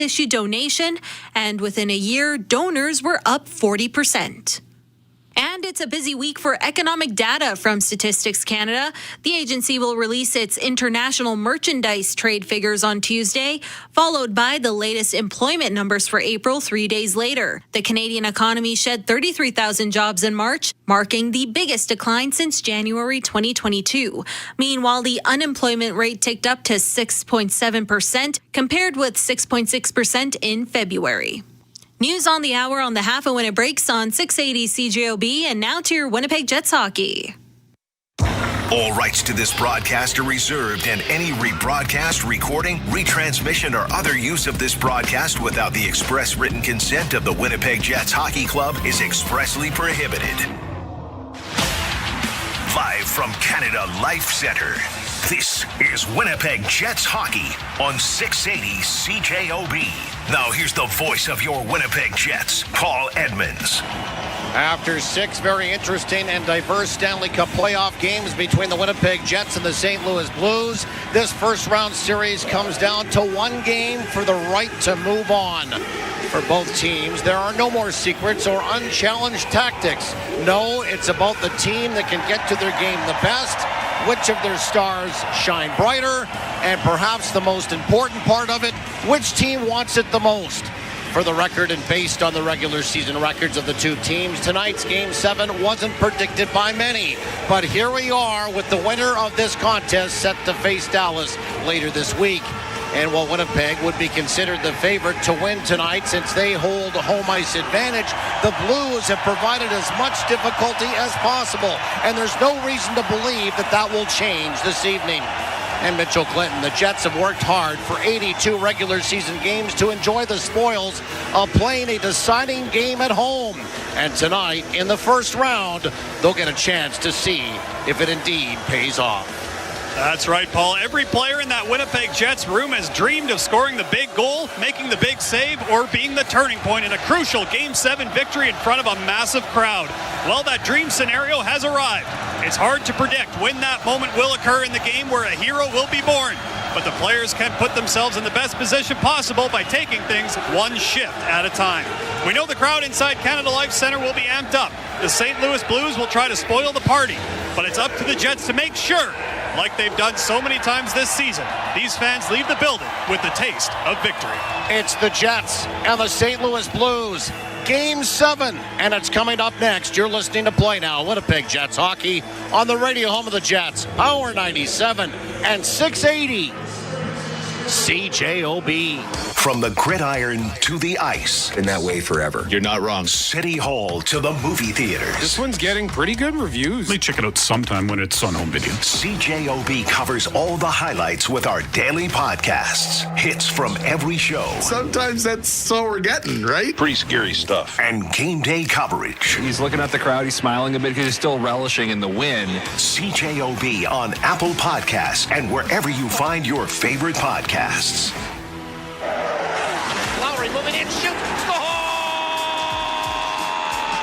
issue donation, and within a year, donors were up 40%. And it's a busy week for economic data from Statistics Canada. The agency will release its international merchandise trade figures on Tuesday, followed by the latest employment numbers for April 3 days later. The Canadian economy shed 33,000 jobs in March, marking the biggest decline since January 2022. Meanwhile, the unemployment rate ticked up to 6.7%, compared with 6.6% in February. News on the hour on the half and when it breaks on 680 CJOB, and now to your Winnipeg Jets hockey. All rights to this broadcast are reserved, and any rebroadcast, recording, retransmission, or other use of this broadcast without the express written consent of the Winnipeg Jets Hockey Club is expressly prohibited. Live from Canada Life Centre, this is Winnipeg Jets Hockey on 680 CJOB. Now here's the voice of your Winnipeg Jets, Paul Edmonds. After 6 very interesting and diverse Stanley Cup playoff games between the Winnipeg Jets and the St. Louis Blues, this first round series comes down to one game for the right to move on. For both teams, there are no more secrets or unchallenged tactics. No, it's about the team that can get to their game the best, which of their stars shine brighter, and perhaps the most important part of it, which team wants it the most. For the record, and based on the regular season records of the two teams, tonight's Game 7 wasn't predicted by many. But here we are with the winner of this contest set to face Dallas later this week. And while Winnipeg would be considered the favorite to win tonight since they hold home ice advantage, the Blues have provided as much difficulty as possible. And there's no reason to believe that that will change this evening. And Mitchell Clinton, the Jets have worked hard for 82 regular season games to enjoy the spoils of playing a deciding game at home. And tonight, in the first round, they'll get a chance to see if it indeed pays off. That's right, Paul. Every player in that Winnipeg Jets room has dreamed of scoring the big goal, making the big save, or being the turning point in a crucial Game 7 victory in front of a massive crowd. Well, that dream scenario has arrived. It's hard to predict when that moment will occur in the game where a hero will be born. But the players can put themselves in the best position possible by taking things one shift at a time. We know the crowd inside Canada Life Centre will be amped up. The St. Louis Blues will try to spoil the party, but it's up to the Jets to make sure, like they've done so many times this season, these fans leave the building with the taste of victory. It's the Jets and the St. Louis Blues. Game 7, and it's coming up next. You're listening to Play Now, Winnipeg Jets hockey on the radio home of the Jets, Power 97 and 680 CJOB. From the gridiron to the ice. Been that way forever. You're not wrong. City Hall to the movie theaters. This one's getting pretty good reviews. Let me check it out sometime when it's on home video. CJOB covers all the highlights with our daily podcasts. Hits from every show. Sometimes that's all we're getting, right? Pretty scary stuff. And game day coverage. He's looking at the crowd. He's smiling a bit because he's still relishing in the win. CJOB on Apple Podcasts and wherever you find your favorite podcasts. Lowry moving in, shoot,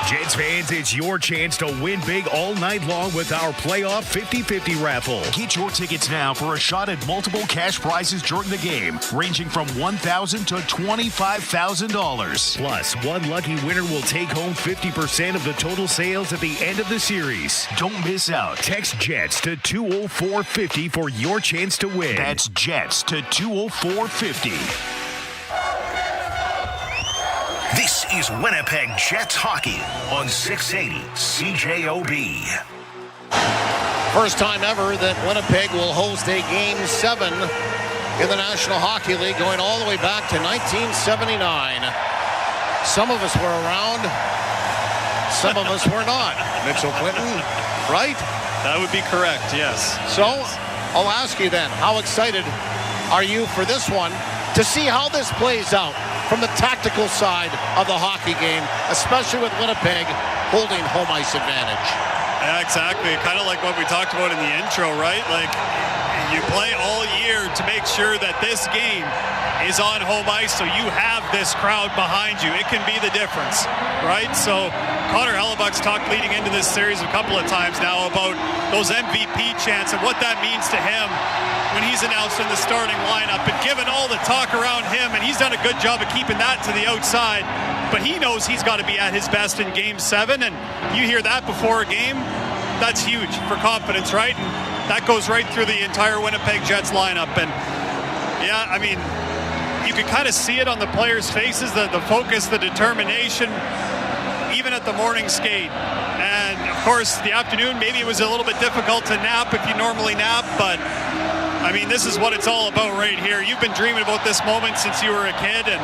Jets fans, it's your chance to win big all night long with our playoff 50-50 raffle. Get your tickets now for a shot at multiple cash prizes during the game, ranging from $1,000 to $25,000. Plus, one lucky winner will take home 50% of the total sales at the end of the series. Don't miss out. Text JETS to 20450 for your chance to win. That's JETS to 20450. This is Winnipeg Jets hockey on 680 CJOB. First time ever that Winnipeg will host a Game 7 in the National Hockey League, going all the way back to 1979. Some of us were around, some of us were not. Mitchell Clinton, right? That would be correct, yes. So, I'll ask you then, how excited are you for this one to see how this plays out from the tactical side of the hockey game, especially with Winnipeg holding home ice advantage? Yeah, exactly. Kind of like what we talked about in the intro, right? Like, you play all year to make sure that this game is on home ice, so you have this crowd behind you. It can be the difference, right? So Connor Hellebuck's talked leading into this series a couple of times now about those MVP chants and what that means to him when he's announced in the starting lineup, and given all the talk around him, and he's done a good job of keeping that to the outside, but he knows he's got to be at his best in Game 7, and you hear that before a game, that's huge for confidence, right? And that goes right through the entire Winnipeg Jets lineup. And yeah, I mean, you can kind of see it on the players' faces, the focus, the determination, even at the morning skate. And of course, the afternoon, maybe it was a little bit difficult to nap if you normally nap, but I mean, this is what it's all about right here. You've been dreaming about this moment since you were a kid, and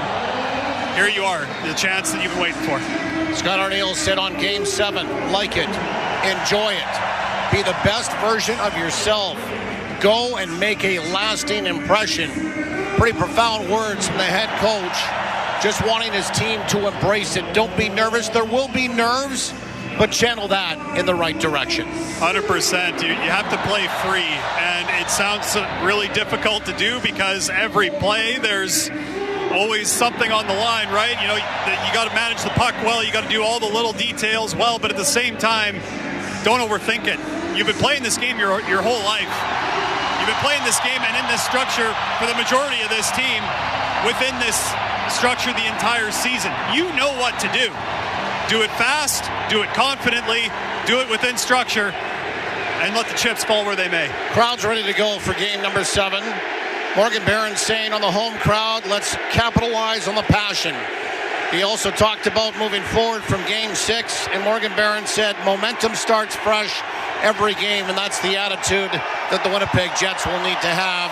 here you are, the chance that you've been waiting for. Scott Arniel said on Game 7, like it, enjoy it, be the best version of yourself, go and make a lasting impression. Pretty profound words from the head coach, just wanting his team to embrace it. Don't be nervous. There will be nerves, but channel that in the right direction. 100%. You have to play free, and it sounds really difficult to do because every play there's always something on the line, right? You know, you got to manage the puck well, you got to do all the little details well, but at the same time, don't overthink it. You've been playing this game your whole life. You've been playing this game and in this structure for the majority of this team, within this structure the entire season. You know what to do. Do it fast, do it confidently, do it within structure, and let the chips fall where they may. Crowd's ready to go for game number 7. Morgan Barron saying on the home crowd, let's capitalize on the passion. He also talked about moving forward from Game 6, and Morgan Barron said momentum starts fresh every game, and that's the attitude that the Winnipeg Jets will need to have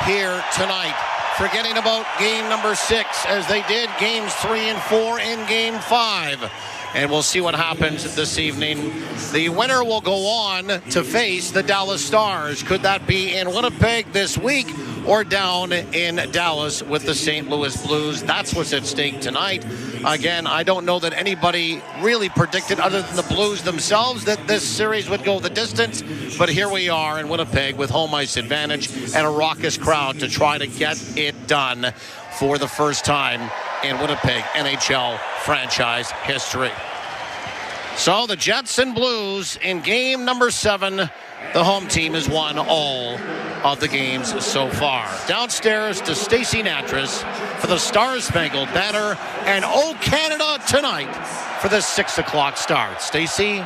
here tonight. Forgetting about game number 6, as they did games 3 and 4 in game 5. And we'll see what happens this evening. The winner will go on to face the Dallas Stars. Could that be in Winnipeg this week or down in Dallas with the St. Louis Blues? That's what's at stake tonight. Again, I don't know that anybody really predicted, other than the Blues themselves, that this series would go the distance. But here we are in Winnipeg with home ice advantage and a raucous crowd to try to get it done for the first time in Winnipeg NHL franchise history. So the Jets and Blues in game number 7. The home team has won all of the games so far. Downstairs to Stacey Natras for the Star-Spangled Banner, and Oh Canada tonight for the 6 o'clock start. Stacey?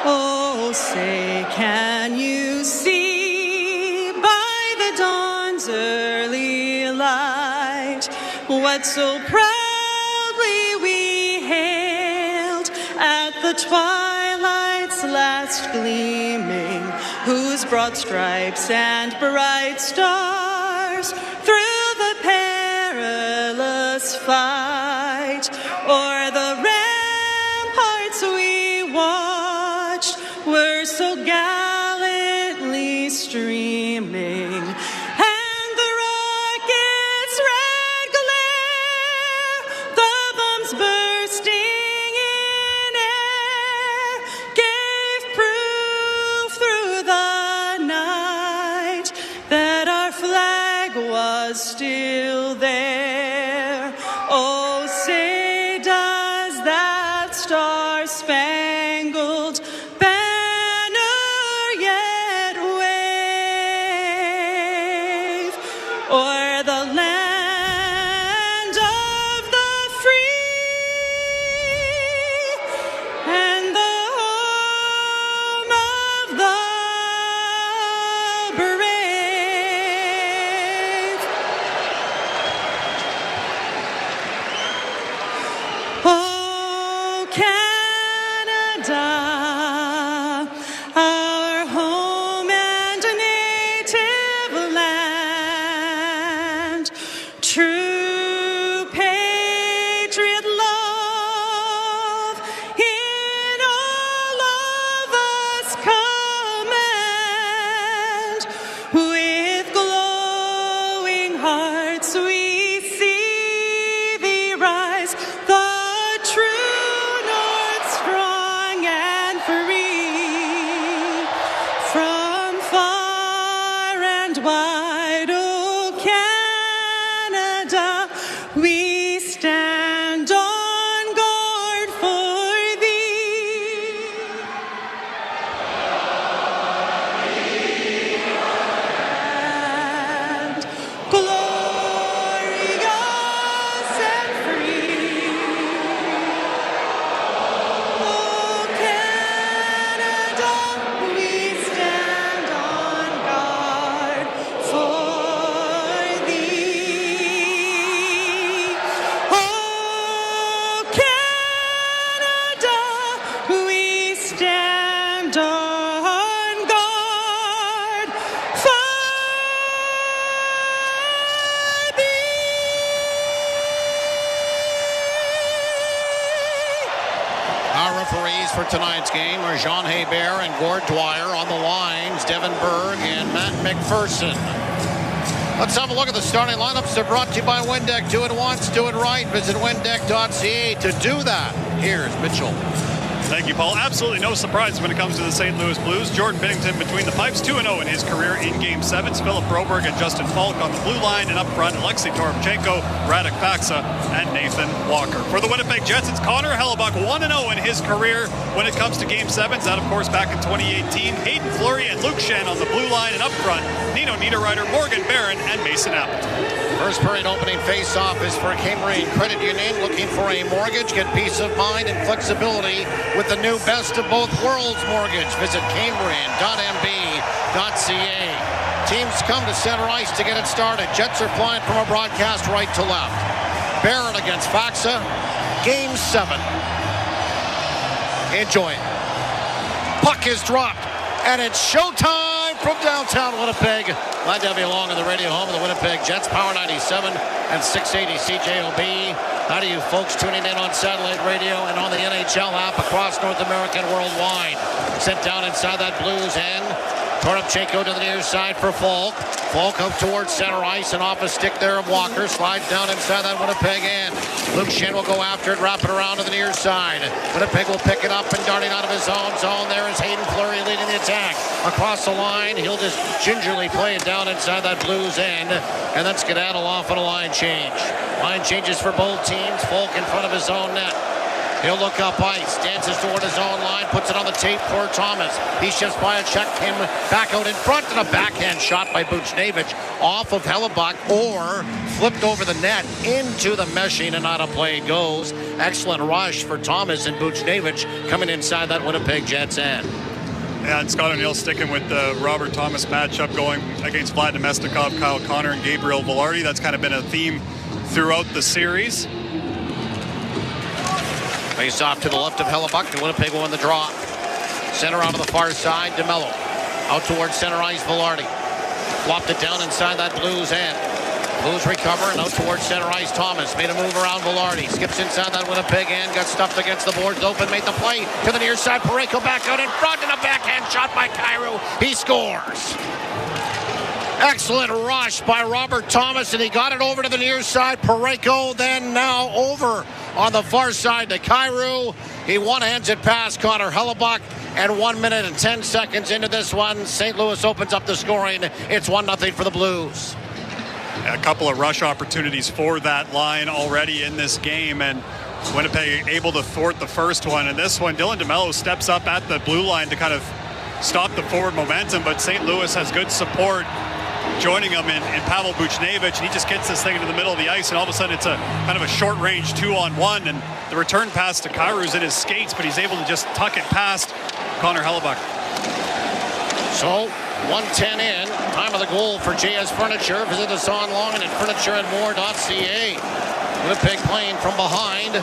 Oh, say, can you see by the dawn's early light what so proudly we hailed at the twilight's last gleaming, whose broad stripes and bright stars through the perilous fight o'er the ramparts we watched were so gallantly streaming, and the rocket's red glare, the bombs bursting in air, gave proof through the night that our flag was still there. Oh, say does that star-spangled banner yet wave o'er the land of the free and the home of the brave? Oh, Canada, our home and native land, true patriot love in all of us command. With glowing hearts we see thee rise, the true north strong referees for tonight's game are Jean Hebert and Gord Dwyer. On the lines, Devin Berg and Matt McPherson. Let's have a look at the starting lineups. They're brought to you by Windeck. Do it once, do it right. Visit windeck.ca to do that. Here's Mitchell. Thank you, Paul. Absolutely no surprise when it comes to the St. Louis Blues. Jordan Binnington between the pipes, 2-0 in his career in Game 7s. Philip Broberg and Justin Falk on the blue line, and up front, Alexei Toropchenko, Radek Faksa, and Nathan Walker. For the Winnipeg Jets, it's Connor Hellebuyck, 1-0 in his career when it comes to Game 7s. That, of course, back in 2018. Hayden Fleury and Luke Schenn on the blue line, and up front, Nino Niederreiter, Morgan Barron, and Mason Appleton. First period opening face-off is for Kyrou Credit Union, looking for a mortgage. Get peace of mind and flexibility with the new Best of Both Worlds mortgage. Visit Cambrian.mb.ca. Teams come to center ice to get it started. Jets are flying from a broadcast right to left. Barron against Faksa. Game 7. Enjoy it. Puck is dropped, and it's showtime from downtown Winnipeg. Glad to have you along on the radio home of the Winnipeg Jets. Power 97 and 680 CJOB. How do you folks tuning in on satellite radio and on the NHL app across North America and worldwide? Sent down inside that Blues end. Toropchenko to the near side for Falk. Falk up towards center ice and off a stick there of Walker. Slides down inside that Winnipeg end. Luke Schenn will go after it, wrap it around to the near side. Winnipeg will pick it up and darting out of his own zone. There is Hayden Fleury leading the attack. Across the line, he'll just gingerly play it down inside that Blues end. And then skedaddle off on a line change. Line changes for both teams. Falk in front of his own net. He'll look up ice, dances toward his own line, puts it on the tape for Thomas. He shifts by a check, him back out in front, and a backhand shot by Buchnevich off of Hellebuyck, or flipped over the net into the meshing, and out of play it goes. Excellent rush for Thomas, and Buchnevich coming inside that Winnipeg Jets end. Yeah, and Scott O'Neill sticking with the Robert Thomas matchup, going against Vlad Namestnikov, Kyle Connor, and Gabriel Velarde. That's kind of been a theme throughout the series. Face off to the left of Hellebuyck, and Winnipeg will win the draw. Center out to the far side, DeMello. Out towards center ice, Velarde. Flopped it down inside that Blues end. Blues recover, and out towards center ice, Thomas. Made a move around Velarde. Skips inside that Winnipeg end, got stuffed against the boards, open, made the play to the near side. Parayko back out in front, and a backhand shot by Kyrou. He scores. Excellent rush by Robert Thomas, and he got it over to the near side. Parayko then now over on the far side to Kyrou. He one-hands it past Connor Hellebuyck, and 1 minute and 10 seconds into this one, St. Louis opens up the scoring. It's 1-0 for the Blues. A couple of rush opportunities for that line already in this game, and Winnipeg able to thwart the first one. And this one, Dylan DeMello steps up at the blue line to kind of stop the forward momentum, but St. Louis has good support joining him in Pavel Buchnevich, and he just gets this thing into the middle of the ice, and all of a sudden it's a kind of a short range 2-on-1, and the return pass to Kyrou's in his skates, but he's able to just tuck it past Connor Hellebuyck. So 1:10 in, time of the goal for JS Furniture. Visit us online at furnitureandmore.ca. Winnipeg playing from behind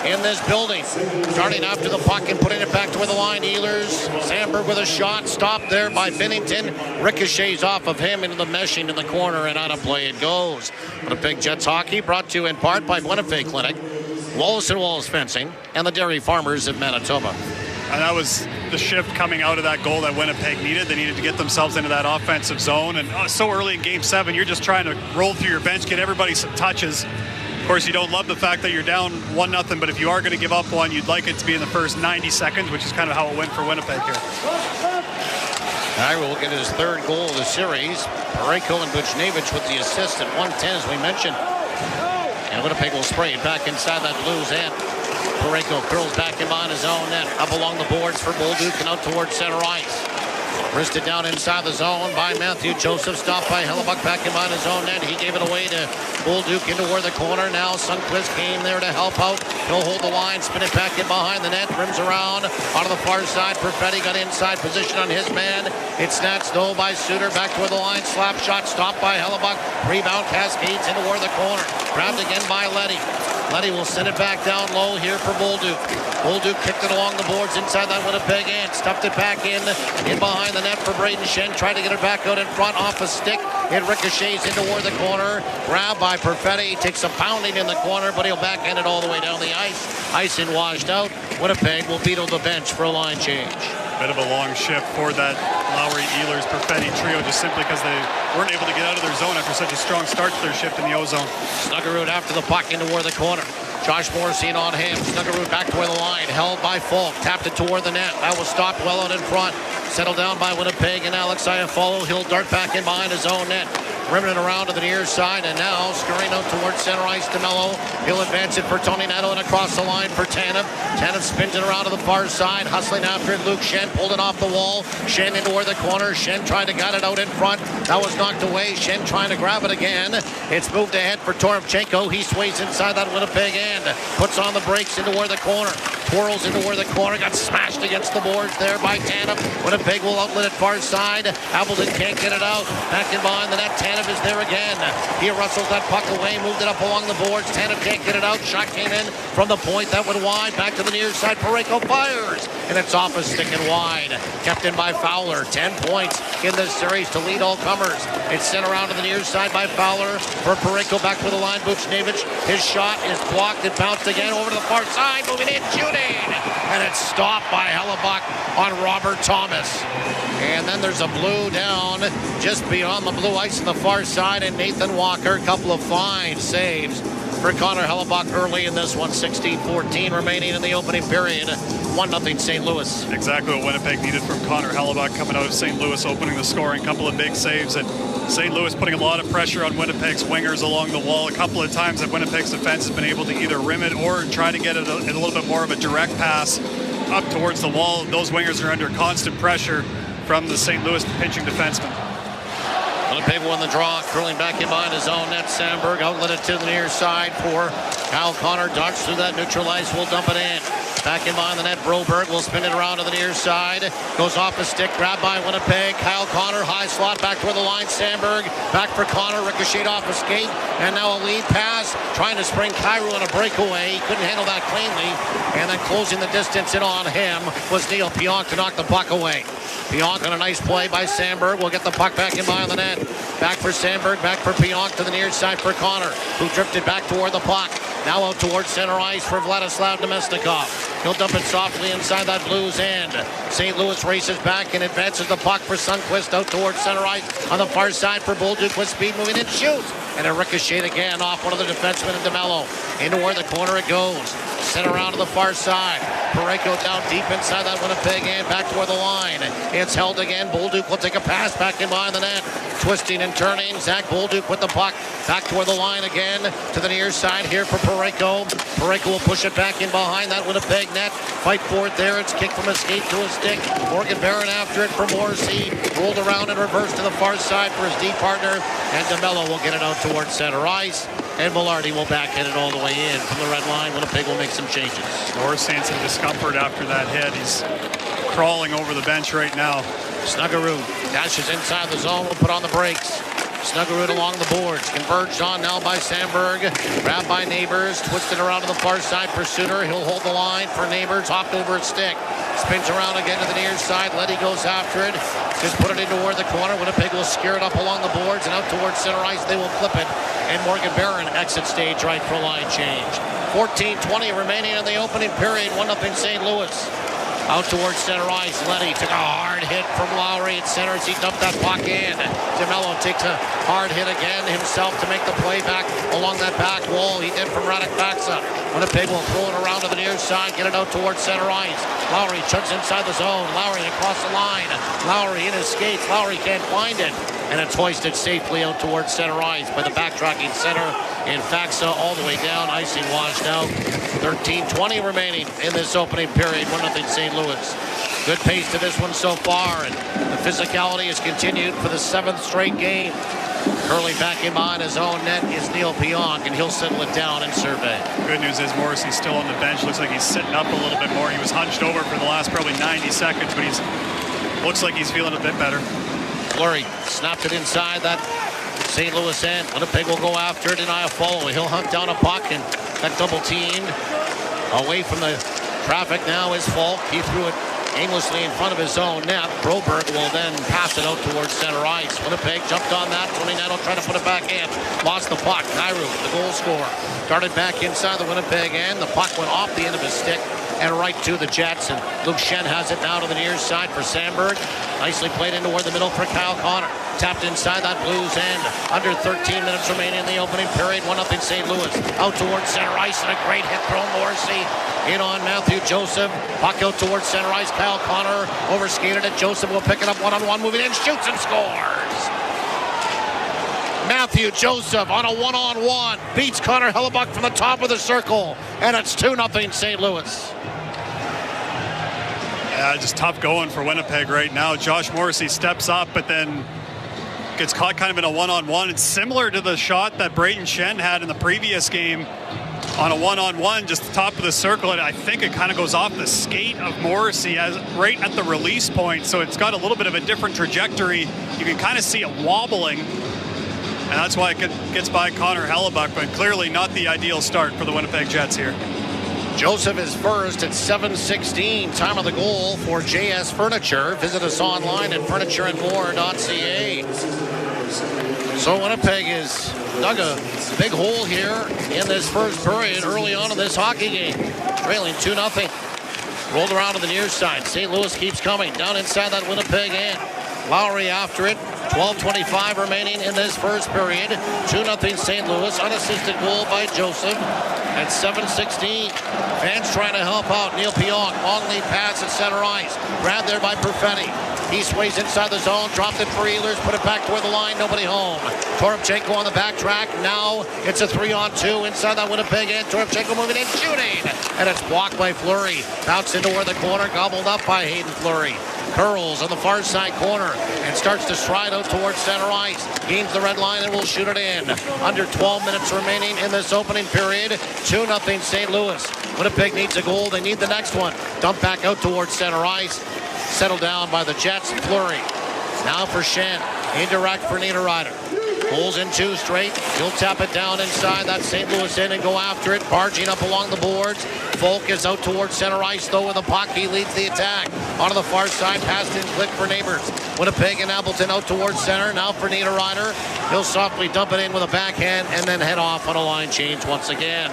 in this building. Starting after the puck and putting it back to where the line Ehlers. Sandberg with a shot, stopped there by Binnington. Ricochets off of him into the meshing in the corner, and out of play it goes. Winnipeg Jets hockey brought to you in part by Winnipeg Clinic, Wallace & Wallace Fencing, and the Dairy Farmers of Manitoba. And that was the shift coming out of that goal that Winnipeg needed. They needed to get themselves into that offensive zone. And so early in Game 7, you're just trying to roll through your bench, get everybody some touches. Of course, you don't love the fact that you're down 1-0, but if you are going to give up one, you'd like it to be in the first 90 seconds, which is kind of how it went for Winnipeg here. Kyrou will get his third goal of the series. Parayko and Buchnevich with the assist at 1:10, as we mentioned. And Winnipeg will spray it back inside that Blues end. Parayko curls back in behind his own net. Up along the boards for Bolduc and out towards center ice. Wristed down inside the zone by Mathieu Joseph. Stopped by Hellebuyck back in behind his own net. He gave it away to Bolduc into where the corner. Now Sundqvist came there to help out. He'll hold the line, spin it back in behind the net. Rims around on the far side. Perfetti got inside position on his man. It's snatched though by Suter. Back toward the line. Slap shot stopped by Hellebuyck. Rebound cascades into where the corner. Grabbed again by Leddy. Leddy will send it back down low here for Bolduc. Bolduc kicked it along the boards inside that Winnipeg end. Stuffed it back in behind the net for Brayden Schenn. Tried to get it back out in front off a stick It ricochets in toward the corner. Grabbed by Perfetti. Takes a pounding in the corner, but he'll backhand it all the way down the ice. Icing washed out. Winnipeg will veto the bench for a line change. Bit of a long shift for that Lowry, Ehlers, Perfetti trio, just simply because they weren't able to get out of their zone after such a strong start to their shift in the O-zone. Snuggerud after the puck into toward the corner. Josh Morrissey on him. Snuggerud back toward the line. Held by Falk. Tapped it toward the net. That was stopped well out in front. Settled down by Winnipeg and Alex Iafallo. He'll dart back in behind his own net. Rimming around to the near side, and now scurrying out towards center ice to Mello. He'll advance it for Tony Netto and across the line for Tanev. Tanev spins it around to the far side, hustling after it. Luke Shen pulled it off the wall. Shen into where the corner. Shen trying to gut it out in front. That was knocked away. Shen trying to grab it again. It's moved ahead for Toropchenko. He sways inside that Winnipeg end. Puts on the brakes into where the corner. Twirls into where the corner. Got smashed against the boards there by Tanev. Winnipeg will outlet it far side. Appleton can't get it out. Back in behind the net. Tanev is there again. He wrestles that puck away. Moved it up along the boards. Tanev can't get it out. Shot came in from the point. That went wide. Back to the near side. Parayko fires. And it's off a stick and wide. Kept in by Fowler. 10 points in this series to lead all comers. It's sent around to the near side by Fowler. For Parayko back with the line. Buchnevich. His shot is blocked. It bounced again over to the far side. Moving in. Shooting. And it's stopped by Hellebuck on Robert Thomas. And then there's a blue down just beyond the blue ice on the far side. And Nathan Walker, a couple of fine saves for Connor Hellebuck early in this one. 16-14 remaining in the opening period. 1-0 St. Louis. Exactly what Winnipeg needed from Connor Hellebuck coming out of St. Louis, opening the scoring. A couple of big saves. And St. Louis putting a lot of pressure on Winnipeg's wingers along the wall. A couple of times that Winnipeg's defense has been able to either rim it or try to get it a little bit more of a direct pass up towards the wall. Those wingers are under constant pressure from the St. Louis pinching defenseman. Winnipeg won the draw, curling back in behind his own net. Sandberg outlet it to the near side for Kyle Connor. Dodges through that neutral ice, will dump it in. Back in behind the net, Broberg will spin it around to the near side. Goes off the stick, grabbed by Winnipeg. Kyle Connor, high slot, back toward the line. Sandberg, back for Connor, ricocheted off a skate. And now a lead pass, trying to spring Kyrou on a breakaway. He couldn't handle that cleanly. And then closing the distance in on him was Neil Pionk to knock the puck away. Pionk on a nice play by Sandberg. Will get the puck back in behind the net. Back for Sandberg, back for Pionk to the near side for Connor, who drifted back toward the puck. Now out towards center ice for Vladislav Namestnikov. He'll dump it softly inside that Blues end. St. Louis races back and advances the puck for Sundqvist out towards center ice on the far side for Bolduc with speed moving in, shoots. And a ricochet again off one of the defensemen in DeMello. Into where the corner it goes. Sent around to the far side. Parayko down deep inside that Winnipeg end, back toward the line. It's held again. Bolduc will take a pass back in behind the net. Twisting and turning. Zach Bolduc with the puck. Back toward the line again. To the near side here for Parayko. Parayko will push it back in behind that Winnipeg net. Fight for it there. It's kicked from a skate to a stick. Morgan Barron after it for Morrissey. Rolled around and reversed to the far side for his D partner. And DeMello will get it out towards center ice. And Velarde will backhand it all the way in from the red line. Winnipeg will make some changes. Morrissey in some discomfort after that hit. He's crawling over the bench right now. Snuggerud dashes inside the zone. Will put on the brakes. Snuggerud along the boards. Converged on now by Sandberg. Grabbed by Neighbors. Twisted around to the far side for Suter. He'll hold the line for Neighbors. Hopped over its stick. Spins around again to the near side. Letty goes after it. Just put it into toward the corner. Winnipeg will scare it up along the boards and out towards center ice. They will flip it. And Morgan Barron exits stage right for line change. 14:20 remaining in the opening period. 1-0 St. Louis. Out towards center ice. Letty took a hard hit from Lowry at center as he dumped that puck in. DeMello takes a hard hit again himself to make the play back along that back wall. He did from Radek Faksa. Winnipeg will throw it around to the near side, get it out towards center ice. Lowry chugs inside the zone. Lowry across the line. Lowry in his skates. Lowry can't find it. And it's hoisted safely out towards center ice by the backtracking center. And Faksa all the way down. Icing washed out. 13:20 remaining in this opening period. 1-0 St. Louis. Good pace to this one so far. And the physicality has continued for the 7th straight game. Curling back in behind his own net is Neil Pionk, and he'll settle it down and survey. Good news is Morrissey's still on the bench. Looks like he's sitting up a little bit more. He was hunched over for the last probably 90 seconds, but looks like he's feeling a bit better. Fleury snapped it inside that St. Louis end. Winnipeg will go after it, and Iafallo. He'll hunt down a puck, and that double teamed away from the traffic now is Falk. He threw it aimlessly in front of his own net. Broberg will then pass it out towards center ice. Winnipeg jumped on that. Tony Netto tried to put it back in. Lost the puck. Kyrou, the goal scorer, darted back inside the Winnipeg end. The puck went off the end of his stick and right to the Jets. And Luke Schenn has it now to the near side for Sandberg. Nicely played in toward the middle for Kyle Connor. Tapped inside that Blues end. Under 13 minutes remaining in the opening period. 1-0 St. Louis. Out towards center ice and a great hit thrown. Morrissey in on Mathieu Joseph. Puck out towards center ice. Kyle Connor overskated it. Joseph will pick it up one-on-one. Moving in. Shoots and scores. Mathieu Joseph on a one-on-one. Beats Connor Hellebuck from the top of the circle. And it's 2-0 St. Louis. Yeah, just tough going for Winnipeg right now. Josh Morrissey steps up, but then gets caught kind of in a one-on-one. It's similar to the shot that Brayden Schenn had in the previous game on a one-on-one, just the top of the circle. And I think it kind of goes off the skate of Morrissey as right at the release point. So it's got a little bit of a different trajectory. You can kind of see it wobbling. And that's why it gets by Connor Hellebuck, but clearly not the ideal start for the Winnipeg Jets here. Joseph is first at 7:16. Time of the goal for JS Furniture. Visit us online at furnitureandmore.ca. So Winnipeg has dug a big hole here in this first period early on in this hockey game. Trailing 2-0. Rolled around to the near side. St. Louis keeps coming down inside that Winnipeg end. Lowry after it. 12:25 remaining in this first period. 2-0 St. Louis. Unassisted goal by Joseph at 7:16. Fans trying to help out. Neil Pionk. Long lead pass at center ice. Grabbed there by Perfetti. He sways inside the zone. Dropped it for Ehlers. Put it back toward the line. Nobody home. Toropchenko on the backtrack. Now it's a 3-on-2 inside that Winnipeg end. Toropchenko moving in, shooting. And it's blocked by Fleury. Bounced into where the corner. Gobbled up by Hayden Fleury. Curls on the far side corner and starts to stride out towards center ice. Gains the red line and will shoot it in. Under 12 minutes remaining in this opening period. 2-0 St. Louis. Winnipeg needs a goal. They need the next one. Dump back out towards center ice. Settled down by the Jets. Fleury. Now for Schenn. Indirect for Niederreiter. Pulls in two straight. He'll tap it down inside that St. Louis end and go after it. Barging up along the boards. Volk is out towards center ice though with the puck. He leads the attack. Onto the far side. Passed in click for Neighbors. Winnipeg and Appleton out towards center. Now for Niederreiter. He'll softly dump it in with a backhand and then head off on a line change once again.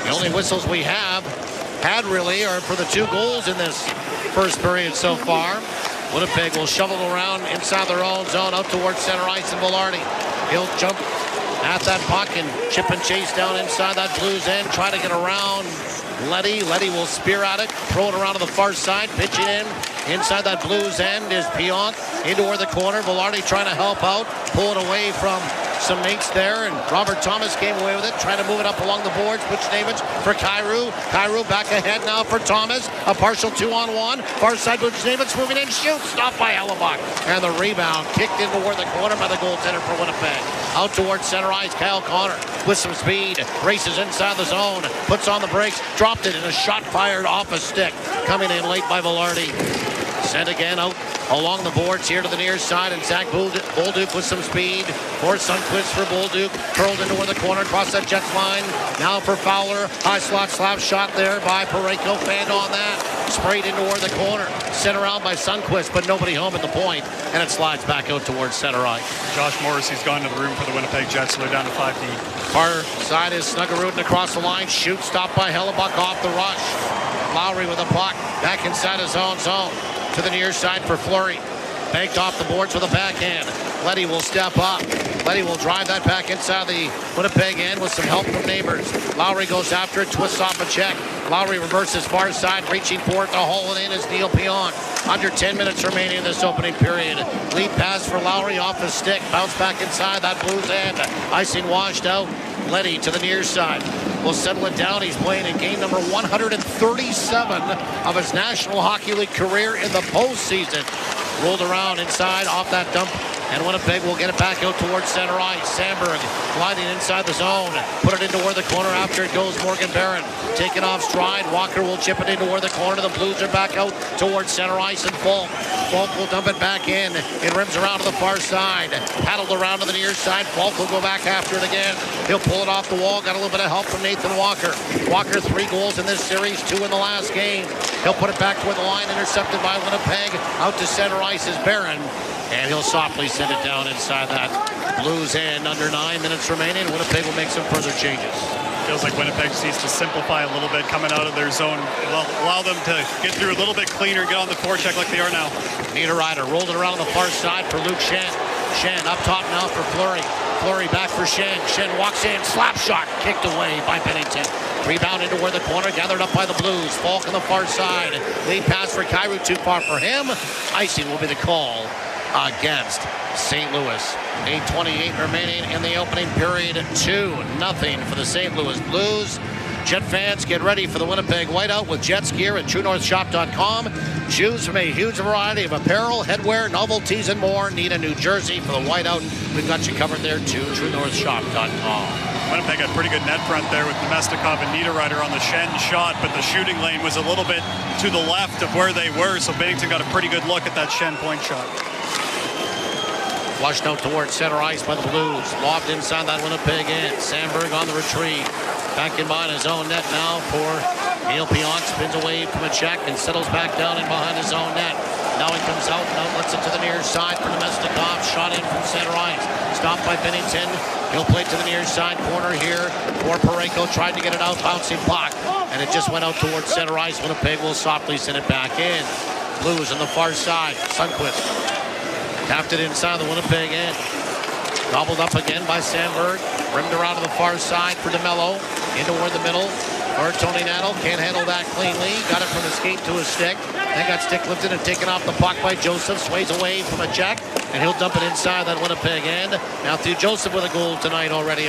The only whistles we have had really are for the two goals in this first period so far. Winnipeg will shovel around inside their own zone out towards center ice and Velarde. He'll jump at that puck and chip and chase down inside that Blues end. Try to get around Leddy. Leddy will spear at it. Throw it around to the far side. Pitching in. Inside that Blues end is Pionk. Into where the corner. Velarde trying to help out. Pull it away from some mates there, and Robert Thomas came away with it, trying to move it up along the boards. Buchnevich for Kyrou. Kyrou back ahead now for Thomas. A partial 2-on-1. Far side Buchnevich moving in. Shoots. Stopped by Hellebuck. And the rebound kicked into where the corner by the goaltender for Winnipeg. Out towards center ice. Kyle Connor with some speed. Races inside the zone. Puts on the brakes. Dropped it in a shot fired off a stick. Coming in late by Velarde. Sent again out along the boards here to the near side, and Zach Bolduc with some speed. For Sundqvist for Bolduc. Curled into where the corner, across that Jets line. Now for Fowler. High slot slap shot there by Parayko. Fanned on that. Sprayed into where the corner. Sent around by Sundqvist, but nobody home at the point, and it slides back out towards center ice. Josh Morrissey's gone to the room for the Winnipeg Jets, so they're down to 5D. Far side is Snuggerud across the line. Shoot stopped by Hellebuck off the rush. Lowry with a puck. Back inside his own zone. To the near side for Fleury. Banked off the boards with a backhand. Leddy will step up. Leddy will drive that back inside the Winnipeg end with some help from Neighbors. Lowry goes after it, twists off a check. Lowry reverses far side, reaching for it to haul it in is Neil Pionk. Under 10 minutes remaining in this opening period. Lead pass for Lowry off the stick. Bounce back inside that Blues end. Icing washed out. Leddy to the near side. Will settle it down. He's playing in game number 137 of his National Hockey League career in the postseason. Rolled around inside off that dump And Winnipeg will get it back out towards center ice. Sandberg gliding inside the zone. Put it into where the corner after it goes. Morgan Barron taking off stride. Walker will chip it into where the corner. The Blues are back out towards center ice and Falk. Falk will dump it back in. It rims around to the far side. Paddled around to the near side. Falk will go back after it again. He'll pull it off the wall. Got a little bit of help from Nathan Walker. Walker 3 goals in this series, 2 in the last game. He'll put it back toward the line. Intercepted by Winnipeg. Out to center ice is Barron. And he'll softly send it down inside that Blues end. Under 9 minutes remaining. Winnipeg will make some further changes. Feels like Winnipeg just needs to simplify a little bit coming out of their zone. Allow them to get through a little bit cleaner, get on the forecheck like they are now. Niederreiter rolled it around the far side for Luke Shen. Shen up top now for Fleury. Fleury back for Shen. Shen walks in. Slap shot. Kicked away by Pennington. Rebound into where the corner, gathered up by the Blues. Falk on the far side. Lead pass for Kyrou, too far for him. Icing will be the call against St. Louis. 8:28 remaining in the opening period. 2-0 for the St. Louis Blues. Jet fans, get ready for the Winnipeg Whiteout with Jets gear at TrueNorthShop.com. Choose from a huge variety of apparel, headwear, novelties, and more. Need a new jersey for the Whiteout? We've got you covered there too. TrueNorthShop.com. Winnipeg had pretty good net front there with Namestnikov and Niederreiter on the Shen shot, but the shooting lane was a little bit to the left of where they were, so Binnington got a pretty good look at that Shen point shot. Flushed out towards center ice by the Blues. Lobbed inside that Winnipeg end. Sandberg on the retrieve. Back in behind his own net now for Neil Pionk. Spins away from a check and settles back down in behind his own net. Now he comes out and outlets it to the near side for Namestnikov. Shot in from center ice. Stopped by Binnington. He'll play to the near side corner here for Parayko. Tried to get it out, bouncing puck. And it just went out towards center ice. Winnipeg will softly send it back in. Blues on the far side. Sundqvist tapped it inside the Winnipeg end. Gobbled up again by Sandberg. Rimmed around to the far side for DeMello. Into where the middle. Or Tony Nattel can't handle that cleanly. Got it from a skate to a stick. Then got stick lifted and taken off the puck by Joseph. Sways away from a check. And he'll dump it inside that Winnipeg end. Mathieu Joseph with a goal tonight already.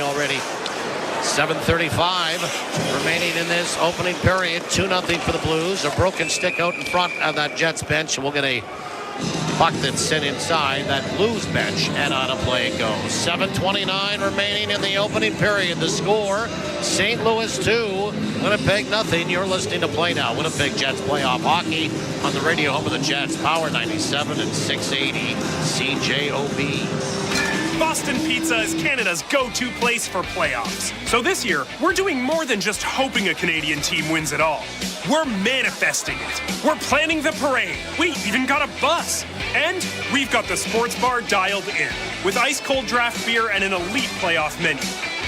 7:35 remaining in this opening period. 2-0 for the Blues. A broken stick out in front of that Jets bench. And we'll get a puck that's sent inside that Blues bench, and on a play it goes. 7:29 remaining in the opening period. The score, St. Louis 2, Winnipeg 0. You're listening to Play Now. Winnipeg Jets playoff hockey on the radio home of the Jets. Power 97 and 680 CJOB. Boston Pizza is Canada's go-to place for playoffs. So this year, we're doing more than just hoping a Canadian team wins it all. We're manifesting it. We're planning the parade. We even got a bus. And we've got the sports bar dialed in, with ice-cold draft beer and an elite playoff menu.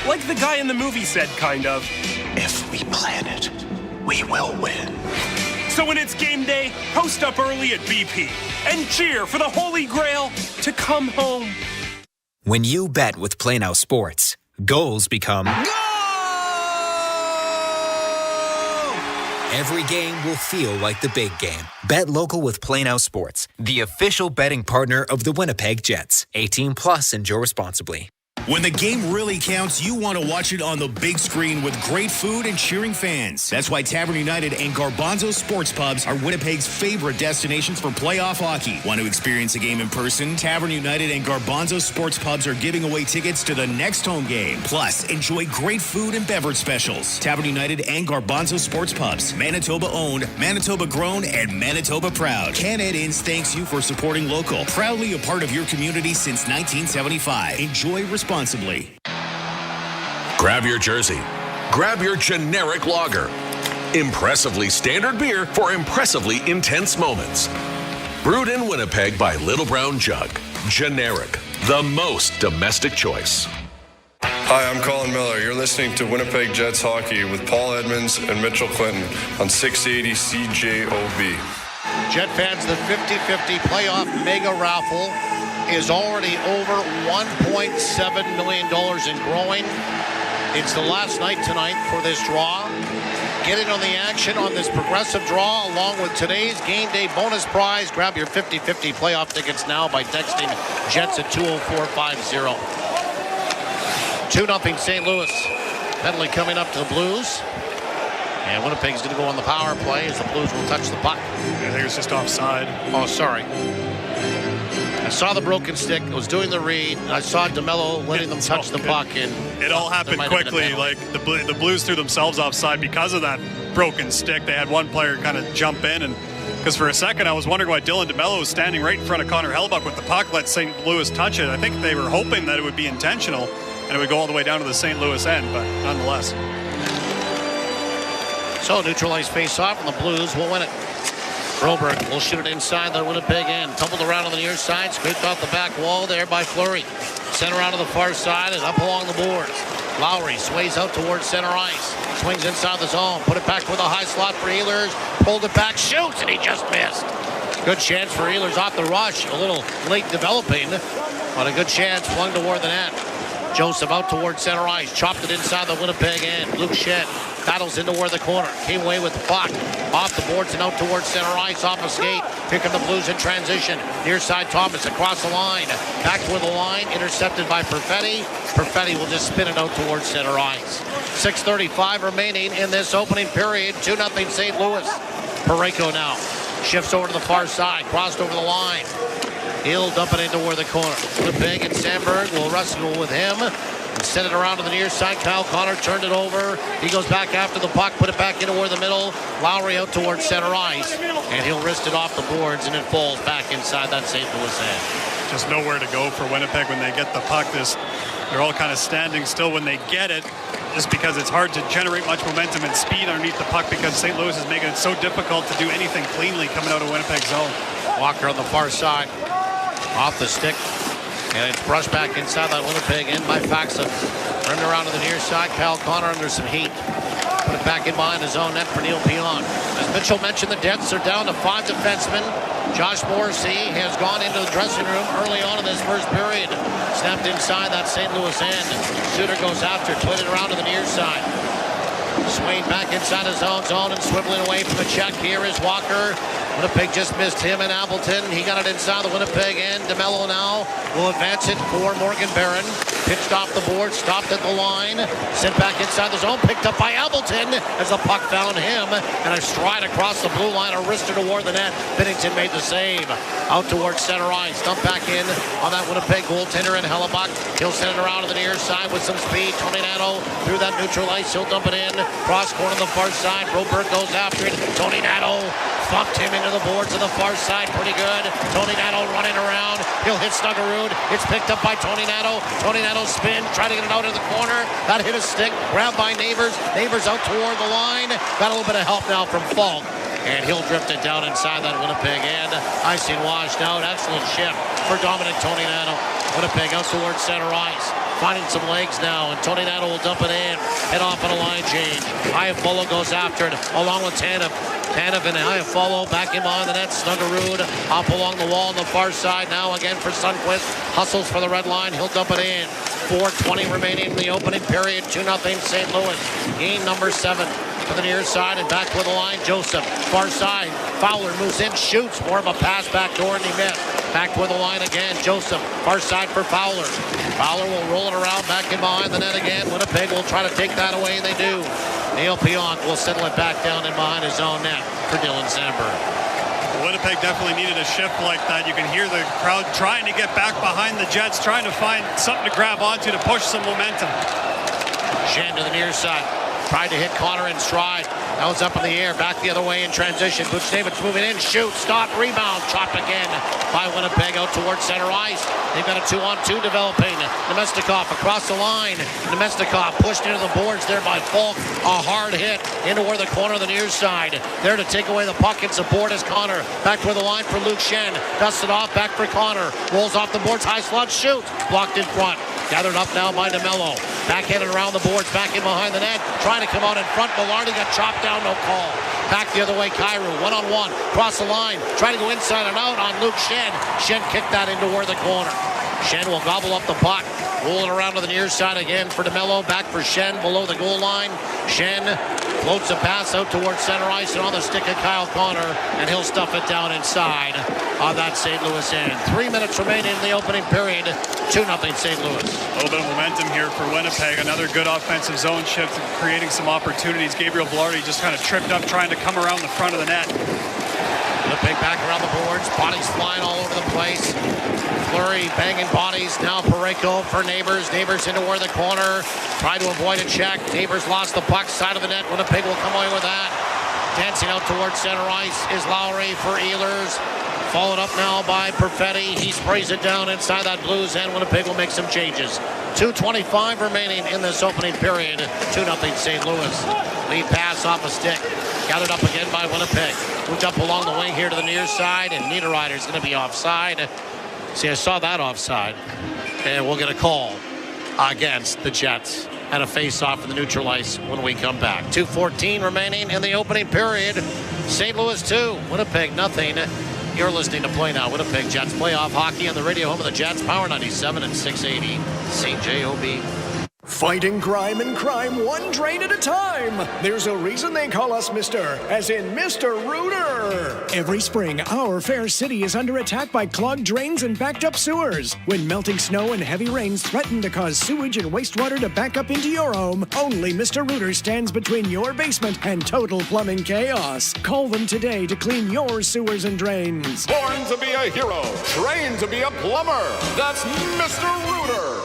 Like the guy in the movie said, kind of. If we plan it, we will win. So when it's game day, post up early at BP and cheer for the Holy Grail to come home. When you bet with Play Now Sports, goals become goal! Every game will feel like the big game. Bet local with Play Now Sports, the official betting partner of the Winnipeg Jets. 18+, enjoy responsibly. When the game really counts, you want to watch it on the big screen with great food and cheering fans. That's why Tavern United and Garbanzo Sports Pubs are Winnipeg's favorite destinations for playoff hockey. Want to experience a game in person? Tavern United and Garbanzo Sports Pubs are giving away tickets to the next home game. Plus, enjoy great food and beverage specials. Tavern United and Garbanzo Sports Pubs. Manitoba owned, Manitoba grown, and Manitoba proud. Canad Inns thanks you for supporting local. Proudly a part of your community since 1975. Enjoy responsibly. Grab your jersey. Grab your generic lager. Impressively standard beer for impressively intense moments. Brewed in Winnipeg by Little Brown Jug. Generic. The most domestic choice. Hi, I'm Colin Miller. You're listening to Winnipeg Jets Hockey with Paul Edmonds and Mitchell Clinton on 680 CJOB. Jet fans, the 50-50 playoff mega raffle is already over $1.7 million and growing. It's the last night tonight for this draw. Get in on the action on this progressive draw along with today's game day bonus prize. Grab your 50-50 playoff tickets now by texting Jets at 20450. 2-0 St. Louis. Penalty coming up to the Blues. And Winnipeg's going to go on the power play as the Blues will touch the puck. I think it's just offside. Oh, sorry. I saw the broken stick. I was doing the read. I saw DeMello letting them touch the puck. And it all happened quickly. Like the Blues threw themselves offside because of that broken stick. They had one player kind of jump in, and because for a second I was wondering why Dylan DeMello was standing right in front of Connor Hellebuyck with the puck, let St. Louis touch it. I think they were hoping that it would be intentional and it would go all the way down to the St. Louis end, but nonetheless. So neutralized face-off, and the Blues will win it. Broberg will shoot it inside the Winnipeg end. Tumbled around on the near side, scraped off the back wall there by Fleury. Sent around to the far side and up along the boards. Lowry sways out towards center ice. Swings inside the zone. Put it back with a high slot for Ehlers. Pulled it back, shoots, and he just missed. Good chance for Ehlers off the rush. A little late developing, but a good chance flung toward the net. Joseph out towards center ice. Chopped it inside the Winnipeg end. Luke Shen battles into where the corner. Came away with the puck. Off the boards and out towards center ice. Off a skate. Here come the Blues in transition. Near side Thomas across the line. Back toward the line. Intercepted by Perfetti. Perfetti will just spin it out towards center ice. 6:35 remaining in this opening period. 2-0 St. Louis. Parayko now shifts over to the far side. Crossed over the line. He'll dump it into where the corner. Winnipeg and Sandberg will wrestle with him. Send it around to the near side. Kyle Connor turned it over. He goes back after the puck. Put it back into where the middle. Lowry out towards center ice. And he'll wrist it off the boards, and it falls back inside that St. Louis end. Just nowhere to go for Winnipeg when they get the puck. They're all kind of standing still when they get it, just because it's hard to generate much momentum and speed underneath the puck because St. Louis is making it so difficult to do anything cleanly coming out of Winnipeg zone. Walker on the far side. Off the stick. And it's brushed back inside that Winnipeg end by Faksa. Turned around to the near side. Kyle Connor under some heat. Put it back in behind his own net for Neil Pion. As Mitchell mentioned, the Jets are down to 5 defensemen. Josh Morrissey has gone into the dressing room early on in this first period. Snapped inside that St. Louis end. Suter goes after, put it around to the near side. Swaying back inside his own zone and swiveling away from the check. Here is Walker. Winnipeg just missed him and Appleton. He got it inside the Winnipeg end. DeMello now will advance it for Morgan Barron. Pitched off the board, stopped at the line. Sent back inside the zone, picked up by Appleton as the puck found him. And a stride across the blue line, a wrister toward the net. Binnington made the save. Out towards center ice. Dump back in on that Winnipeg goaltender and Hellebuyck. He'll send it around to the near side with some speed. Tony Nato through that neutral ice. He'll dump it in. Cross corner on the far side. Broberg goes after it. Tony Nato thumped him into the boards of the far side. Pretty good. Tony Nato running around. He'll hit Snuggerud. It's picked up by Tony Nato. Tony Nato spin. Try to get it out of the corner. That hit a stick. Grabbed by Neighbors. Neighbors out toward the line. Got a little bit of help now from Falk. And he'll drift it down inside that Winnipeg end. Icing washed out. Excellent shift for Dominic Tony Nato. Winnipeg out towards center ice. Finding some legs now, and Tony Nato will dump it in. Head off on a line change. Iafallo goes after it, along with Tanev. Tanev and Iafallo back in behind the net. Snuggerud up along the wall on the far side. Now again for Sundqvist. Hustles for the red line. He'll dump it in. 4:20 remaining in the opening period. 2-0 St. Louis. Game number 7. To the near side and back with the line. Joseph, far side. Fowler moves in, shoots. More of a pass back door, and he missed. Back with the line again. Joseph, far side for Fowler. Fowler will roll it around back in behind the net again. Winnipeg will try to take that away, and they do. Neil Pion will settle it back down in behind his own net for Dylan Sandberg. Winnipeg definitely needed a shift like that. You can hear the crowd trying to get back behind the Jets, trying to find something to grab onto to push some momentum. Shen to the near side. Tried to hit Connor in stride. That was up in the air. Back the other way in transition. Buchnevich moving in. Shoot. Stop. Rebound. Chopped again by Winnipeg out towards center ice. They've got a 2-on-2 developing. Namestnikov across the line. Namestnikov pushed into the boards there by Falk. A hard hit into where the corner of the near side. There to take away the puck and support is Connor. Back toward the line for Luke Shen. Dusts it off. Back for Connor. Rolls off the boards. High slot. Shoots. Blocked in front. Gathered up now by DeMello. Backhanded around the boards, back in behind the net. Trying to come out in front. Millardy got chopped down, no call. Back the other way, Kyrou, one-on-one. Cross the line. Trying to go inside and out on Luke Shen. Shen kicked that into where the corner. Shen will gobble up the puck. Roll it around to the near side again for DeMello. Back for Shen below the goal line. Shen floats a pass out towards center ice and on the stick of Kyle Connor, and he'll stuff it down inside on that St. Louis end. 3 minutes remaining in the opening period. 2-0 St. Louis. A little bit of momentum here for Winnipeg. Another good offensive zone shift and creating some opportunities. Gabriel Velarde just kind of tripped up trying to come around the front of the net. Winnipeg back around the boards. Bodies flying all over the place. Fleury banging bodies. Now Parayko for Neighbors. Neighbors into where the corner. Tried to avoid a check. Neighbors lost the puck. Side of the net. Winnipeg will come away with that. Dancing out towards center ice is Lowry for Ehlers. Followed up now by Perfetti. He sprays it down inside that Blues end. Winnipeg will make some changes. 2:25 remaining in this opening period. 2-0 St. Louis. Lead pass off a stick. Gathered up again by Winnipeg. Moved up along the wing here to the near side, and Niederreiter's going to be offside. See, I saw that offside. And we'll get a call against the Jets and a face-off in the neutral ice when we come back. 2:14 remaining in the opening period. St. Louis 2, Winnipeg nothing. You're listening to Play Now, Winnipeg Jets playoff hockey on the radio home of the Jets, Power 97 and 680 CJOB. Fighting crime and crime one drain at a time. There's a reason they call us Mr. as in Mr. Rooter. Every spring, our fair city is under attack by clogged drains and backed up sewers. When melting snow and heavy rains threaten to cause sewage and wastewater to back up into your home, only Mr. Rooter stands between your basement and total plumbing chaos. Call them today to clean your sewers and drains. Born to be a hero, trained to be a plumber. That's Mr. Rooter.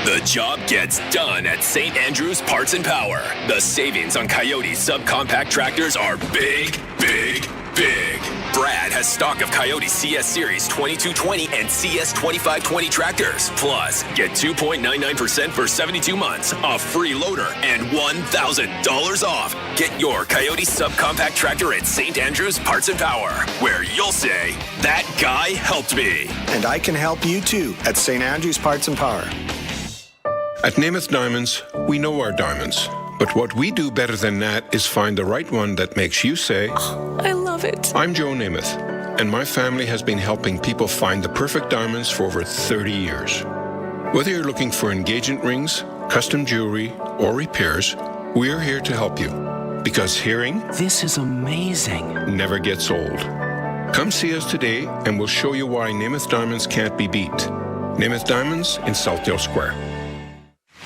The job gets done at St. Andrews Parts and Power. The savings on Coyote subcompact tractors are big, big, big. Brad has stock of Coyote CS Series 2220 and CS 2520 tractors. Plus, get 2.99% for 72 months, a free loader, and $1,000 off. Get your Coyote subcompact tractor at St. Andrews Parts and Power, where you'll say, that guy helped me. And I can help you too at St. Andrews Parts and Power. At Namath Diamonds, we know our diamonds. But what we do better than that is find the right one that makes you say, oh, I love it. I'm Joe Namath, and my family has been helping people find the perfect diamonds for over 30 years. Whether you're looking for engagement rings, custom jewelry, or repairs, we're here to help you. Because hearing, this is amazing, never gets old. Come see us today, and we'll show you why Namath Diamonds can't be beat. Namath Diamonds in Southdale Square.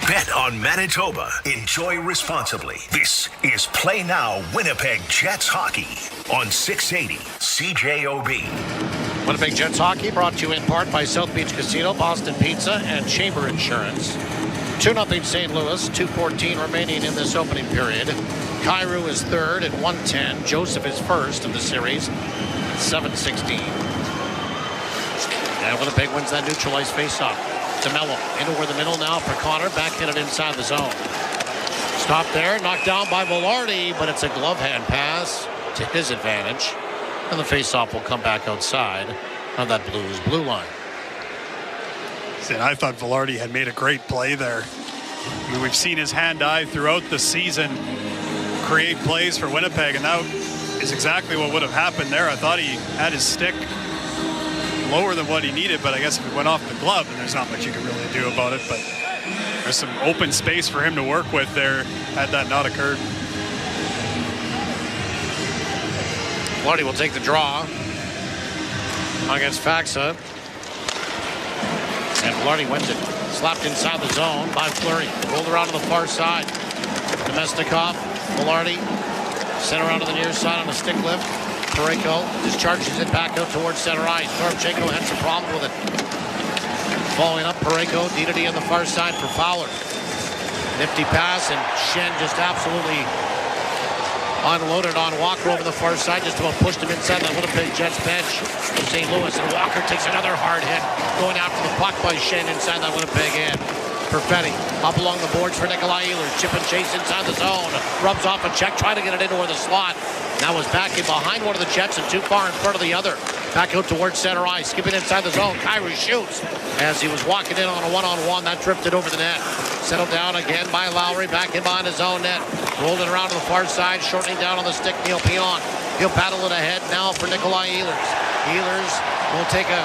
Bet on Manitoba. Enjoy responsibly. This is Play Now Winnipeg Jets Hockey on 680 CJOB. Winnipeg Jets Hockey brought to you in part by South Beach Casino, Boston Pizza, and Chamber Insurance. 2-0 St. Louis, 2:14 remaining in this opening period. Kyrou is third at 1:10. Joseph is first of the series at 7:16. And Winnipeg wins that neutral ice faceoff. DeMello into where the middle now for Connor, backhanded inside the zone. Stop there, knocked down by Velarde, but it's a glove hand pass to his advantage. And the faceoff will come back outside on that Blues blue line. And I thought Velarde had made a great play there. I mean, we've seen his hand-eye throughout the season create plays for Winnipeg, and that is exactly what would have happened there. I thought he had his stick lower than what he needed, but I guess if it went off the glove, then there's not much you can really do about it. But there's some open space for him to work with there had that not occurred. Velarde will take the draw against Faksa. And Velarde wins it. Slapped inside the zone by Fleury. Rolled around to the far side. Namestnikov, Velarde, sent around to the near side on a stick lift. Parayko discharges it back out towards center ice. Toropchenko had some problem with it. Following up, Parayko, D-to-D on the far side for Fowler. Nifty pass, and Shen just absolutely unloaded on Walker over the far side, just about pushed him inside that Winnipeg Jets bench. St. Louis, and Walker takes another hard hit, going after the puck by Shen inside that Winnipeg end. Perfetti up along the boards for Nikolai Ehlers. Chip and chase inside the zone. Rubs off a check, trying to get it into the slot. Now was back in behind one of the Jets and too far in front of the other. Back out towards center ice, skipping inside the zone. Kyrou shoots as he was walking in on a one-on-one. That drifted over the net. Settled down again by Lowry, back in behind his own net. Rolled it around to the far side, shortening down on the stick, Neil Pion. He'll paddle it ahead now for Nikolai Ehlers. Ehlers will take a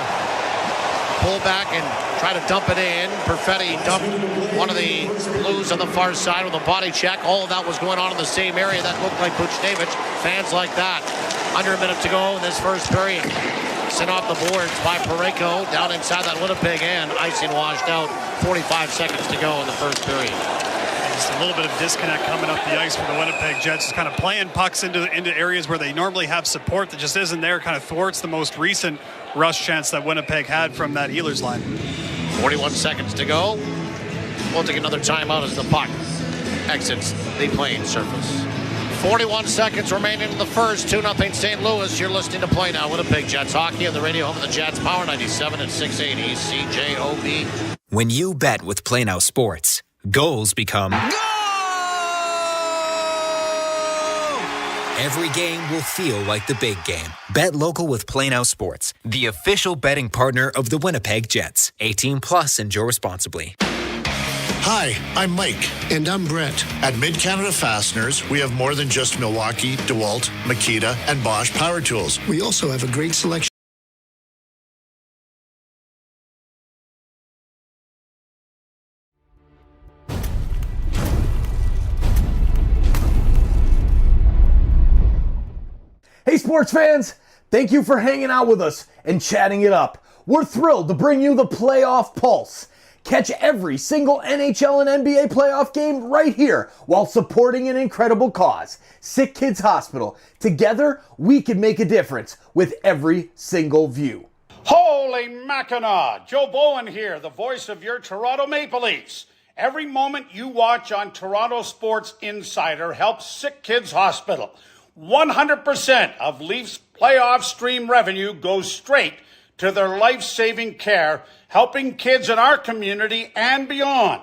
pull back and try to dump it in. Perfetti dumped one of the Blues on the far side with a body check. All of that was going on in the same area. That looked like Buchnevich. Fans like that. Under a minute to go in this first period. Sent off the boards by Parayko down inside that Winnipeg end. Icing washed out. 45 seconds to go in the first period. Just a little bit of disconnect coming up the ice for the Winnipeg Jets. Just kind of playing pucks into areas where they normally have support that just isn't there. Kind of thwarts the most recent rush chance that Winnipeg had from that Ehlers line. 41 seconds to go. We'll take another timeout as the puck exits the playing surface. 41 seconds remaining in the first. 2-0 St. Louis. You're listening to Play Now. Winnipeg Jets hockey on the radio home of the Jets. Power 97 and 680 CJOB. When you bet with Play Now Sports, goals become... Every game will feel like the big game. Bet local with Play Now Sports, the official betting partner of the Winnipeg Jets. 18 plus, enjoy responsibly. Hi, I'm Mike. And I'm Brent. At Mid-Canada Fasteners, we have more than just Milwaukee, DeWalt, Makita, and Bosch power tools. We also have a great selection. Hey sports fans, thank you for hanging out with us and chatting it up. We're thrilled to bring you the Playoff Pulse. Catch every single NHL and NBA playoff game right here while supporting an incredible cause, SickKids Hospital. Together, we can make a difference with every single view. Holy Mackinac! Joe Bowen here, the voice of your Toronto Maple Leafs. Every moment you watch on Toronto Sports Insider helps SickKids Hospital. 100% of Leafs playoff stream revenue goes straight to their life-saving care, helping kids in our community and beyond.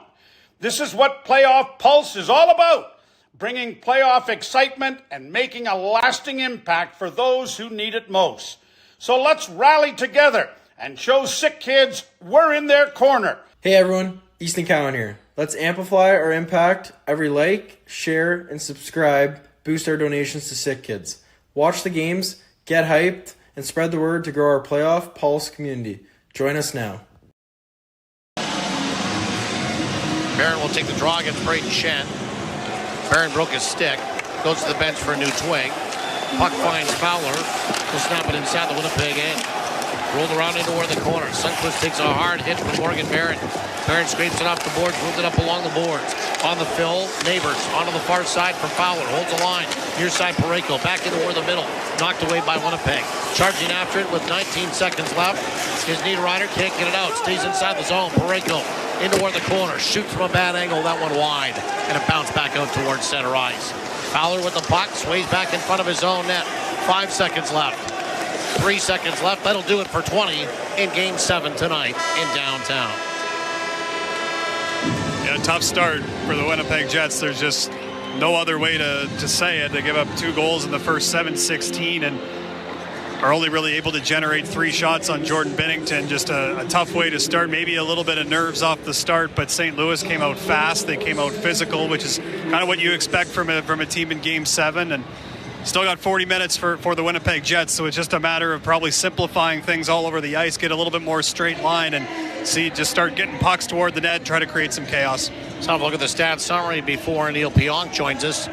This is what Playoff Pulse is all about, bringing playoff excitement and making a lasting impact for those who need it most. So let's rally together and show sick kids we're in their corner. Hey everyone, Easton Cowan here. Let's amplify our impact. Every like, share, and subscribe boost our donations to Sick Kids. Watch the games, get hyped, and spread the word to grow our Playoff Pulse community. Join us now. Barron will take the draw against Braden Shen. Barron broke his stick. Goes to the bench for a new twig. Puck finds Fowler. He'll snap it inside the Winnipeg end. Rolled around into where the corner. Sundquist takes a hard hit from Morgan Barron. Barron scrapes it off the boards, moves it up along the boards. On the fill, Neighbors onto the far side for Fowler. Holds the line. Near side, Parayko back into where the middle. Knocked away by Winnipeg. Charging after it with 19 seconds left. His Niederreiter can't get it out. Stays inside the zone. Parayko into where the corner. Shoots from a bad angle. That one wide. And it bounced back out towards center ice. Fowler with the puck. Sways back in front of his own net. 5 seconds left. 3 seconds left. That'll do it for 20 in Game 7 tonight in downtown. Yeah, tough start for the Winnipeg Jets. There's just no other way to say it. They give up 2 goals in the first 7-16 and are only really able to generate 3 shots on Jordan Binnington. Just a tough way to start. Maybe a little bit of nerves off the start, but St. Louis came out fast. They came out physical, which is kind of what you expect from a team in Game 7. And still got 40 minutes for the Winnipeg Jets, so it's just a matter of probably simplifying things all over the ice, get a little bit more straight line, and just start getting pucks toward the net, try to create some chaos. Let's have a look at the stats summary before Neil Pionk joins us.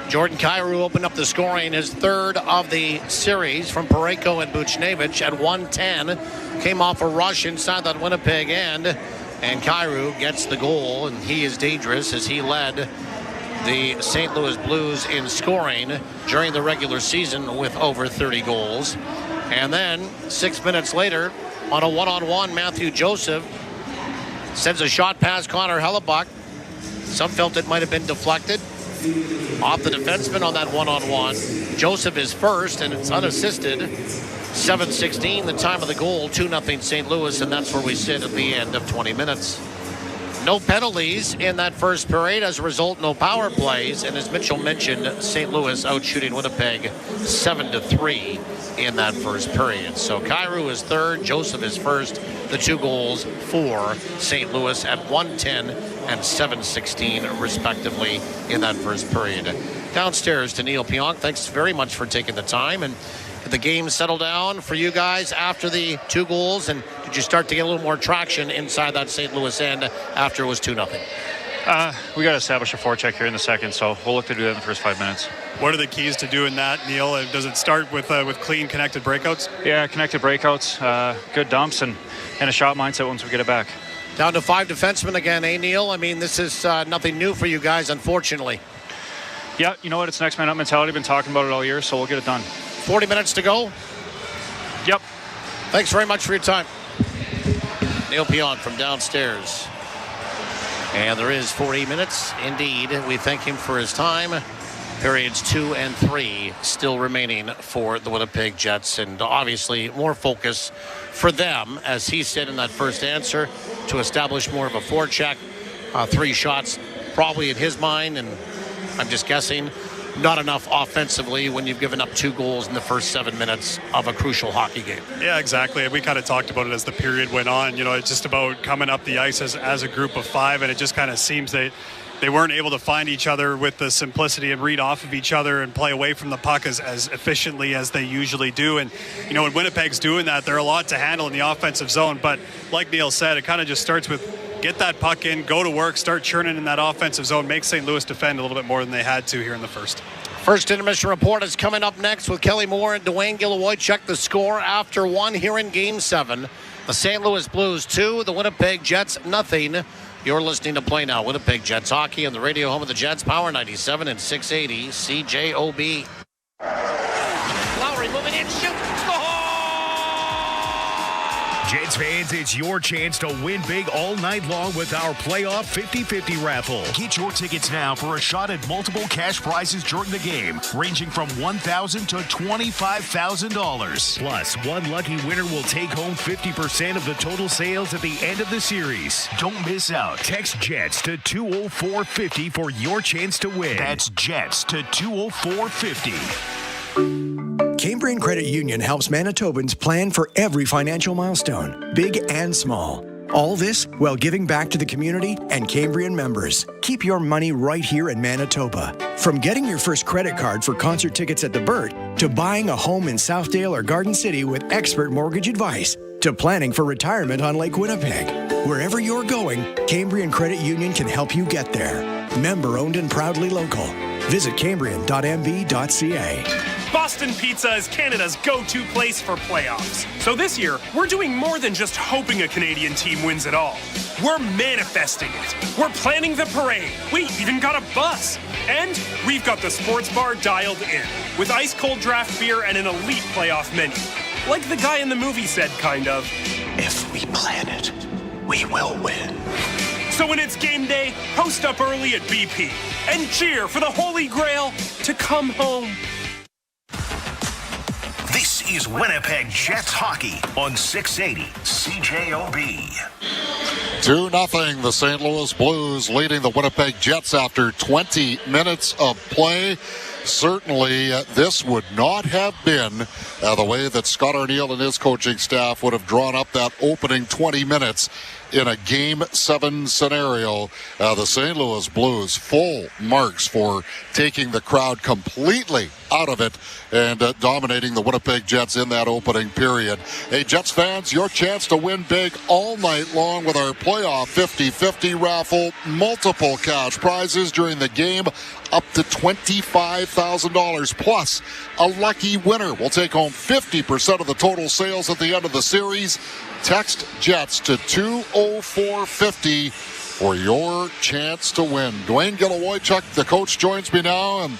Jordan Kyrou opened up the scoring, his 3rd of the series from Parayko and Buchnevich at 1:10. Came off a rush inside that Winnipeg end, and Kyrou gets the goal, and he is dangerous as he led the St. Louis Blues in scoring during the regular season with over 30 goals. And then 6 minutes later, on a one-on-one, Mathieu Joseph sends a shot past Connor Hellebuck. Some felt it might have been deflected off the defenseman on that one-on-one. Joseph is first, and it's unassisted. 7:16, the time of the goal, 2-0 St. Louis, and that's where we sit at the end of 20 minutes. No penalties in that first period. As a result, no power plays. And as Mitchell mentioned, St. Louis out shooting Winnipeg 7-3 in that first period. So Kyrou is 3rd, Joseph is 1st. The 2 goals for St. Louis at 1:10 and 7:16 respectively in that first period. Downstairs to Neil Pionk. Thanks very much for taking the time. And did the game settle down for you guys after the 2 goals? And did you start to get a little more traction inside that St. Louis end after it was 2-0? We got to establish a forecheck here in the second, so we'll look to do that in the first 5 minutes. What are the keys to doing that, Neil? Does it start with clean, connected breakouts? Yeah, connected breakouts, good dumps, and a shot mindset once we get it back. Down to 5 defensemen again, Neil? I mean, this is nothing new for you guys, unfortunately. Yeah, you know what? It's next man up mentality. Been talking about it all year, so we'll get it done. 40 minutes to go? Yep. Thanks very much for your time. Neil Pionk from downstairs. And there is 40 minutes. Indeed, we thank him for his time. Periods 2 and 3 still remaining for the Winnipeg Jets. And obviously more focus for them, as he said in that first answer, to establish more of a forecheck. 3 shots probably in his mind, and I'm just guessing, not enough offensively when you've given up 2 goals in the first 7 minutes of a crucial hockey game. Yeah, exactly. We kind of talked about it as the period went on. You know, it's just about coming up the ice as a group of 5, and it just kind of seems they weren't able to find each other with the simplicity and read off of each other and play away from the puck as efficiently as they usually do. And, you know, when Winnipeg's doing that, they're a lot to handle in the offensive zone. But like Neil said, it kind of just starts with get that puck in, go to work, start churning in that offensive zone, make St. Louis defend a little bit more than they had to here in the first. First intermission report is coming up next with Kelly Moore and Dwayne Gilroy. Check the score after 1 here in Game 7. The St. Louis Blues 2, the Winnipeg Jets nothing. You're listening to Play Now, Winnipeg Jets hockey on the radio home of the Jets, Power 97 and 680 CJOB. Lowry moving in, shoot. Jets fans, it's your chance to win big all night long with our playoff 50-50 raffle. Get your tickets now for a shot at multiple cash prizes during the game, ranging from $1,000 to $25,000. Plus, one lucky winner will take home 50% of the total sales at the end of the series. Don't miss out. Text JETS to 20450 for your chance to win. That's JETS to 20450. Cambrian Credit Union helps Manitobans plan for every financial milestone, big and small. All this while giving back to the community and Cambrian members. Keep your money right here in Manitoba. From getting your first credit card for concert tickets at the Burt, to buying a home in Southdale or Garden City with expert mortgage advice, to planning for retirement on Lake Winnipeg. Wherever you're going, Cambrian Credit Union can help you get there. Member owned and proudly local. Visit cambrian.mb.ca. Boston Pizza is Canada's go-to place for playoffs. So this year, we're doing more than just hoping a Canadian team wins it all. We're manifesting it. We're planning the parade. We even got a bus. And we've got the sports bar dialed in, with ice-cold draft beer and an elite playoff menu. Like the guy in the movie said, kind of. If we plan it, we will win. So when it's game day, post up early at BP and cheer for the Holy Grail to come home. This is Winnipeg Jets hockey on 680 CJOB. 2-0, the St. Louis Blues leading the Winnipeg Jets after 20 minutes of play. Certainly, this would not have been the way that Scott Arniel and his coaching staff would have drawn up that opening 20 minutes in a Game 7 scenario. The St. Louis Blues, full marks for taking the crowd completely out of it and dominating the Winnipeg Jets in that opening period. Hey, Jets fans, your chance to win big all night long with our playoff 50-50 raffle. Multiple cash prizes during the game, up to $25,000, plus a lucky winner will take home 50% of the total sales at the end of the series. Text JETS to 20450 for your chance to win. Dwayne Gilroy-Chuck, the coach, joins me now. And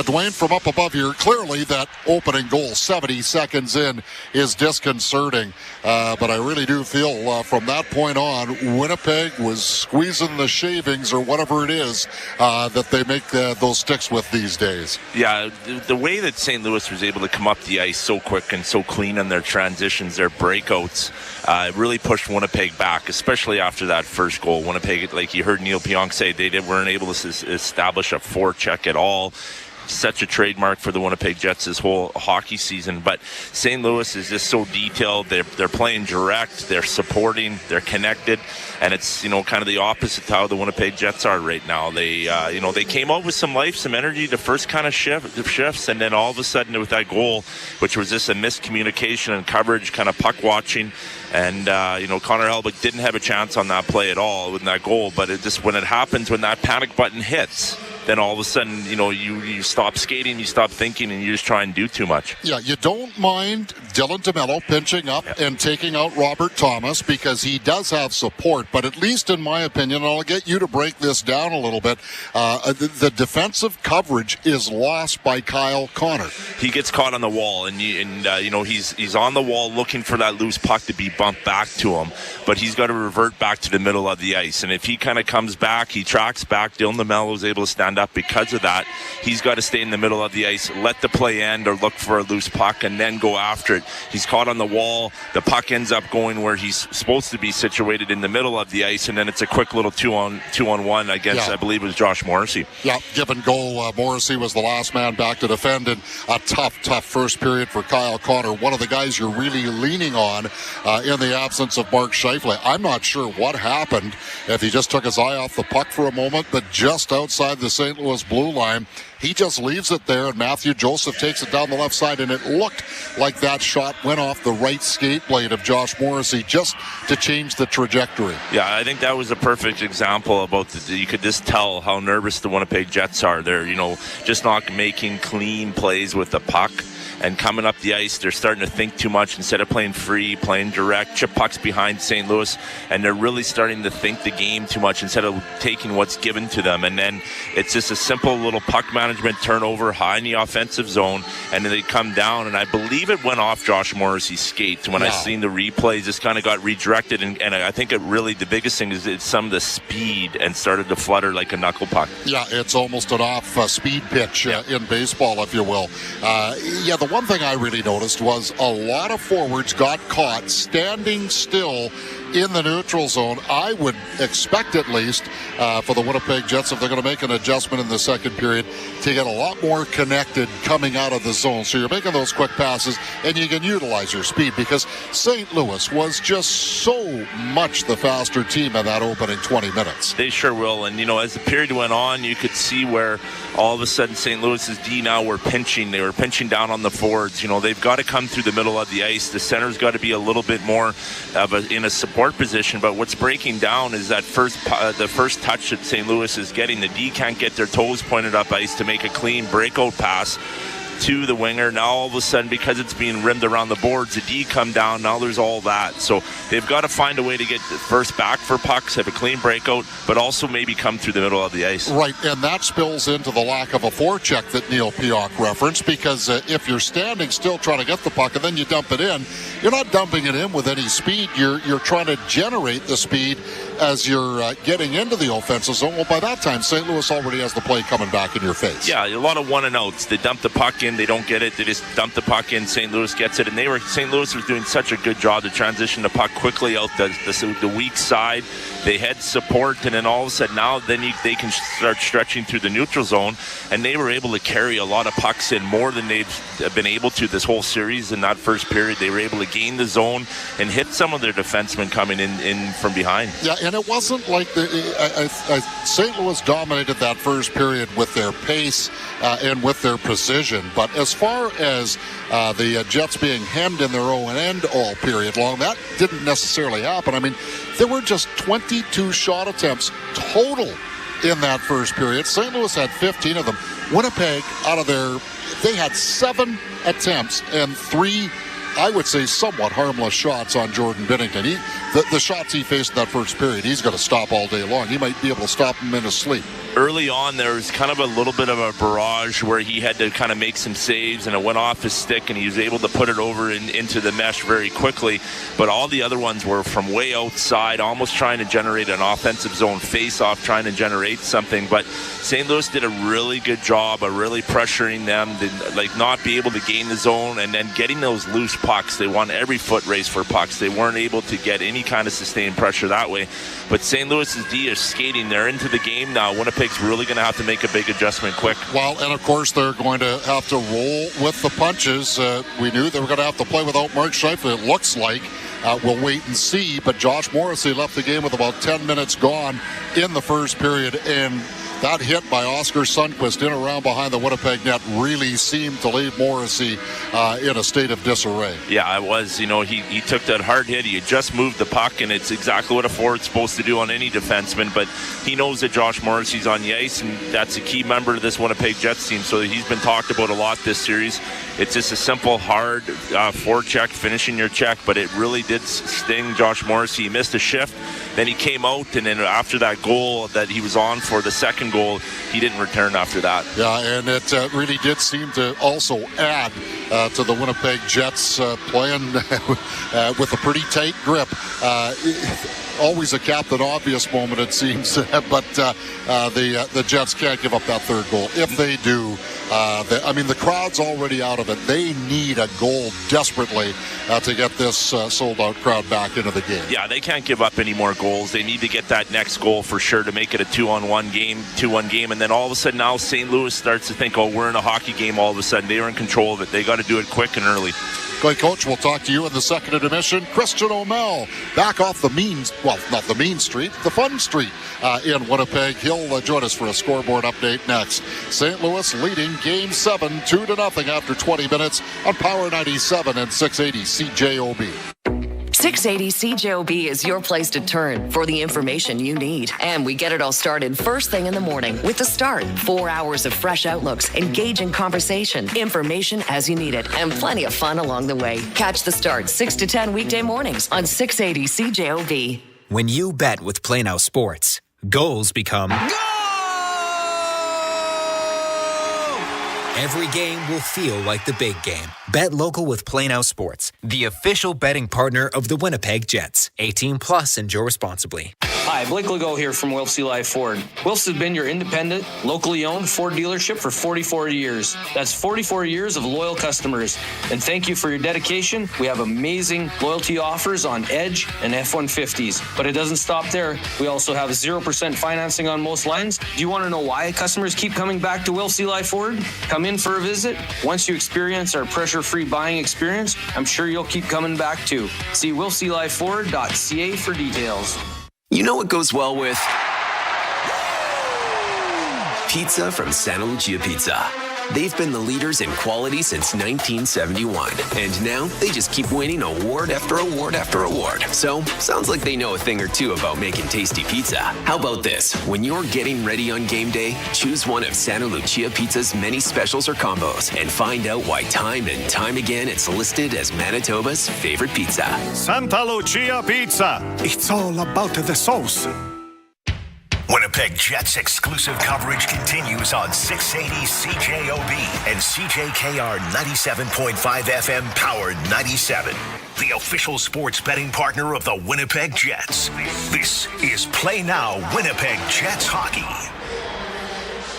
Dwayne, from up above here, clearly that opening goal 70 seconds in is disconcerting. But I really do feel from that point on, Winnipeg was squeezing the shavings or whatever it is that they make those sticks with these days. Yeah, the way that St. Louis was able to come up the ice so quick and so clean in their transitions, their breakouts, really pushed Winnipeg back, especially after that first goal. Winnipeg, like you heard Neil Pionk say, they weren't able to establish a forecheck at all. Such a trademark for the Winnipeg Jets this whole hockey season. But St. Louis is just so detailed. They're playing direct. They're supporting. They're connected. And it's, kind of the opposite to how the Winnipeg Jets are right now. They, they came out with some life, some energy the first kind of shifts. And then all of a sudden with that goal, which was just a miscommunication and coverage, kind of puck watching. And, Connor Hellebuyck didn't have a chance on that play at all with that goal. But it just, when it happens, when that panic button hits, then all of a sudden, you stop skating, you stop thinking, and you just try and do too much. Yeah, you don't mind Dylan DeMello pinching up and taking out Robert Thomas because he does have support. But at least in my opinion, and I'll get you to break this down a little bit, the defensive coverage is lost by Kyle Connor. He gets caught on the wall, and he's on the wall looking for that loose puck to be bumped back to him, but he's got to revert back to the middle of the ice. And if he kind of comes back, he tracks back, Dylan DeMello is able to stand up because of that. He's got to stay in the middle of the ice, let the play end or look for a loose puck and then go after it. He's caught on the wall. The puck ends up going where he's supposed to be situated in the middle of the ice, and then it's a quick little two-on-one against, I believe it was Josh Morrissey. Yeah, give and go. Morrissey was the last man back to defend in a tough first period for Kyle Connor. One of the guys you're really leaning on in the absence of Mark Scheifele. I'm not sure what happened, if he just took his eye off the puck for a moment, but just outside the St. Louis blue line, he just leaves it there, and Mathieu Joseph takes it down the left side, and it looked like that shot went off the right skate blade of Josh Morrissey just to change the trajectory. Yeah, I think that was a perfect example about you could just tell how nervous the Winnipeg Jets are. They're, just not making clean plays with the puck. And coming up the ice, they're starting to think too much instead of playing free, playing direct, chip pucks behind St. Louis, and they're really starting to think the game too much instead of taking what's given to them. And then it's just a simple little puck management turnover high in the offensive zone, and then they come down, and I believe it went off Josh Morrissey's skate. When I seen the replays, this kind of got redirected, and I think the biggest thing is it's some of the speed and started to flutter like a knuckle puck. Yeah, it's almost an off-speed pitch in baseball, if you will. The one thing I really noticed was a lot of forwards got caught standing still in the neutral zone. I would expect, at least, for the Winnipeg Jets, if they're going to make an adjustment in the second period, to get a lot more connected coming out of the zone. So you're making those quick passes, and you can utilize your speed, because St. Louis was just so much the faster team in that opening 20 minutes. They sure will. And, as the period went on, you could see where all of a sudden St. Louis's D now were pinching. They were pinching down on the forwards. They've got to come through the middle of the ice. The center's got to be a little bit more in a support position. But what's breaking down is that the first touch that St. Louis is getting. The D can't get their toes pointed up ice to make a clean breakout pass to the winger. Now all of a sudden, because it's being rimmed around the boards, the D come down. Now there's all that. So they've got to find a way to get the first back for pucks, have a clean breakout, but also maybe come through the middle of the ice. Right, and that spills into the lack of a forecheck that Neil Pionk referenced, because if you're standing still trying to get the puck and then you dump it in, you're not dumping it in with any speed. You're trying to generate the speed as you're getting into the offensive zone. Well, by that time, St. Louis already has the play coming back in your face. Yeah, a lot of one and outs. They dump the puck in, they don't get it, they just dump the puck in, St. Louis gets it, and St. Louis was doing such a good job to transition the puck quickly out the weak side. They had support, and then all of a sudden now they can start stretching through the neutral zone, and they were able to carry a lot of pucks in, more than they've been able to this whole series. In that first period, they were able to gain the zone and hit some of their defensemen coming in from behind. Yeah, and it wasn't like St. Louis dominated that first period with their pace and with their precision, but as far as the Jets being hemmed in their own end all period long, that didn't necessarily happen. I mean, there were just 22 shot attempts total in that first period. St. Louis had 15 of them. Winnipeg, they had 7 attempts and 3, I would say, somewhat harmless shots on Jordan Binnington. The shots he faced in that first period, he's going to stop all day long. He might be able to stop him in his sleep. Early on, there was kind of a little bit of a barrage where he had to kind of make some saves, and it went off his stick, and he was able to put it over into the mesh very quickly. But all the other ones were from way outside, almost trying to generate an offensive zone face-off, trying to generate something. But St. Louis did a really good job of really pressuring them, to not be able to gain the zone, and then getting those loose pucks. They won every foot race for pucks. They weren't able to get any kind of sustained pressure that way. But St. Louis's D is skating. They're into the game now. Winnipeg's really going to have to make a big adjustment quick. Well, and of course they're going to have to roll with the punches. We knew they were going to have to play without Mark Scheifele, it looks like. We'll wait and see. But Josh Morrissey left the game with about 10 minutes gone in the first period. And that hit by Oscar Sundqvist in around behind the Winnipeg net really seemed to leave Morrissey in a state of disarray. Yeah, it was. He took that hard hit. He had just moved the puck, and it's exactly what a forward's supposed to do on any defenseman. But he knows that Josh Morrissey's on the ice, and that's a key member of this Winnipeg Jets team. So he's been talked about a lot this series. It's just a simple, hard forecheck, finishing your check, but it really did sting Josh Morrissey. He missed a shift, then he came out, and then after that goal that he was on for the second goal, he didn't return after that. Yeah, and it really did seem to also add to the Winnipeg Jets playing with a pretty tight grip. Always a Captain Obvious moment, it seems, but the Jets can't give up that third goal. If they do, the crowd's already out of it. They need a goal desperately to get this sold-out crowd back into the game. Yeah, they can't give up any more goals. They need to get that next goal for sure to make it a 2-1 game, and then all of a sudden now St. Louis starts to think, oh, we're in a hockey game all of a sudden. They are in control of it. They got to do it quick and early. Good coach, we'll talk to you in the second intermission. Christian O'Mell back off the not the mean street, the fun street in Winnipeg. He'll join us for a scoreboard update next. St. Louis leading Game 7 2-0 after 20 minutes on Power 97 and 680 CJOB. 680 CJOB is your place to turn for the information you need. And we get it all started first thing in the morning with The Start. 4 hours of fresh outlooks, engaging conversation, information as you need it, and plenty of fun along the way. Catch The Start 6 to 10 weekday mornings on 680 CJOB. When you bet with Play Now Sports, goals become... Every game will feel like the big game. Bet local with Play Now Sports, the official betting partner of the Winnipeg Jets. 18 plus, enjoy responsibly. Hi, Blake Legault here from Wilfs Eli Ford. Wilfs has been your independent, locally owned Ford dealership for 44 years. That's 44 years of loyal customers. And thank you for your dedication. We have amazing loyalty offers on Edge and F-150s. But it doesn't stop there. We also have 0% financing on most lines. Do you want to know why customers keep coming back to Wilfs Eli Ford? Come in for a visit. Once you experience our pressure-free buying experience, I'm sure you'll keep coming back too. See wilfseliford.ca for details. You know what goes well with pizza from Santa Lucia Pizza. They've been the leaders in quality since 1971, and now they just keep winning award after award after award. So, sounds like they know a thing or two about making tasty pizza. How about this? When you're getting ready on game day, choose one of Santa Lucia Pizza's many specials or combos and find out why time and time again it's listed as Manitoba's favorite pizza. Santa Lucia Pizza. It's all about the sauce. Winnipeg Jets exclusive coverage continues on 680 CJOB and CJKR 97.5 FM Power 97, the official sports betting partner of the Winnipeg Jets. This is Play Now Winnipeg Jets Hockey.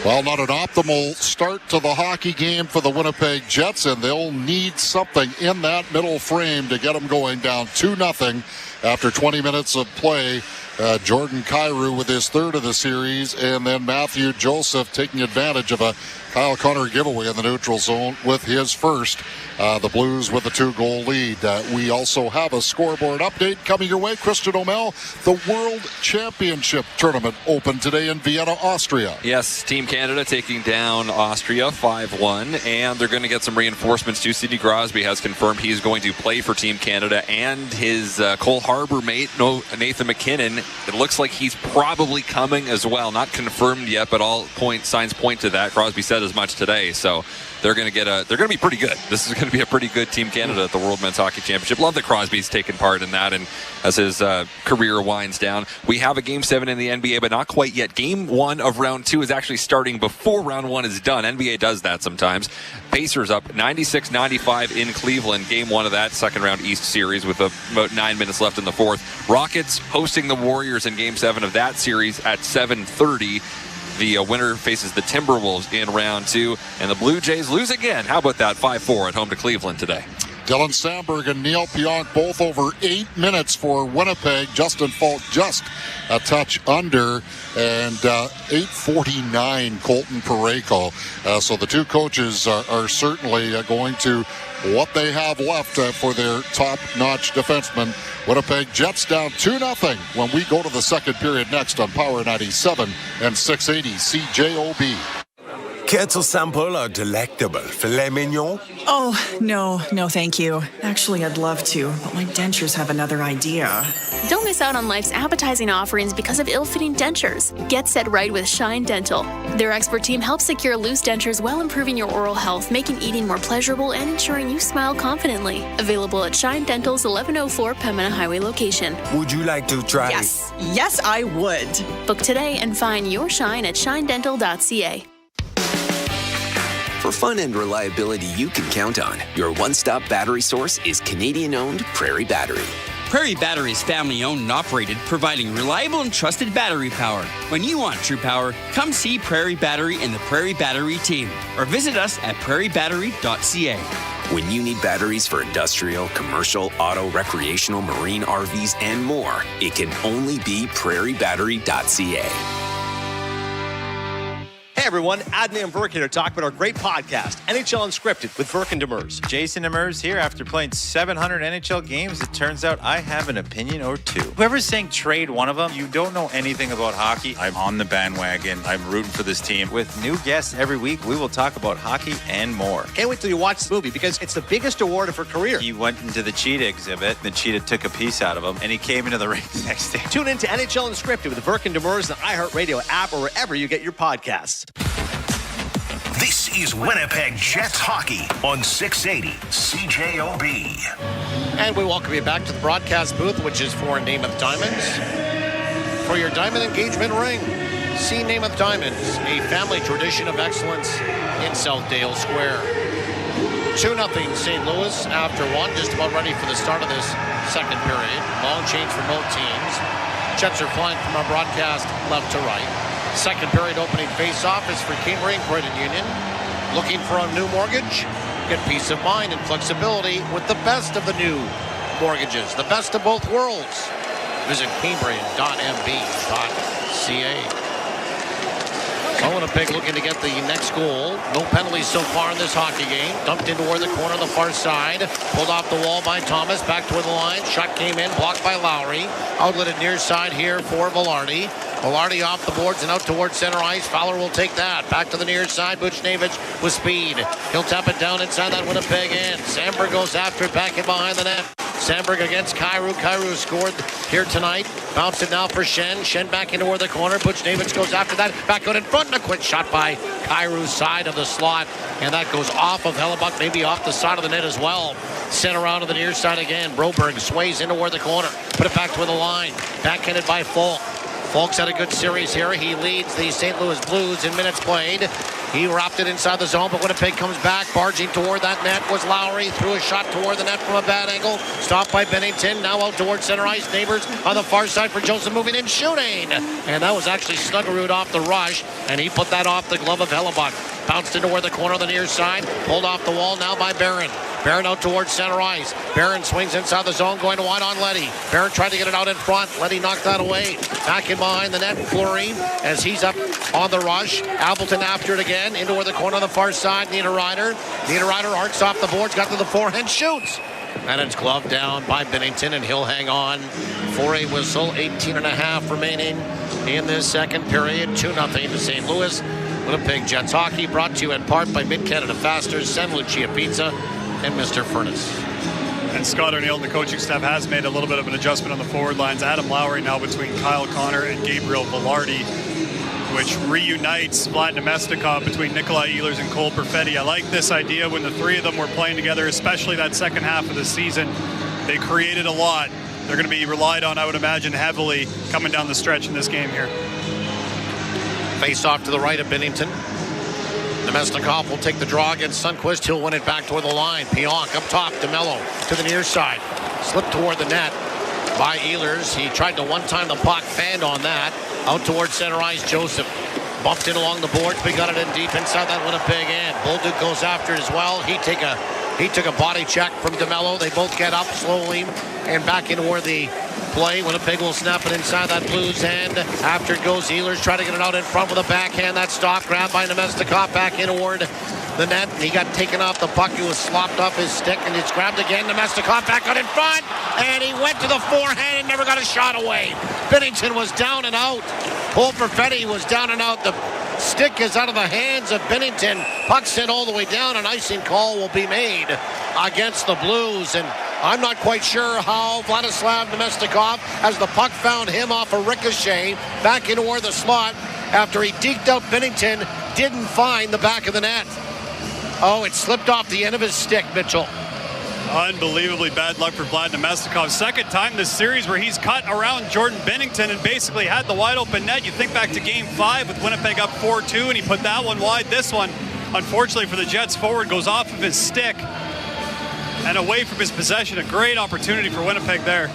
Well, not an optimal start to the hockey game for the Winnipeg Jets, and they'll need something in that middle frame to get them going down 2-0 after 20 minutes of play. Jordan Kyrou with his third of the series, and then Mathieu Joseph taking advantage of a Kyle Connor giveaway in the neutral zone with his first. The Blues with a 2-goal lead. We also have a scoreboard update coming your way. Christian O'Mell, the World Championship Tournament open today in Vienna, Austria. Yes, Team Canada taking down Austria 5-1, and they're going to get some reinforcements too. Sidney Crosby has confirmed he's going to play for Team Canada, and his Cole Harbour mate, Nathan McKinnon, it looks like he's probably coming as well. Not confirmed yet, but all signs point to that. Crosby said as much today, so they're going to be pretty good. This is going to be a pretty good Team Canada at the World Men's Hockey Championship. Love that Crosby's taken part in that, and as his career winds down. We have a Game 7 in the NBA, but not quite yet. Game 1 of Round 2 is actually starting before Round 1 is done. NBA does that sometimes. Pacers up 96-95 in Cleveland. Game 1 of that second round East series with about 9 minutes left in the fourth. Rockets hosting the Warriors in Game 7 of that series at 7:30. The winner faces the Timberwolves in round 2, and the Blue Jays lose again. How about that? 5-4 at home to Cleveland today. Dylan Sandberg and Neil Pionk both over 8 minutes for Winnipeg. Justin Falk just a touch under, and 8:49 Colton Parayko. So the two coaches are certainly going to what they have left for their top-notch defensemen. Winnipeg Jets down 2-0 when we go to the second period next on Power 97 and 680 CJOB. Kettle sample are delectable. Filet mignon? Oh, no, thank you. Actually, I'd love to, but my dentures have another idea. Don't miss out on life's appetizing offerings because of ill-fitting dentures. Get set right with Shine Dental. Their expert team helps secure loose dentures while improving your oral health, making eating more pleasurable and ensuring you smile confidently. Available at Shine Dental's 1104 Pembina Highway location. Would you like to try? Yes, I would. Book today and find your shine at shinedental.ca. For fun and reliability you can count on, your one-stop battery source is Canadian-owned Prairie Battery. Prairie Battery is family-owned and operated, providing reliable and trusted battery power. When you want true power, come see Prairie Battery and the Prairie Battery team, or visit us at prairiebattery.ca. When you need batteries for industrial, commercial, auto, recreational, marine, RVs, and more, it can only be prairiebattery.ca. Hey everyone, Adney and Verk here to talk about our great podcast, NHL Unscripted with Verk and Demers. Jason Demers here. After playing 700 NHL games, it turns out I have an opinion or two. Whoever's saying trade one of them, you don't know anything about hockey. I'm on the bandwagon. I'm rooting for this team. With new guests every week, we will talk about hockey and more. Can't wait till you watch the movie because it's the biggest award of her career. He went into the cheetah exhibit. The cheetah took a piece out of him, and he came into the ring the next day. Tune in to NHL Unscripted with Verk and Demers, the iHeartRadio app, or wherever you get your podcasts. This is Winnipeg Jets hockey on 680 CJOB. And we welcome you back to the broadcast booth, which is for Namath Diamonds. For your diamond engagement ring, see Namath Diamonds, a family tradition of excellence in Southdale Square. 2-0 St. Louis after one, just about ready for the start of this second period. Long change for both teams. Jets are flying from our broadcast left to right. Second period opening face-off is for Cambridge and Credit Union. Looking for a new mortgage? Get peace of mind and flexibility with the best of the new mortgages, the best of both worlds. Visit Cambrian.mb.ca. Winnipeg looking to get the next goal. No penalties so far in this hockey game. Dumped into the corner on the far side. Pulled off the wall by Thomas. Back toward the line. Shot came in. Blocked by Lowry. Outletted near side here for Velarde. Velarde off the boards and out towards center ice. Fowler will take that. Back to the near side. Buchnevich with speed. He'll tap it down inside that Winnipeg end. Sandberg goes after it. Back in behind the net. Sandberg against Kyrou. Kyrou scored here tonight. Bounced it now for Shen. Shen back into the corner. Buchnevich goes after that. Back out in front. And a quick shot by Kyrou's side of the slot. And that goes off of Hellebuck. Maybe off the side of the net as well. Sent around to the near side again. Broberg sways into the corner. Put it back to the line. Backhanded by Falk. Falk's had a good series here. He leads the St. Louis Blues in minutes played. He wrapped it inside the zone, but Winnipeg comes back. Barging toward that net was Lowry. Threw a shot toward the net from a bad angle. Stopped by Bennington. Now out towards center ice. Neighbors on the far side for Joseph moving in, shooting. And that was actually Snuggerud off the rush, and he put that off the glove of Hellebuck. Bounced into the corner on the near side. Pulled off the wall now by Barron. Barron out towards center ice. Barron swings inside the zone, going wide on Leddy. Barron tried to get it out in front. Leddy knocked that away. Back in behind the net, Fleury, as he's up on the rush. Appleton after it again, into the corner on the far side. Niederreiter arcs off the boards, got to the forehand, shoots. And it's gloved down by Bennington, and he'll hang on for a whistle. 18.5 remaining in this second period. 2-0 to St. Louis. Winnipeg Jets hockey brought to you in part by Mid-Canada Fasteners, San Lucia Pizza, and Mr. Furnace. And Scott O'Neill and the coaching staff has made a little bit of an adjustment on the forward lines. Adam Lowry now between Kyle Connor and Gabriel Velarde, which reunites Vlad Namestnikov between Nikolai Ehlers and Cole Perfetti. I like this idea when the three of them were playing together, especially that second half of the season. They created a lot. They're going to be relied on, I would imagine, heavily coming down the stretch in this game here. Face off to the right of Bennington. Namestnikov will take the draw against Sundqvist. He'll win it back toward the line. Pionk up top. DeMello to the near side. Slipped toward the net by Ehlers. He tried to one-time the puck. Fanned on that. Out towards center ice. Joseph Bumped in along the boards, but got it in deep inside that Winnipeg end. Bolduc goes after it as well. He took a body check from DeMello. They both get up slowly and back into where the play. Winnipeg will snap it inside that Blues end. After it goes, Ehlers trying to get it out in front with a backhand. That stop, grabbed by Namestnikov back inward the net. And he got taken off the puck. He was slopped off his stick, and it's grabbed again. Namestnikov back out in front, and he went to the forehand and never got a shot away. Binnington was down and out. Cole Perfetti was down and out. The stick is out of the hands of Binnington. Puck sent all the way down. An icing call will be made against the Blues. And I'm not quite sure how Vladislav Namestnikov, as the puck found him off a ricochet back into where the slot after he deked out Binnington, didn't find the back of the net. Oh, it slipped off the end of his stick, Mitchell. Unbelievably bad luck for Vlad Namestnikov. Second time this series where he's cut around Jordan Binnington and basically had the wide open net. You think back to Game 5 with Winnipeg up 4-2, and he put that one wide. This one, unfortunately for the Jets forward, goes off of his stick and away from his possession. A great opportunity for Winnipeg there.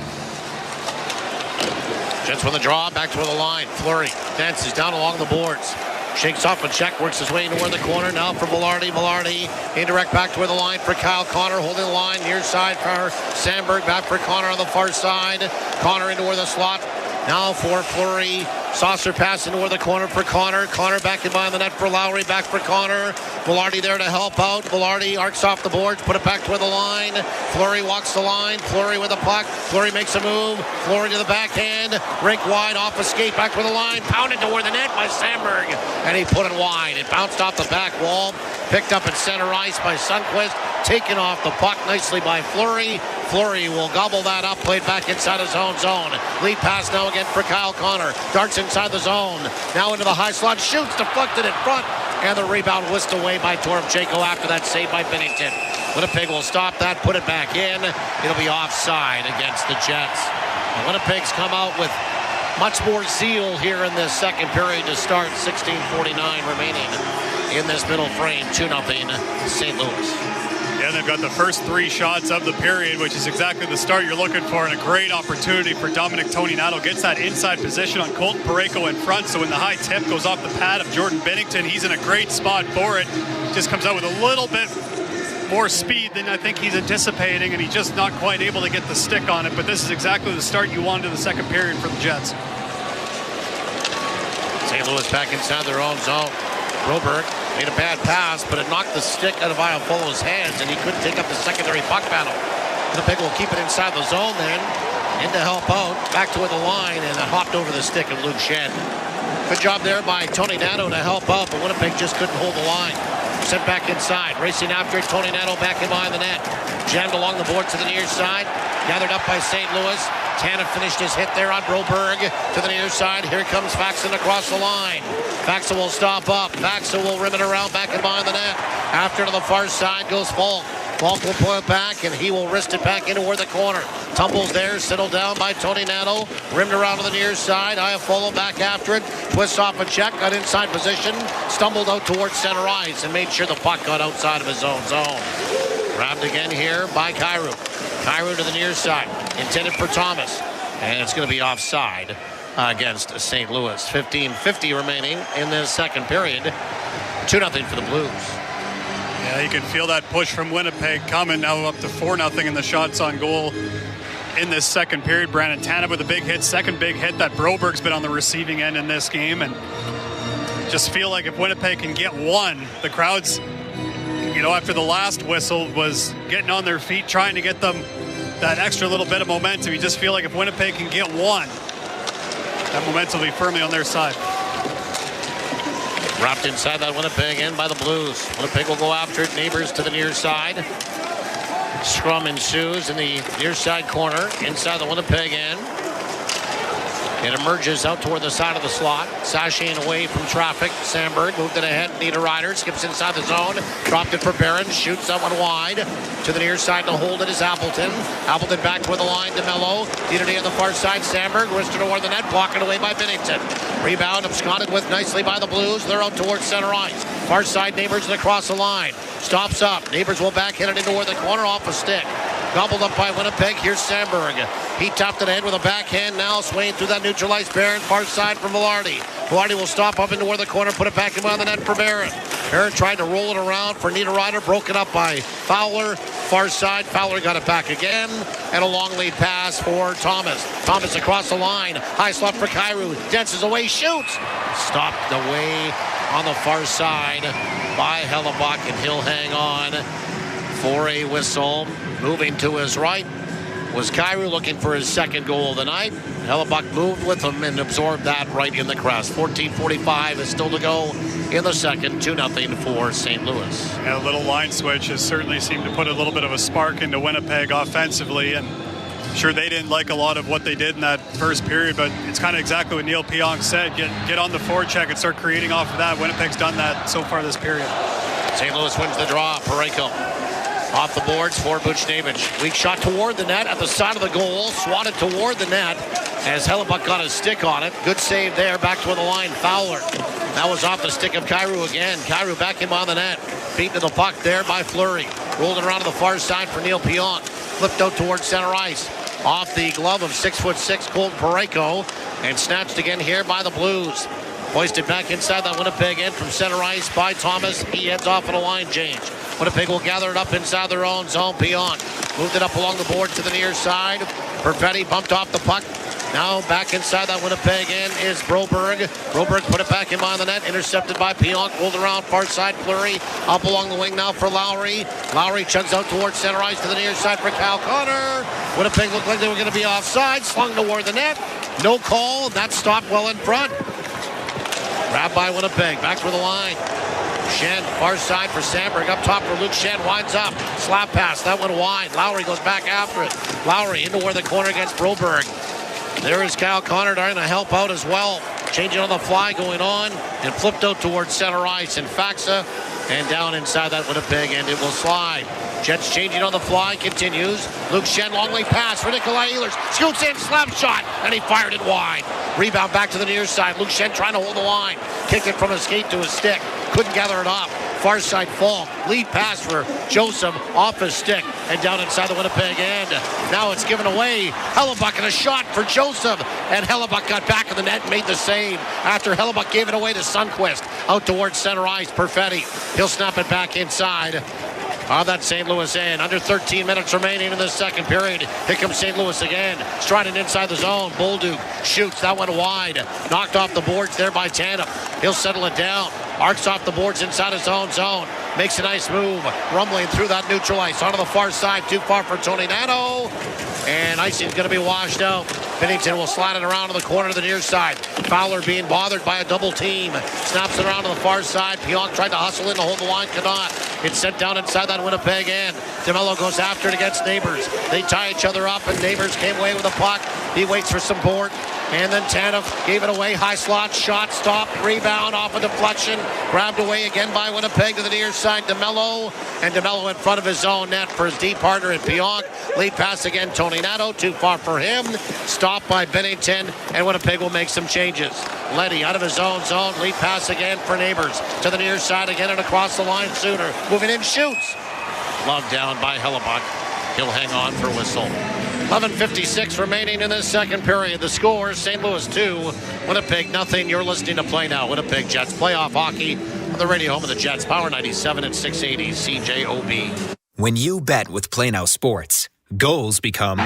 Jets with the draw, back to the line. Fleury dances down along the boards. Shakes off a check, works his way into where the corner. Now for Velarde. Velarde indirect back to where the line for Kyle Connor. Holding the line near side for Sandberg. Back for Connor on the far side. Connor into where the slot. Now for Fleury. Saucer pass into where the corner for Connor. Connor back in behind the net for Lowry. Back for Connor. Velarde there to help out. Velarde arcs off the boards. Put it back to where the line. Fleury walks the line. Fleury with a puck. Fleury makes a move. Fleury to the backhand. Rink wide off a skate. Back to the line. Pounded toward the net by Sandberg. And he put it wide. It bounced off the back wall. Picked up at center ice by Sundqvist. Taken off the puck nicely by Fleury. Fleury will gobble that up. Played back inside his own zone. Lead pass now again for Kyle Connor. Darts inside the zone. Now into the high slot. Shoots deflected in front. And the rebound whisked away by Toropchenko after that save by Binnington. Winnipeg will stop that. Put it back in. It'll be offside against the Jets. And Winnipeg's come out with much more zeal here in this second period to start. 16:49 remaining in this middle frame. 2-0 St. Louis. Yeah, they've got the first three shots of the period, which is exactly the start you're looking for, and a great opportunity for Dominic Toninato. Gets that inside position on Colton Parayko in front, so when the high tip goes off the pad of Jordan Binnington, he's in a great spot for it. Just comes out with a little bit more speed than I think he's anticipating, and he's just not quite able to get the stick on it, but this is exactly the start you wanted to the second period for the Jets. St. Louis back inside their own zone. Broberg made a bad pass, but it knocked the stick out of Iafolo's hands, and he couldn't take up the secondary puck battle. Winnipeg will keep it inside the zone then. In to help out. Back to the line, and it hopped over the stick of Luke Shen. Good job there by Toninato to help out, but Winnipeg just couldn't hold the line. Sent back inside. Racing after it, Toninato back in behind the net. Jammed along the board to the near side. Gathered up by St. Louis. Tanev finished his hit there on Broberg to the near side. Here comes Faksa across the line. Faksa will stop up. Faksa will rim it around back in behind the net. After to the far side goes Falk. Falk will pull it back, and he will wrist it back into where the corner. Tumbles there, settled down by Toninato. Rimmed around to the near side. Iafolo back after it. Twists off a check, got inside position. Stumbled out towards center ice and made sure the puck got outside of his own zone. Grabbed again here by Kyrou. Kyrou to the near side. Intended for Thomas. And it's going to be offside against St. Louis. 15:50 remaining in this second period. 2-0 for the Blues. Yeah, you can feel that push from Winnipeg coming now up to 4-0 in the shots on goal in this second period. Brandon Tanev with a big hit, second big hit that Broberg's been on the receiving end in this game. And just feel like if Winnipeg can get one, the crowd's, after the last whistle was getting on their feet, trying to get them that extra little bit of momentum. You just feel like if Winnipeg can get one, that momentum will be firmly on their side. Dropped inside that Winnipeg end by the Blues. Winnipeg will go after it. Neighbors to the near side. Scrum ensues in the near side corner inside the Winnipeg end. It emerges out toward the side of the slot. Sashaying away from traffic. Sandberg moved it ahead. Niederreiter skips inside the zone. Dropped it for Barron. Shoots that one wide. To the near side to hold it is Appleton. Appleton back toward the line to Mello. Dieter on the far side. Sandberg wristed toward the net. Blocked away by Binnington. Rebound absconded with nicely by the Blues. They're out towards center ice. Far side Neighbors across the line. Stops up. Neighbors will backhand it into where the corner off a stick. Gobbled up by Winnipeg. Here's Sandberg. He topped it ahead with a backhand now, swaying through that neutral ice. Barron far side from Velarde. Vladi will stop up into the corner, put it back in behind the net for Barrett. Barrett tried to roll it around for Niederreiter, broken up by Fowler. Far side, Fowler got it back again, and a long lead pass for Thomas. Thomas across the line, high slot for Kyrou, dances away, shoots. Stopped away on the far side by Hellebuyck, and he'll hang on for a whistle. Moving to his right was Kyrou, looking for his second goal of the night. Hellebuyck moved with him and absorbed that right in the crest. 14:45 is still to go in the second. 2-0 for St. Louis. And a little line switch has certainly seemed to put a little bit of a spark into Winnipeg offensively, and sure they didn't like a lot of what they did in that first period, but it's kind of exactly what Neil Pionk said. Get on the forecheck and start creating off of that. Winnipeg's done that so far this period. St. Louis wins the draw. Parayko off the boards for Buchnevich. Weak shot toward the net at the side of the goal. Swatted toward the net as Hellebuyck got his stick on it. Good save there. Back to the line. Fowler. That was off the stick of Kyrou again. Kyrou back in on the net. Beat to the puck there by Fleury. Rolled it around to the far side for Neil Pionk. Flipped out towards center ice. Off the glove of 6'6" Colt Parayko. And snatched again here by the Blues. Hoisted back inside that Winnipeg end from center ice by Thomas. He heads off in a line change. Winnipeg will gather it up inside their own zone. Pionk moved it up along the board to the near side. Perfetti bumped off the puck. Now back inside that Winnipeg end is Broberg. Broberg put it back in behind the net. Intercepted by Pionk. Rolled around far side. Fleury up along the wing now for Lowry. Lowry chugs out towards center ice to the near side for Kyle Connor. Winnipeg looked like they were going to be offside. Slung toward the net. No call. That stopped well in front. Grabbed by Winnipeg. Back for the line. Shen, far side for Sandberg. Up top for Luke Shen. Winds up. Slap pass. That went wide. Lowry goes back after it. Lowry into where the corner against Broberg. There is Kyle Connor trying to help out as well. Changing on the fly going on. And flipped out towards center ice. And Faksa. And down inside that Winnipeg end. It will slide. Jets changing on the fly. Continues. Luke Shen, long lead pass for Nikolai Ehlers. Scoots in, slap shot, and he fired it wide. Rebound back to the near side. Luke Shen trying to hold the line. Kicked it from his skate to his stick. Couldn't gather it up. Far side fall. Lead pass for Joseph off his stick and down inside the Winnipeg end. Now it's given away. Hellebuyck and a shot for Joseph. And Hellebuyck got back in the net and made the save after Hellebuyck gave it away to Sundqvist. Out towards center ice. Perfetti. He'll snap it back inside. On that St. Louis end. Under 13 minutes remaining in the second period. Here comes St. Louis again. Striding inside the zone. Bolduc shoots. That went wide. Knocked off the boards there by Tanev. He'll settle it down. Arcs off the boards inside his own zone. Makes a nice move. Rumbling through that neutral ice. Onto the far side. Too far for Tony Nato. And icing's going to be washed out. Binnington will slide it around to the corner to the near side. Fowler being bothered by a double team. Snaps it around to the far side. Pionk tried to hustle in to hold the line. Could not. It's sent down inside that Winnipeg end. DeMello goes after it against Neighbors. They tie each other up, and Neighbors came away with the puck. He waits for support. And then Tanev gave it away. High slot, shot, stopped, rebound off a deflection. Grabbed away again by Winnipeg to the near side. DeMello. And DeMello in front of his own net for his deep partner at Pionk. Lead pass again, Tony Nato. Too far for him. Stopped by Binnington. And Winnipeg will make some changes. Leddy out of his own zone. Lead pass again for Neighbors. To the near side again and across the line sooner. Moving in, shoots. Love down by Hellebuyck. He'll hang on for whistle. 11:56 remaining in this second period. The score, St. Louis 2, Winnipeg nothing. You're listening to Play Now. Winnipeg Jets playoff hockey on the radio home of the Jets. Power 97 at 680 CJOB. When you bet with Play Now Sports, goals become...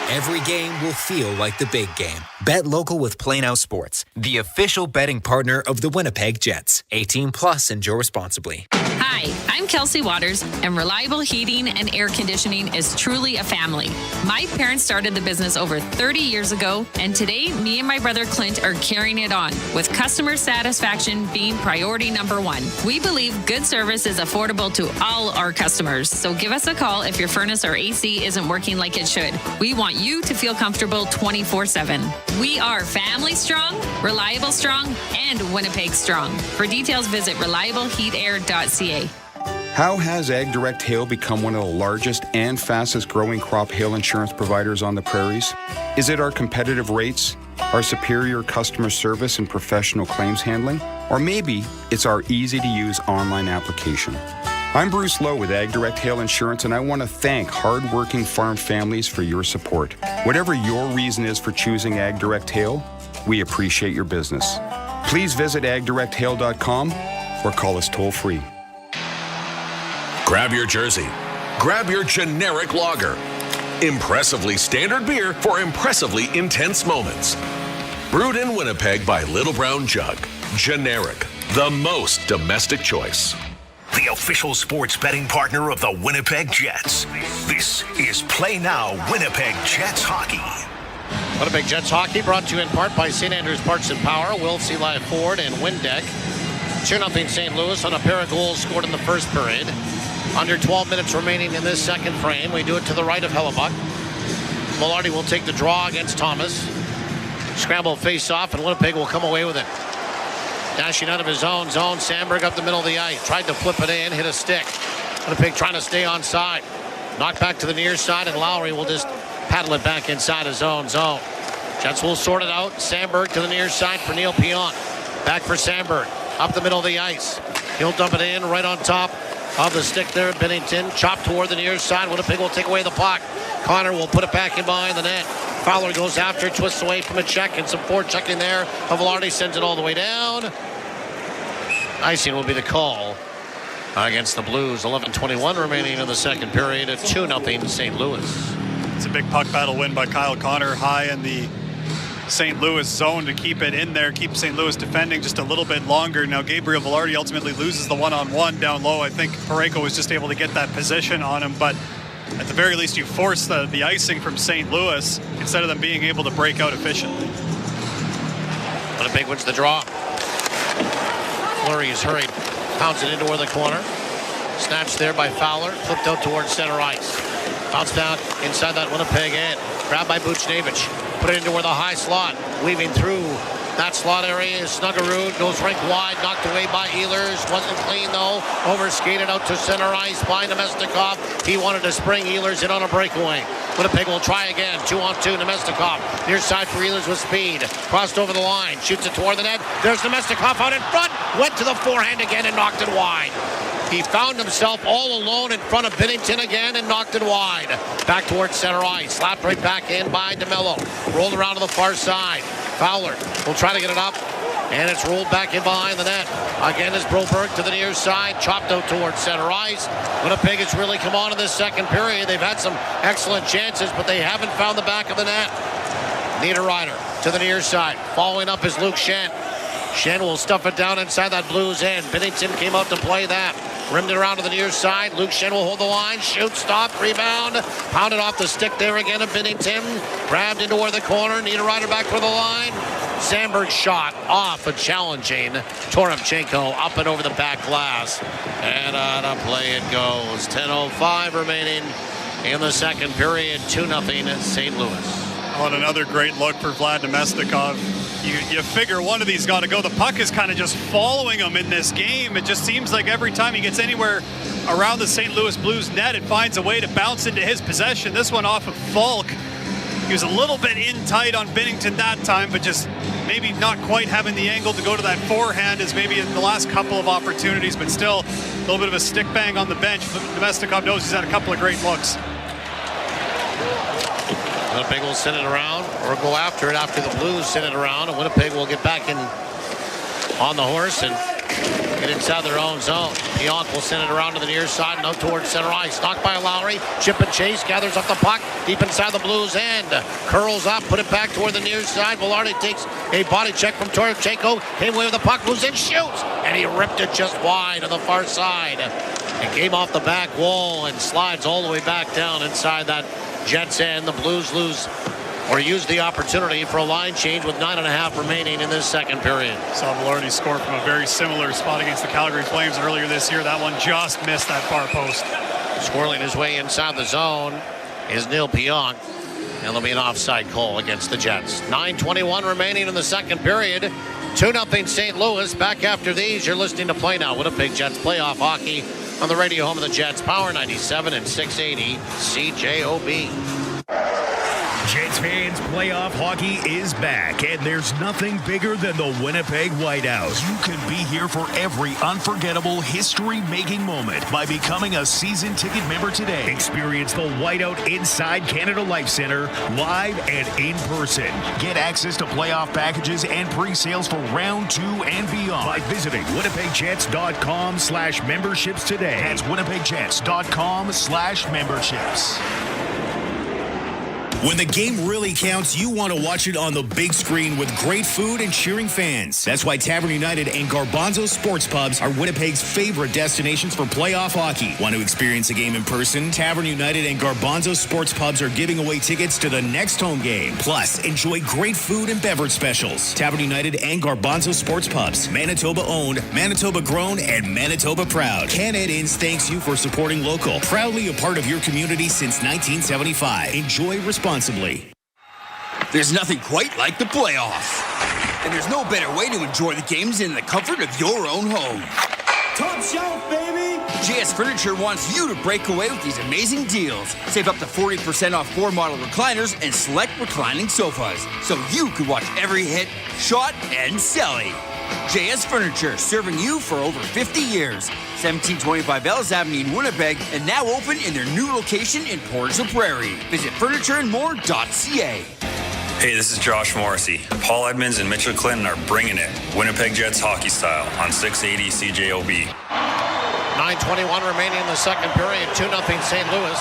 Every game will feel like the big game. Bet local with Play Now Sports, the official betting partner of the Winnipeg Jets. 18 plus, enjoy responsibly. Hi, I'm Kelsey Waters, and reliable heating and air conditioning is truly a family. My parents started the business over 30 years ago, and today, me and my brother Clint are carrying it on, with customer satisfaction being priority number one. We believe good service is affordable to all our customers, so give us a call if your furnace or AC isn't working like it should. We want you to feel comfortable 24/7. We are family strong, reliable strong, and Winnipeg strong. For details, visit reliableheatair.ca. How has AgDirect Hail become one of the largest and fastest growing crop hail insurance providers on the prairies? Is it our competitive rates, our superior customer service and professional claims handling? Or maybe it's our easy to use online application? I'm Bruce Lowe with Ag Direct Hail Insurance, and I want to thank hard-working farm families for your support. Whatever your reason is for choosing Ag Direct Hail, we appreciate your business. Please visit agdirecthail.com or call us toll-free. Grab your jersey. Grab your generic lager. Impressively standard beer for impressively intense moments. Brewed in Winnipeg by Little Brown Jug. Generic, the most domestic choice. The official sports betting partner of the Winnipeg Jets. This is Play Now Winnipeg Jets Hockey. Winnipeg Jets Hockey brought to you in part by St. Andrews Parts and Power, Wilfs Eli Ford, and Windeck. 2-0 St. Louis on a pair of goals scored in the first period. Under 12 minutes remaining in this second frame. We do it to the right of Hellebuck. Velarde will take the draw against Thomas. Scramble face-off, and Winnipeg will come away with it. Dashing out of his own zone, Sandberg up the middle of the ice. Tried to flip it in, hit a stick. Winnipeg trying to stay on side. Knocked back to the near side, and Lowry will just paddle it back inside his own zone. Jets will sort it out. Sandberg to the near side for Neil Pionk. Back for Sandberg. Up the middle of the ice. He'll dump it in right on top of the stick there. Bennington chopped toward the near side. Winnipeg will take away the puck. Connor will put it back in behind the net. Fowler goes after, twists away from a check, and some forechecking there. Velarde sends it all the way down. Icing will be the call against the Blues. 11:21 remaining in the second period at 2-0 St. Louis. It's a big puck battle win by Kyle Connor high in the St. Louis zone to keep it in there, keep St. Louis defending just a little bit longer. Now Gabriel Velarde ultimately loses the one-on-one down low. I think Parayko was just able to get that position on him, but at the very least you force the icing from St. Louis instead of them being able to break out efficiently. Winnipeg wins the draw. Fleury is hurried, pounds it into the corner. Snatched there by Fowler, flipped out towards center ice. Bounced down inside that Winnipeg end. Grabbed by Buchnevich. Put it into where the high slot. Weaving through that slot area is Snuggerud. Goes rink wide. Knocked away by Ehlers. Wasn't clean though. Overskated out to center ice by Namestnikov. He wanted to spring Ehlers in on a breakaway. Winnipeg will try again. 2-on-2. Namestnikov. Near side for Ehlers with speed. Crossed over the line. Shoots it toward the net. There's Namestnikov out in front. Went to the forehand again and knocked it wide. He found himself all alone in front of Bennington again and knocked it wide. Back towards center ice. Slapped right back in by DeMello. Rolled around to the far side. Fowler will try to get it up. And it's rolled back in behind the net. Again is Broberg to the near side. Chopped out towards center ice. Winnipeg has really come on in this second period. They've had some excellent chances, but they haven't found the back of the net. Niederreiter to the near side. Following up is Luke Schenn. Schenn will stuff it down inside that Blues end. Bennington came out to play that. Rimmed it around to the near side. Luke Schenn will hold the line. Shoot, stop, rebound. Pounded off the stick there again of Bennington. Grabbed into the corner. Niederreiter back for the line. Sandberg shot off a challenging Toromchenko up and over the back glass. And on a play it goes. 10:05 remaining in the second period. 2-0 St. Louis. On another great look for Vlad Namestnikov. You figure one of these got to go. The puck is kind of just following him in this game. It just seems like every time he gets anywhere around the St. Louis Blues net, it finds a way to bounce into his possession. This one off of Falk. He was a little bit in tight on Binnington that time, but just maybe not quite having the angle to go to that forehand as maybe in the last couple of opportunities, but still a little bit of a stick bang on the bench. Namestnikov knows he's had a couple of great looks. Winnipeg will send it around or go after it after the Blues send it around, and Winnipeg will get back in on the horse and get inside their own zone. Pionk will send it around to the near side and out towards center ice. Knocked by Lowry. Chip and chase. Gathers up the puck deep inside the Blues end. Curls up. Put it back toward the near side. Velarde takes a body check from Toromchenko. Came away with the puck. Moves in. Shoots. And he ripped it just wide on the far side. And came off the back wall and slides all the way back down inside that Jets end. The Blues lose or use the opportunity for a line change with 9.5 remaining in this second period. Saw Velarde score from a very similar spot against the Calgary Flames earlier this year. That one just missed that far post. Squirreling his way inside the zone is Neil Pionk. And there'll be an offside call against the Jets. 9:21 remaining in the second period. 2-0 St. Louis. Back after these, you're listening to Play Now. Winnipeg Jets playoff hockey on the radio home of the Jets. Power 97 and 680 CJOB. Jets Jets fans, playoff hockey is back, and there's nothing bigger than the Winnipeg Whiteout. You can be here for every unforgettable history-making moment by becoming a season ticket member today. Experience the Whiteout inside Canada Life Center, live and in person. Get access to playoff packages and pre-sales for round 2 and beyond by visiting winnipegjets.com/memberships today. That's winnipegjets.com/memberships. When the game really counts, you want to watch it on the big screen with great food and cheering fans. That's why Tavern United and Garbanzo Sports Pubs are Winnipeg's favorite destinations for playoff hockey. Want to experience a game in person? Tavern United and Garbanzo Sports Pubs are giving away tickets to the next home game. Plus, enjoy great food and beverage specials. Tavern United and Garbanzo Sports Pubs. Manitoba owned, Manitoba grown, and Manitoba proud. Canada Inns thanks you for supporting local. Proudly a part of your community since 1975. Enjoy responsibly. There's nothing quite like the playoffs. And there's no better way to enjoy the games in the comfort of your own home. Top shelf, baby! JS Furniture wants you to break away with these amazing deals. Save up to 40% off 4-model recliners and select reclining sofas, so you can watch every hit, shot, and selly. JS Furniture, serving you for over 50 years. 1725 Ellis Avenue in Winnipeg, and now open in their new location in Portage la Prairie. Visit furnitureandmore.ca. Hey, this is Josh Morrissey. Paul Edmonds and Mitchell Clinton are bringing it. Winnipeg Jets hockey style on 680 CJOB. 9:21 remaining in the second period. 2-0 St. Louis.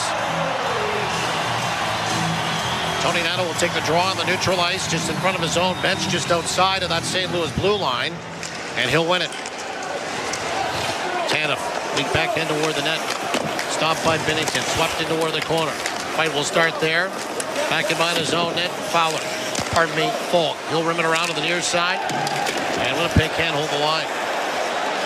Tony Nato will take the draw on the neutral ice just in front of his own bench, just outside of that St. Louis blue line, and he'll win it. Tanev leaked back in toward the net. Stopped by Binnington. Swept in toward the corner. Fight will start there. Back in behind his own net. Fowler. Falk. He'll rim it around to the near side. And Winnipeg can't hold the line.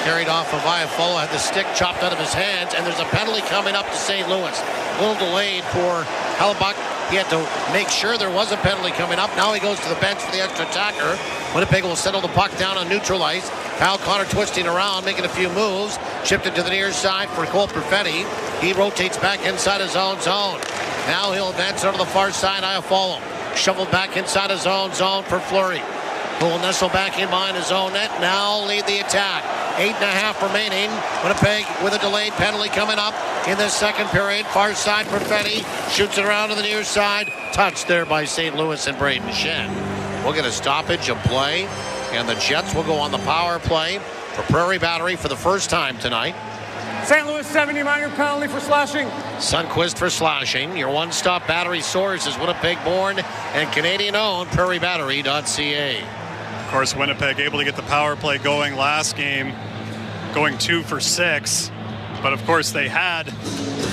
Carried off of Iafallo. Had the stick chopped out of his hands. And there's a penalty coming up to St. Louis. A little delayed for Hellebuck. He had to make sure there was a penalty coming up. Now he goes to the bench for the extra attacker. Winnipeg will settle the puck down on neutral ice. Kyle Connor twisting around, making a few moves. Shipped it to the near side for Cole Perfetti. He rotates back inside his own zone. Now he'll advance out to the far side. Iafallo shoveled back inside his own zone for Fleury, who will nestle back in behind his own net. Now lead the attack. 8.5 remaining. Winnipeg with a delayed penalty coming up in this second period. Far side, Perfetti shoots it around to the near side. Touched there by St. Louis and Braden Shen. We'll get a stoppage of play, and the Jets will go on the power play for Prairie Battery for the first time tonight. St. Louis 70 minor penalty for slashing. Sundquist for slashing. Your one-stop battery source is Winnipeg-born and Canadian-owned PrairieBattery.ca. Of course, Winnipeg able to get the power play going last game, going 2 for 6. But of course, they had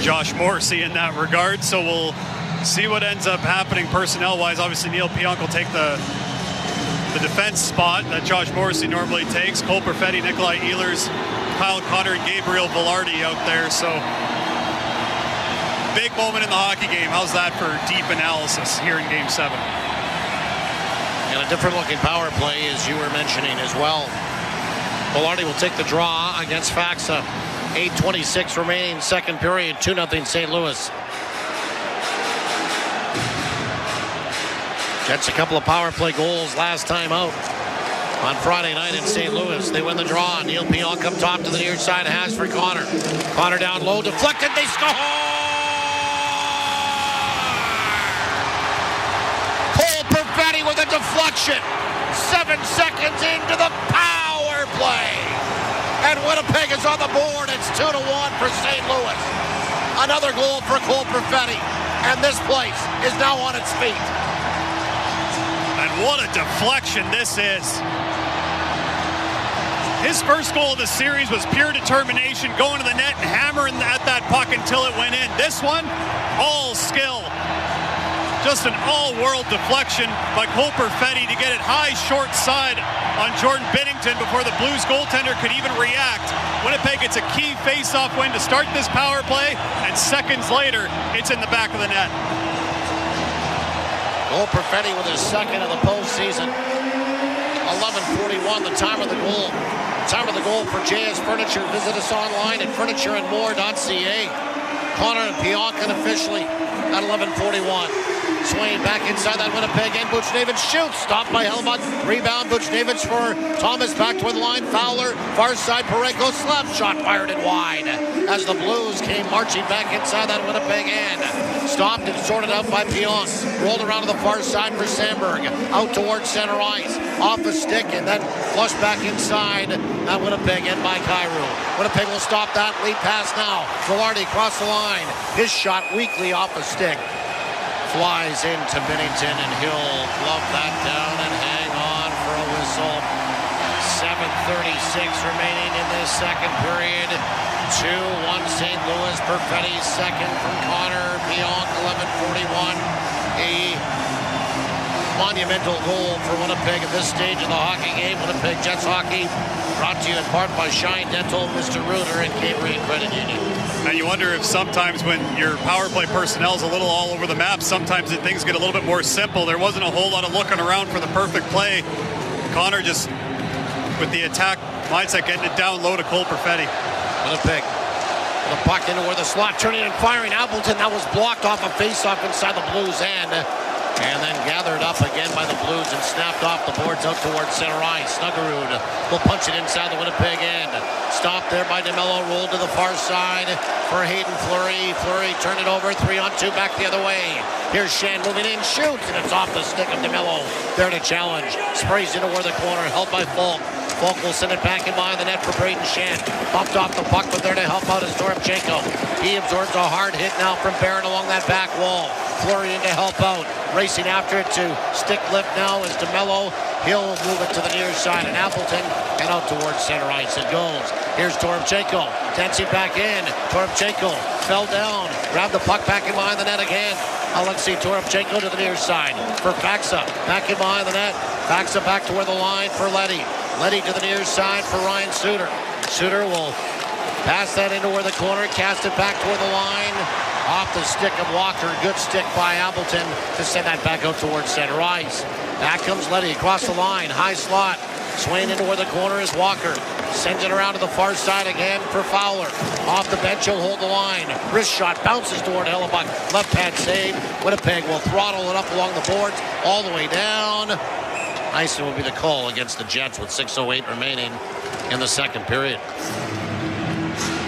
Josh Morrissey in that regard. So we'll see what ends up happening personnel-wise. Obviously, Neil Pionk will take the defense spot that Josh Morrissey normally takes. Cole Perfetti, Nikolai Ehlers, Kyle Connor, and Gabriel Velarde out there. So big moment in the hockey game. How's that for deep analysis here in Game 7? And a different-looking power play, as you were mentioning as well. Velarde will take the draw against Faksa. 8:26 remaining, second period. 2-0 St. Louis. Jets a couple of power play goals last time out on Friday night in St. Louis. They win the draw. Neil Pionk up top to the near side has for Connor. Connor down low, deflected. They score! Cole Perfetti with a deflection. 7 seconds into the power play. And Winnipeg is on the board. It's 2-1 for St. Louis. Another goal for Cole Perfetti. And this place is now on its feet. And what a deflection this is. His first goal of the series was pure determination, going to the net and hammering at that puck until it went in. This one, all skill. Just an all-world deflection by Cole Perfetti to get it high short side on Jordan Binnington before the Blues goaltender could even react. Winnipeg gets a key face-off win to start this power play, and seconds later, it's in the back of the net. Cole Perfetti with his second of the postseason. 11:41, the time of the goal. Time of the goal for JS Furniture. Visit us online at furnitureandmore.ca. Connor Pionkin officially at 11:41. Swain back inside that Winnipeg end. Buchnevich shoots. Stopped by Helmut. Rebound. Buchnevich for Thomas back toward the line. Fowler. Far side. Pareko slap shot fired it wide as the Blues came marching back inside that Winnipeg end. Stopped and sorted out by Pionk. Rolled around to the far side for Sandberg. Out towards center ice. Off a stick and then flushed back inside that Winnipeg end by Kyrou. Winnipeg will stop that. Lead pass now. Velarde across the line. His shot weakly off a stick. Flies into Binnington and he'll glove that down and hang on for a whistle. 7:36 remaining in this second period. 2-1 St. Louis. Perfetti second from Connor Pionk. 11:41. A monumental goal for Winnipeg at this stage of the hockey game. Winnipeg Jets hockey brought to you in part by Shine Dental, Mr. Reuter, and Cambrian Credit Union. And you wonder if sometimes when your power play personnel is a little all over the map, sometimes things get a little bit more simple. There wasn't a whole lot of looking around for the perfect play. Connor just, with the attack mindset, getting it down low to Cole Perfetti. Winnipeg, the puck into where the slot, turning and firing. Appleton, that was blocked off a face-off inside the Blues end. And then gathered up again by the Blues and snapped off the boards out towards center ice. Snuggerud will punch it inside the Winnipeg end. Stopped there by DeMello, rolled to the far side for Hayden Fleury. Fleury turned it over, 3-on-2 back the other way. Here's Shen moving in, shoots, and it's off the stick of DeMello. There to challenge. Sprays into where the corner, held by Falk. Falk will send it back in behind the net for Braden Shen. Bumped off the puck, but there to help out is Dorobchenko. He absorbs a hard hit now from Barron along that back wall. Fleury in to help out. Racing after it to stick lift now is DeMello. He'll move it to the near side, and Appleton and out towards center ice it goes. Here's Dorobchenko. Dancing back in. Dorobchenko fell down. Grabbed the puck back in behind the net again. Alexei Dorobchenko to the near side for Faksa. Back in behind the net. Faksa back toward the line for Leddy. Leddy to the near side for Ryan Suter. Suter will pass that into where the corner, cast it back toward the line. Off the stick of Walker. Good stick by Appleton to send that back out towards center ice. Back comes Leddy across the line. High slot. Swaying into where the corner is Walker. Sends it around to the far side again for Fowler. Off the bench, he'll hold the line. Wrist shot bounces toward Hellebuck. Left pad save. Winnipeg will throttle it up along the boards all the way down. Icing will be the call against the Jets with 6:08 remaining in the second period.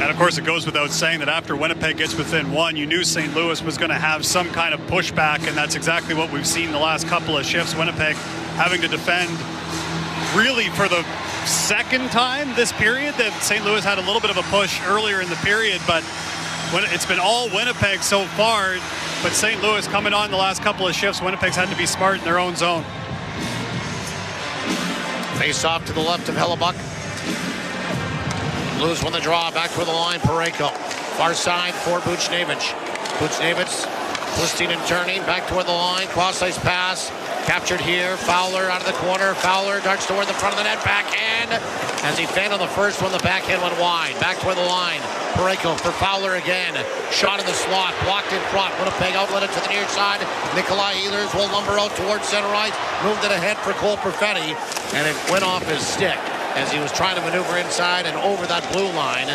And of course, it goes without saying that after Winnipeg gets within one, you knew St. Louis was going to have some kind of pushback, and that's exactly what we've seen the last couple of shifts. Winnipeg having to defend really for the second time this period. That St. Louis had a little bit of a push earlier in the period, but it's been all Winnipeg so far. But St. Louis coming on the last couple of shifts, Winnipeg's had to be smart in their own zone. Face off to the left of Hellebuck. Blues win the draw, back toward the line, Pareko. Far side for Buchnevich. Buchnevich twisting and turning, back toward the line, cross-ice pass. Captured here, Fowler out of the corner. Fowler darts toward the front of the net, backhand. As he fanned on the first one, the backhand went wide. Back toward the line, Pareko for Fowler again. Shot in the slot, blocked in front. Winnipeg outlet it to the near side. Nikolai Ehlers will lumber out towards center ice. Moved it ahead for Cole Perfetti, and it went off his stick as he was trying to maneuver inside and over that blue line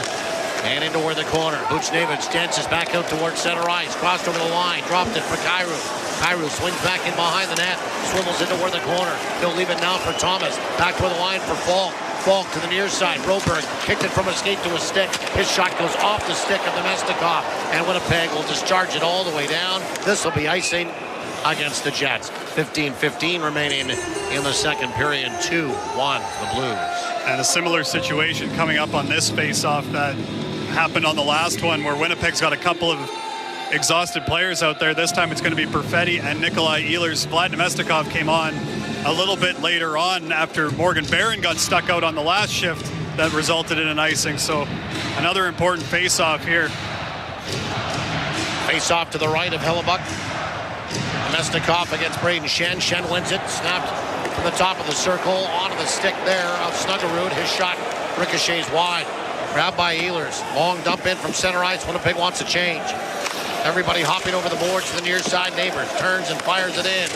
and into where the corner. Buchnevich dances back out towards center ice, crossed over the line, dropped it for Kyrou. Kyrou swings back in behind the net, swivels into where the corner. He'll leave it now for Thomas. Back toward the line for Falk. Falk to the near side. Broberg kicked it from a skate to a stick. His shot goes off the stick of Namestnikov, and Winnipeg will discharge it all the way down. This will be icing against the Jets. 15-15 remaining in the second period. 2-1 the Blues. And a similar situation coming up on this face-off that happened on the last one, where Winnipeg's got a couple of exhausted players out there. This time it's going to be Perfetti and Nikolai Ehlers. Vlad Namestnikov came on a little bit later on after Morgan Barron got stuck out on the last shift that resulted in an icing. So another important face-off here. Face-off to the right of Hellebuck. Namestnikov against Braden Shen. Shen wins it, snapped from the top of the circle onto the stick there of Snuggerud. His shot ricochets wide. Grabbed by Ehlers. Long dump in from center ice. Winnipeg wants a change. Everybody hopping over the boards to the near side. Neighbors turns and fires it in.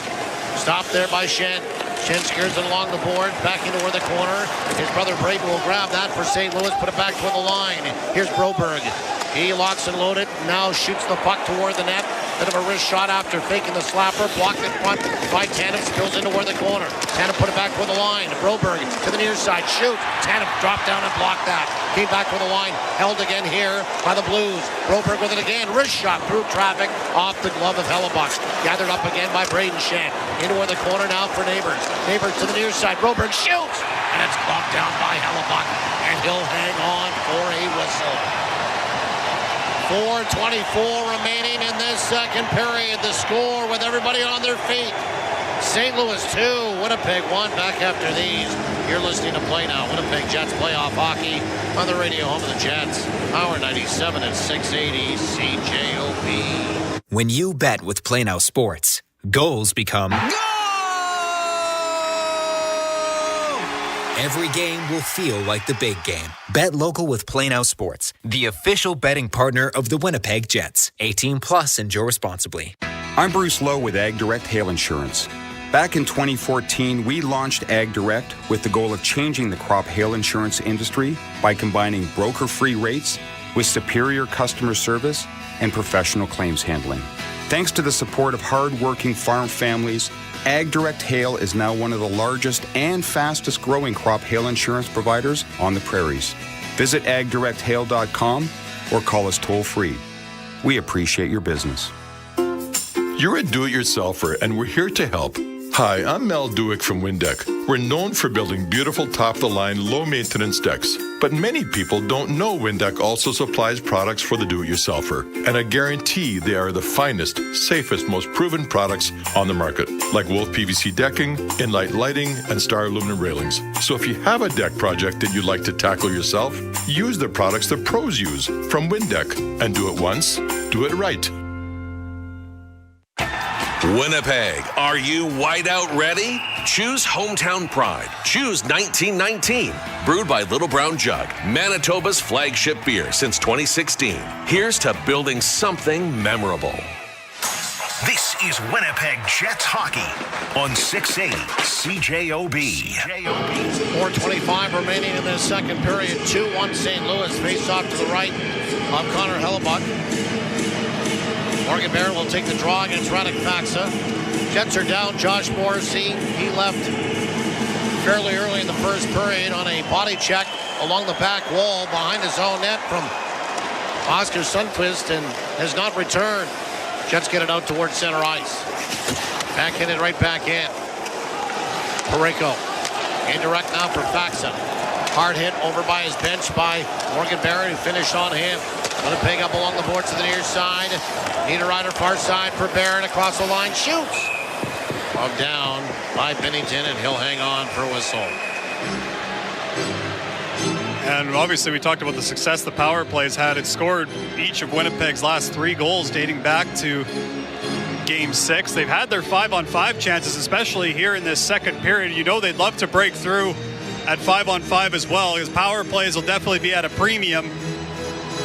Stopped there by Shen. Shen skirs it along the board, back into where the corner. His brother Braden will grab that for St. Louis, put it back toward the line. Here's Broberg He locks and loaded. Now shoots the puck toward the net. Bit of a wrist shot after faking the slapper. Blocked in front by Tanev. Spills into where the corner. Tanev put it back with the line. Broberg to the near side. Shoot. Tanev dropped down and blocked that. Came back with the line. Held again here by the Blues. Broberg with it again. Wrist shot through traffic off the glove of Hellebuck. Gathered up again by Braden Shen. Into where the corner now for Neighbors. Neighbors to the near side. Broberg shoots. And it's clocked down by Hellebuck. And he'll hang on for a whistle. 4:24 remaining in this second period. The score with everybody on their feet. St. Louis 2, Winnipeg 1. Back after these. You're listening to Play Now. Winnipeg Jets playoff hockey on the radio home of the Jets. Power 97 and 680 CJOB. When you bet with Play Now Sports, goals become... Every game will feel like the big game. Bet local with Play Now Sports, the official betting partner of the Winnipeg Jets. 18 plus, enjoy responsibly. I'm Bruce Lowe with Ag Direct Hail Insurance. Back in 2014, we launched Ag Direct with the goal of changing the crop hail insurance industry by combining broker-free rates with superior customer service and professional claims handling. Thanks to the support of hard-working farm families, Ag Direct Hail is now one of the largest and fastest growing crop hail insurance providers on the prairies. Visit agdirecthail.com or call us toll-free. We appreciate your business. You're a do-it-yourselfer, and we're here to help. Hi, I'm Mel Duick from Windeck. We're known for building beautiful top-of-the-line, low-maintenance decks. But many people don't know Windeck also supplies products for the do-it-yourselfer. And I guarantee they are the finest, safest, most proven products on the market, like Wolf PVC decking, Inlight lighting, and Star aluminum railings. So if you have a deck project that you'd like to tackle yourself, use the products the pros use from Windeck. And do it once, do it right. Winnipeg, are you whiteout ready? Choose Hometown Pride. Choose 1919. Brewed by Little Brown Jug, Manitoba's flagship beer since 2016. Here's to building something memorable. This is Winnipeg Jets hockey on 680 CJOB. 4:25 remaining in the second period. 2-1 St. Louis. Face off to the right of Connor Hellebuck. Morgan Barron will take the draw against Radek Faksa. Jets are down. Josh Morrissey, he left fairly early in the first period on a body check along the back wall behind his own net from Oscar Sundqvist and has not returned. Jets get it out towards center ice. Backhanded right back in. Parayko indirect now for Faksa. Hard hit over by his bench by Morgan Barron, who finished on him. Winnipeg up along the boards to the near side. Niederreiter far side for Barron across the line. Shoots. Bogged down by Bennington, and he'll hang on for a whistle. And obviously we talked about the success the power plays had. It scored each of Winnipeg's last 3 goals dating back to Game 6. They've had their 5-on-5 chances, especially here in this second period. You know they'd love to break through at 5-on-5 as well, because power plays will definitely be at a premium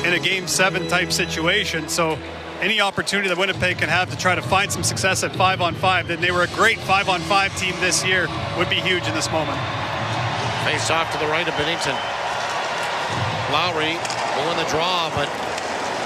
in a Game 7 type situation. So any opportunity that Winnipeg can have to try to find some success at 5-on-5, then they were a great 5-on-5 team this year, would be huge in this moment. Face off to the right of Bennington. Lowry will win the draw, but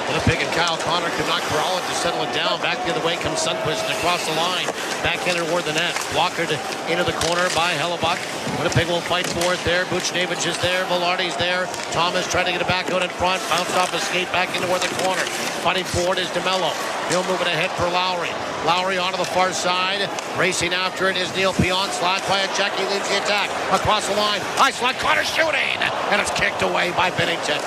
Winnipeg and Kyle Connor could not corral it to settle it down. Back the other way comes Sundqvist and across the line. Backhanded toward the net. Blockered into the corner by Hellebuck. Winnipeg will fight for it there. Buchnevich is there. Velarde's there. Thomas trying to get it back out in front. Bounced off his skate back into where the corner. Fighting forward is DeMello. He'll move it ahead for Lowry. Lowry onto the far side. Racing after it is Neil Pion. Slot by a check. He leads the attack. Across the line. High slot. Connor shooting. And it's kicked away by Bennington.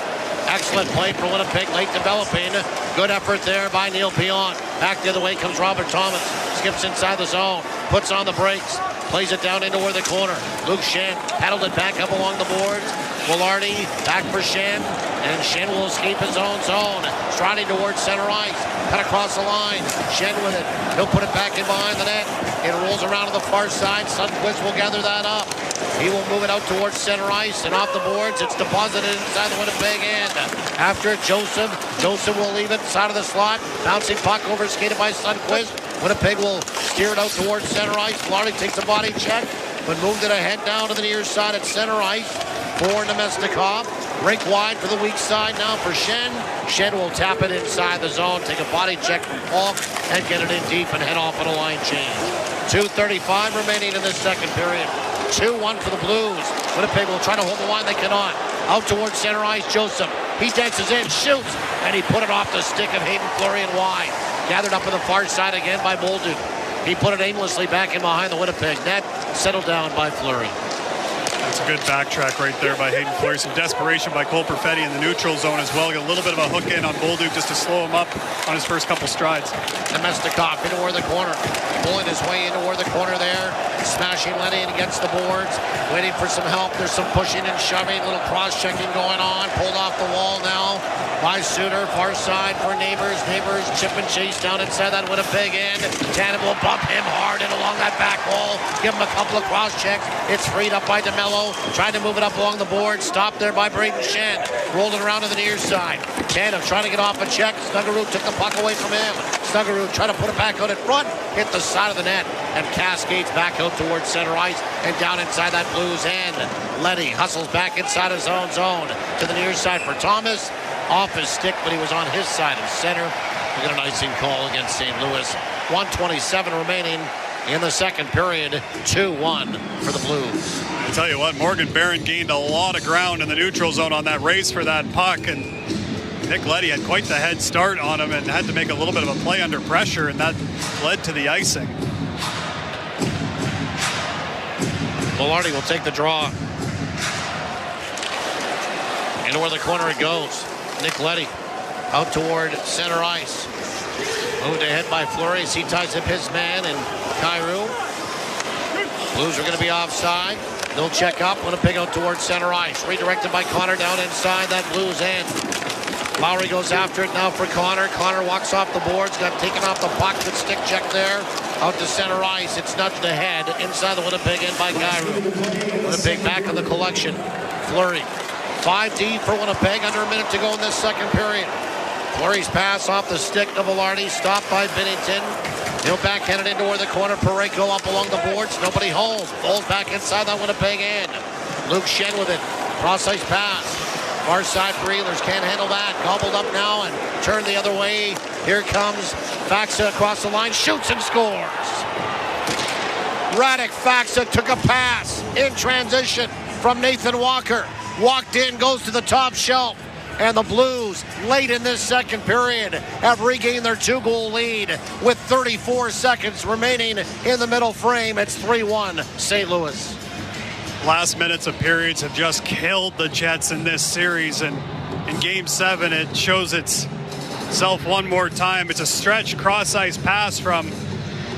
Excellent play for Winnipeg, late developing. Good effort there by Neil Pion. Back the other way comes Robert Thomas. Skips inside the zone. Puts on the brakes. Plays it down into where the corner. Luke Shen paddled it back up along the boards. Velarde back for Shen. And Shen will escape his own zone. Striding towards center ice. Cut across the line. Shen with it. He'll put it back in behind the net. It rolls around to the far side. Sundqvist will gather that up. He will move it out towards center ice and off the boards. It's deposited inside the Winnipeg end. After it, Joseph will leave it side of the slot. Bouncing puck over, skated by Sundqvist. Winnipeg will steer it out towards center ice. Velarde takes a body check, but moved it ahead down to the near side at center ice. for Namestnikov. Break wide for the weak side now for Schenn. Schenn will tap it inside the zone, take a body check from Falk, and get it in deep and head off on a line change. 2:35 remaining in this second period. 2-1 for the Blues. Winnipeg will try to hold the line. They cannot. Out towards center ice, Joseph. He dances in, shoots, and he put it off the stick of Hayden Fleury and wide. Gathered up on the far side again by Bolduc. He put it aimlessly back in behind the Winnipeg net. Settled down by Fleury. That's a good backtrack right there by Hayden Fleury. Some desperation by Cole Perfetti in the neutral zone as well. Got a little bit of a hook in on Bolduc just to slow him up on his first couple strides. Namestnikov into where the corner. Pulling his way into where the corner there. Smashing Lenny against the boards. Waiting for some help. There's some pushing and shoving. Little cross-checking going on. Pulled off the wall now by Suter. Far side for Neighbors. Neighbors chip and chase down inside that Winnipeg end. Tannen will bump him hard and along that back wall. Give him a couple of cross-checks. It's freed up by DeMello. Trying to move it up along the board. Stopped there by Braden Schenn. Rolled it around to the near side. Tannen trying to get off a check. Snuggerud took the puck away from him. Snuggerud trying to put it back out in front. Hit the side of the net and cascades back out towards center ice and down inside that Blues end. Letty hustles back inside his own zone to the near side for Thomas. Off his stick, but he was on his side of center. We got an icing call against St. Louis. 1:27 remaining in the second period. 2-1 for the Blues. I tell you what, Morgan Barron gained a lot of ground in the neutral zone on that race for that puck, and Nick Leddy had quite the head start on him and had to make a little bit of a play under pressure, and that led to the icing. Lowry will take the draw. Into where the corner it goes. Nick Leddy out toward center ice. Moved ahead by Fleury as he ties up his man and Kyrou. Blues are going to be offside. They'll check up. Winnipeg out towards center ice. Redirected by Connor down inside that Blues end. Lowry goes after it now for Connor. Connor walks off the boards. Got taken off the puck. Good stick check there. Out to center ice. It's nudged ahead inside the Winnipeg end by Kyrou. Winnipeg back in the collection. Fleury. 5 for Winnipeg. Under a minute to go in this second period. Fleury's pass off the stick of Velarde. Stopped by Binnington. He'll backhand it into where the corner. Parayko up along the boards. Nobody home. Falls back inside that Winnipeg end. Luke Schenn with it. Cross ice pass. Far side for Ehlers. Can't handle that. Gobbled up now and turned the other way. Here comes Faksa across the line. Shoots and scores. Radek Faksa took a pass in transition from Nathan Walker. Walked in, goes to the top shelf. And the Blues, late in this second period, have regained their 2-goal lead with 34 seconds remaining in the middle frame. It's 3-1 St. Louis. Last minutes of periods have just killed the Jets in this series, and in Game 7 it shows itself one more time. It's a stretch cross-ice pass from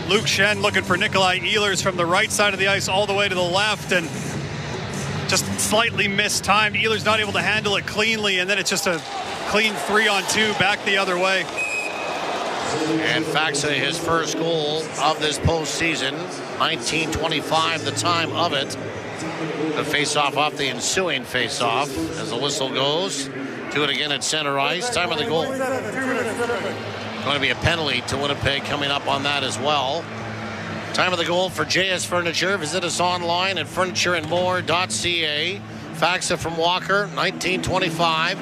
Luke Schenn looking for Nikolai Ehlers from the right side of the ice all the way to the left, and just slightly mistimed. Ehlers not able to handle it cleanly, and then it's just a clean 3-on-2 back the other way. And Faksa, his first goal of this postseason, 19:25, the time of it. The face-off off the ensuing face-off as the whistle goes. Do it again at center ice. Time of the goal. Going to be a penalty to Winnipeg coming up on that as well. Time of the goal for JS Furniture. Visit us online at furnitureandmore.ca. Faksa from Walker, 19:25.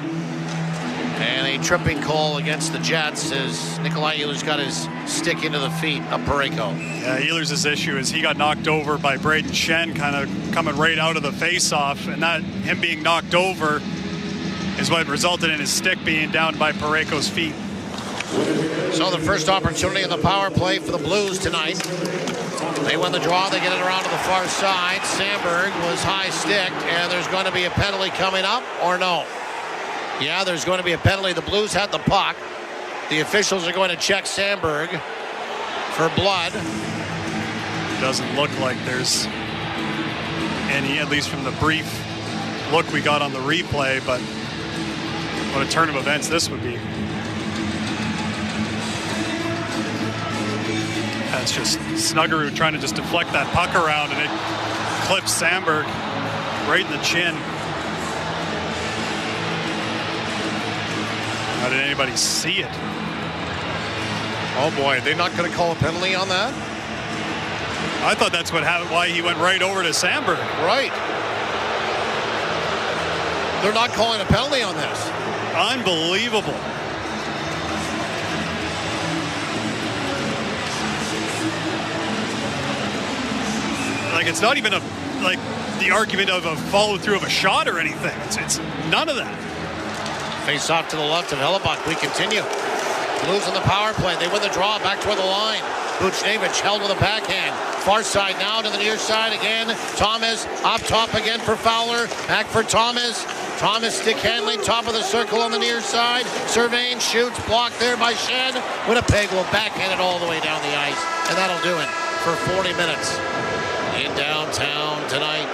And a tripping call against the Jets as Nikolai Ehlers got his stick into the feet of Parayko. Yeah, Ehlers' issue is he got knocked over by Braden Schenn, kind of coming right out of the face-off, and that him being knocked over is what resulted in his stick being down by Parayko's feet. So the first opportunity in the power play for the Blues tonight. They win the draw. They get it around to the far side. Sandberg was high-sticked, and there's going to be a penalty coming up, or no? Yeah, there's going to be a penalty. The Blues had the puck. The officials are going to check Sandberg for blood. Doesn't look like there's any, at least from the brief look we got on the replay, but what a turn of events this would be. That's just Snuggerud trying to just deflect that puck around, and it clips Sandberg right in the chin. How did anybody see it? Oh boy, are they not going to call a penalty on that? I thought that's what happened, why he went right over to Sandberg. Right. They're not calling a penalty on this. Unbelievable. Like, it's not even the argument of a follow through of a shot or anything. It's none of that. Face off to the left of Hellebuck. We continue. Blues on the power play. They win the draw back toward the line. Buchnevich held with a backhand. Far side now to the near side again. Thomas up top again for Fowler. Back for Thomas. Thomas stick handling, top of the circle on the near side. Surveying, shoots, blocked there by Shen. Winnipeg will backhand it all the way down the ice. And that'll do it for 40 minutes. In downtown tonight,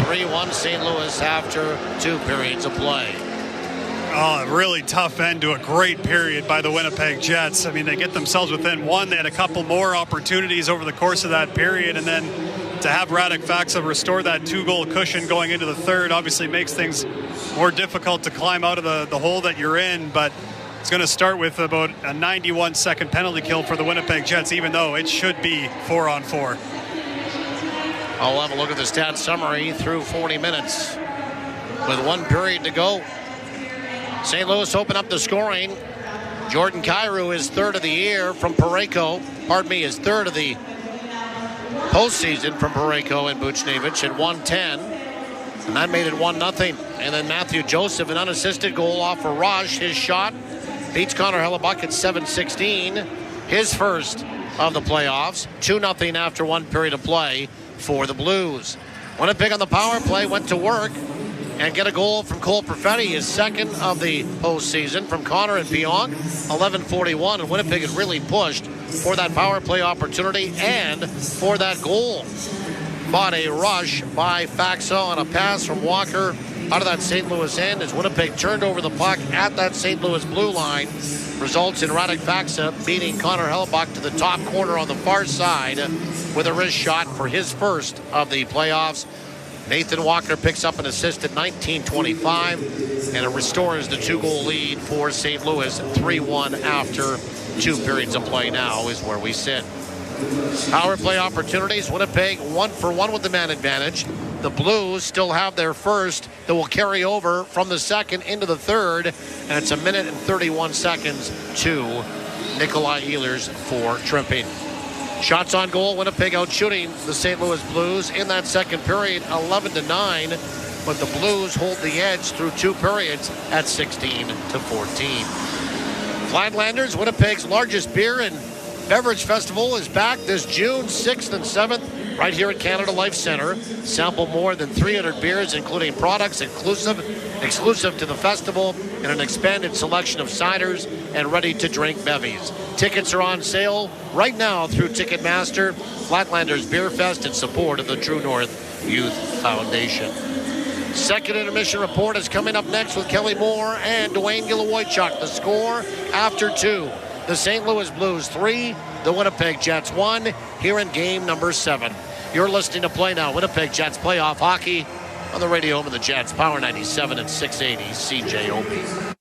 3-1 St. Louis after 2 periods of play. Oh, a really tough end to a great period by the Winnipeg Jets. I mean, they get themselves within one. They had a couple more opportunities over the course of that period, and then to have Radek Faksa restore that 2-goal cushion going into the third obviously makes things more difficult to climb out of the hole that you're in, but it's going to start with about a 91-second penalty kill for the Winnipeg Jets, even though it should be 4-on-4. I'll have a look at the stat summary through 40 minutes. With 1 period to go, St. Louis open up the scoring. Jordan Kyrou is third of the year from Parayko. Is third of the postseason from Parayko and Buchnevich at 110. And that made it 1-0. And then Mathieu Joseph, an unassisted goal off a rush. His shot beats Connor Hellebuck at 7:16. His first of the playoffs. 2-0 after 1 period of play for the Blues. Winnipeg on the power play went to work and get a goal from Cole Perfetti, his second of the postseason from Connor and Pionk. 11:41, and Winnipeg had really pushed for that power play opportunity and for that goal. Fought a rush by Faksa on a pass from Walker out of that St. Louis end as Winnipeg turned over the puck at that St. Louis blue line. Results in Radek Faksa beating Connor Hellebuck to the top corner on the far side with a wrist shot for his first of the playoffs. Nathan Walker picks up an assist at 19:25, and it restores the 2-goal lead for St. Louis. 3-1 after 2 periods of play now is where we sit. Power play opportunities. Winnipeg 1 for 1 with the man advantage. The Blues still have their first that will carry over from the second into the third, and it's 1 minute and 31 seconds to Nikolai Ehlers for tripping. Shots on goal, Winnipeg out shooting the St. Louis Blues in that second period, 11-9, but the Blues hold the edge through 2 periods at 16-14. Flatlanders, Winnipeg's largest beer and beverage festival, is back this June 6th and 7th right here at Canada Life Center. Sample more than 300 beers, including products exclusive to the festival, and an expanded selection of ciders and ready-to-drink bevies. Tickets are on sale right now through Ticketmaster. Flatlanders Beer Fest in support of the True North Youth Foundation. Second intermission report is coming up next with Kelly Moore and Dwayne Gilowoychuk. The score after 2. The St. Louis Blues 3, the Winnipeg Jets 1, here in game number 7. You're listening to Play Now, Winnipeg Jets playoff hockey on the radio home of the Jets, Power 97 and 680 CJOB.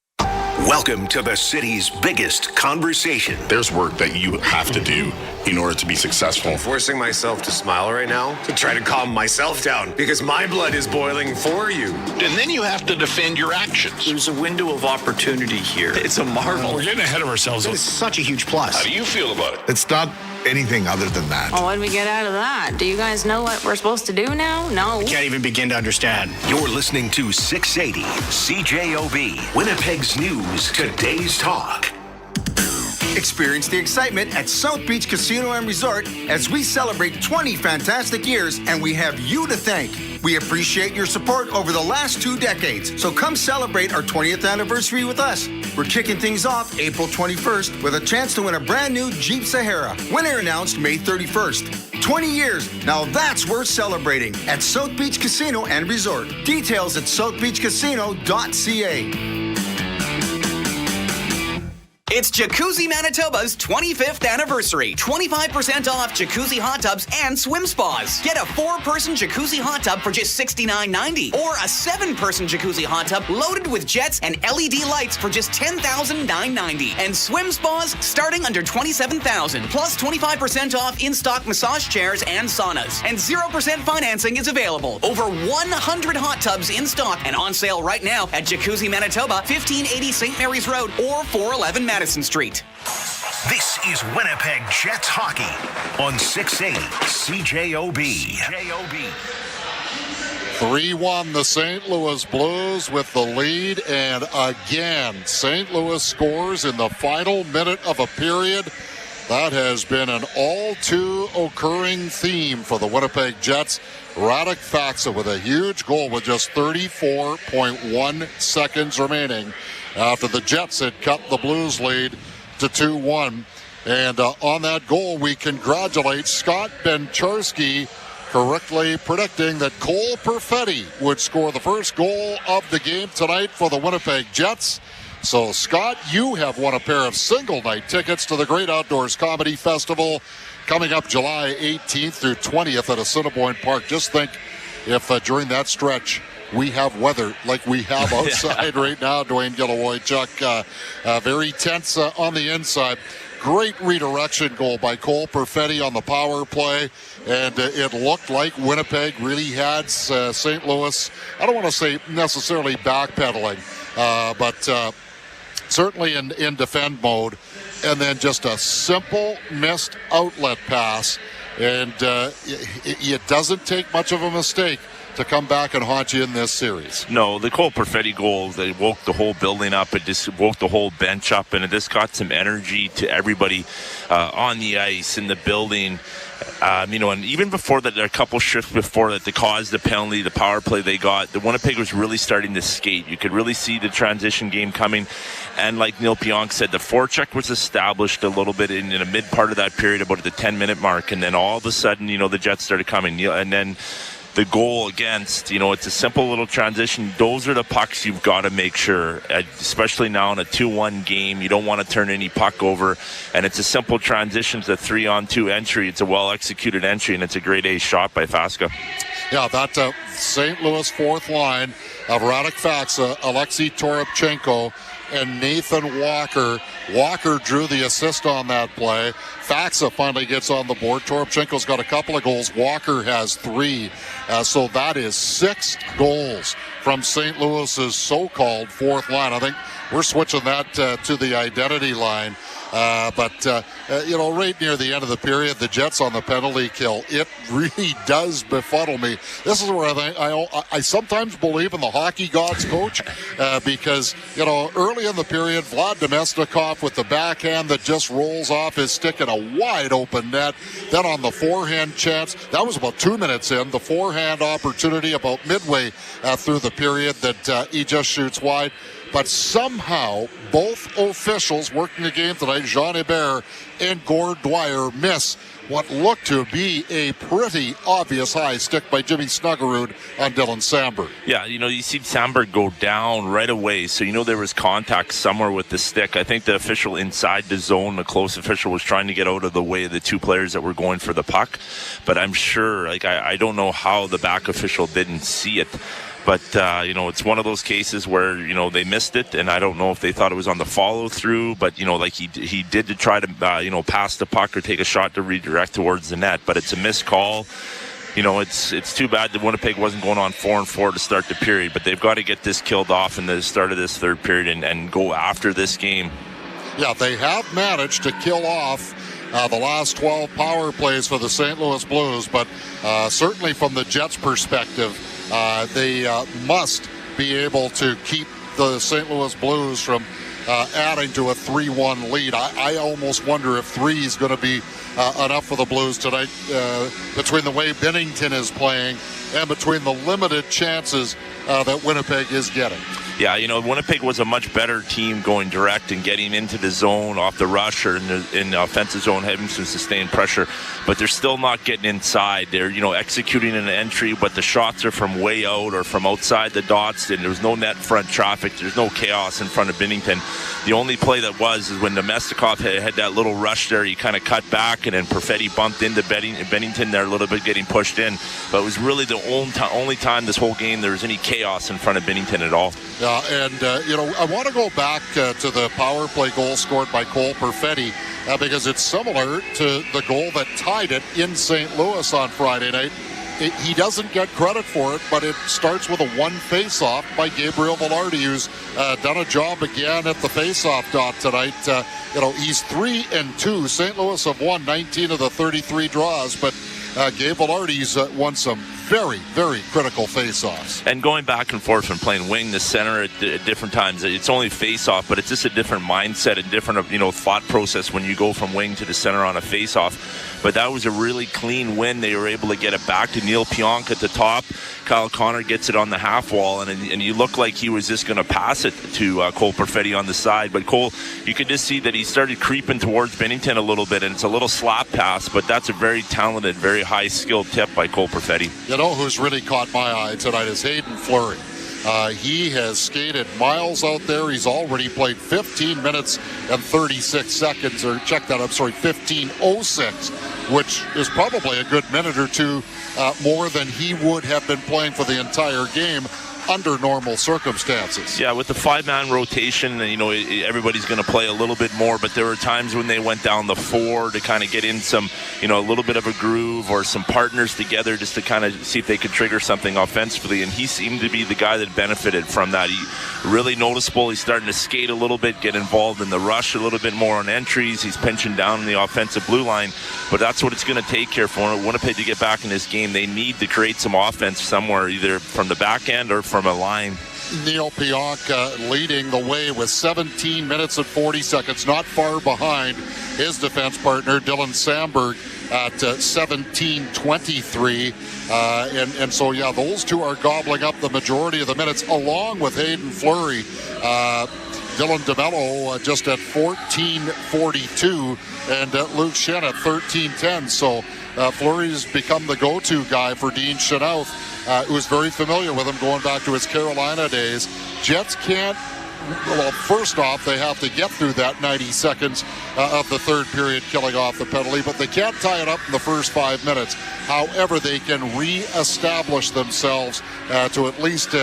Welcome to the city's biggest conversation. There's work that you have to do in order to be successful. I'm forcing myself to smile right now to try to calm myself down because my blood is boiling for you. And then you have to defend your actions. There's a window of opportunity here. It's a marvel. We're getting ahead of ourselves. It's such a huge plus. How do you feel about it? It's not anything other than that. Well, what do we get out of that? Do you guys know what we're supposed to do now? No. I can't even begin to understand. You're listening to 680 CJOB, Winnipeg's News, Today's Talk. Experience the excitement at South Beach Casino and Resort as we celebrate 20 fantastic years, and we have you to thank. We appreciate your support over the last 2 decades, so come celebrate our 20th anniversary with us. We're kicking things off April 21st with a chance to win a brand new Jeep Sahara. Winner announced May 31st. 20 years, now that's worth celebrating at South Beach Casino and Resort. Details at southbeachcasino.ca. It's Jacuzzi Manitoba's 25th anniversary. 25% off jacuzzi hot tubs and swim spas. Get a 4-person jacuzzi hot tub for just $69.90 or a 7-person jacuzzi hot tub loaded with jets and LED lights for just $10,990. And swim spas starting under $27,000. Plus 25% off in-stock massage chairs and saunas. And 0% financing is available. Over 100 hot tubs in stock and on sale right now at Jacuzzi Manitoba, 1580 St. Mary's Road or 411 Madison Street. This is Winnipeg Jets hockey on 680 CJOB. 3-1 the St. Louis Blues with the lead, and again St. Louis scores in the final minute of a period. That has been an all too occurring theme for the Winnipeg Jets. Radek Faksa with a huge goal with just 34.1 seconds remaining after the Jets had cut the Blues lead to 2-1. And on that goal, we congratulate Scott Bencharski, correctly predicting that Cole Perfetti would score the first goal of the game tonight for the Winnipeg Jets. So, Scott, you have won a pair of single-night tickets to the Great Outdoors Comedy Festival coming up July 18th through 20th at Assiniboine Park. Just think if during that stretch we have weather like we have outside right now, Dwayne Gillowoy-Chuck. Very tense on the inside. Great redirection goal by Cole Perfetti on the power play, and it looked like Winnipeg really had St. Louis, I don't want to say necessarily backpedaling, but certainly in defend mode, and then just a simple missed outlet pass, and it doesn't take much of a mistake to come back and haunt you in this series. No, the Cole Perfetti goal, they woke the whole building up. It just woke the whole bench up, and it just got some energy to everybody on the ice, in the building. And even before that, a couple shifts before that, to cause the penalty, the power play they got, the Winnipeg was really starting to skate. You could really see the transition game coming. And like Neil Pionk said, the forecheck was established a little bit in the mid part of that period, about at the 10-minute mark. And then all of a sudden, the Jets started coming. And then the goal against, it's a simple little transition. Those are the pucks you've got to make sure, especially now in a 2-1 game. You don't want to turn any puck over. And it's a simple transition to 3-on-2 entry. It's a well-executed entry, and it's a grade A shot by Faksa. Yeah, that St. Louis fourth line of Radek Faksa, Alexei Toropchenko, and Nathan Walker. Walker drew the assist on that play. Faksa finally gets on the board. Toropchenko's got a couple of goals. Walker has 3. So that is 6 goals from St. Louis's so-called fourth line. I think we're switching that to the identity line. But right near the end of the period, the Jets on the penalty kill, it really does befuddle me. This is where I think I sometimes believe in the hockey gods, coach, because, early in the period, Vlad Namestnikov with the backhand that just rolls off his stick in a wide open net. Then on the forehand chance, that was about 2 minutes in, the forehand opportunity about midway through the period that he just shoots wide. But somehow, both officials working the game tonight, Jean Hébert and Gord Dwyer, miss what looked to be a pretty obvious high stick by Jimmy Snuggerud on Dylan Samberg. Yeah, you see Samberg go down right away, so there was contact somewhere with the stick. I think the official inside the zone, the close official, was trying to get out of the way of the two players that were going for the puck. But I'm sure, I don't know how the back official didn't see it. But, it's one of those cases where, they missed it, and I don't know if they thought it was on the follow-through, but, he did to try to, pass the puck or take a shot to redirect towards the net, but it's a missed call. It's too bad that Winnipeg wasn't going on 4-4 to start the period, but they've got to get this killed off in the start of this third period and go after this game. Yeah, they have managed to kill off the last 12 power plays for the St. Louis Blues, but certainly from the Jets' perspective, they must be able to keep the St. Louis Blues from adding to a 3-1 lead. I almost wonder if 3 is going to be enough for the Blues tonight, between the way Binnington is playing and between the limited chances that Winnipeg is getting. Yeah, Winnipeg was a much better team going direct and getting into the zone off the rush or in the offensive zone, having some sustained pressure. But they're still not getting inside. They're, executing an entry, but the shots are from way out or from outside the dots, and there's no net front traffic. There's no chaos in front of Binnington. The only play that was is when Namestnikov had that little rush there. He kind of cut back, and then Perfetti bumped into Binnington there a little bit, getting pushed in. But it was really the only time this whole game there was any chaos in front of Binnington at all. Yeah, and, I want to go back to the power play goal scored by Cole Perfetti because it's similar to the goal that tied it in St. Louis on Friday night. He doesn't get credit for it, but it starts with a one face-off by Gabriel Velarde, who's done a job again at the face-off dot tonight. He's 3-2. St. Louis have won 19 of the 33 draws, but Gabe Velarde's won some very, very critical face-offs. And going back and forth from playing wing to center at different times, it's only face-off, but it's just a different mindset and different, thought process when you go from wing to the center on a face-off. But that was a really clean win. They were able to get it back to Neil Pionk at the top. Kyle Connor gets it on the half wall, and you look like he was just going to pass it to Cole Perfetti on the side. But Cole, you could just see that he started creeping towards Binnington a little bit, and it's a little slap pass, but that's a very talented, very high-skilled tip by Cole Perfetti. Who's really caught my eye tonight is Hayden Fleury. He has skated miles out there. He's already played 15 minutes and 36 seconds, or 15:06, which is probably a good minute or two more than he would have been playing for the entire game under normal circumstances. Yeah, with the 5-man rotation, everybody's going to play a little bit more, but there were times when they went down the 4 to kind of get in some, a little bit of a groove or some partners together just to kind of see if they could trigger something offensively, and he seemed to be the guy that benefited from that. He really noticeable. He's starting to skate a little bit, get involved in the rush a little bit more on entries. He's pinching down in the offensive blue line, but that's what it's going to take here for Winnipeg to get back in this game. They need to create some offense somewhere, either from the back end or from a line. Neil Pionk leading the way with 17 minutes and 40 seconds, not far behind his defense partner Dylan Sandberg at 17:23. And so, those two are gobbling up the majority of the minutes, along with Hayden Fleury. Dylan DeMello just at 14:42, and Luke Shen at 13:10. So Fleury's become the go-to guy for Dean Chenault, who's very familiar with him going back to his Carolina days. Jets can't. Well, first off, they have to get through that 90 seconds of the third period, killing off the penalty, but they can't tie it up in the first 5 minutes. However, they can re-establish themselves to at least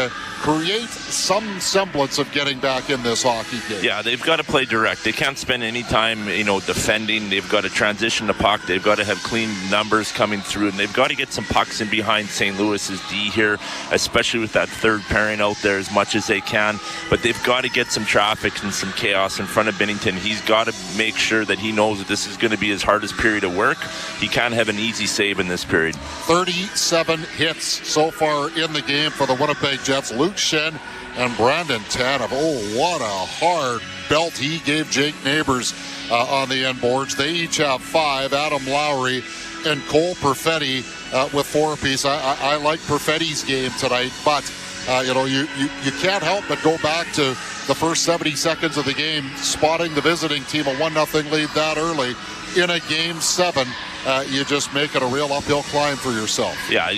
create some semblance of getting back in this hockey game. Yeah, they've got to play direct. They can't spend any time, defending. They've got to transition the puck. They've got to have clean numbers coming through, and they've got to get some pucks in behind St. Louis's D here, especially with that third pairing out there as much as they can. But they've got to get some traffic and some chaos in front of Binnington. He's got to make sure that he knows that this is going to be his hardest period of work. He can't have an easy save in this period. 37 hits so far in the game for the Winnipeg Jets. Luke Shen and Brandon Tanev. Oh, what a hard belt he gave Jake Neighbors on the end boards. They each have 5. Adam Lowry and Cole Perfetti with 4 apiece. I like Perfetti's game tonight, but you can't help but go back to the first 70 seconds of the game, spotting the visiting team a 1-0 lead that early in a Game 7. You just make it a real uphill climb for yourself. Yeah,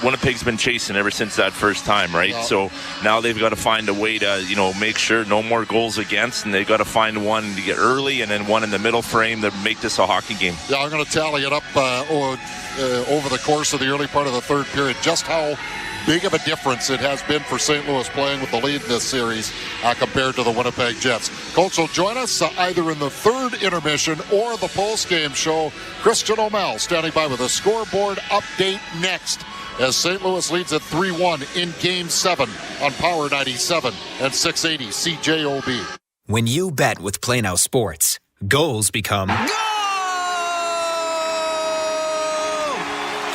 Winnipeg's been chasing ever since that first time, right? Yeah. So now they've got to find a way to, make sure no more goals against, and they've got to find one to get early and then one in the middle frame to make this a hockey game. Yeah, I'm going to tally it up over the course of the early part of the third period, just how big of a difference it has been for St. Louis playing with the lead in this series compared to the Winnipeg Jets. Coach will join us either in the third intermission or the post-game show. Christian O'Mell standing by with a scoreboard update next as St. Louis leads at 3-1 in Game 7 on Power 97 and 680 CJOB. When you bet with Play Now Sports, goals become...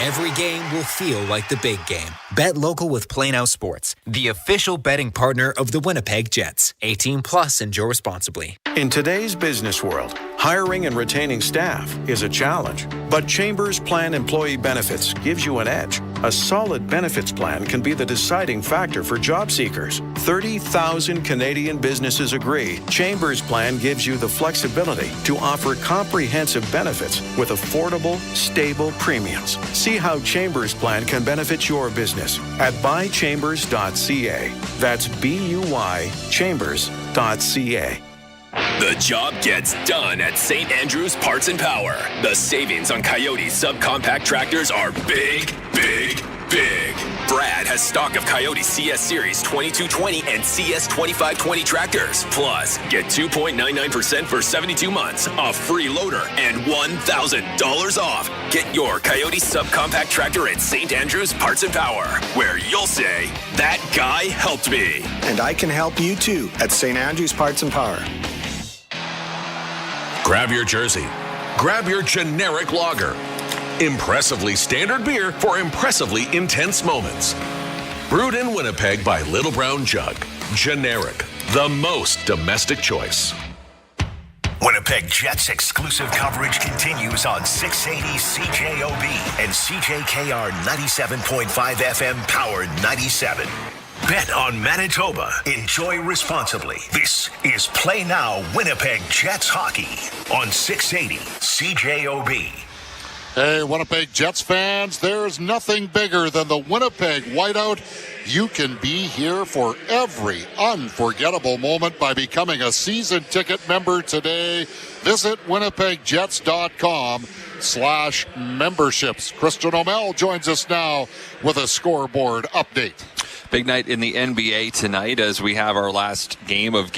Every game will feel like the big game. Bet local with Play Now Sports, the official betting partner of the Winnipeg Jets. 18 plus, enjoy responsibly. In today's business world, Hiring and retaining staff is a challenge, but Chambers Plan Employee Benefits gives you an edge. A solid benefits plan can be the deciding factor for job seekers. 30,000 Canadian businesses agree Chambers Plan gives you the flexibility to offer comprehensive benefits with affordable, stable premiums. See how Chambers Plan can benefit your business at buychambers.ca. That's BUY chambers.ca. The job gets done at St. Andrew's Parts and Power. The savings on Coyote subcompact tractors are big, big, big. Brad has stock of Coyote CS Series 2220 and CS 2520 tractors. Plus, get 2.99% for 72 months, a free loader, and $1,000 off. Get your Coyote subcompact tractor at St. Andrew's Parts and Power, where you'll say, that guy helped me. And I can help you too at St. Andrew's Parts and Power. Grab your jersey. Grab your generic lager. Impressively standard beer for impressively intense moments. Brewed in Winnipeg by Little Brown Jug. Generic, the most domestic choice. Winnipeg Jets exclusive coverage continues on 680 CJOB and CJKR 97.5 FM Power 97. Bet on Manitoba. Enjoy responsibly. This is Play Now Winnipeg Jets Hockey on 680 CJOB. Hey, Winnipeg Jets fans, there's nothing bigger than the Winnipeg Whiteout. You can be here for every unforgettable moment by becoming a season ticket member today. Visit winnipegjets.com/memberships. Christian O'Mell joins us now with a scoreboard update. Big night in the NBA tonight as we have our last game of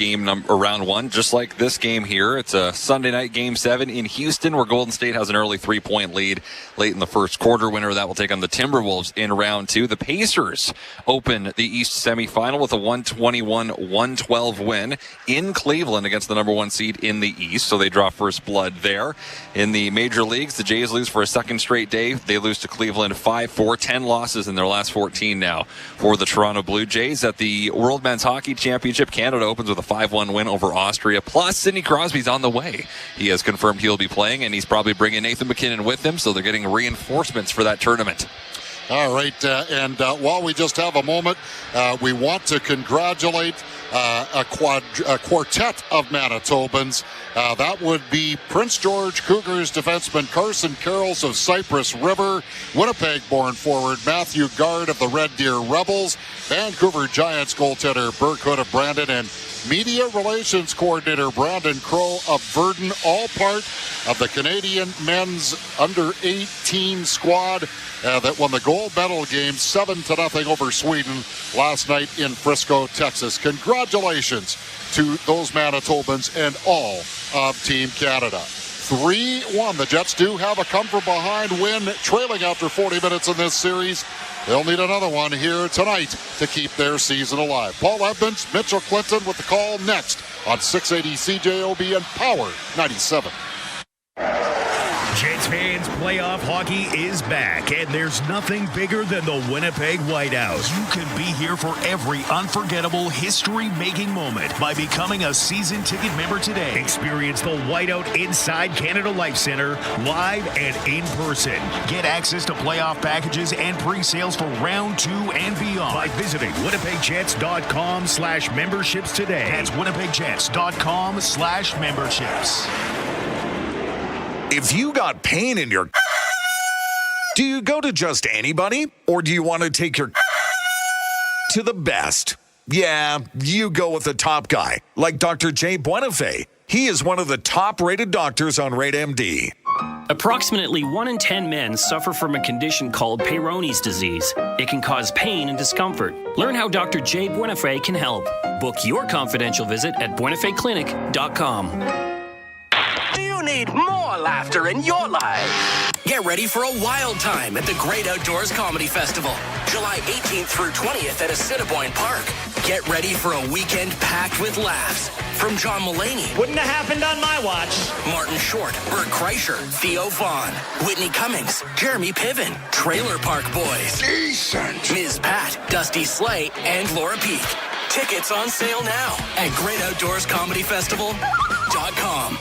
round one, just like this game here. It's a Sunday night Game 7 in Houston, where Golden State has an early 3-point lead late in the first quarter. Winner of that will take on the Timberwolves in round 2. The Pacers open the East semifinal with a 121-112 win in Cleveland against the number 1 seed in the East, so they draw first blood there. In the major leagues, the Jays lose for a second straight day. They lose to Cleveland 5-4, 10 losses in their last 14 now for the Toronto Blue Jays. At the World Men's Hockey Championship, Canada opens with a 5-1 win over Austria. Plus, Sidney Crosby's on the way. He has confirmed he'll be playing, and he's probably bringing Nathan McKinnon with him, so they're getting reinforcements for that tournament. All right, and while we just have a moment, we want to congratulate a quartet of Manitobans. That would be Prince George Cougars defenseman Carson Carrolls of Cypress River, Winnipeg-born forward Matthew Guard of the Red Deer Rebels, Vancouver Giants goaltender Burke Hood of Brandon, and Media Relations Coordinator Brandon Crow of Verdun, all part of the Canadian men's under-18 squad that won the gold medal game 7-0 over Sweden last night in Frisco, Texas. Congratulations to those Manitobans and all of Team Canada. 3-1. The Jets do have a come-from-behind win, trailing after 40 minutes in this series. They'll need another one here tonight to keep their season alive. Paul Edmonds, Mitchell Clinton with the call next on 680 CJOB and Power 97. Jets fans, playoff hockey is back, and there's nothing bigger than the Winnipeg Whiteout. You can be here for every unforgettable history-making moment by becoming a season ticket member today. Experience the Whiteout inside Canada Life Center, live and in person. Get access to playoff packages and pre-sales for round 2 and beyond by visiting winnipegjets.com/memberships today. That's winnipegjets.com/memberships. If you got pain in your... Do you go to just anybody? Or do you want to take your... to the best? Yeah, you go with the top guy, like Dr. Jay Buenafé. He is one of the top-rated doctors on RateMD. Approximately 1 in 10 men suffer from a condition called Peyronie's disease. It can cause pain and discomfort. Learn how Dr. Jay Buenafé can help. Book your confidential visit at buenafeclinic.com. You need more laughter in your life. Get ready for a wild time at the Great Outdoors Comedy Festival, July 18th through 20th at Assiniboine Park. Get ready for a weekend packed with laughs from John Mulaney. Wouldn't have happened on my watch. Martin Short, Bert Kreischer, Theo Vaughn, Whitney Cummings, Jeremy Piven, Trailer Park Boys, Decent, Ms. Pat, Dusty Slay, and Laura Peak. Tickets on sale now at GreatOutdoorsComedyFestival.com.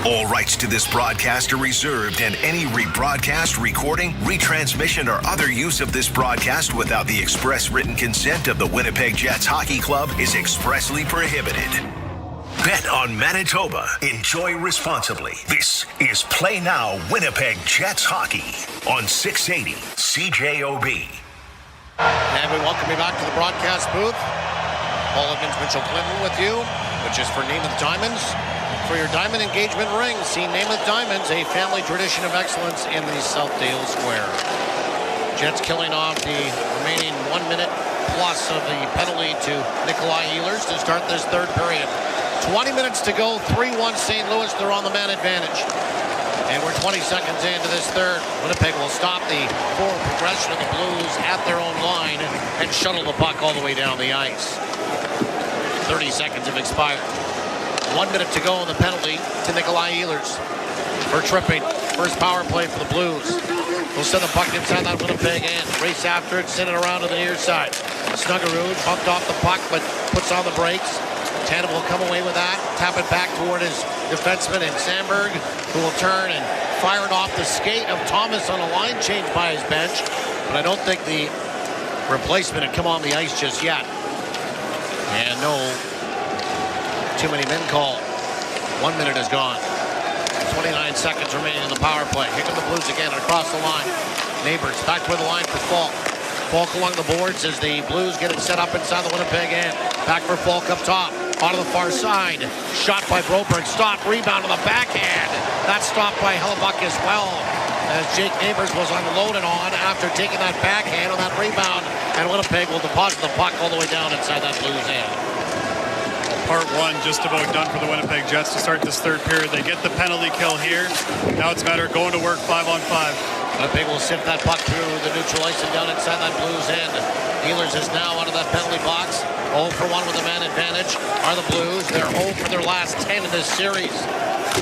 All rights to this broadcast are reserved, and any rebroadcast, recording, retransmission, or other use of this broadcast without the express written consent of the Winnipeg Jets Hockey Club is expressly prohibited. Bet on Manitoba. Enjoy responsibly. This is Play Now Winnipeg Jets Hockey on 680 CJOB. And we welcome you back to the broadcast booth. Paul Evans, Mitchell Clinton with you, which is for Namath Diamonds. For your diamond engagement ring, see Namath Diamonds, a family tradition of excellence in the Southdale Square. Jets killing off the remaining 1 minute plus of the penalty to Nikolai Ehlers to start this third period. 20 minutes to go, 3-1 St. Louis. They're on the man advantage. And we're 20 seconds into this third. Winnipeg will stop the forward progression of the Blues at their own line and shuttle the puck all the way down the ice. 30 seconds have expired. 1 minute to go on the penalty to Nikolai Ehlers for tripping. First power play for the Blues. We'll send the puck inside that Winnipeg end. Race after it, send it around to the near side. Snuggerud bumped off the puck but puts on the brakes. Tannen will come away with that. Tap it back toward his defenseman in Sandberg, who will turn and fire it off the skate of Thomas on a line change by his bench. But I don't think the replacement had come on the ice just yet. And no, too many men called. 1 minute is gone. 29 seconds remaining in the power play. Here come the Blues again across the line. Neighbors back toward the line for Falk. Falk along the boards as the Blues get it set up inside the Winnipeg end. Back for Falk up top. Onto the far side. Shot by Broberg. Stop. Rebound on the backhand. That's stopped by Hellebuck as well. As Jake Neighbors was unloaded on after taking that backhand on that rebound. And Winnipeg will deposit the puck all the way down inside that Blues end. Part one just about done for the Winnipeg Jets to start this third period. They get the penalty kill here. Now it's a matter of going to work 5-on-5. Winnipeg will sift that puck through the neutral ice and down inside that Blues end. Ehlers is now out of that penalty box. 0 for 1 with the man advantage are the Blues. They're 0 for their last 10 in this series.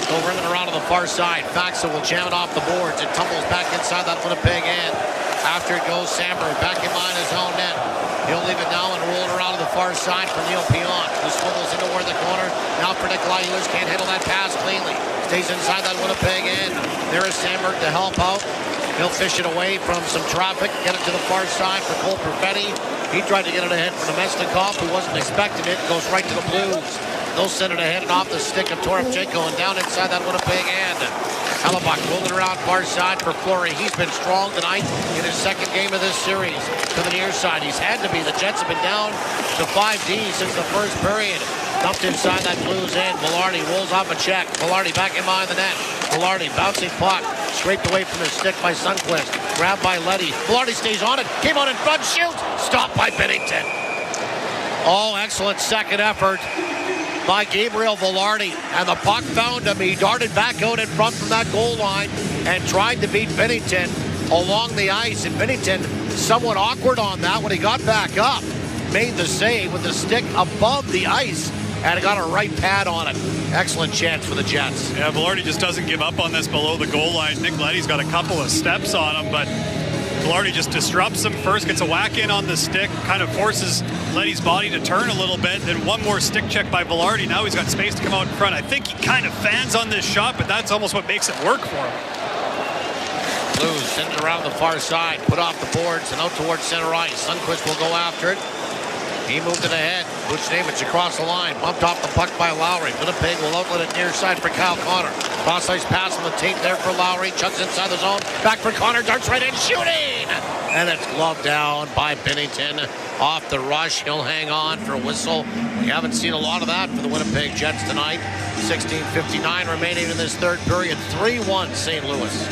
Go rimming around to the far side. Faksa will jam it off the boards. It tumbles back inside that Winnipeg end. After it goes, Sandberg back in line his own net. He'll leave it now and roll it around to the far side for Neil Pion, who swivels into where the corner. Now for Nikolai Ehlers, can't handle that pass cleanly. Stays inside that Winnipeg end. There is Sandberg to help out. He'll fish it away from some traffic, get it to the far side for Cole Perfetti. He tried to get it ahead for Namestnikov, who wasn't expecting it. Goes right to the Blues. They'll send it ahead and off the stick of Toropchenko and down inside that Winnipeg end. Hellebuck rolling around far side for Fleury. He's been strong tonight in his second game of this series. To the near side, he's had to be. The Jets have been down to 5D since the first period. Dumped inside that Blues end. Velarde rolls off a check. Velarde back in behind the net. Velarde bouncing puck. Scraped away from his stick by Sundqvist. Grabbed by Leddy. Velarde stays on it. Came out in front. Shoot. Stopped by Binnington. Oh, excellent second effort by Gabriel Velarde. And the puck found him. He darted back out in front from that goal line and tried to beat Binnington along the ice. And Binnington, somewhat awkward on that when he got back up, made the save with the stick above the ice. And it got a right pad on it. Excellent chance for the Jets. Yeah, Velarde just doesn't give up on this below the goal line. Nick Leddy's got a couple of steps on him, but Velarde just disrupts him first, gets a whack in on the stick, kind of forces Leddy's body to turn a little bit. Then one more stick check by Velarde. Now he's got space to come out in front. I think he kind of fans on this shot, but that's almost what makes it work for him. Blues send it around the far side, put off the boards and out towards center ice. Sundqvist will go after it. He moved it ahead. Buchnevich across the line. Bumped off the puck by Lowry. Winnipeg will outlet it near side for Kyle Connor. Cross-ice pass on the tape there for Lowry. Chucks inside the zone. Back for Connor. Darts right in. Shooting! And it's gloved down by Binnington. Off the rush. He'll hang on for a whistle. We haven't seen a lot of that for the Winnipeg Jets tonight. 16:59 remaining in this third period. 3-1 St. Louis.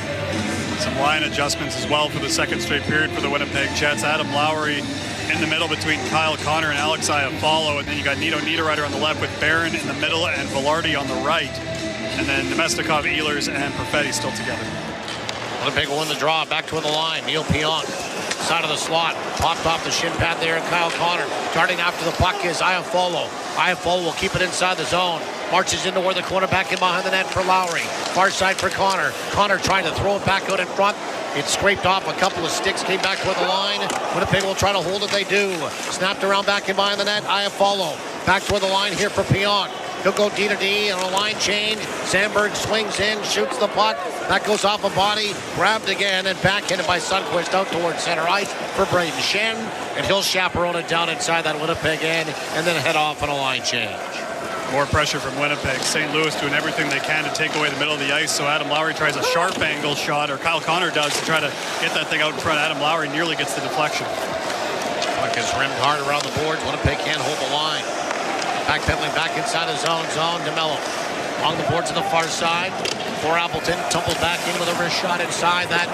Some line adjustments as well for the second straight period for the Winnipeg Jets. Adam Lowry in the middle between Kyle Connor and Alex Iafallo, and then you got Nito Niederreiter on the left with Barron in the middle and Velarde on the right, and then Namestnikov, Ehlers, and Perfetti still together. Winnipeg will win the draw. Back toward the line. Neil Pionk, side of the slot, popped off the shin pad there, and Kyle Connor darting after the puck is Iafallo. Iafallo will keep it inside the zone. Marches into where the cornerback in behind the net for Lowry. Far side for Connor. Connor trying to throw it back out in front. It scraped off a couple of sticks, came back toward the line. Winnipeg will try to hold it, they do. Snapped around back in behind the net, Iafallo. Back toward the line here for Pionk. He'll go D to D on a line change. Sandberg swings in, shoots the puck. That goes off a body, grabbed again, and backhanded by Sundqvist out towards center ice for Braden Shen. And he'll chaperone it down inside that Winnipeg end and then head off on a line change. More pressure from Winnipeg. St. Louis doing everything they can to take away the middle of the ice. So Adam Lowry tries a sharp angle shot, or Kyle Connor does, to try to get that thing out in front. Adam Lowry nearly gets the deflection. Puck is rimmed hard around the boards. Winnipeg can't hold the line. Backpedaling back inside his own zone. DeMello along the boards to the far side. For Appleton, tumbled back in with a wrist shot inside that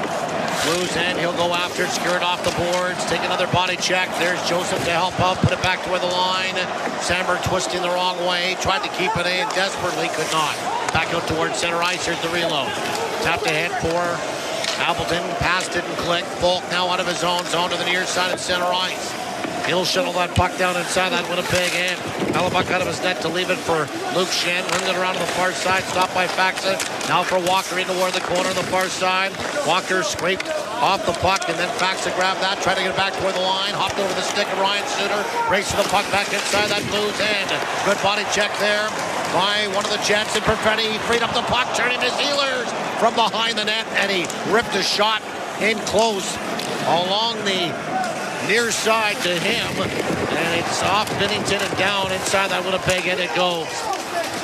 Blues end. He'll go after it, secure it off the boards, take another body check. There's Joseph to help out, put it back toward the line. Sandberg twisting the wrong way, tried to keep it in, desperately could not. Back out towards center ice, here's the reload. Tapped ahead for Appleton, passed it and clicked. Volk now out of his own zone to the near side at center ice. He'll shuttle that puck down inside that Winnipeg end. Hellebuck out of his net to leave it for Luke Shen. Runs it around to the far side. Stopped by Faksa. Now for Walker in toward the corner on the far side. Walker scraped off the puck, and then Faksa grabbed that. Tried to get it back toward the line. Hopped over the stick of Ryan Suter. Raced the puck back inside that Blues end. Good body check there by one of the Jets. And Perfetti freed up the puck, turning his heelers from behind the net, and he ripped a shot in close along the near side to him, and it's off Binnington and down inside that Winnipeg, and it goes.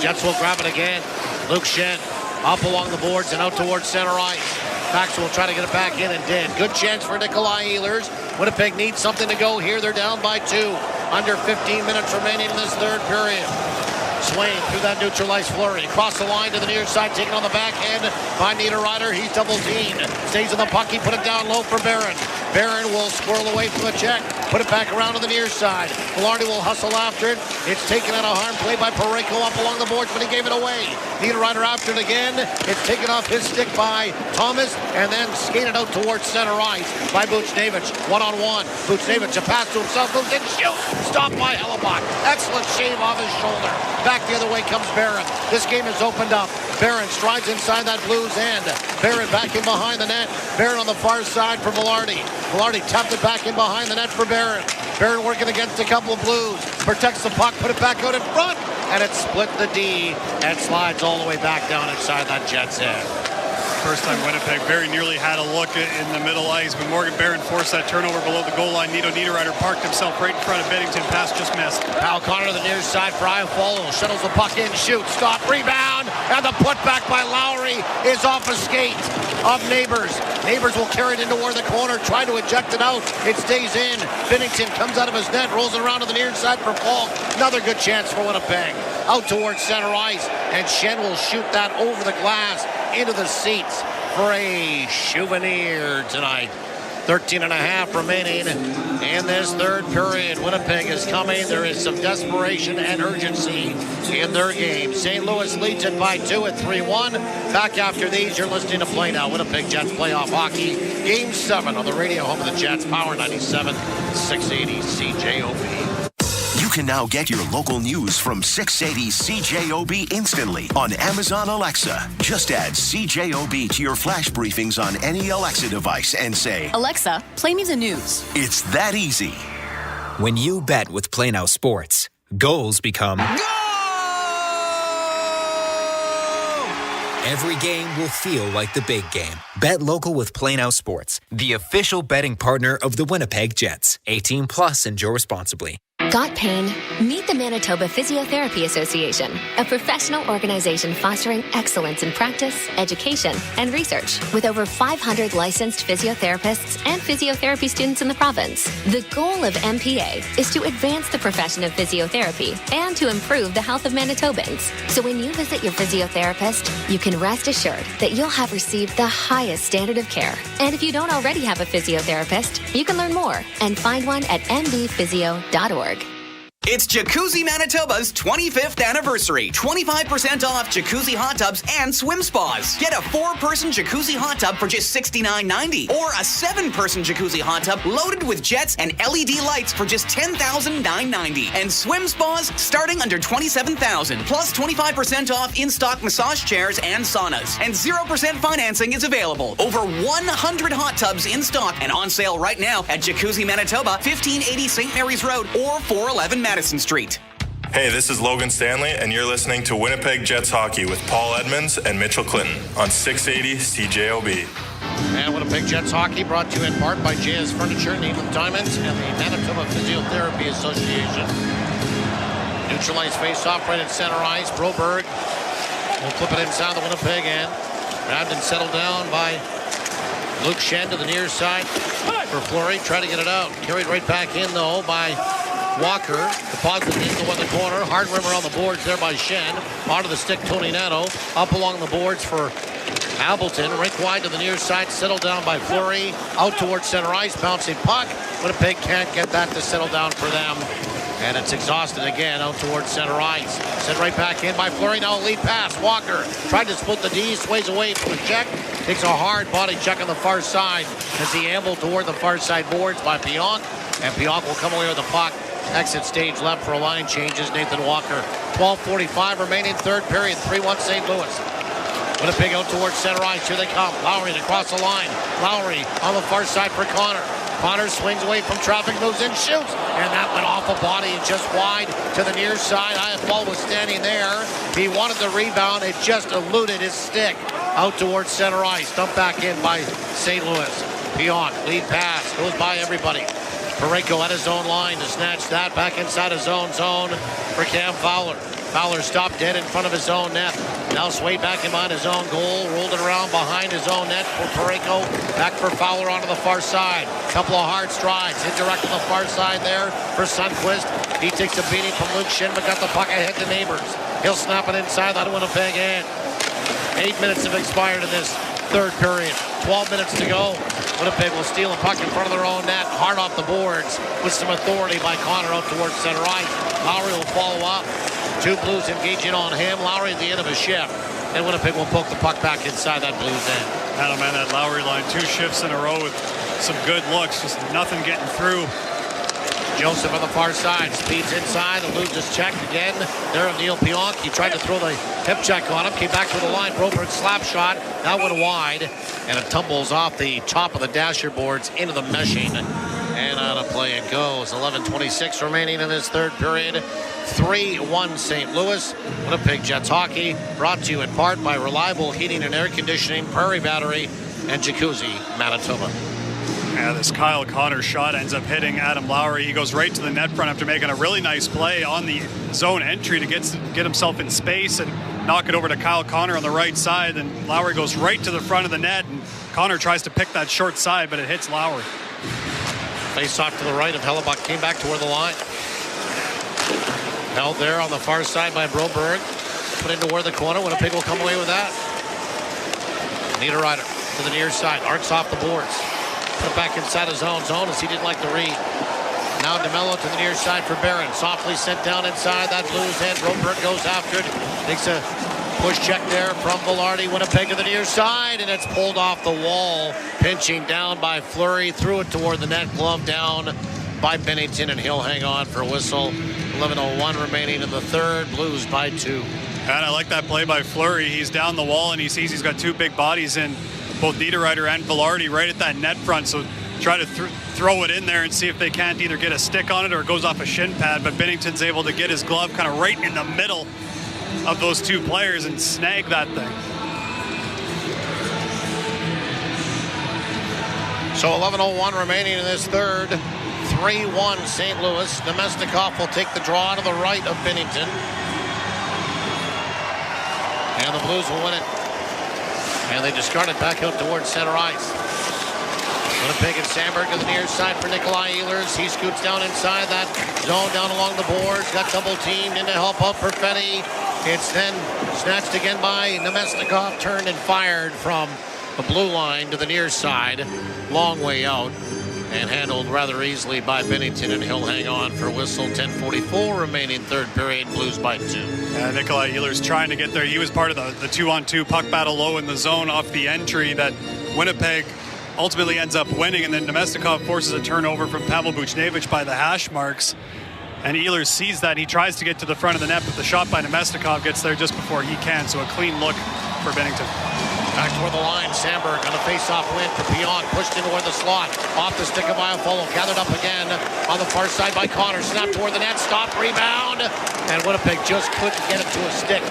Jets will grab it again. Luke Shen up along the boards and out towards center ice. Faksa will try to get it back in and did. Good chance for Nikolai Ehlers. Winnipeg needs something to go here. They're down by 2. Under 15 minutes remaining in this third period. Swain through that neutralized flurry. Across the line to the near side, taken on the backhand by Niederreiter. He's double teamed. Stays on the puck. He put it down low for Barron. Barron will squirrel away from the check. Put it back around to the near side. Velarde will hustle after it. It's taken out of harm play by Parayko up along the boards, but he gave it away. Niederreiter after it again. It's taken off his stick by Thomas and then skated out towards center ice by Buchnevich. One-on-one. Buchnevich, a pass to himself, goes in, shoot. Stopped by Hellebuck. Excellent shave off his shoulder. Back the other way comes Barron. This game is opened up. Barron strides inside that Blues end. Barron back in behind the net. Barron on the far side for Velarde. Velarde tapped it back in behind the net for Barron. Barron working against a couple of Blues. Protects the puck, put it back out in front, and it split the D and slides all the way back down inside that Jets end. First time Winnipeg very nearly had a look in the middle ice, but Morgan Barron forced that turnover below the goal line. Niederreiter parked himself right in front of Binnington. Pass just missed. Kyle Connor to the near side for Iafallo. Shuttles the puck in, shoots, stop, rebound, and the putback by Lowry is off a skate of Neighbors. Neighbors will carry it into toward the corner, try to eject it out. It stays in. Binnington comes out of his net, rolls it around to the near side for Falk. Another good chance for Winnipeg. Out towards center ice, and Shen will shoot that over the glass into the seats for a souvenir tonight. 13 and a half remaining in this third period. Winnipeg is coming. There is some desperation and urgency in their game. St. Louis leads it by 2 at 3-1. Back after these, you're listening to Play Now. Winnipeg Jets playoff hockey. Game 7 on the radio home of the Jets. Power 97, 680 CJOB. You can now get your local news from 680 CJOB instantly on Amazon Alexa. Just add CJOB to your flash briefings on any Alexa device and say, Alexa, play me the news. It's that easy. When you bet with Play Now Sports, goals become... Every game will feel like the big game. Bet local with Play Now Sports, the official betting partner of the Winnipeg Jets. 18 plus, enjoy responsibly. Got pain? Meet the Manitoba Physiotherapy Association, a professional organization fostering excellence in practice, education, and research with over 500 licensed physiotherapists and physiotherapy students in the province. The goal of MPA is to advance the profession of physiotherapy and to improve the health of Manitobans. So when you visit your physiotherapist, you can rest assured that you'll have received the highest standard of care. And if you don't already have a physiotherapist, you can learn more and find one at mbphysio.org. It's Jacuzzi Manitoba's 25th anniversary. 25% off jacuzzi hot tubs and swim spas. Get a 4-person jacuzzi hot tub for just $69.90. Or a 7-person jacuzzi hot tub loaded with jets and LED lights for just $10,990. And swim spas starting under $27,000. Plus 25% off in-stock massage chairs and saunas. And 0% financing is available. Over 100 hot tubs in stock and on sale right now at Jacuzzi Manitoba, 1580 St. Mary's Road or 411 Madison Street. Hey, this is Logan Stanley, and you're listening to Winnipeg Jets Hockey with Paul Edmonds and Mitchell Clinton on 680 CJOB. And Winnipeg Jets Hockey brought to you in part by JS Furniture, Name of Diamonds, and the Manitoba Physiotherapy Association. Neutralized face-off right at center ice. Broberg will flip it inside the Winnipeg end. Grabbed and settled down by Luke Shen to the near side for Fleury. Try to get it out. Carried right back in, though, by Walker. Deposited into the corner. Hard rim around the boards there by Shen. Onto the stick, Tony Netto. Up along the boards for Appleton. Rink wide to the near side. Settled down by Fleury. Out towards center ice. Bouncing puck. Winnipeg can't get that to settle down for them. And it's exhausted again out towards center ice. Sent right back in by Fleury. Now a lead pass. Walker tried to split the D. Sways away from the check. Takes a hard body check on the far side as he ambled toward the far side boards by Pionk. And Pionk will come away with the puck. Exit stage left for a line changes. Nathan Walker. 12:45 remaining third period. 3-1 St. Louis. Winnipeg out towards center ice. Here they come. Lowry across the line. Lowry on the far side for Connor. Connor swings away from traffic, moves in, shoots. And that went off a body and just wide to the near side. Iafallo was standing there. He wanted the rebound. It just eluded his stick out towards center ice. Dumped back in by St. Louis. Pionk, lead pass. Goes by everybody. Parayko at his own line to snatch that back inside his own zone for Cam Fowler. Fowler stopped dead in front of his own net. Now swayed back in behind his own goal. Rolled it around behind his own net for Parayko. Back for Fowler onto the far side. Couple of hard strides. Indirect on the far side there for Sundqvist. He takes a beating from Luke Shin, but got the puck ahead to Neighbors. He'll snap it inside that Winnipeg end. 8 minutes have expired in this third period. 12 minutes to go. Winnipeg will steal a puck in front of their own net. Hard off the boards with some authority by Connor out towards center ice. Lowry will follow up. Two Blues engaging on him. Lowry at the end of his shift. And Winnipeg will poke the puck back inside that Blues end. Adam, man, that Lowry line, 2 shifts in a row with some good looks. Just nothing getting through. Joseph on the far side. Speeds inside. Eludes his check again. There of Neil Pionk. He tried to throw the hip check on him. Came back to the line. Broberg slap shot. That went wide. And it tumbles off the top of the dasher boards into the meshing. And out of play it goes. 11:26 remaining in this third period. 3-1 St. Louis. Winnipeg Jets Hockey brought to you in part by Reliable Heating and Air Conditioning, Prairie Battery, and Jacuzzi, Manitoba. Yeah, this Kyle Connor shot ends up hitting Adam Lowry. He goes right to the net front after making a really nice play on the zone entry to get himself in space and knock it over to Kyle Connor on the right side. And Lowry goes right to the front of the net, and Connor tries to pick that short side, but it hits Lowry. Face off to the right of Hellebuck. Came back toward the line. Held there on the far side by Broberg. Put into where the corner. Winnipeg will come away with that. Niederreiter to the near side. Arcs off the boards. Put it back inside his own zone as he didn't like the read. Now DeMello to the near side for Barron. Softly sent down inside that Blues end. Broberg goes after it. Takes a push check there from Velarde. Winnipeg to the near side, and it's pulled off the wall. Pinching down by Fleury. Threw it toward the net. Glove down by Bennington, and he'll hang on for a whistle. 11:01 remaining in the third. Blues by 2. And I like that play by Fleury. He's down the wall, and he sees he's got 2 big bodies in both Niederreiter and Velarde right at that net front. So try to throw it in there and see if they can't either get a stick on it or it goes off a shin pad. But Bennington's able to get his glove kind of right in the middle of those 2 players and snag that thing. So 11:01 remaining in this third. 3-1 St. Louis. Namestnikov will take the draw to the right of Bennington. And the Blues will win it. And they discard it back out towards center ice. Winnipeg and Sandberg to the near side for Nikolai Ehlers. He scoots down inside that zone down along the boards. Got double teamed in to help out Perfetti. It's then snatched again by Namestnikov. Turned and fired from the blue line to the near side. Long way out. And handled rather easily by Bennington, and he'll hang on for whistle. 10:44 remaining third period. Blues by 2. Nikolai Ehlers trying to get there. He was part of the 2-on-2 puck battle low in the zone off the entry that Winnipeg ultimately ends up winning, and then Namestnikov forces a turnover from Pavel Buchnevich by the hash marks. And Ehlers sees that. He tries to get to the front of the net, but the shot by Namestnikov gets there just before he can. So a clean look for Bennington. Back toward the line, Sandberg on a face-off win for Pionk, pushed in toward the slot. Off the stick of Iafolo, gathered up again on the far side by Connor. Snap toward the net, stop, rebound. And Winnipeg just couldn't get it to a stick.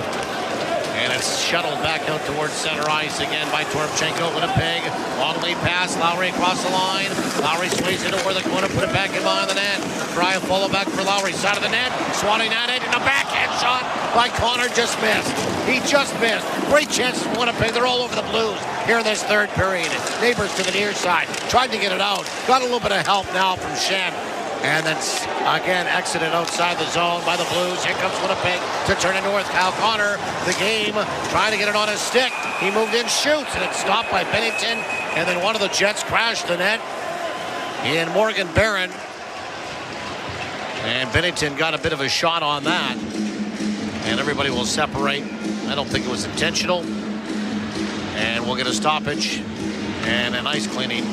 And it's shuttled back out towards center ice again by Toropchenko. Winnipeg, long lead pass, Lowry across the line. Lowry sways into where the corner, put it back in behind the net. Iafolo back for Lowry, side of the net, swatting at it, and a backhand shot by Connor, just missed. He just missed. Great chances for Winnipeg. They're all over the Blues here in this third period. Neighbors to the near side, tried to get it out. Got a little bit of help now from Shen. And then again exited outside the zone by the Blues. Here comes Winnipeg to turn it north. Kyle Connor, the game, trying to get it on his stick. He moved in, shoots, and it's stopped by Bennington. And then one of the Jets crashed the net in Morgan Barron. And Bennington got a bit of a shot on that. And everybody will separate. I don't think it was intentional. And we'll get a stoppage and an ice cleaning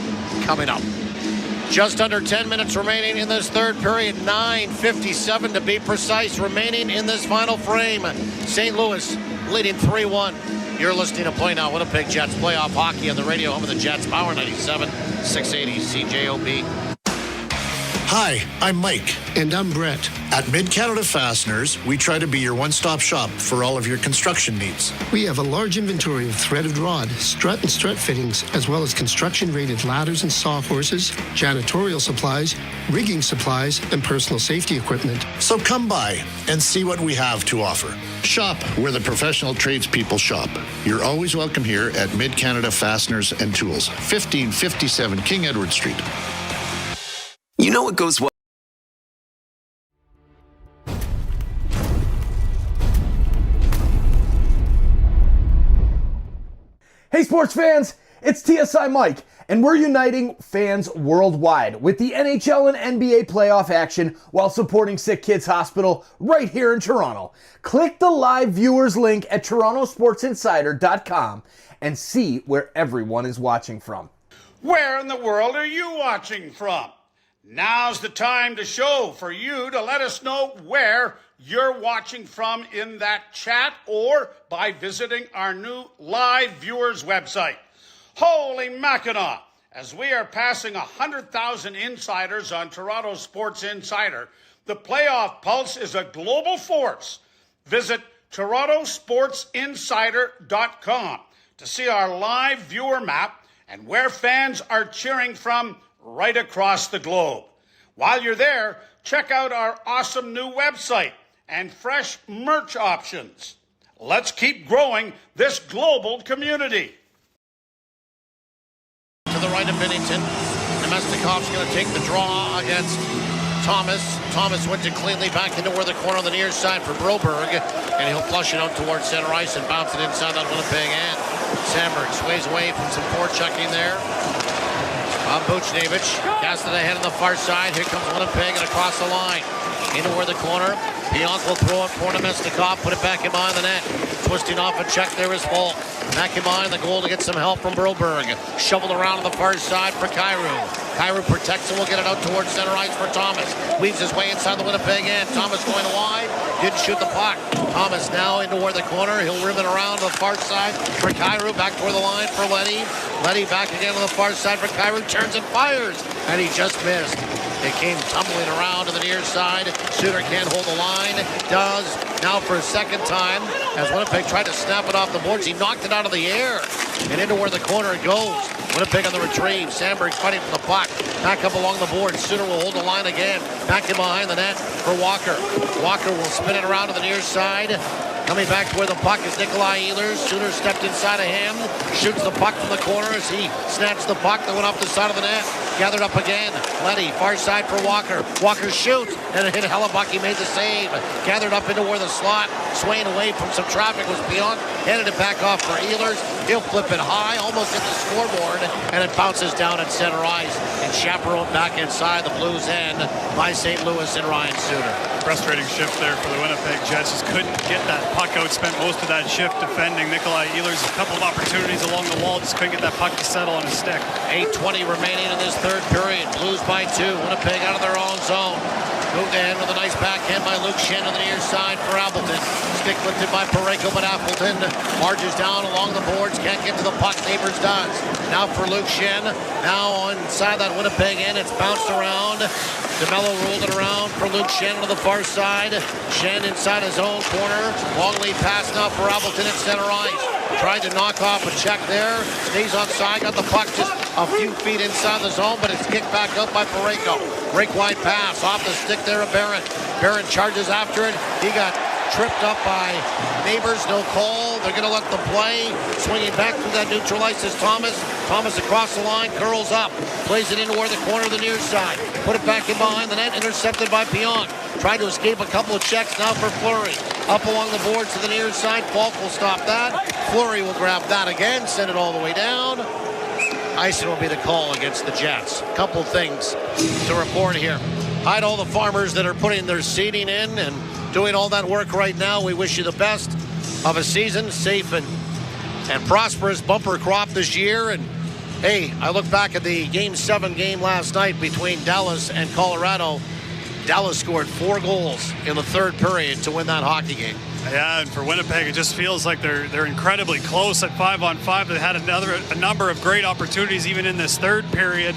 coming up. Just under 10 minutes remaining in this third period. 9:57 to be precise remaining in this final frame. St. Louis leading 3-1. You're listening to Play Now Winnipeg Jets playoff hockey on the radio home of the Jets. Power 97, 680 CJOB. Hi, I'm Mike. And I'm Brett. At Mid-Canada Fasteners, we try to be your one-stop shop for all of your construction needs. We have a large inventory of threaded rod, strut and strut fittings, as well as construction-rated ladders and sawhorses, janitorial supplies, rigging supplies, and personal safety equipment. So come by and see what we have to offer. Shop where the professional tradespeople shop. You're always welcome here at Mid-Canada Fasteners and Tools, 1557 King Edward Street. You know what goes well? Hey sports fans, it's TSI Mike, and we're uniting fans worldwide with the NHL and NBA playoff action while supporting SickKids Hospital right here in Toronto. Click the live viewers link at torontosportsinsider.com and see where everyone is watching from. Where in the world are you watching from? Now's the time to show for you to let us know where you're watching from in that chat or by visiting our new live viewers website. Holy Mackinac! As we are passing 100,000 insiders on Toronto Sports Insider, the playoff pulse is a global force. Visit torontosportsinsider.com to see our live viewer map and where fans are cheering from right across the globe. While you're there, check out our awesome new website and fresh merch options. Let's keep growing this global community. To the right of Bennington, Namestnikov's going to take the draw against Thomas. Thomas went to cleanly back into where the corner on the near side for Broberg, and he'll flush it out towards center ice and bounce it inside that Winnipeg end. Sandberg sways away from some forechecking there. Buchnevich cast it ahead on the far side. Here comes Winnipeg and across the line. Into where the corner. Pionk will throw it for Namestnikov. Put it back in behind the net. Twisting off a check there is Volk. Back in behind the goal to get some help from Broberg. Shoveled around on the far side for Kyrou. Kyrou protects and will get it out towards center ice for Thomas. Weaves his way inside the Winnipeg end. Thomas going wide. Didn't shoot the puck. Thomas now into where the corner. He'll ribbon around to the far side for Kyrou. Back toward the line for Letty. Letty back again on the far side for Kyrou. Turns and fires. And he just missed. It came tumbling around to the near side. Suter can't hold the line. Does. Now for a second time. As Winnipeg tried to snap it off the boards, he knocked it out of the air. And into where the corner it goes. Winnipeg on the retrieve. Sandberg fighting for the puck. Back up along the board. Suter will hold the line again. Back in behind the net for Walker. Walker will spin it around to the near side. Coming back to where the puck is Nikolai Ehlers. Suter stepped inside of him. Shoots the puck from the corner as he snatched the puck that went off the side of the net. Gathered up again. Letty, far side for Walker. Walker shoots, and it hit Hellebuck. He made the save. Gathered up into where the slot, swaying away from some traffic, was Pionk. Handed it back off for Ehlers. He'll flip it high, almost hit the scoreboard, and it bounces down at center ice. And chaperoned back inside the Blues end by St. Louis and Ryan Suter. Frustrating shift there for the Winnipeg Jets. Just couldn't get that puck out. Spent most of that shift defending Nikolai Ehlers. A couple of opportunities along the wall. Just couldn't get that puck to settle on his stick. 8:20 remaining in this third period. Blues by 2. Winnipeg out of their own zone. Moved in with a nice backhand by Luke Shen on the near side for Appleton. Stick lifted by Parayko, but Appleton marches down along the boards. Can't get to the puck. Neighbors does. Now for Luke Shen. Now inside that Winnipeg end. It's bounced around. DeMello rolled it around for Luke Shen to the far side. Shen inside his own corner. Long lead pass now for Appleton at center ice. Tried to knock off a check there. Stays on side. Got the puck just a few feet inside the zone, but it's kicked back out by Parayko. Break wide pass off the stick there of Barron. Barron charges after it. He got tripped up by Neighbors. No call. They're going to let the play. Swinging back through that neutral ice is Thomas. Thomas across the line. Curls up. Plays it into where the corner of the near side. Put it back in behind the net. Intercepted by Pionk. Tried to escape a couple of checks now for Fleury. Up along the boards to the near side. Falk will stop that. Fleury will grab that again. Send it all the way down. Icing will be the call against the Jets. Couple things to report here. Hi to all the farmers that are putting their seeding in and doing all that work right now. We wish you the best of a season, safe and prosperous bumper crop this year. And hey, I look back at the Game 7 game last night between Dallas and Colorado. Dallas scored 4 goals in the third period to win that hockey game. Yeah, and for Winnipeg, it just feels like they're incredibly close at 5-on-5. They had a number of great opportunities even in this third period.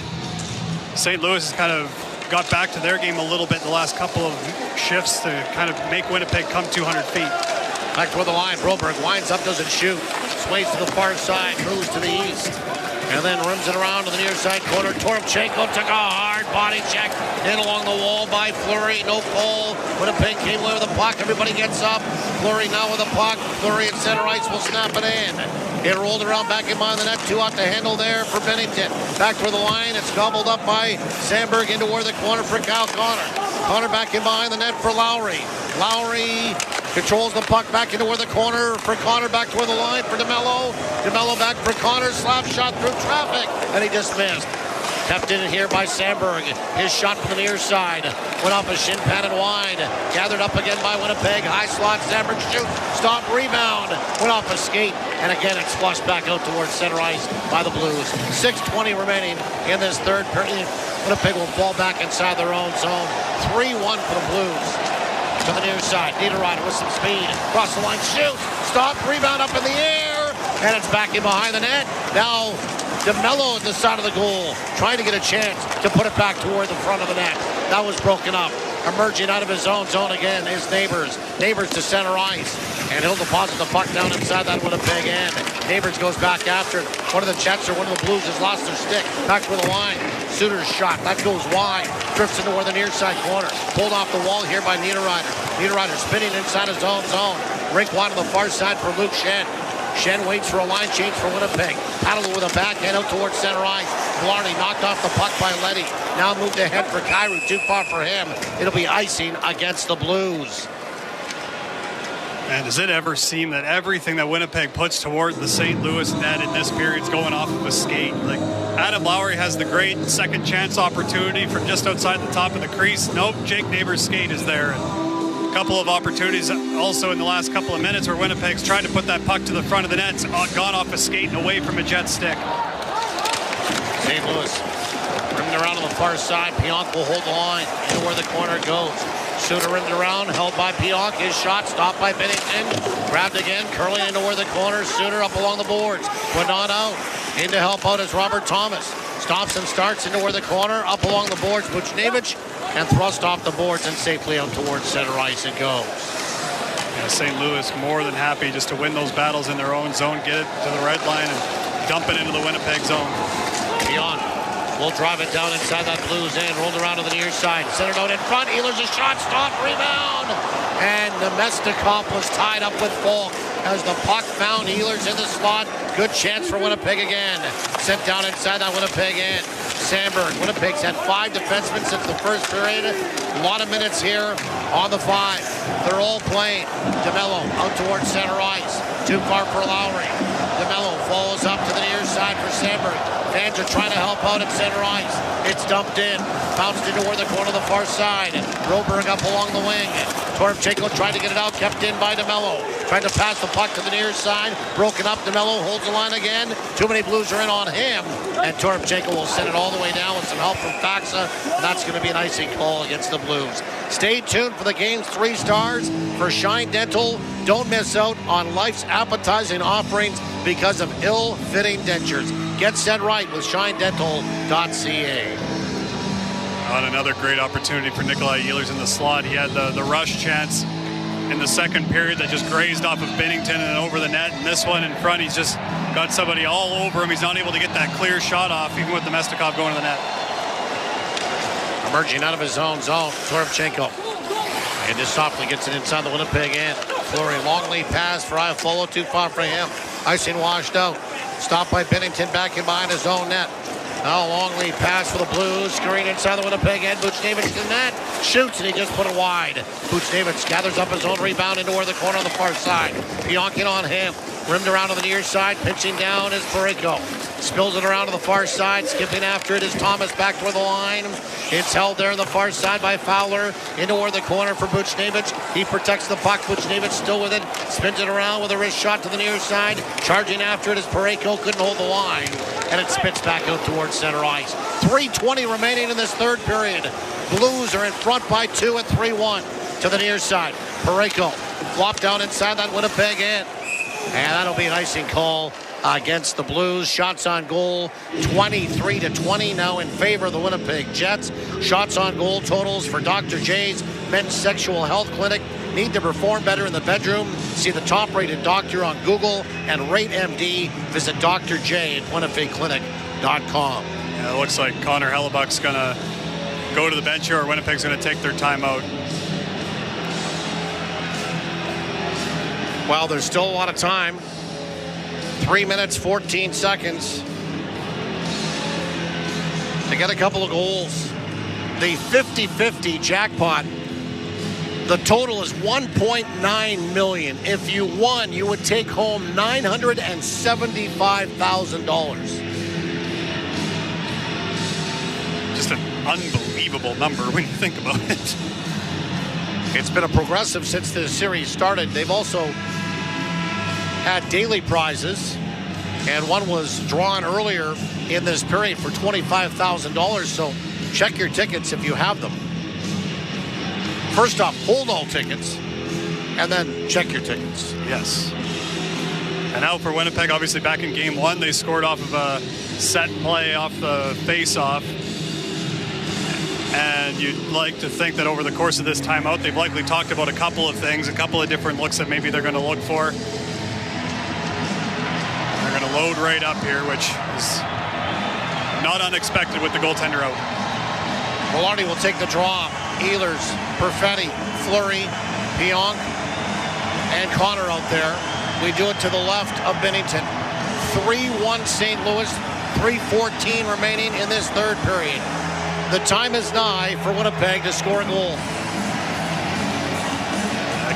St. Louis has kind of got back to their game a little bit in the last couple of shifts to kind of make Winnipeg come 200 feet. Back toward the line, Broberg winds up, doesn't shoot. Sways to the far side, moves to the east. And then rims it around to the near side corner. Toropchenko took a hard body check in along the wall by Fleury. No call. Winnipeg came away with the puck. Everybody gets up. Fleury now with the puck. Fleury at center ice will snap it in. It rolled around back in behind the net. 2 out to handle there for Bennington. Back toward the line. It's gobbled up by Sandberg into where the corner for Kyle Connor. Connor back in behind the net for Lowry. Lowry controls the puck back into where the corner for Connor, back toward the line for DeMello. DeMello back for Connor, slap shot through traffic, and he just missed. Kept in here by Sandberg. His shot from the near side went off a shin pad and wide. Gathered up again by Winnipeg. High slot, Sandberg shoot, stop, rebound. Went off a skate, and again it's flushed back out towards center ice by the Blues. 6:20 remaining in this third period. Winnipeg will fall back inside their own zone. 3-1 for the Blues. To the near side, Niederreiter with some speed. Cross the line, shoot, stop, rebound up in the air, and it's back in behind the net. Now DeMello at the side of the goal, trying to get a chance to put it back toward the front of the net. That was broken up. Emerging out of his own zone again is Neighbors. Neighbors to center ice, and he'll deposit the puck down inside that Winnipeg end. Neighbors goes back after it. One of the Jets or one of the Blues has lost their stick. Back to the line. Suter's shot, that goes wide. Drifts into where the near side corner. Pulled off the wall here by Niederreiter. Niederreiter spinning inside his own zone. Rink wide on the far side for Luke Shen. Shen waits for a line change for Winnipeg. Paddle with a backhand out towards center ice. Blarney knocked off the puck by Leddy. Now moved ahead for Kyrou. Too far for him. It'll be icing against the Blues. And does it ever seem that everything that Winnipeg puts towards the St. Louis net in this period is going off of a skate? Like, Adam Lowry has the great second chance opportunity from just outside the top of the crease. Nope, Jake Neighbors' skate is there. And a couple of opportunities also in the last couple of minutes where Winnipeg's tried to put that puck to the front of the net. It's gone off a skate and away from a Jet stick. St. Louis rimming around on the far side. Pionk will hold the line into where the corner goes. Suter rimmed around, held by Pionk. His shot stopped by Bennington. Grabbed again, curling into where the corner. Suter up along the boards. But not out. In to help out is Robert Thomas. Stops and starts into where the corner. Up along the boards, Buchnevich. And thrust off the boards and safely out towards center ice it goes. Yeah, St. Louis more than happy just to win those battles in their own zone, get it to the red line, and dump it into the Winnipeg zone. Pionk will drive it down inside that Blues end. Rolled around to the near side. Centered out in front. Ehlers a shot. Stop. Rebound. And Namestnikov was tied up with Falk as the puck found Ehlers in the slot. Good chance for Winnipeg again. Sent down inside that Winnipeg end. Sandberg. Winnipeg's had 5 defensemen since the first period. A lot of minutes here on the 5. They're all playing. DeMello out towards center ice. Too far for Lowry. DeMello follows up to the near side for Sandberg. Fans are trying to help out at center ice. It's dumped in. Bounced into where the corner of the far side. Broberg up along the wing. Toropchenko tried to get it out. Kept in by DeMello. Tried to pass the puck to the near side. Broken up. DeMello holds the line again. Too many Blues are in on him. And Toropchenko will send it all the way down with some help from Faksa. And that's going to be an icing call against the Blues. Stay tuned for the game's 3 stars for Shine Dental. Don't miss out on life's appetizing offerings because of ill-fitting dentures. Get set right with shinedental.ca. On another great opportunity for Nikolai Ehlers in the slot. He had the rush chance in the second period that just grazed off of Binnington and over the net. And this one in front, he's just got somebody all over him. He's not able to get that clear shot off, even with Namestnikov going to the net. Emerging out of his own zone, Toropchenko. And just softly gets it inside the Winnipeg end. Fleury, long lead pass for Iafolo, too far for him. Icing washed out. Stopped by Binnington back in behind his own net. Now a long lead pass for the Blues. Screen inside the Winnipeg end. Buchnevich to the net. Shoots, and he just put it wide. Buchnevich gathers up his own rebound into the corner on the far side. Pionkin on him. Rimmed around to the near side. Pitching down is Parayko. Spills it around to the far side. Skipping after it is Thomas back toward the line. It's held there on the far side by Fowler. Into the corner for Buchnevich. He protects the puck. Buchnevich still with it. Spins it around with a wrist shot to the near side. Charging after it is Parayko. Couldn't hold the line. And it spits back out towards center ice. 3:20 remaining in this third period. Blues are in front by 2 at 3-1 to the near side. Parayko flopped down inside that Winnipeg end. And that'll be an icing call against the Blues. Shots on goal 23-20 now in favor of the Winnipeg Jets. Shots on goal totals for Dr. J's Men's Sexual Health Clinic. Need to perform better in the bedroom? See the top-rated doctor on Google and rate MD. Visit Dr. J at WinnipegClinic.com. Yeah, it looks like Connor Hellebuck's going to go to the bench here, or Winnipeg's going to take their timeout. Well, there's still a lot of time. 3 minutes, 14 seconds to get a couple of goals. The 50-50 jackpot. The total is $1.9 million. If you won, you would take home $975,000. Just an unbelievable number when you think about it. It's been a progressive since the series started. They've also had daily prizes, and one was drawn earlier in this period for $25,000. So check your tickets if you have them. First off, hold all tickets, and then check your tickets. Yes. And now for Winnipeg, obviously back in game 1, they scored off of a set play off the face-off. And you'd like to think that over the course of this timeout, they've likely talked about a couple of things, a couple of different looks that maybe they're going to look for. They're going to load right up here, which is not unexpected with the goaltender out. Velarde will take the draw. Ehlers, Perfetti, Fleury, Pionk, and Connor out there. We do it to the left of Binnington. 3-1 St. Louis, 3:14 remaining in this third period. The time is nigh for Winnipeg to score a goal.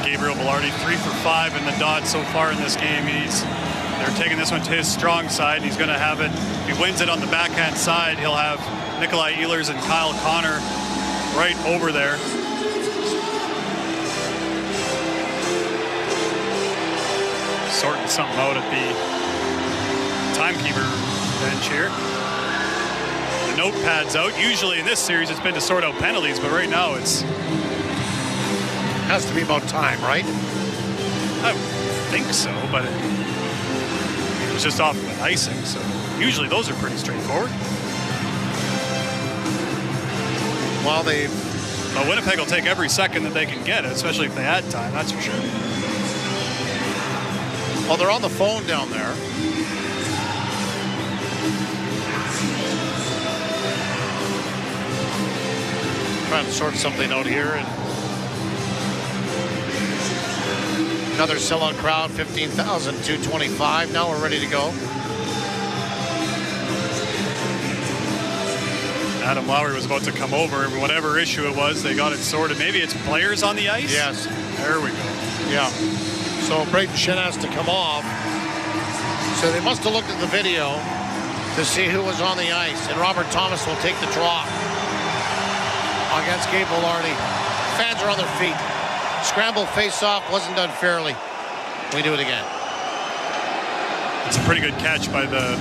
Gabriel Velarde 3 for 5 in the dot so far in this game. They're taking this one to his strong side, and he's going to have it. If he wins it on the backhand side, he'll have Nikolai Ehlers and Kyle Connor right over there. Sorting something out at the timekeeper bench here. The notepad's out. Usually in this series it's been to sort out penalties, but right now it's has to be about time, right? I think so, but it was just off with icing, so usually those are pretty straightforward. Well, but Winnipeg will take every second that they can get, especially if they add time, that's for sure. Well, they're on the phone down there. Trying to sort something out here. And another sellout crowd, 15,225. Now we're ready to go. Adam Lowry was about to come over. Whatever issue it was, they got it sorted. Maybe it's players on the ice? Yes. There we go. Yeah. So Brayden Schenn has to come off. So they must have looked at the video to see who was on the ice. And Robert Thomas will take the draw against Gabe Velarde. Fans are on their feet. Scramble face-off wasn't done fairly. We do it again. It's a pretty good catch by the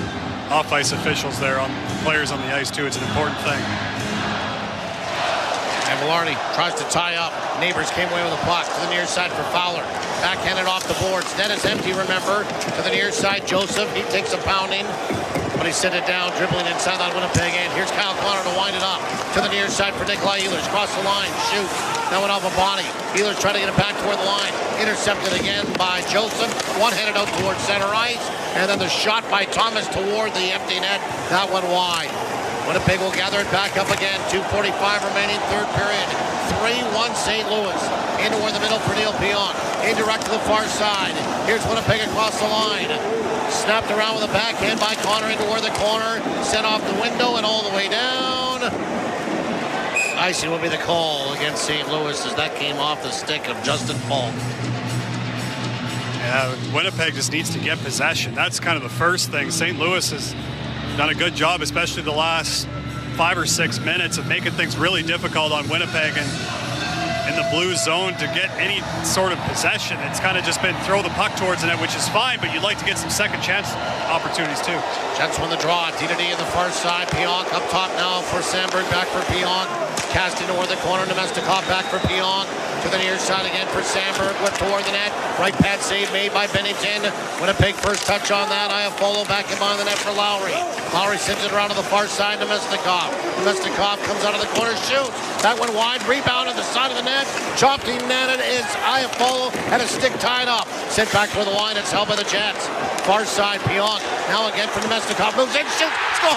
off-ice officials there on players on the ice, too. It's an important thing. And Lowry tries to tie up. Neighbors came away with a puck to the near side for Fowler. Backhanded off the boards. Net is empty, remember. To the near side, Joseph. He takes a pounding, but he sent it down, dribbling inside on Winnipeg. And here's Kyle Connor to wind it up. To the near side for Nikolai Ehlers. Cross the line, shoot. That went off a body. Ehlers trying to get it back toward the line. Intercepted again by Joseph. One-handed out towards center ice. And then the shot by Thomas toward the empty net. That went wide. Winnipeg will gather it back up again. 2:45 remaining, third period. 3-1 St. Louis. Into the middle for Neil Pionk. Indirect to the far side. Here's Winnipeg across the line. Snapped around with a backhand by Connor into the corner. Sent off the window and all the way down. Icing will be the call against St. Louis as that came off the stick of Justin Falk. Yeah, Winnipeg just needs to get possession. That's kind of the first thing. St. Louis has done a good job, especially the last 5 or 6 minutes, of making things really difficult on Winnipeg and in the blue zone to get any sort of possession. It's kind of just been throw the puck towards the net, which is fine, but you'd like to get some second chance opportunities too. Jets won the draw. D-to-D in the far side. Pionk up top now for Sandberg. Back for Pionk. Cast into the corner. Namestnikov back for Pionk. To the near side again for Sandberg. Whip toward the net. Right pad save made by Bennington. Winnipeg first touch on that. I have follow back in behind the net for Lowry. Lowry sends it around to the far side. Namestnikov. Namestnikov comes out of the corner. Shoot. That went wide. Rebound on the side of the net. Chopped in netted is Iafolo. Had a stick tied up. Sent back for the line. It's held by the Jets. Far side. Pionk. Now again for Namestnikov. Moves in. Shoots. Score!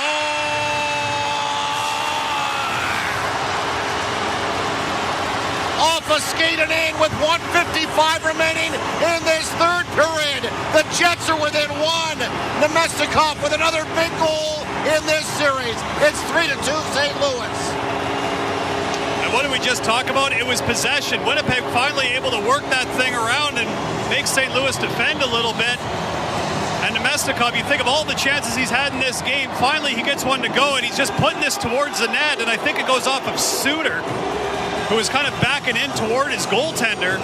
Off a skating in with 1:55 remaining in this third period. The Jets are within one. Namestnikov with another big goal in this series. It's 3-2 St. Louis. And what did we just talk about? It was possession. Winnipeg finally able to work that thing around and make St. Louis defend a little bit. And Namestnikov, you think of all the chances he's had in this game, finally he gets one to go, and he's just putting this towards the net, and I think it goes off of Suter, who is kind of backing in toward his goaltender.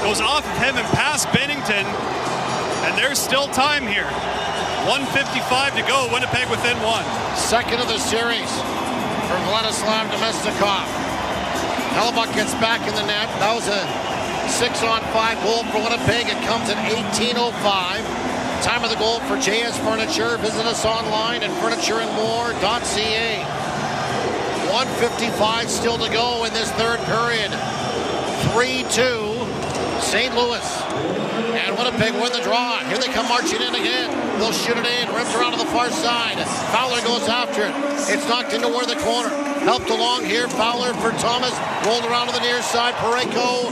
Goes off of him and past Bennington, and there's still time here. 1:55 to go, Winnipeg within one. Second of the series for Vladislav Namestnikov. Hellebuck gets back in the net. That was a 6-on-5 goal for Winnipeg. It comes at 18:05. Time of the goal for JS Furniture. Visit us online at furnitureandmore.ca. 1:55 still to go in this third period. 3-2 St. Louis. And Winnipeg win the draw. Here they come marching in again. They'll shoot it in. Ripped around to the far side. Fowler goes after it. It's knocked into the corner. Helped along here. Fowler for Thomas. Rolled around to the near side. Parayko.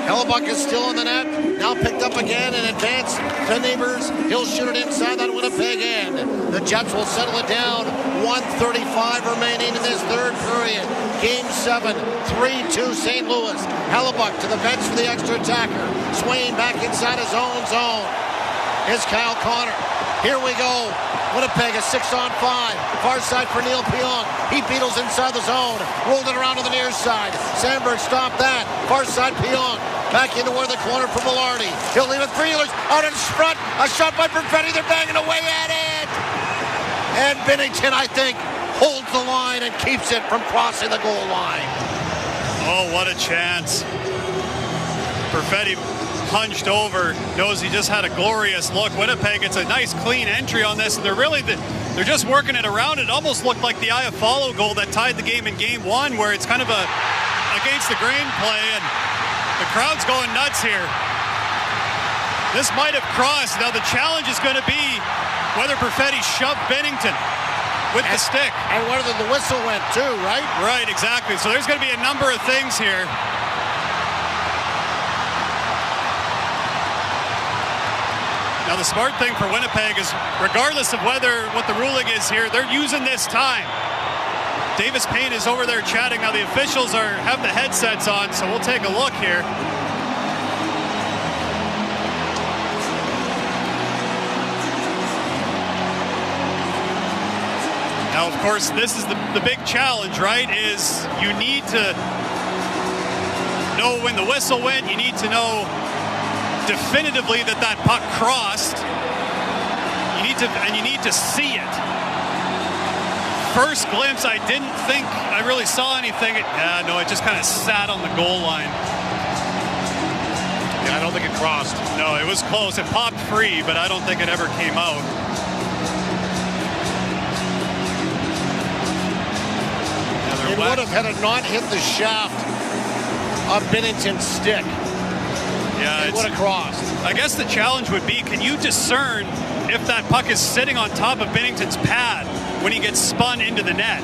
Hellebuck is still in the net. Now picked up again and advanced to Neighbors. He'll shoot it inside that Winnipeg end. The Jets will settle it down. 1:35 remaining in this third period. Game 7, 3-2 St. Louis. Hellebuck to the bench for the extra attacker. Swaying back inside his own zone. Here's Kyle Connor. Here we go. Winnipeg a 6-on-5. Far side for Neil Pionk. He beetles inside the zone. Rolled it around to the near side. Sandberg stopped that. Far side Pionk. Back into the corner for Velarde. He'll leave it for Ehlers. Out in front. A shot by Perfetti. They're banging away at it. And Bennington, I think, holds the line and keeps it from crossing the goal line. Oh, what a chance. Perfetti hunched over, knows he just had a glorious look. Winnipeg gets a nice clean entry on this, and they're just working it around. It almost looked like the Iafolo goal that tied the game in game 1, where it's kind of a against the grain play, and the crowd's going nuts here. This might have crossed. Now the challenge is going to be whether Perfetti shoved Bennington with the stick. And whether the whistle went too, right? Right, exactly. So there's going to be a number of things here. Now the smart thing for Winnipeg is, regardless of what the ruling is here, they're using this time. Davis Payne is over there chatting. Now the officials have the headsets on, so we'll take a look here. Now, of course, this is the big challenge, right? Is you need to know when the whistle went. You need to know definitively that puck crossed. You need to see it. First glimpse, I didn't think I really saw anything. It just kind of sat on the goal line. Yeah, I don't think it crossed. No, it was close. It popped free, but I don't think it ever came out. It would have had it not hit the shaft of Binnington's stick. Yeah, it would have crossed. I guess the challenge would be, can you discern if that puck is sitting on top of Binnington's pad when he gets spun into the net?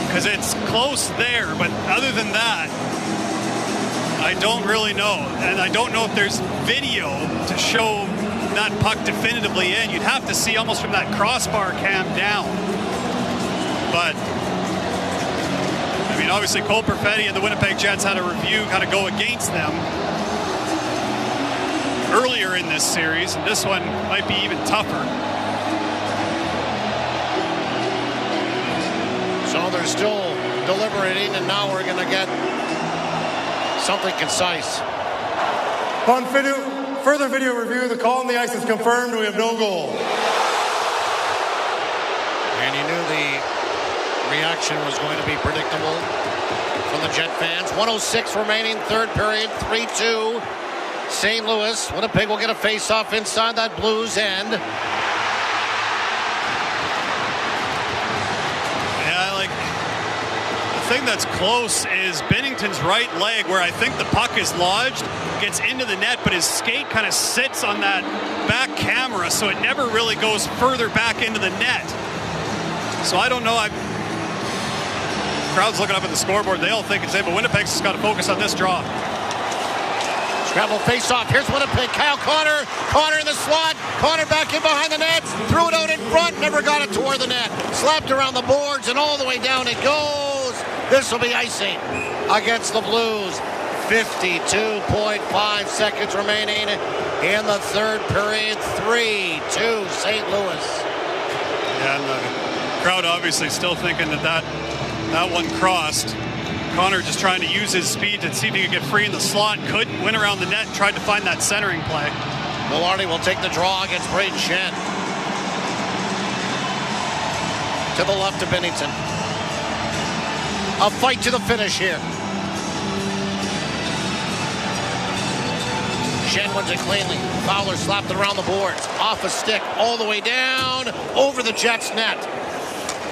Because it's close there, but other than that, I don't really know. And I don't know if there's video to show that puck definitively in. You'd have to see almost from that crossbar cam down. But I mean, obviously Cole Perfetti and the Winnipeg Jets had a review kind of go against them earlier in this series, and this one might be even tougher. So they're still deliberating, and now we're going to get something concise. On further video review, the call on the ice is confirmed. We have no goal. And you knew the reaction was going to be predictable from the Jet fans. 1:06 remaining, third period, 3-2. St. Louis. Winnipeg will get a face-off inside that Blues end. Yeah, like, the thing that's close is Binnington's right leg, where I think the puck is lodged, gets into the net, but his skate kind of sits on that back camera, so it never really goes further back into the net. So I don't know. Crowd's looking up at the scoreboard. They all think it's in, but Winnipeg's just got to focus on this draw. Scramble face-off. Here's Winnipeg. Kyle Connor. Connor in the slot. Connor back in behind the net. Threw it out in front. Never got it toward the net. Slapped around the boards and all the way down it goes. This will be icing against the Blues. 52.5 seconds remaining in the third period. 3-2 St. Louis. Yeah, and the crowd obviously still thinking that one crossed. Connor just trying to use his speed to see if he could get free in the slot. Couldn't, went around the net and tried to find that centering play. Lowry will take the draw against Braden Shen. To the left of Binnington. A fight to the finish here. Shen wins it cleanly. Fowler slapped it around the boards. Off a stick, all the way down, over the Jets' net.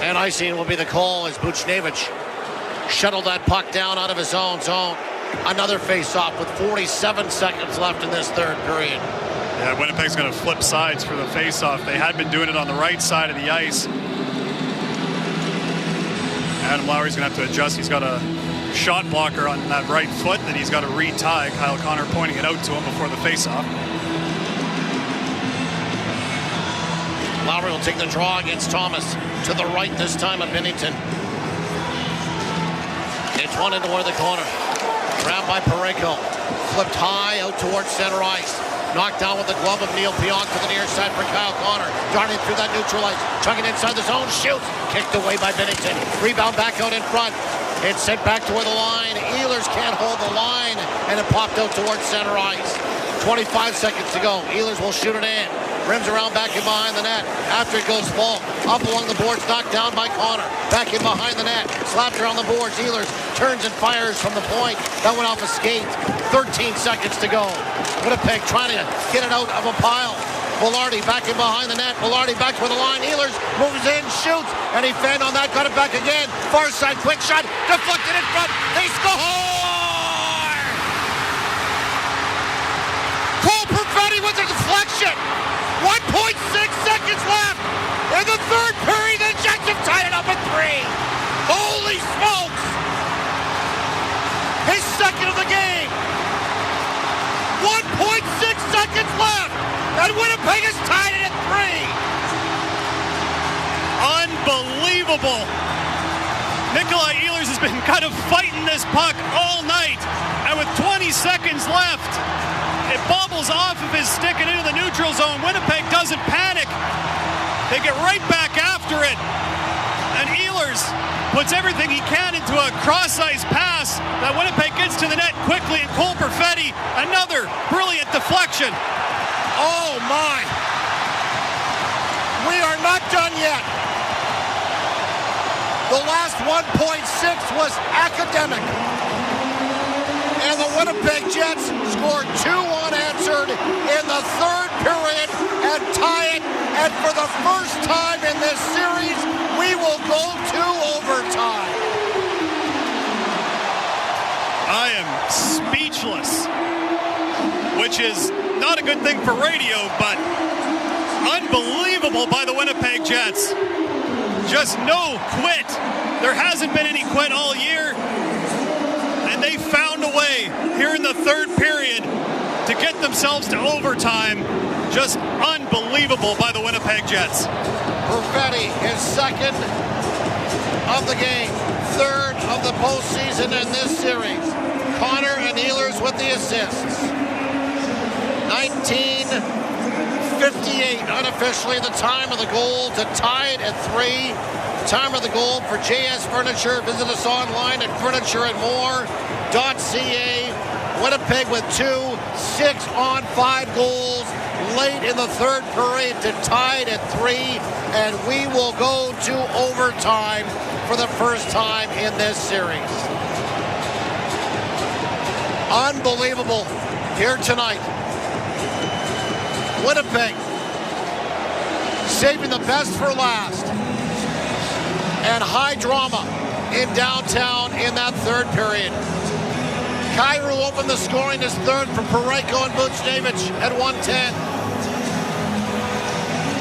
And icing will be the call as Buchnevich shuttled that puck down out of his own zone. Another face-off with 47 seconds left in this third period. Yeah, Winnipeg's going to flip sides for the face-off. They had been doing it on the right side of the ice. Adam Lowry's going to have to adjust. He's got a shot blocker on that right foot that he's got to retie. Kyle Connor pointing it out to him before the face-off. Lowry will take the draw against Thomas. To the right this time of Binnington. It's one into the corner. Grabbed by Parayko. Flipped high out towards center ice. Knocked down with the glove of Neil Pionk to the near side for Kyle Connor. Darting through that neutral ice. Chugging inside the zone. Shoots. Kicked away by Binnington. Rebound back out in front. It's sent back toward the line. Ehlers can't hold the line. And it popped out towards center ice. 25 seconds to go. Ehlers will shoot it in. Rims around back in behind the net. After it goes full. Up along the boards. Knocked down by Connor. Back in behind the net. Slapped around the boards. Ehlers turns and fires from the point. That went off a skate. 13 seconds to go. Winnipeg trying to get it out of a pile. Velarde back in behind the net. Velarde back toward the line. Ehlers moves in, shoots, and he fanned on that. Got it back again. Far side, quick shot. Deflected in front. They score! Cole Perfetti with a deflection. 1.6 seconds left in the third period. The Jets have tied it up at 3. Holy smokes! His second of the game. 1.6 seconds left, and Winnipeg has tied it at 3. Unbelievable. Nikolai Ehlers has been kind of fighting this puck all night, and with 20 seconds left, it bobbles off of his stick and into the neutral zone. Winnipeg doesn't panic. They get right back after it. And Ehlers Ehlers puts everything he can into a cross-ice pass that Winnipeg gets to the net quickly, and Cole Perfetti, another brilliant deflection. Oh my! We are not done yet. The last 1.6 was academic. And the Winnipeg Jets scored 2 unanswered in the third period and tie it. And for the first time in this series, we will go to overtime. I am speechless, which is not a good thing for radio, but unbelievable by the Winnipeg Jets. Just no quit. There hasn't been any quit all year. And they found a way here in the third period to get themselves to overtime. Just unbelievable by the Winnipeg Jets. Perfetti is second of the game, third of the postseason in this series. Connor and Ehlers with the assists. 19:58 unofficially the time of the goal to tie it at 3. Time of the goal for JS Furniture. Visit us online at furnitureandmore.ca. Winnipeg with 2, 6 on 5 goals late in the third period to tie it at 3. And we will go to overtime for the first time in this series. Unbelievable here tonight. Winnipeg saving the best for last. And high drama in downtown in that third period. Kyrou opened the scoring his third for Parayko and Buchnevich at 1:10.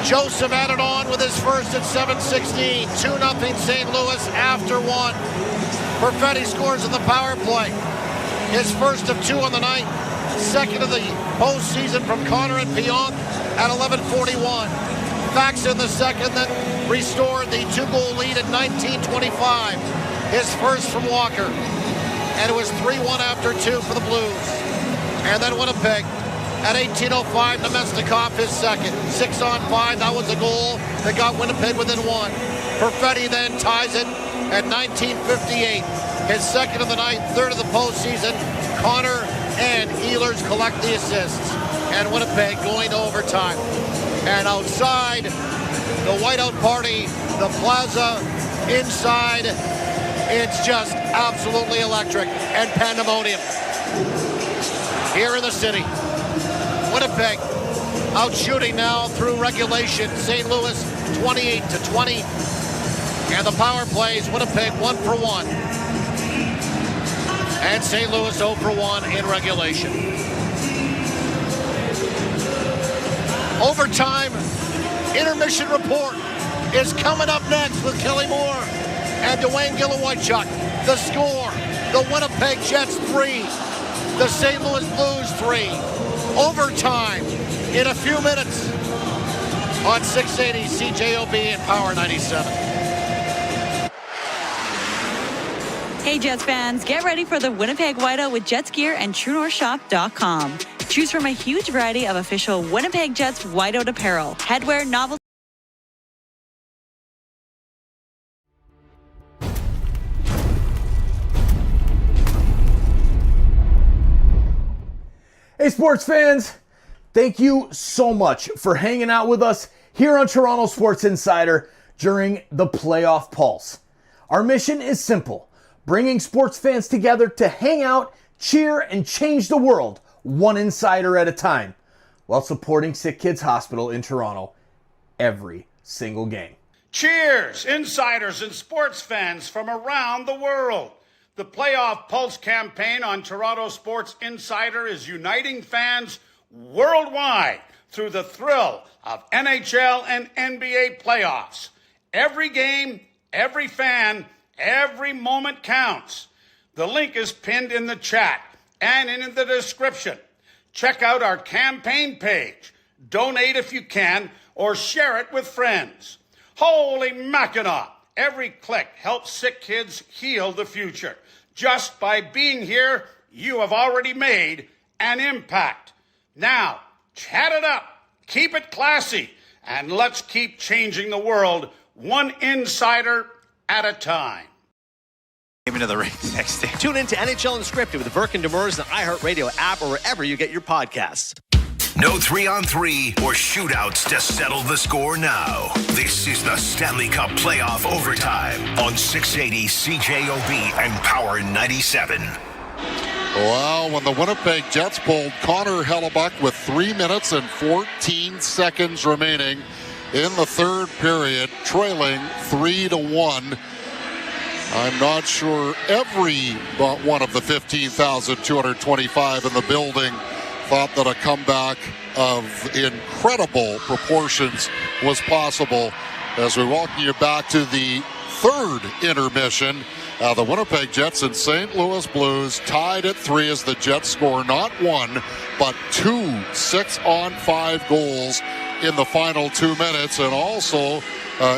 Joseph added on with his first at 7:16. 2-0 St. Louis after 1. Perfetti scores in the power play. His first of 2 on the night. Second of the postseason from Connor and Pionk at 11:41. Faksa in the second, then restored the 2-goal lead at 19:25. His first from Walker. And it was 3-1 after 2 for the Blues. And then Winnipeg at 18:05, Namestnikov his second. 6 on 5, that was a goal that got Winnipeg within 1. Perfetti then ties it at 19:58. His second of the night, third of the postseason. Connor and Ehlers collect the assists. And Winnipeg going to overtime. And outside the whiteout party, the plaza, inside, it's just absolutely electric and pandemonium here in the city. Winnipeg out shooting now through regulation. St. Louis 28-20. And the power plays, Winnipeg 1 for 1. And St. Louis 0 for 1 in regulation. Overtime intermission report is coming up next with Kelly Moore and Dwayne Gilliwhitechuck. The score, the Winnipeg Jets 3, the St. Louis Blues 3. Overtime in a few minutes on 680 CJOB and Power 97. Hey Jets fans, get ready for the Winnipeg Whiteout with Jets gear and TrueNorthShop.com. Choose from a huge variety of official Winnipeg Jets Whiteout apparel, headwear, novels. Hey sports fans, thank you so much for hanging out with us here on Toronto Sports Insider during the playoff pulse. Our mission is simple, bringing sports fans together to hang out, cheer, and change the world one insider at a time, while supporting SickKids Hospital in Toronto every single game. Cheers, insiders and sports fans from around the world. The Playoff Pulse campaign on Toronto Sports Insider is uniting fans worldwide through the thrill of NHL and NBA playoffs. Every game, every fan, every moment counts. The link is pinned in the chat and in the description. Check out our campaign page. Donate if you can, or share it with friends. Holy Mackinac! Every click helps sick kids heal the future. Just by being here, you have already made an impact. Now, chat it up, keep it classy, and let's keep changing the world one insider at a time. Came into the ring next day. Tune in to NHL Unscripted with Burke and Demers and the iHeartRadio app or wherever you get your podcasts. No 3-on-3 or shootouts to settle the score now. This is the Stanley Cup Playoff Overtime on 680 CJOB and Power 97. Well, when the Winnipeg Jets pulled Connor Hellebuck with 3 minutes and 14 seconds remaining in the third period, trailing 3-1. I'm not sure every but one of the 15,225 in the building thought that a comeback of incredible proportions was possible. As we welcome you back to the third intermission, the Winnipeg Jets and St. Louis Blues tied at 3 as the Jets score not one, but 2 6-on-5 goals in the final 2 minutes. And also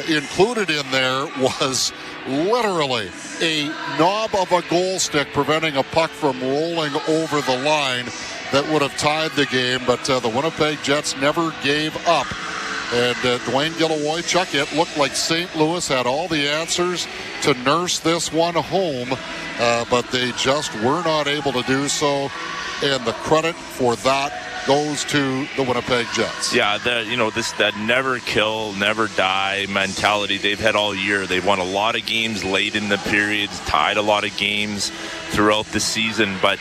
included in there was literally a knob of a goal stick preventing a puck from rolling over the line that would have tied the game, but the Winnipeg Jets never gave up. And Dwayne Gilavoychuk, it looked like St. Louis had all the answers to nurse this one home, but they just were not able to do so, and the credit for that goes to the Winnipeg Jets. Yeah, that never kill, never die mentality they've had all year. They've won a lot of games late in the periods, tied a lot of games throughout the season, but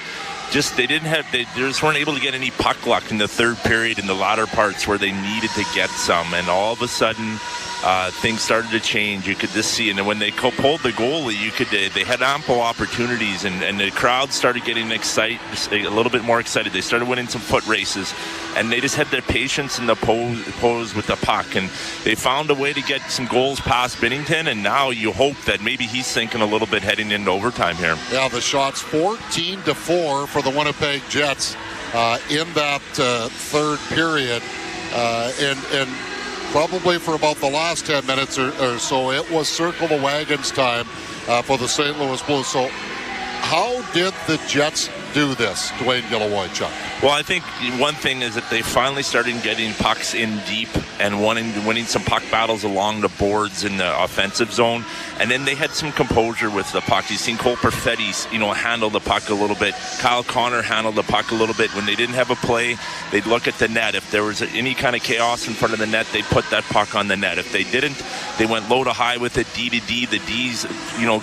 they just weren't able to get any puck luck in the third period in the latter parts where they needed to get some, and all of a sudden things started to change. You could just see, and when they pulled the goalie, they had ample opportunities, and the crowd started getting excited, a little bit more excited. They started winning some foot races, and they just had their patience in the pose with the puck, and they found a way to get some goals past Binnington, and now you hope that maybe he's thinking a little bit heading into overtime here. Yeah, the shots 14-4 for the Winnipeg Jets in that third period, and probably for about the last 10 minutes or so, it was circle the wagons time for the St. Louis Blues. So how did the Jets do this, Dwayne Gilavoychuk? Well, I think one thing is that they finally started getting pucks in deep and winning some puck battles along the boards in the offensive zone. And then they had some composure with the puck. You've seen Cole Perfetti, handle the puck a little bit. Kyle Connor handled the puck a little bit. When they didn't have a play, they'd look at the net. If there was any kind of chaos in front of the net, they'd put that puck on the net. If they didn't, they went low to high with it, D to D. The Ds,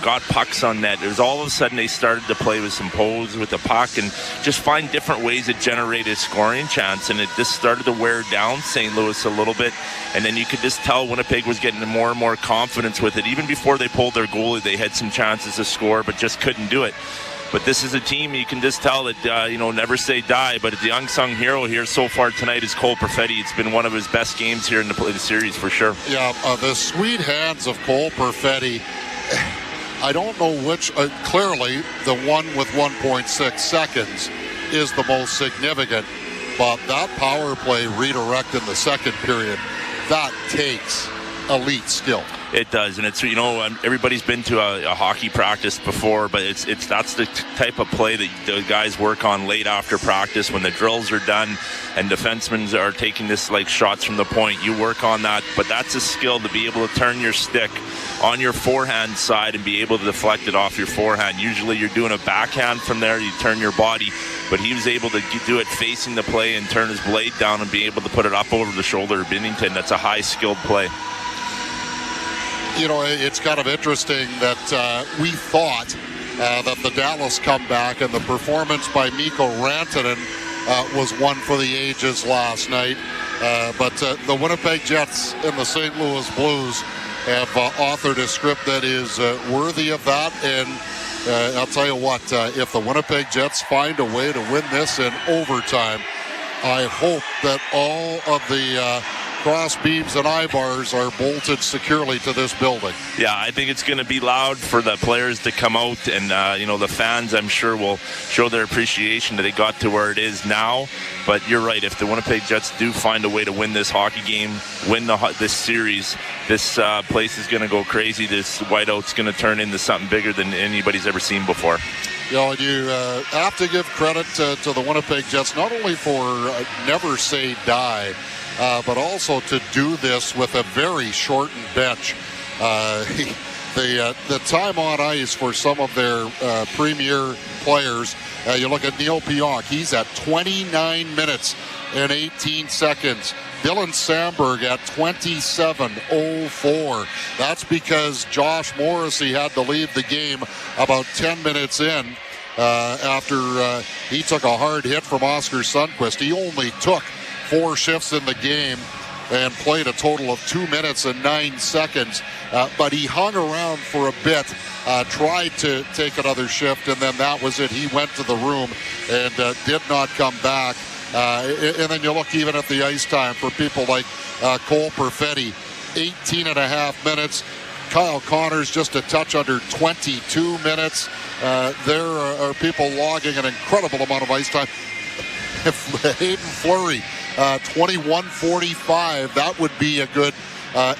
got pucks on net. It was all of a sudden they started to play with some pose with the puck and just find different ways to generate a scoring chance. And it just started to wear down St. Louis a little bit. And then you could just tell Winnipeg was getting more and more confidence with it. Even before they pulled their goalie, they had some chances to score, but just couldn't do it. But this is a team you can just tell that, never say die. But the unsung hero here so far tonight is Cole Perfetti. It's been one of his best games here in the series for sure. Yeah, the sweet hands of Cole Perfetti. I don't know which, clearly the one with 1.6 seconds is the most significant. But that power play redirect in the second period, that takes elite skill. It does, and it's everybody's been to a hockey practice before, but that's the type of play that the guys work on late after practice when the drills are done and defensemen are taking this like shots from the point. You work on that, but that's a skill to be able to turn your stick on your forehand side and be able to deflect it off your forehand. Usually you're doing a backhand from there, you turn your body, but he was able to do it facing the play and turn his blade down and be able to put it up over the shoulder of Binnington. That's a high skilled play. It's kind of interesting that we thought that the Dallas comeback and the performance by Mikko Rantanen was one for the ages last night. But the Winnipeg Jets and the St. Louis Blues have authored a script that is worthy of that. And I'll tell you what, if the Winnipeg Jets find a way to win this in overtime, I hope that all of the cross beams and eye bars are bolted securely to this building. Yeah, I think it's going to be loud for the players to come out, and the fans, I'm sure, will show their appreciation that they got to where it is now. But you're right, if the Winnipeg Jets do find a way to win this hockey game, win this series, this place is going to go crazy. This whiteout's going to turn into something bigger than anybody's ever seen before. You have to give credit to the Winnipeg Jets, not only for never say die, but also to do this with a very shortened bench. the time on ice for some of their premier players. You look at Neil Pionk, he's at 29 minutes and 18 seconds. Dylan Sandberg at 27:04. That's because Josh Morrissey had to leave the game about 10 minutes in after he took a hard hit from Oscar Sundqvist. He only took 4 shifts in the game and played a total of 2 minutes and 9 seconds. But he hung around for a bit, tried to take another shift, and then that was it. He went to the room and did not come back. And then you look even at the ice time for people like Cole Perfetti, 18 and a half minutes. Kyle Connors just a touch under 22 minutes. There are people logging an incredible amount of ice time. Hayden Fleury, 21:45. That would be a good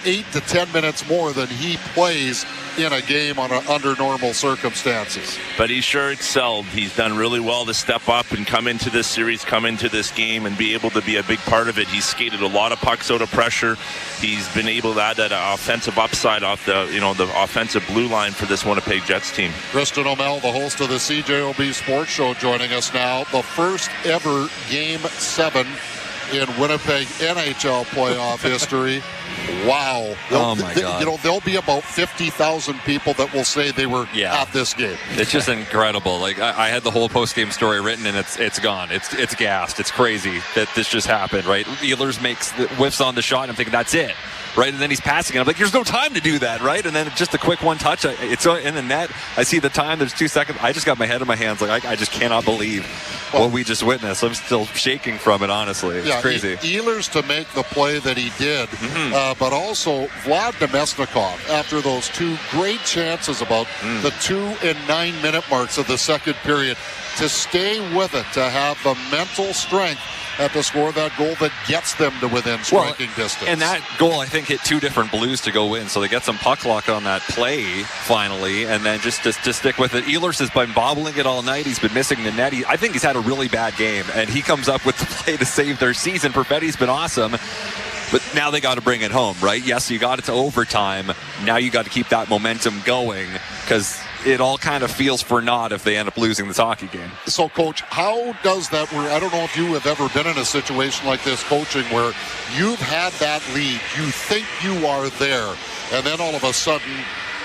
8 to 10 minutes more than he plays in a game under normal circumstances. But he sure excelled. He's done really well to step up and come into this series, come into this game, and be able to be a big part of it. He's skated a lot of pucks out of pressure. He's been able to add that offensive upside off the offensive blue line for this Winnipeg Jets team. Kristen O'Mell, the host of the CJOB Sports Show, joining us now. The first ever Game 7 in Winnipeg NHL playoff history. Wow. Oh, my God. There'll be about 50,000 people that will say they were at this game. It's just incredible. Like, I had the whole post-game story written, and it's gone. It's gassed. It's crazy that this just happened, right? Ehlers whiffs on the shot, and I'm thinking, that's it. Right, and then he's passing, and I'm like, there's no time to do that, right? And then just a quick one touch, it's in the net. I see the time, there's 2 seconds. I just got my head in my hands. Like, I just cannot believe what we just witnessed. I'm still shaking from it, honestly. It's crazy. Ehlers to make the play that he did, but also Vlad Namestnikov, after those 2 great chances about the 2 and 9 minute marks of the second period, to stay with it, to have the mental strength to score that goal that gets them to within striking distance. And that goal, I think, hit 2 different Blues to go in, so they get some puck luck on that play finally, and then just to stick with it. Ehlers has been bobbling it all night. He's been missing the net. I think he's had a really bad game, and he comes up with the play to save their season. Perfetti's been awesome. But now they got to bring it home, right? Yes, you got it to overtime. Now you got to keep that momentum going, because it all kind of feels for naught if they end up losing this hockey game. So, Coach, how does that work? I don't know if you have ever been in a situation like this coaching where you've had that lead, you think you are there, and then all of a sudden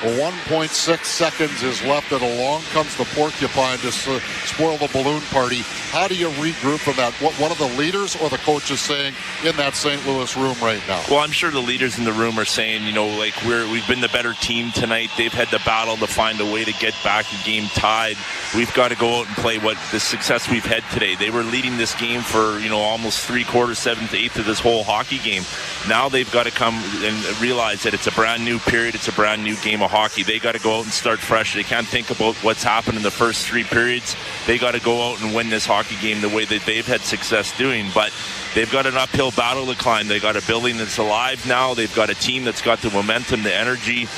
1.6 seconds is left, and along comes the porcupine to spoil the balloon party. How do you regroup from that? What are the leaders or the coaches saying in that St. Louis room right now? Well, I'm sure the leaders in the room are saying, we've been the better team tonight. They've had the battle to find a way to get back a game tied. We've got to go out and play what the success we've had today. They were leading this game for, almost 3/4, 7th, 8th of this whole hockey game. Now they've got to come and realize that it's a brand new period. It's a brand new game of hockey. They got to go out and start fresh. They can't think about what's happened in the first 3 periods. They got to go out and win this hockey game the way that they've had success doing. But they've got an uphill battle to climb. They got a building that's alive now. They've got a team that's got the momentum, the energy.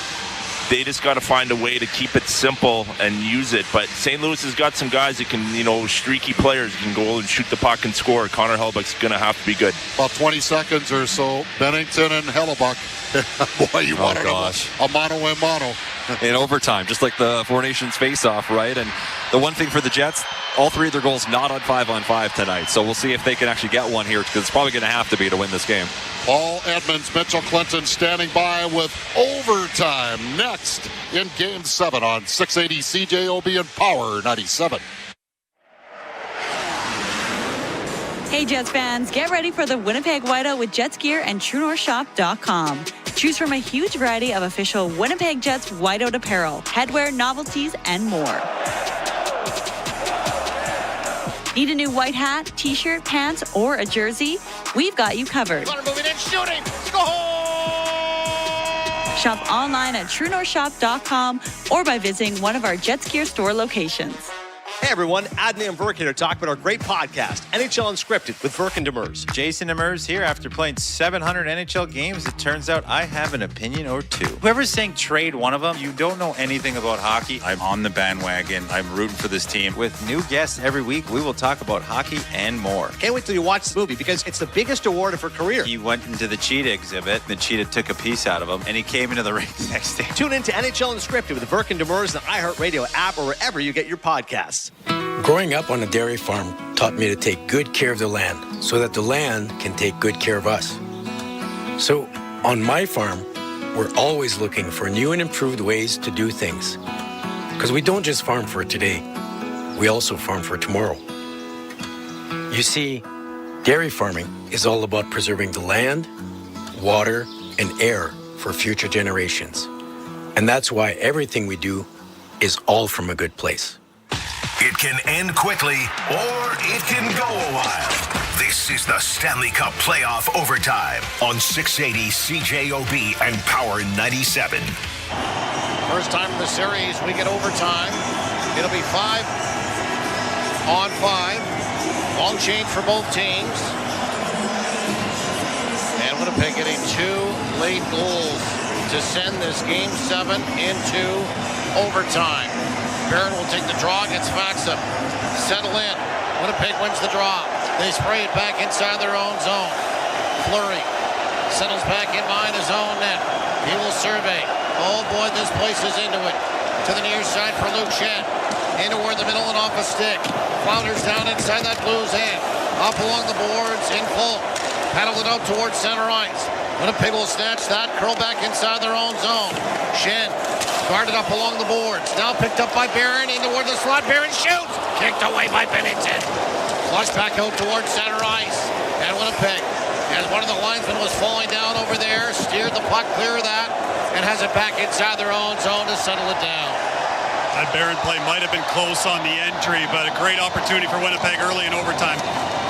They just got to find a way to keep it simple and use it. But St. Louis has got some guys that can, streaky players can go and shoot the puck and score. Connor Hellebuyck's going to have to be good. About 20 seconds or so. Bennington and Hellebuyck. Boy, you want to know a mano-a-mano. In overtime, just like the Four Nations face-off, right? And the one thing for the Jets, all 3 of their goals not on 5-on-5 tonight. So we'll see if they can actually get one here, because it's probably going to have to be to win this game. Paul Edmonds, Mitchell Clinton standing by with overtime next in Game 7 on 680 CJOB and Power 97. Hey Jets fans, get ready for the Winnipeg Whiteout with Jets gear and TrueNorthShop.com. Choose from a huge variety of official Winnipeg Jets Whiteout apparel, headwear, novelties, and more. Need a new white hat, t-shirt, pants, or a jersey? We've got you covered. Moving in, shooting, goal! Shop online at TrueNorthShop.com or by visiting one of our Jets gear store locations. Hey everyone, Adney and Verk here to talk about our great podcast, NHL Unscripted with Verk and Demers. Jason Demers here. After playing 700 NHL games, it turns out I have an opinion or two. Whoever's saying trade one of them, you don't know anything about hockey. I'm on the bandwagon. I'm rooting for this team. With new guests every week, we will talk about hockey and more. Can't wait till you watch this movie because it's the biggest award of her career. He went into the cheetah exhibit. The cheetah took a piece out of him, and he came into the ring next day. Tune in to NHL Unscripted with Verk and Demers, the iHeartRadio app, or wherever you get your podcasts. Growing up on a dairy farm taught me to take good care of the land so that the land can take good care of us. So, on my farm, we're always looking for new and improved ways to do things. Because we don't just farm for today, we also farm for tomorrow. You see, dairy farming is all about preserving the land, water, and air for future generations. And that's why everything we do is all from a good place. It can end quickly, or it can go a while. This is the Stanley Cup Playoff Overtime on 680 CJOB and Power 97. First time in the series, we get overtime. It'll be 5-on-5. Long change for both teams. And Winnipeg getting 2 late goals to send this Game 7 into overtime. Barron will take the draw against Faksa. Settle in. Winnipeg wins the draw. They spray it back inside their own zone. Fleury settles back in behind his own net. He will survey. Oh boy, this place is into it. To the near side for Luke Shen. Into where the middle and off a stick. Flounders down inside that Blues end. Up along the boards in full. Paddled it out towards center ice. Winnipeg will snatch that. Curl back inside their own zone. Shen guarded up along the boards. Now picked up by Barron. Into where the slot. Barron shoots. Kicked away by Bennington. Flush back out towards center ice. And Winnipeg, as one of the linesmen was falling down over there, steered the puck clear of that and has it back inside their own zone to settle it down. That Barron play might have been close on the entry, but a great opportunity for Winnipeg early in overtime.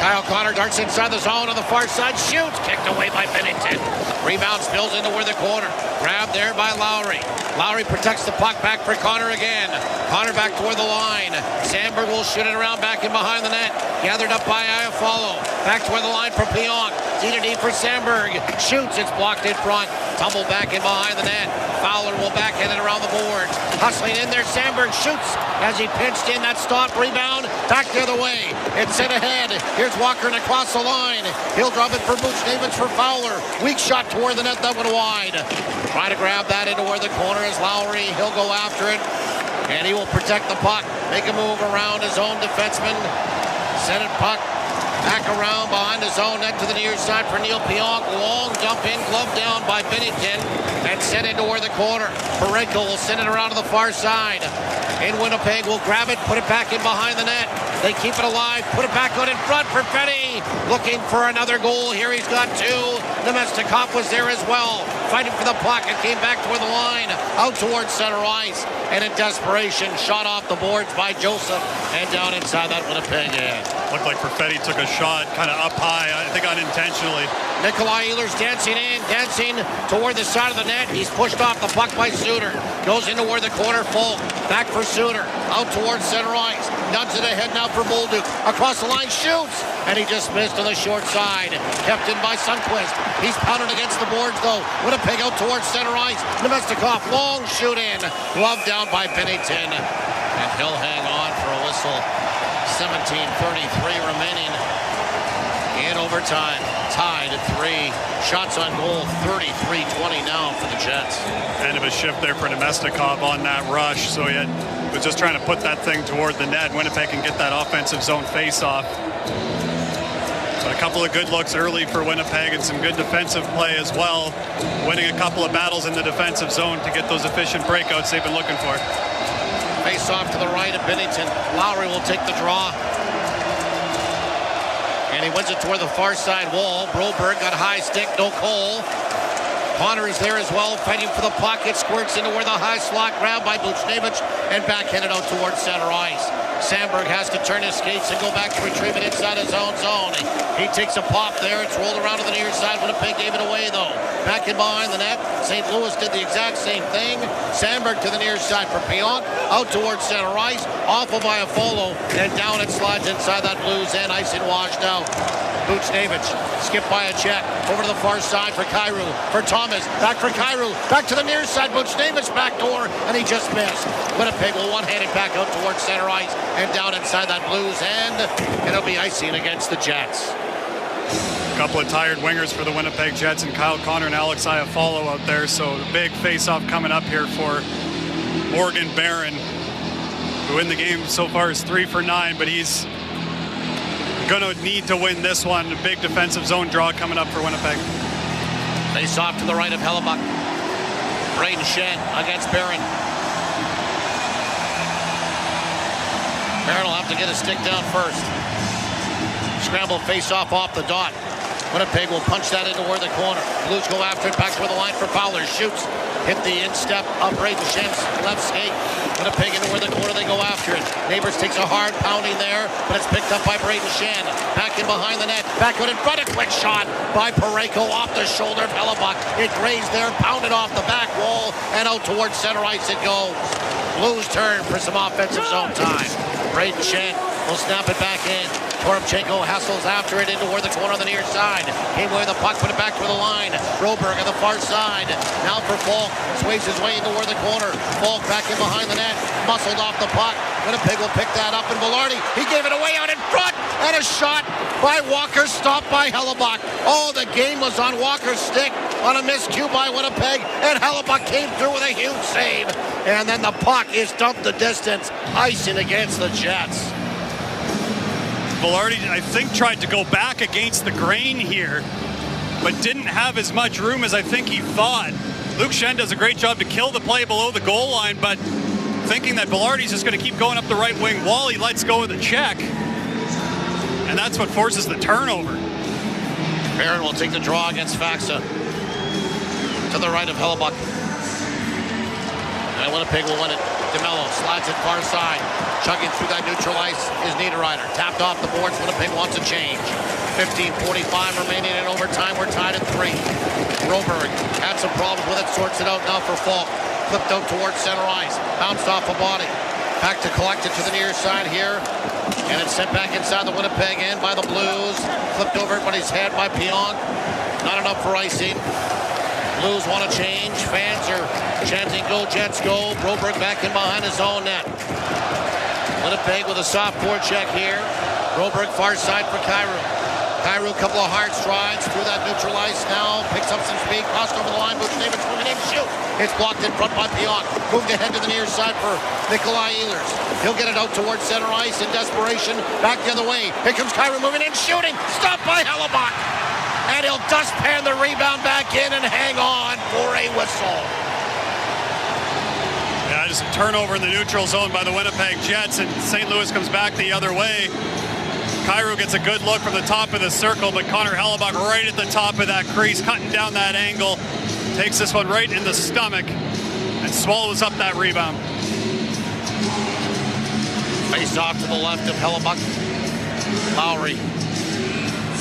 Kyle Connor darts inside the zone on the far side, shoots, kicked away by Bennington. Rebound spills into where the corner. Grabbed there by Lowry. Lowry protects the puck back for Connor again. Connor back toward the line. Sandberg will shoot it around back in behind the net. Gathered up by Iafallo. Back toward the line for Pionk. D for Sandberg. Shoots, it's blocked in front. Tumble back in behind the net. Fowler will backhand it around the boards. Hustling in there, Sandberg shoots as he pinched in that stop. Rebound, back the other way. It's sent ahead. Here's Walker and across the line. He'll drop it for Buchnevich for Fowler. Weak shot toward the net, that went wide. Try to grab that into where the corner is Lowry. He'll go after it, and he will protect the puck. Make a move around his own defenseman. Send it puck back around behind his own net to the near side for Neil Pionk. Long dump in, glove down by Bennington, and sent into where the corner. Parenko will send it around to the far side. In Winnipeg will grab it, put it back in behind the net. They keep it alive, put it back out in front. Perfetti looking for another goal. Here he's got 2. Namestnikov was there as well, fighting for the puck. It came back toward the line, out towards center ice, and in desperation, shot off the boards by Joseph and down inside that Winnipeg end. Looked like Perfetti took a shot kind of up high, I think unintentionally. Nikolai Ehlers dancing in, dancing toward the side of the net. He's pushed off the puck by Suter. Goes into where the corner full. Back for Suter. Out towards center ice. Nuts it ahead now for Bolduc. Across the line, shoots. And he just missed on the short side. Kept in by Sundqvist. He's pounded against the boards though. Winnipeg out towards center ice. Namestnikov, long shoot in. Glove down by Bennington. And he'll hang on for a whistle. 17:33 remaining in overtime. Tied at 3. Shots on goal, 33-20 now for the Jets. End of a shift there for Namestnikov on that rush. So he was just trying to put that thing toward the net. Winnipeg can get that offensive zone face-off. But a couple of good looks early for Winnipeg and some good defensive play as well. Winning a couple of battles in the defensive zone to get those efficient breakouts they've been looking for. Face off to the right of Bennington. Lowry will take the draw. And he wins it toward the far side wall. Broberg got high stick, no goal. Connor is there as well, fighting for the puck. It squirts into where the high slot, grabbed by Buchnevich and backhanded out towards center ice. Sandberg has to turn his skates and go back to retrieve it inside his own zone. He takes a pop there. It's rolled around to the near side. Winnipeg gave it away, though. Back in behind the net. St. Louis did the exact same thing. Sandberg to the near side for Pionk. Out towards center ice. Off of Iafolo. And down it slides inside that Blues end. Icing washed out. Buchnevich skipped by a check. Over to the far side for Kyrou. For Thomas. Back for Kyrou. Back to the near side. Buchnevich back door. And he just missed. Winnipeg will one-handed back out towards center ice. And down inside that Blues end. And it'll be icing against the Jets. A couple of tired wingers for the Winnipeg Jets and Kyle Connor and Alex Iafallo out there. So the big face-off coming up here for Morgan Barron, who in the game so far is 3 for 9, but he's going to need to win this one. A big defensive zone draw coming up for Winnipeg. Face-off to the right of Hellebuck. Braden Shen against Barron. Barron will have to get a stick down first. Scramble face-off off the dot. Winnipeg will punch that into where the corner. Blues go after it, back to where the line for Fowler. Shoots. Hit the instep of Braden Shen's left skate. Winnipeg into where the corner, they go after it. Neighbors takes a hard pounding there, but it's picked up by Braden Shen. Back in behind the net. Back out in front, a quick shot by Parayko off the shoulder of Hellebuck. It grazed there, pounded off the back wall, and out towards center ice it goes. Blues turn for some offensive zone time. Braden Shen will snap it back in. Toropchenko hassles after it into where the corner on the near side. Came away with the puck, put it back to the line. Broberg on the far side. Now for Falk. Sways his way into where the corner. Falk back in behind the net. Muscled off the puck. Winnipeg will pick that up. And Velarde, he gave it away out in front. And a shot by Walker, stopped by Hellebuck. Oh, the game was on Walker's stick on a miscue by Winnipeg. And Hellebuck came through with a huge save. And then the puck is dumped the distance. Icing against the Jets. Velarde, I think, tried to go back against the grain here, but didn't have as much room as I think he thought. Luke Shen does a great job to kill the play below the goal line, but thinking that Velarde's just going to keep going up the right wing wall, he lets go of the check. And that's what forces the turnover. Barron will take the draw against Faksa. To the right of Hellebuck. And Winnipeg will win it. DeMello slides it far side. Chugging through that neutral ice is Niederreiter. Tapped off the boards. Winnipeg wants a change. 15:45 remaining in overtime. We're tied at 3. Broberg had some problems with it. Sorts it out now for Falk. Flipped out towards center ice. Bounced off a body. Back to collect it to the near side here. And it's sent back inside the Winnipeg end by the Blues. Flipped over everybody's head by Pionk. Not enough for icing. Blues want to change. Fans are chanting, "Go Jets, go." Broberg back in behind his own net. Winnipeg with a soft forecheck here. Broberg far side for Kyrou. Kyrou, a couple of hard strides through that neutral ice now. Picks up some speed, crossed over the line. Buchnevich moving in, shoot. It's blocked in front by Pionk. Moved ahead to the near side for Nikolai Ehlers. He'll get it out towards center ice in desperation. Back the other way. Here comes Kyrou moving in, shooting. Stopped by Hellebuck. And he'll dustpan the rebound back in and hang on for a whistle. Yeah, just a turnover in the neutral zone by the Winnipeg Jets, and St. Louis comes back the other way. Kyrou gets a good look from the top of the circle, but Connor Hellebuck right at the top of that crease, cutting down that angle. Takes this one right in the stomach and swallows up that rebound. Face off to the left of Hellebuck. Lowry.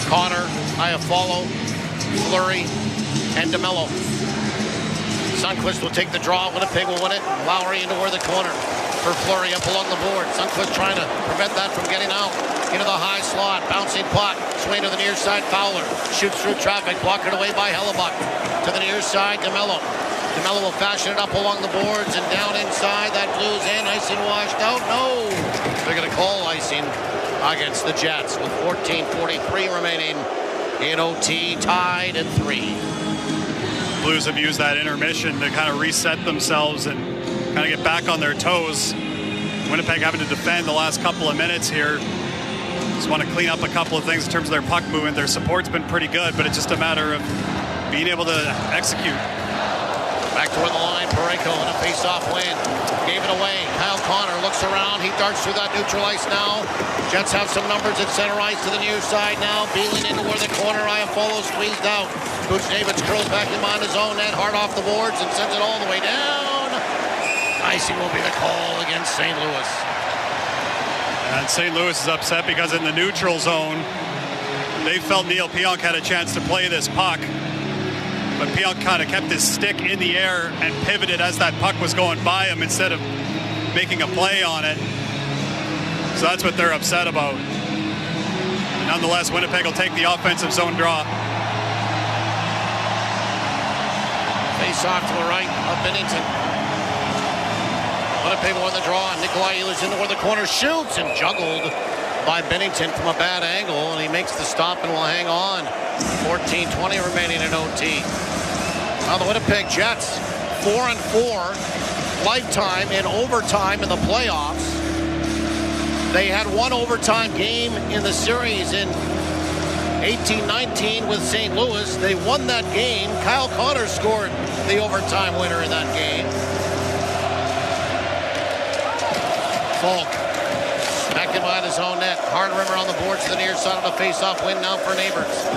Connor, Iafallo, Fleury, and DeMello. Sundqvist will take the draw. Winnipeg will win it. Lowry into where the corner for Fleury up along the board. Sundqvist trying to prevent that from getting out. Into the high slot. Bouncing puck. Swing to the near side. Fowler shoots through traffic. Blocked it away by Hellebuck. To the near side. DeMello. DeMello will fashion it up along the boards and down inside that Blues end. Icing washed out. No. They're going to call icing against the Jets with 14:43 remaining in OT, tied at 3. Blues have used that intermission to kind of reset themselves and kind of get back on their toes. Winnipeg having to defend the last couple of minutes here. Just want to clean up a couple of things in terms of their puck movement. Their support's been pretty good, but it's just a matter of being able to execute. Back toward the line, Parayko in a face-off win. Gave it away. Kyle Connor looks around. He darts through that neutral ice now. Jets have some numbers at center ice to the near side now. Beeling into where the corner. Iafallo squeezed out. Buchnevich curls back in behind his own net. Hard off the boards and sends it all the way down. Icing will be the call against St. Louis. And St. Louis is upset because in the neutral zone, they felt Neil Pionk had a chance to play this puck. But Pionk kind of kept his stick in the air and pivoted as that puck was going by him instead of making a play on it. So that's what they're upset about. Nonetheless, Winnipeg will take the offensive zone draw. Face off to the right of Binnington. Winnipeg won the draw. Nikolai Ehlers in the corner, shoots and juggled by Binnington from a bad angle, and he makes the stop and will hang on. 14:20 remaining in OT. Now the Winnipeg Jets, 4-4 lifetime in overtime in the playoffs. They had one overtime game in the series in 18-19 with St. Louis. They won that game. Kyle Connor scored the overtime winner in that game. Falk back in behind his own net. Hard rimmer on the boards to the near side of the face-off win now for Neighbors.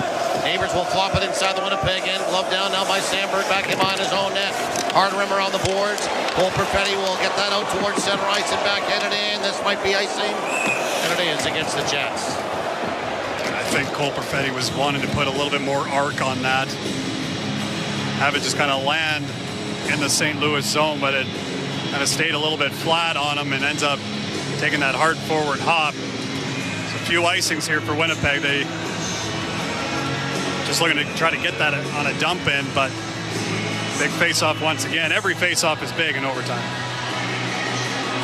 Neighbors will flop it inside the Winnipeg end. Glove down now by Sandberg back in behind his own net. Hard rimmer on the boards. Cole Perfetti will get that out towards center ice and backhanded in. This might be icing. And it is against the Jets. I think Cole Perfetti was wanting to put a little bit more arc on that. Have it just kind of land in the St. Louis zone, but it kind of stayed a little bit flat on him and ends up taking that hard forward hop. So a few icings here for Winnipeg. They just looking to try to get that on a dump in, but big face-off once again. Every face-off is big in overtime.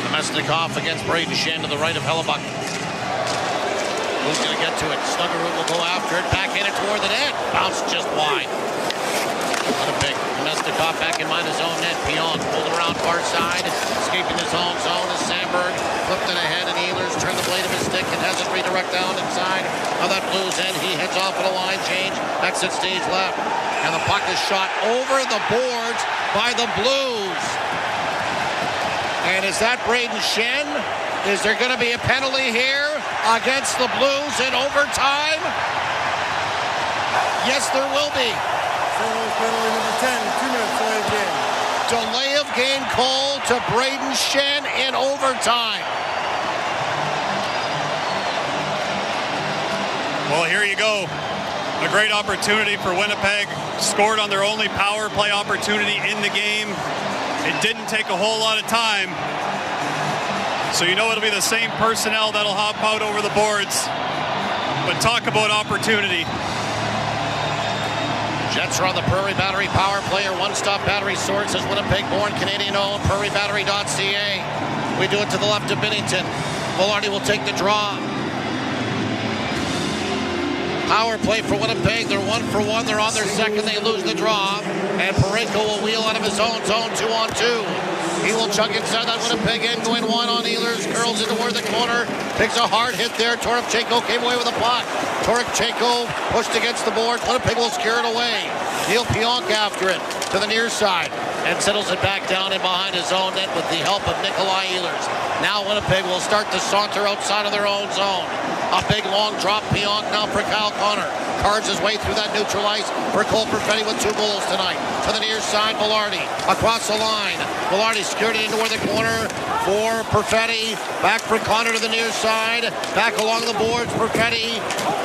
Namestnikov against Braden Shen to the right of Hellebuck. Who's going to get to it? Snuggerud will go after it. Back in it toward the net. Bounced just wide. Winnipeg. Namestnikov back in mind his own net. Pionk pulled around far side. Escaping his own zone is Sandberg. Flipped it ahead and Ehlers turned the blade of his stick and has it redirect down inside of that Blues end. He heads off at a line change. Exit stage left. And the puck is shot over the boards by the Blues. And is that Braden Shen? Is there going to be a penalty here against the Blues in overtime? Yes, there will be. Penalty number 10, 2 minutes delay of game. Delay of game call to Braden Shen in overtime. Well, here you go. A great opportunity for Winnipeg. Scored on their only power play opportunity in the game. It didn't take a whole lot of time. So you know it'll be the same personnel that'll hop out over the boards. But talk about opportunity. Jets are on the Prairie Battery power play. Our one-stop battery source is Winnipeg-born, Canadian-owned, prairiebattery.ca. We do it to the left of Binnington. Velarde will take the draw. Power play for Winnipeg. They're 1-for-1. They're on their second. They lose the draw. And Parayko will wheel out of his own zone, 2-on-2. He will chuck inside that Winnipeg end, going one on Ehlers, curls into toward the corner, takes a hard hit there. Toropchenko came away with a puck. Toropchenko pushed against the board. Winnipeg will scare it away. Neil Pionk after it to the near side and settles it back down in behind his own net with the help of Nikolai Ehlers. Now Winnipeg will start to saunter outside of their own zone. A big long drop. Pionk now for Kyle Connor. Cards his way through that neutral ice for Cole Perfetti with 2 goals tonight. To the near side, Velarde across the line. Velarde secured it into the corner for Perfetti. Back for Connor to the near side. Back along the boards. Perfetti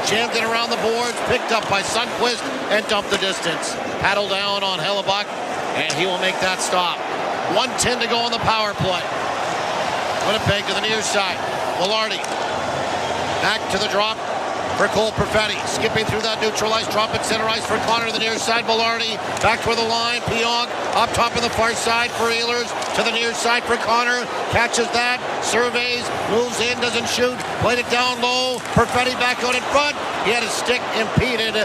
jammed it around the boards. Picked up by Sundqvist and dumped the distance. Paddle down on Hellebuck, and he will make that stop. 1:10 to go on the power play. Winnipeg to the near side. Velarde back to the drop for Cole Perfetti. Skipping through that neutral ice. Drop it center ice for Connor to the near side. Velarde back toward the line. Pionk up top of the far side for Ehlers. To the near side for Connor. Catches that. Surveys. Moves in. Doesn't shoot. Played it down low. Perfetti back out in front. He had his stick impeded.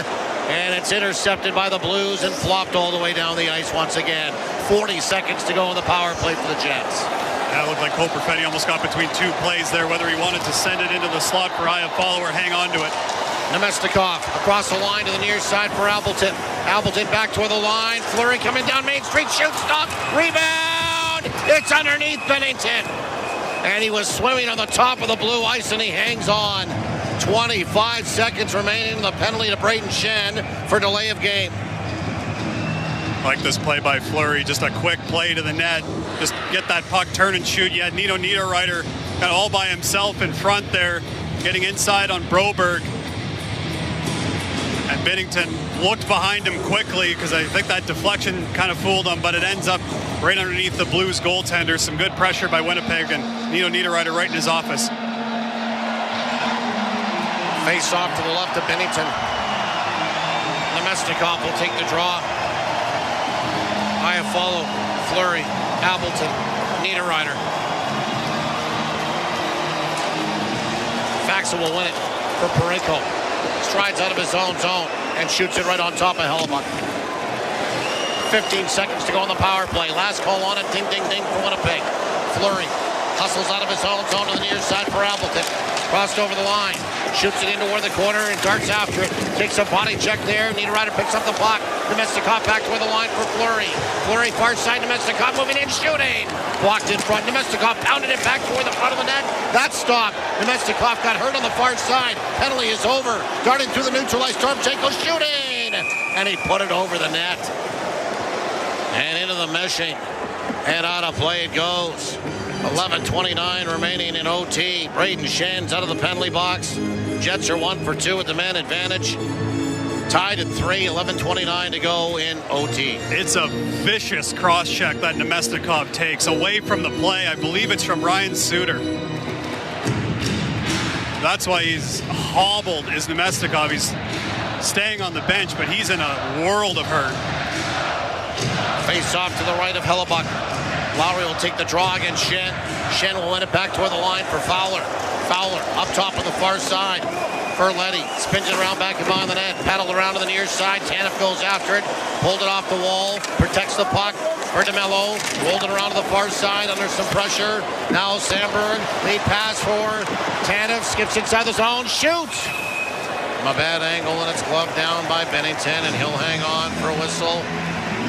And it's intercepted by the Blues and flopped all the way down the ice once again. 40 seconds to go on the power play for the Jets. That looked like Cole Perfetti almost got between 2 plays there, whether he wanted to send it into the slot for Iafallo or hang on to it. Namestnikov across the line to the near side for Appleton. Appleton back toward the line. Fleury coming down Main Street. Shoot, stop, rebound. It's underneath Bennington. And he was swimming on the top of the blue ice, and he hangs on. 25 seconds remaining. The penalty to Brayden Schenn for delay of game. Like this play by Fleury, just a quick play to the net. Just get that puck, turn and shoot. You had Nino Niederreiter kind of all by himself in front there, getting inside on Broberg. And Binnington looked behind him quickly because I think that deflection kind of fooled him, but it ends up right underneath the Blues goaltender. Some good pressure by Winnipeg, and Nino Niederreiter right in his office. Face off to the left of Binnington. Namestnikov will take the draw. Iafallo, Fleury, Appleton, Niederreiter. Faksa will win it for Parayko. Strides out of his own zone and shoots it right on top of Hellebuyck. 15 seconds to go on the power play. Last call on it. Ding, ding, ding for Winnipeg. Fleury hustles out of his own zone to the near side for Appleton. Crossed over the line. Shoots it into where the corner and darts after it. Takes a body check there. Niederreiter picks up the puck. Namestnikov back to where the line for Fleury. Fleury far side. Namestnikov moving in, shooting. Blocked in front. Namestnikov pounded it back toward the front of the net. That stopped. Namestnikov got hurt on the far side. Penalty is over. Darting through the neutral ice. Stormchenko shooting. And he put it over the net. And into the meshing. And out of play it goes. 11:29 remaining in OT. Brayden Schenn's out of the penalty box. Jets are 1 for 2 at the man advantage. Tied at 3, 11:29 to go in OT. It's a vicious cross-check that Namestnikov takes away from the play. I believe it's from Ryan Suter. That's why he's hobbled, is Namestnikov. He's staying on the bench, but he's in a world of hurt. Face off to the right of Hellebuyck. Lowry will take the draw against Schenn. Schenn will win it back toward the line for Fowler. Fowler up top on the far side for Letty. Spins it around back and behind the net. Paddled around to the near side. Tanev goes after it. Pulled it off the wall. Protects the puck. for DeMello. Rolled it around to the far side under some pressure. Now Sandberg. Lead pass for Tanev. Skips inside the zone. Shoots! From a bad angle, and it's gloved down by Bennington, and he'll hang on for a whistle.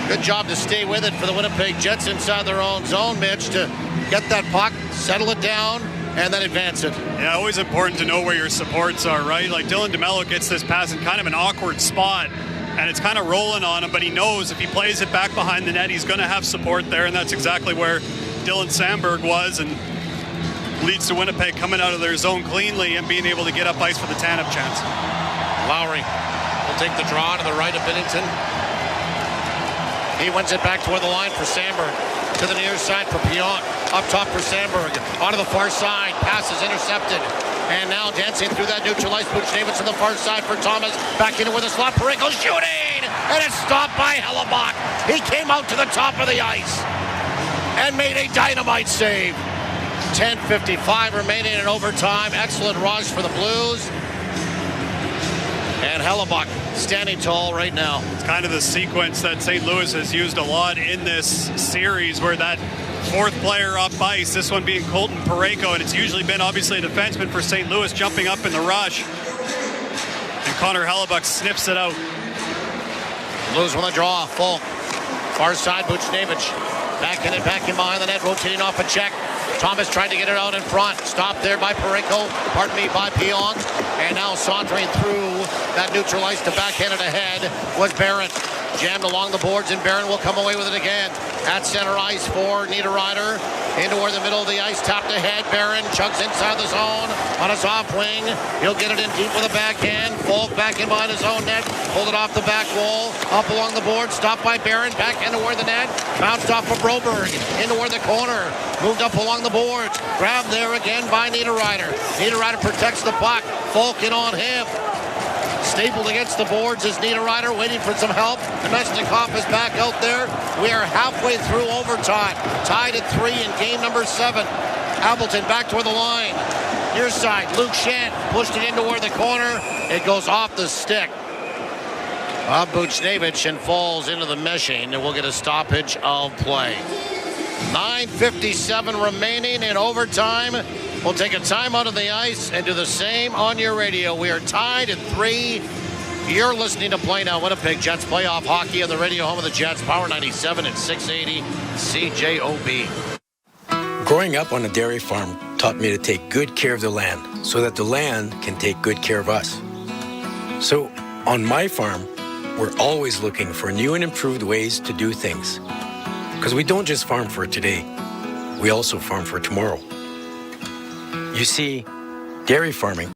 Good job to stay with it for the Winnipeg Jets inside their own zone, Mitch, to get that puck, settle it down, and then advance it. Yeah, always important to know where your supports are, right? Like Dylan DeMello gets this pass in kind of an awkward spot, and it's kind of rolling on him, but he knows if he plays it back behind the net, he's going to have support there, and that's exactly where Dylan Sandberg was, and leads to Winnipeg coming out of their zone cleanly and being able to get up ice for the Tanev chance. Lowry will take the draw to the right of Binnington. He wins it back toward the line for Sandberg. To the near side for Pion. Up top for Sandberg. Onto the far side. Pass is intercepted. And now dancing through that neutral ice. Buchnevich on the far side for Thomas. Back into where the slot. Parayko shooting! And it's stopped by Hellebuyck. He came out to the top of the ice and made a dynamite save. 10:55 remaining in overtime. Excellent rush for the Blues. And Hellebuyck standing tall right now. It's kind of the sequence that St. Louis has used a lot in this series, where that fourth player up ice, this one being Colton Parayko, and it's usually been obviously a defenseman for St. Louis jumping up in the rush. And Connor Hellebuyck sniffs it out. Blues with a draw, full. Far side, Buchnevich. Back in behind the net, rotating off a check. Thomas tried to get it out in front. Stopped there by Parayko. Pardon me, by Pion. And now sauntering through that neutral ice to backhand it ahead was Barron. Jammed along the boards, and Barron will come away with it again. At center ice for Niederreiter. Into where the middle of the ice, tapped ahead. Barron chugs inside the zone on his off wing. He'll get it in deep with a backhand. Falk back in behind his own net. Pulled it off the back wall. Up along the board. Stopped by Barron. Back into where the net. Bounced off of Broberg. Into where the corner. Moved up along the boards. Grabbed there again by Niederreiter. Niederreiter protects the puck. Falk in on him. Stapled against the boards is Niederreiter, waiting for some help. Namestnikov is back out there. We are halfway through overtime. Tied at 3 in game number 7. Appleton back toward the line. Near side, Luke Schenn pushed it into where the corner. It goes off the stick of Buchnevich and falls into the meshing, and we'll get a stoppage of play. 9:57 remaining in overtime. We'll take a timeout on the ice and do the same on your radio. We are tied at 3. You're listening to Play Now Winnipeg Jets playoff hockey on the radio home of the Jets, Power 97 and 680 CJOB. Growing up on a dairy farm taught me to take good care of the land so that the land can take good care of us. So on my farm, we're always looking for new and improved ways to do things. Because we don't just farm for today, we also farm for tomorrow. You see, dairy farming.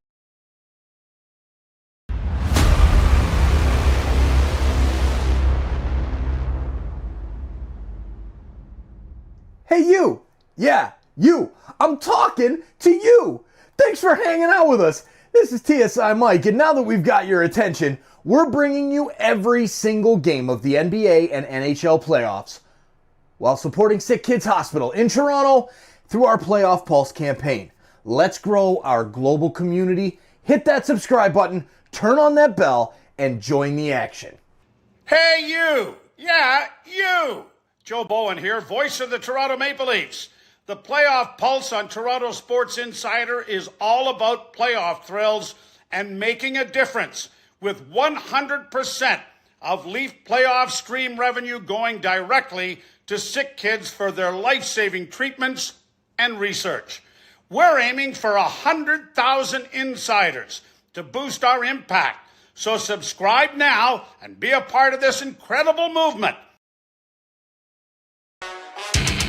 Hey, you! Yeah, you! I'm talking to you! Thanks for hanging out with us. This is TSI Mike, and now that we've got your attention, we're bringing you every single game of the NBA and NHL playoffs while supporting SickKids Hospital in Toronto through our Playoff Pulse campaign. Let's grow our global community. Hit that subscribe button, turn on that bell, and join the action. Hey, you! Yeah, you! Joe Bowen here, voice of the Toronto Maple Leafs. The Playoff Pulse on Toronto Sports Insider is all about playoff thrills and making a difference, with 100% of Leaf playoff stream revenue going directly to SickKids for their life-saving treatments and research. We're aiming for 100,000 insiders to boost our impact. So subscribe now and be a part of this incredible movement.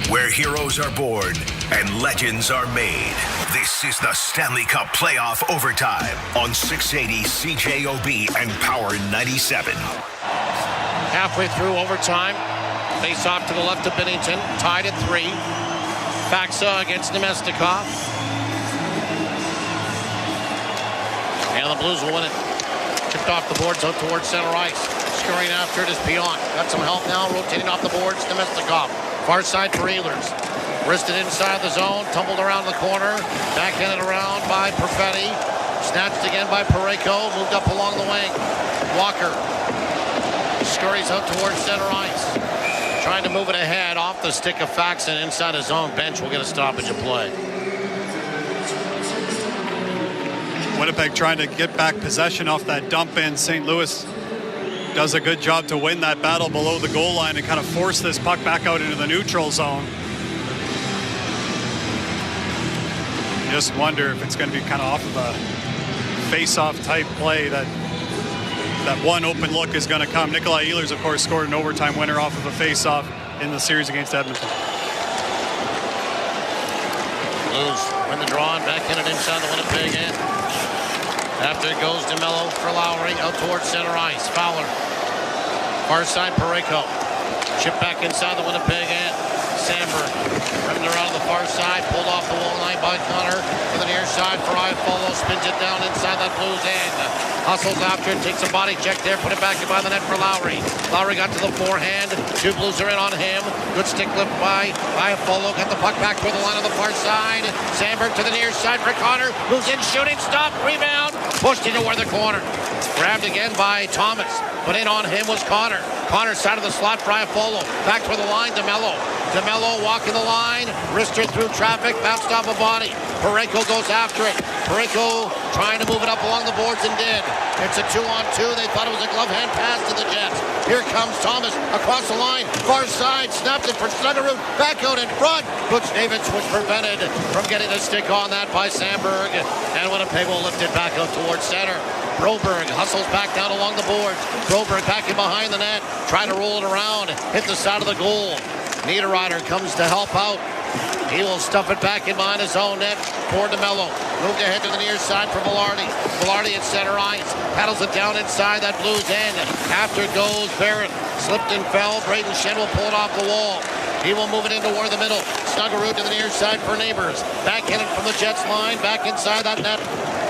Where heroes are born and legends are made. This is the Stanley Cup Playoff Overtime on 680 CJOB and Power 97. Halfway through overtime. Face off to the left of Binnington. Tied at 3. Faksa against Namestnikov. And the Blues will win it. Chipped off the boards out towards center ice. Scurrying after it is Pion. Got some help now. Rotating off the boards. Namestnikov. Far side for Ehlers. Wristed inside the zone. Tumbled around the corner. Backhanded around by Perfetti. Snatched again by Parayko. Moved up along the wing. Walker scurries out towards center ice. Trying to move it ahead off the stick of Faksa inside his own bench. Will get a stoppage of play. Winnipeg trying to get back possession off that dump in. St. Louis does a good job to win that battle below the goal line and kind of force this puck back out into the neutral zone. You just wonder if it's going to be kind of off of a face-off type play that one open look is going to come. Nikolai Ehlers, of course, scored an overtime winner off of a face-off in the series against Edmonton. Blues win the draw and backhanded inside the Winnipeg end. After it goes DeMello for Lowry out towards center ice. Fowler. Far side Parayko. Chip back inside the Winnipeg end. Sandberg running around the far side. Pulled off the wall line by Connor to the near side for Iafallo. Spins it down inside that Blues end. Hustles after it. Takes a body check there. Put it back in by the net for Lowry. Lowry got to the forehand. 2 Blues are in on him. Good stick lift by Iafallo. Got the puck back toward the line on the far side. Sandberg to the near side for Connor. Moves in shooting. Stop. Rebound. Pushed into the corner. Grabbed again by Thomas. But in on him was Connor. Connor side of the slot for Iafallo. Back toward the line. DeMello. DeMello walking the line. Wristed through traffic. Bounced off a body. Parayko goes after it. Parayko trying to move it up along the boards and did. It's a 2-on-2. They thought it was a glove hand pass to the Jets. Here comes Thomas across the line. Far side. Snapped it for Snuggerud. Back out in front. Butch Davids was prevented from getting a stick on that by Sandberg. And Winnipeg will lift it back up towards center. Broberg hustles back down along the boards. Broberg back in behind the net. Trying to roll it around. Hit the side of the goal. Niederreiter comes to help out. He will stuff it back in behind his own net for DeMello. Moved ahead to the near side for Velarde. Velarde at center ice. Paddles it down inside that Blues end. After it goes Barrett. Slipped and fell. Braden Shen will pull it off the wall. He will move it into toward the middle. Snuggerud to the near side for Neighbors. Backhanded from the Jets line. Back inside that net.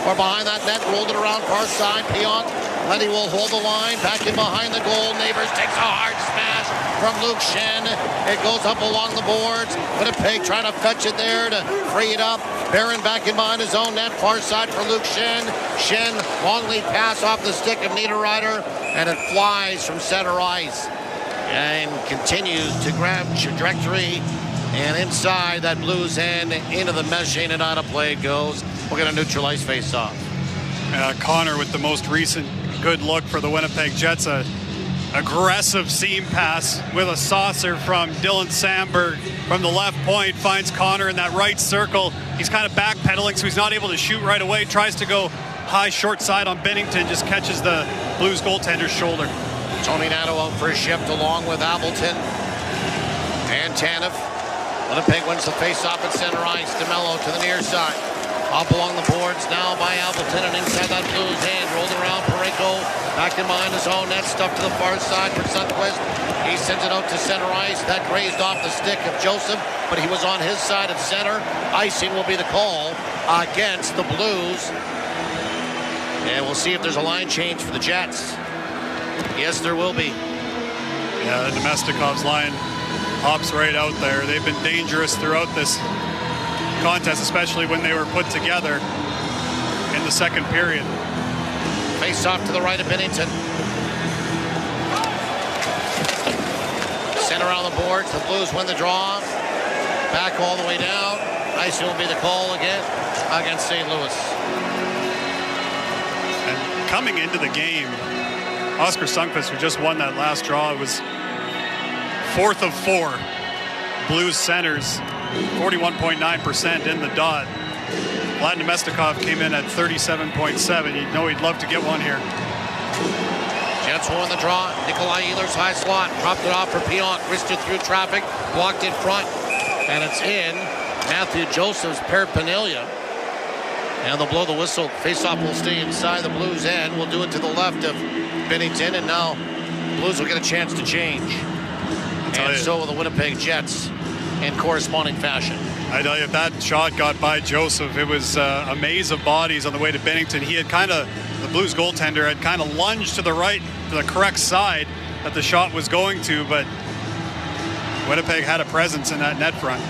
Or behind that net. Rolled it around far side. Pionk. Letty will hold the line. Back in behind the goal. Neighbors takes a hard smash from Luke Shen. It goes up along the boards. Winnipeg trying to fetch it there to free it up. Barron back in behind his own net. Far side for Luke Shen. Shen, long lead pass off the stick of Niederreiter. And it flies from center ice. And continues to grab trajectory And inside that Blues end, into the meshing and out of play it goes. We're going to neutralize face-off. Connor with the most recent good look for the Winnipeg Jets. A aggressive seam pass with a saucer from Dylan Sandberg from the left point. Finds Connor in that right circle. He's kind of backpedaling, so he's not able to shoot right away. Tries to go high short side on Binnington. Just catches the Blues goaltender's shoulder. Tony Nato out for a shift along with Appleton and Tanev. Winnipeg wins the face-off at center ice. DeMello to the near side. Up along the boards now by Appleton and inside that Blues hand. Rolled around Parayko. Back in behind his own net. Stuff to the far side for Sundqvist. He sends it out to center ice. That grazed off the stick of Joseph, but he was on his side at center. Icing will be the call against the Blues. And we'll see if there's a line change for the Jets. Yes, there will be. Yeah, Namestnikov's line hops right out there. They've been dangerous throughout this contest, especially when they were put together in the second period. Face off to the right of Binnington. Center around the boards. The Blues win the draw. Back all the way down. Icing will be the call again against St. Louis. And coming into the game, Oscar Sundqvist, who just won that last draw, was 4th of 4 Blues centers, 41.9% in the dot. Vlad Namestnikov came in at 37.7. You know he'd love to get one here. Jets won the draw. Nikolai Ehlers high slot. Dropped it off for Pionk. Wristed through traffic. Blocked in front. And it's in. Mathieu Joseph's paraphernalia. And they'll blow the whistle. Faceoff will stay inside the Blues end. We'll do it to the left of Binnington. And now Blues will get a chance to change. And so will the Winnipeg Jets in corresponding fashion. I tell you, if that shot got by Joseph, it was a maze of bodies on the way to Binnington. He had the Blues goaltender had kind of lunged to the right, to the correct side that the shot was going to, but Winnipeg had a presence in that net front.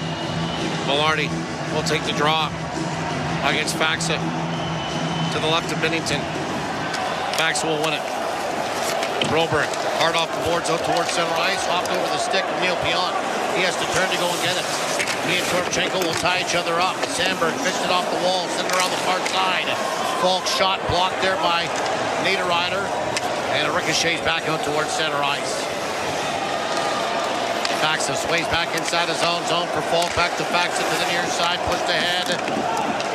Velarde will take the draw against Faksa to the left of Binnington. Faksa will win it. Broberg, hard off the boards out towards center ice, hopped over the stick of Neil Pionk. He has to turn to go and get it. He and Toropchenko will tie each other up. Sandberg fished it off the wall, sent it around the far side. Falk's shot blocked there by Niederreiter, and it ricochets back out towards center ice. Faksa sways back inside his own zone for Falk, back to Faksa to the near side, pushed ahead,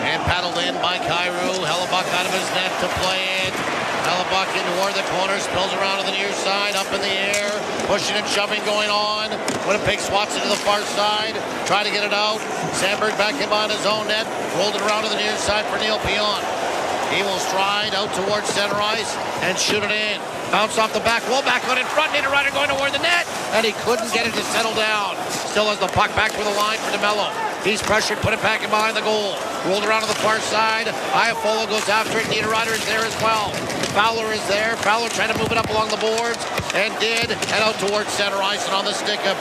and paddled in by Kyrou. Hellebuck out of his net to play it. Hellebuck in toward the corner, spills around to the near side, up in the air, pushing and shoving going on. Winnipeg swats it to the far side, try to get it out. Sandberg back in behind his own net, rolled it around to the near side for Neil Pionk. He will stride out towards center ice and shoot it in. Bounce off the back wall, back on in front, Niederreiter going toward the net, and he couldn't get it to settle down. Still has the puck back to the line for DeMello. He's pressured, put it back in behind the goal. Rolled around to the far side. Iafolo goes after it. Niederreiter is there as well. Fowler is there. Fowler trying to move it up along the boards, and did, and out towards center ice, and on the stick of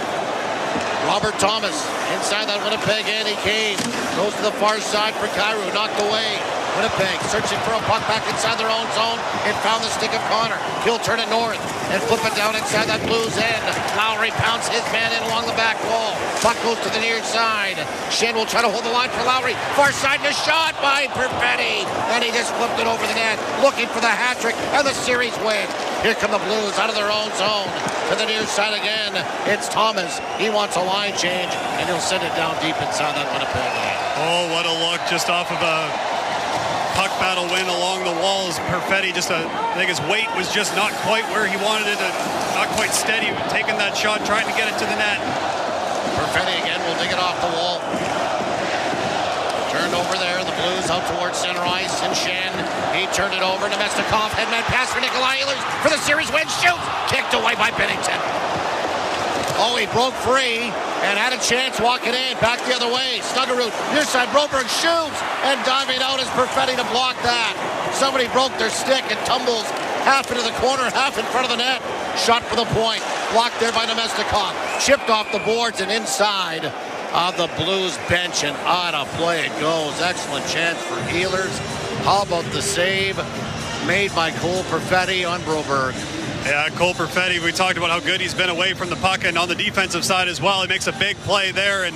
Robert Thomas. Inside that Winnipeg end, he came. Goes to the far side for Kyrou, knocked away. Winnipeg searching for a puck back inside their own zone. It found the stick of Connor. He'll turn it north and flip it down inside that Blues end. Lowry pounds his man in along the back wall. Puck goes to the near side. Shen will try to hold the line for Lowry. Far side and a shot by Perfetti. And he just flipped it over the net, looking for the hat trick and the series win. Here come the Blues out of their own zone. To the near side again. It's Thomas. He wants a line change, and he'll send it down deep inside that Winnipeg end. Oh, what a look just off of a puck battle win along the walls. Perfetti I think his weight was just not quite where he wanted it, not quite steady, taking that shot, trying to get it to the net. Perfetti again will dig it off the wall. Turned over there, the Blues out towards center ice, and Shen, he turned it over. Namestnikov, headman pass for Nikolai Ehlers for the series win, shoots, kicked away by Binnington. Oh, he broke free and had a chance walking in, back the other way. Snuggerud, near side, Broberg shoots, and diving out is Perfetti to block that. Somebody broke their stick and tumbles half into the corner, half in front of the net. Shot for the point, blocked there by Namestnikov. Chipped off the boards and inside of the Blues bench, and out of play it goes. Excellent chance for Ehlers. How about the save made by Cole Perfetti on Broberg? Yeah, Cole Perfetti, we talked about how good he's been away from the puck, and on the defensive side as well. He makes a big play there, and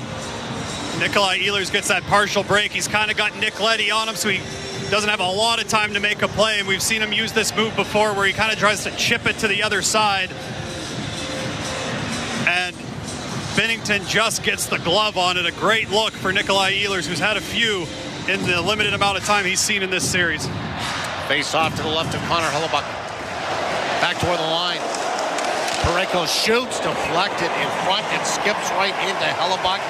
Nikolai Ehlers gets that partial break. He's kind of got Nick Leddy on him, so he doesn't have a lot of time to make a play. And we've seen him use this move before where he kind of tries to chip it to the other side. And Binnington just gets the glove on it. A great look for Nikolai Ehlers, who's had a few in the limited amount of time he's seen in this series. Face off to the left of Connor Hellebuyck. Back toward the line. Parayko shoots, deflected in front, and skips right into Hellebuyck.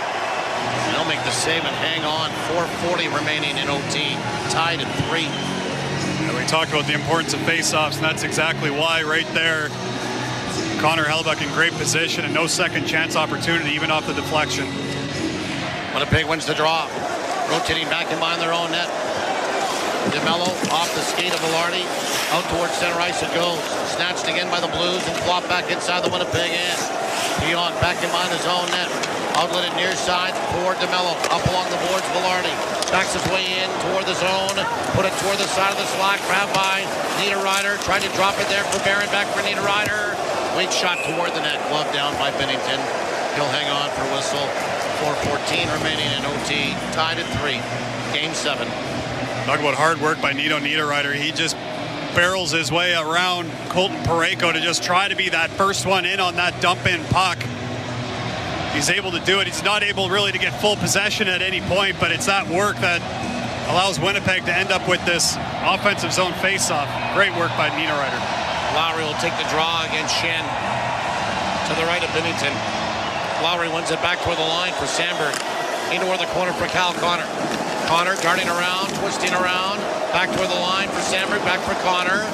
They'll make the save and hang on. 4:40 remaining in OT. Tied at 3. And we talked about the importance of face-offs, and that's exactly why right there. Connor Hellebuyck in great position and no second chance opportunity even off the deflection. Winnipeg wins the draw. Rotating back in behind their own net. DeMello off the skate of Velarde. Out towards center ice it goes. Snatched again by the Blues and flopped back inside the Winnipeg end. Pion back in behind his own net. Outlet it near side toward DeMello. Up along the boards, Velarde. Backs his way in toward the zone. Put it toward the side of the slot. Grabbed by Niederreiter. Tried to drop it there for Barron. Back for Niederreiter. Weak shot toward the net. Glove down by Binnington. He'll hang on for whistle. 4:14 remaining in OT. Tied at 3. Game 7. Talk about hard work by Nito Niederreiter. He just barrels his way around Colton Parayko to just try to be that first one in on that dump-in puck. He's able to do it. He's not able really to get full possession at any point, but it's that work that allows Winnipeg to end up with this offensive zone face-off. Great work by Niederreiter. Lowry will take the draw against Shen. To the right of Binnington. Lowry wins it back toward the line for Sandberg. Into the corner for Cal Connor. Connor darting around, twisting around. Back toward the line for Sandberg. Back for Connor.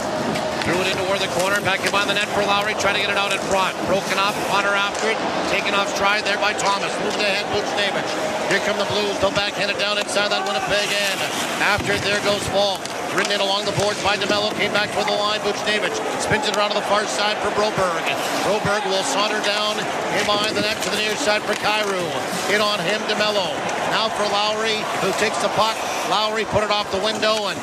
Threw it into the corner. Back in behind the net for Lowry. Trying to get it out in front. Broken up. Connor after it. Taken off stride there by Thomas. Moving ahead. Buchnevich. Here come the Blues. They'll backhand it down inside that Winnipeg end. After it, there goes Falk. Ridden in along the boards by DeMello. Came back toward the line. Buchnevich spins it around to the far side for Broberg. Broberg will saunter down in behind the net to the near side for Kyrou. In on him, DeMello. Now for Lowry, who takes the puck. Lowry put it off the window and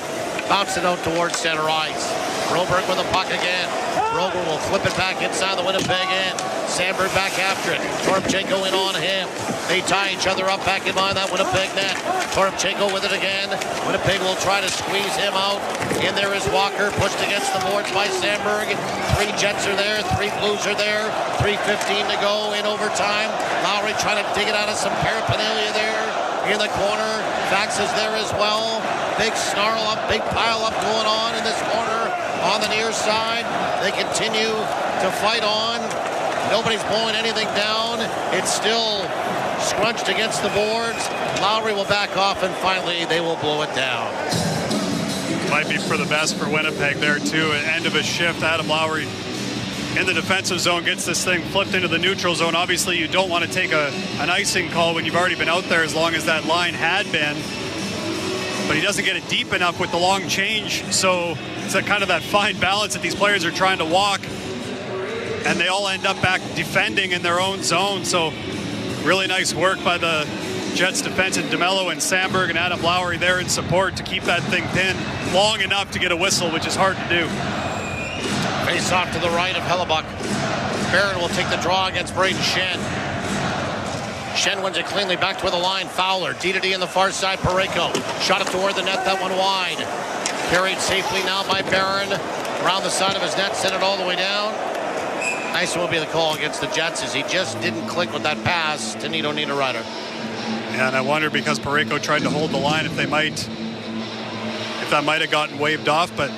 bounced it out towards center ice. Broberg with the puck again. Broberg will flip it back inside the Winnipeg end. Sandberg back after it. Torpchenko in on him. They tie each other up back in behind that Winnipeg net. Torpchenko with it again. Winnipeg will try to squeeze him out. In there is Walker, pushed against the boards by Sandberg. 3 Jets are there, 3 Blues are there. 3:15 to go in overtime. Lowry trying to dig it out of some paraphernalia there. In the corner, Faksa's there as well. Big snarl up, big pile up going on in this corner on the near side. They continue to fight on. Nobody's blowing anything down. It's still scrunched against the boards. Lowry will back off, and finally they will blow it down. Might be for the best for Winnipeg there, too. At end of a shift, Adam Lowry in the defensive zone gets this thing flipped into the neutral zone. Obviously, you don't want to take an icing call when you've already been out there as long as that line had been. But he doesn't get it deep enough with the long change. So it's a kind of that fine balance that these players are trying to walk. And they all end up back defending in their own zone. So really nice work by the Jets defense and DeMello and Sandberg and Adam Lowry there in support to keep that thing pinned long enough to get a whistle, which is hard to do. Face off to the right of Hellebuyck. Barron will take the draw against Braden Shen. Shen wins it cleanly back toward the line. Fowler, D-to-D in the far side. Parayko shot it toward the net. That one wide. Carried safely now by Barron. Around the side of his net. Sent it all the way down. Nice will be the call against the Jets as he just didn't click with that pass to Nito Niederreiter. Yeah, and I wonder because Parayko tried to hold the line if that might have gotten waved off, but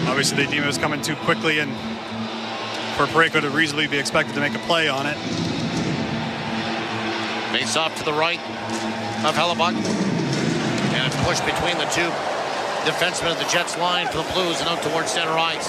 obviously they deem it was coming too quickly and for Parayko to reasonably be expected to make a play on it. Face off to the right of Hellebuyck. And a push between the two defensemen of the Jets line for the Blues and out towards center ice.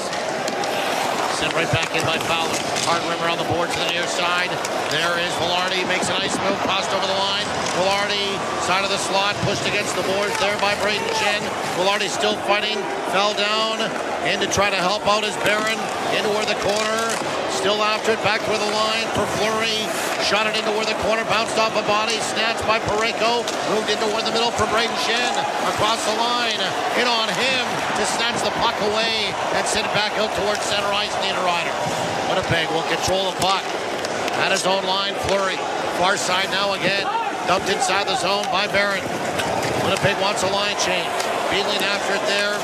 Sent right back in by Fowler. Hard rim around the board to the near side. There is Velarde. Makes a nice move. Crossed over the line. Velarde, side of the slot. Pushed against the boards there by Braden Shen. Velarde still fighting. Fell down. In to try to help out is Barron. Into where the corner. Still after it. Back toward the line for Fleury. Shot it into where the corner. Bounced off a body. Snatched by Parayko. Moved into where the middle for Braden Shen. Across the line. In on him to snatch the puck away and send it back out towards center ice. Niederreiter. Winnipeg will control the puck. At his own line, Fleury. Far side now again. Dumped inside the zone by Barron. Winnipeg wants a line change. Beetling after it there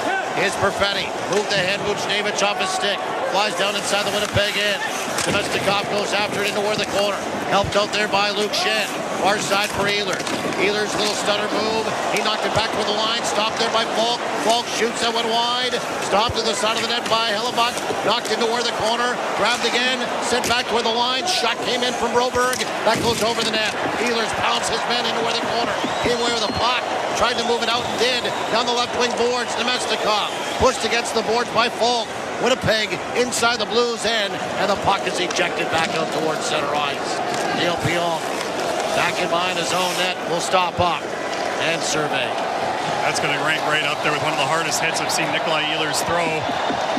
is Perfetti. Moved ahead, Vucinovic off his stick. Flies down inside the Winnipeg end. Namestnikov goes after it into where the corner. Helped out there by Luke Shen. Far side for Ehlers. Ehlers' little stutter move. He knocked it back toward the line. Stopped there by Falk. Falk shoots that one wide. Stopped to the side of the net by Hellebuck. Knocked into where the corner. Grabbed again. Sent back toward the line. Shot came in from Broberg. That goes over the net. Ehlers pounced his men into where the corner. Came away with a puck. Tried to move it out and did. Down the left wing boards. Namestnikov. Pushed against the boards by Falk. Winnipeg inside the Blues end, and the puck is ejected back out towards center ice. Neil Pionk back in behind his own net, will stop up and survey. That's going to rank right up there with one of the hardest hits I've seen Nikolai Ehlers throw,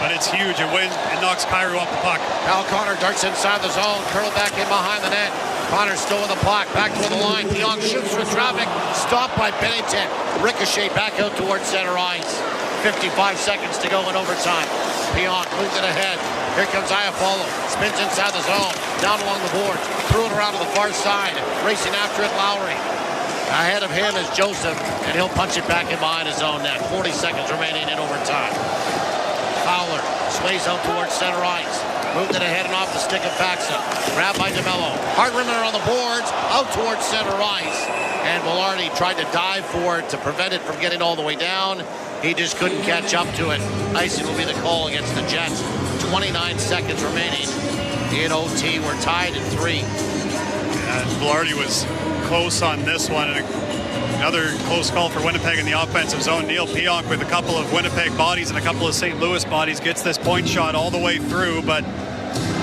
but it's huge. It knocks Kyrou off the puck. Kyle Connor darts inside the zone, curled back in behind the net. Connor still with the puck, back to the line. Pionk shoots for traffic, stopped by Bennington. Ricochet back out towards center ice. 55 seconds to go in overtime. Pionk moved it ahead. Here comes Iafallo. Spins inside the zone. Down along the board. Threw it around to the far side. Racing after it, Lowry. Ahead of him is Joseph, and he'll punch it back in behind his own net. 40 seconds remaining in overtime. Fowler sways out towards center ice. Moved it ahead and off the stick of Faksa. Grabbed by DeMello. Hard rimmer on the boards. Out towards center ice. And Velarde tried to dive for it to prevent it from getting all the way down. He just couldn't catch up to it. Icing will be the call against the Jets. 29 seconds remaining in OT. We're tied at 3. Velarde was close on this one. And another close call for Winnipeg in the offensive zone. Neil Pionk with a couple of Winnipeg bodies and a couple of St. Louis bodies gets this point shot all the way through, but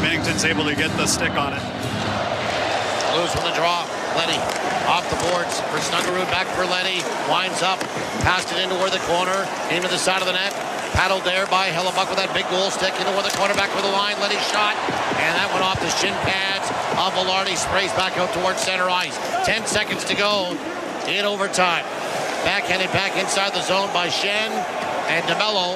Bennington's able to get the stick on it. Blues with the draw. Letty off the boards for Snuggerud, back for Letty. Winds up, passed it into where the corner, into the side of the net. Paddled there by Hellebuck with that big goal stick into where the cornerback with the line. Letty shot, and that went off the shin pads of Velarde. Sprays back out towards center ice. 10 seconds to go in overtime. Backhanded back inside the zone by Shen, and DeMello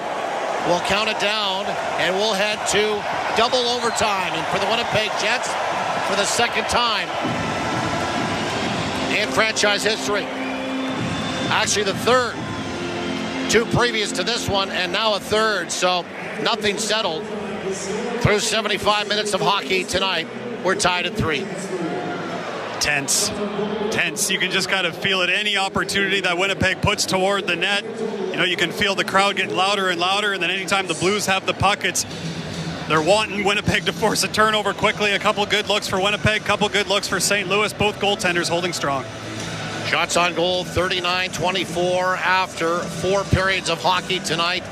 will count it down, and we'll head to double overtime. And for the Winnipeg Jets, for the second time in franchise history. Actually, the third. 2 previous to this one, and now a third. So nothing settled through 75 minutes of hockey tonight. We're tied at 3. Tense. You can just kind of feel it. Any opportunity that Winnipeg puts toward the net, you can feel the crowd getting louder and louder. And then anytime the Blues have the puck, they're wanting Winnipeg to force a turnover quickly. A couple good looks for Winnipeg, couple good looks for St. Louis. Both goaltenders holding strong. Shots on goal, 39-24 after 4 periods of hockey tonight.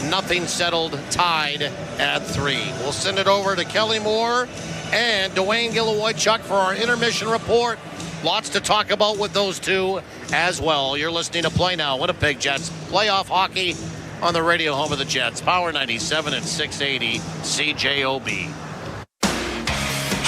Nothing settled, tied at 3. We'll send it over to Kelly Moore and Dwayne Gillowoychuk for our intermission report. Lots to talk about with those two as well. You're listening to Play Now, Winnipeg Jets playoff hockey on the radio home of the Jets. Power 97 and 680 CJOB.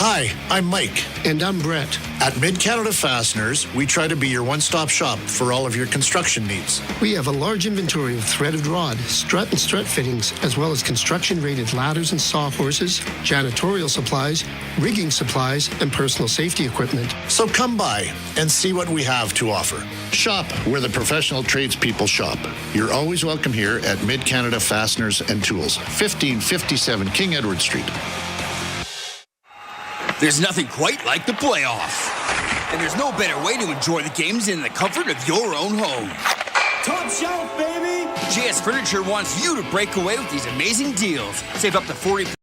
Hi, I'm Mike. And I'm Brett. At Mid-Canada Fasteners, we try to be your one-stop shop for all of your construction needs. We have a large inventory of threaded rod, strut and strut fittings, as well as construction-rated ladders and sawhorses, janitorial supplies, rigging supplies, and personal safety equipment. So come by and see what we have to offer. Shop where the professional tradespeople shop. You're always welcome here at Mid-Canada Fasteners and Tools, 1557 King Edward Street. There's nothing quite like the playoffs. And there's no better way to enjoy the games in the comfort of your own home. Top shelf, baby! JS Furniture wants you to break away with these amazing deals. Save up to 40%.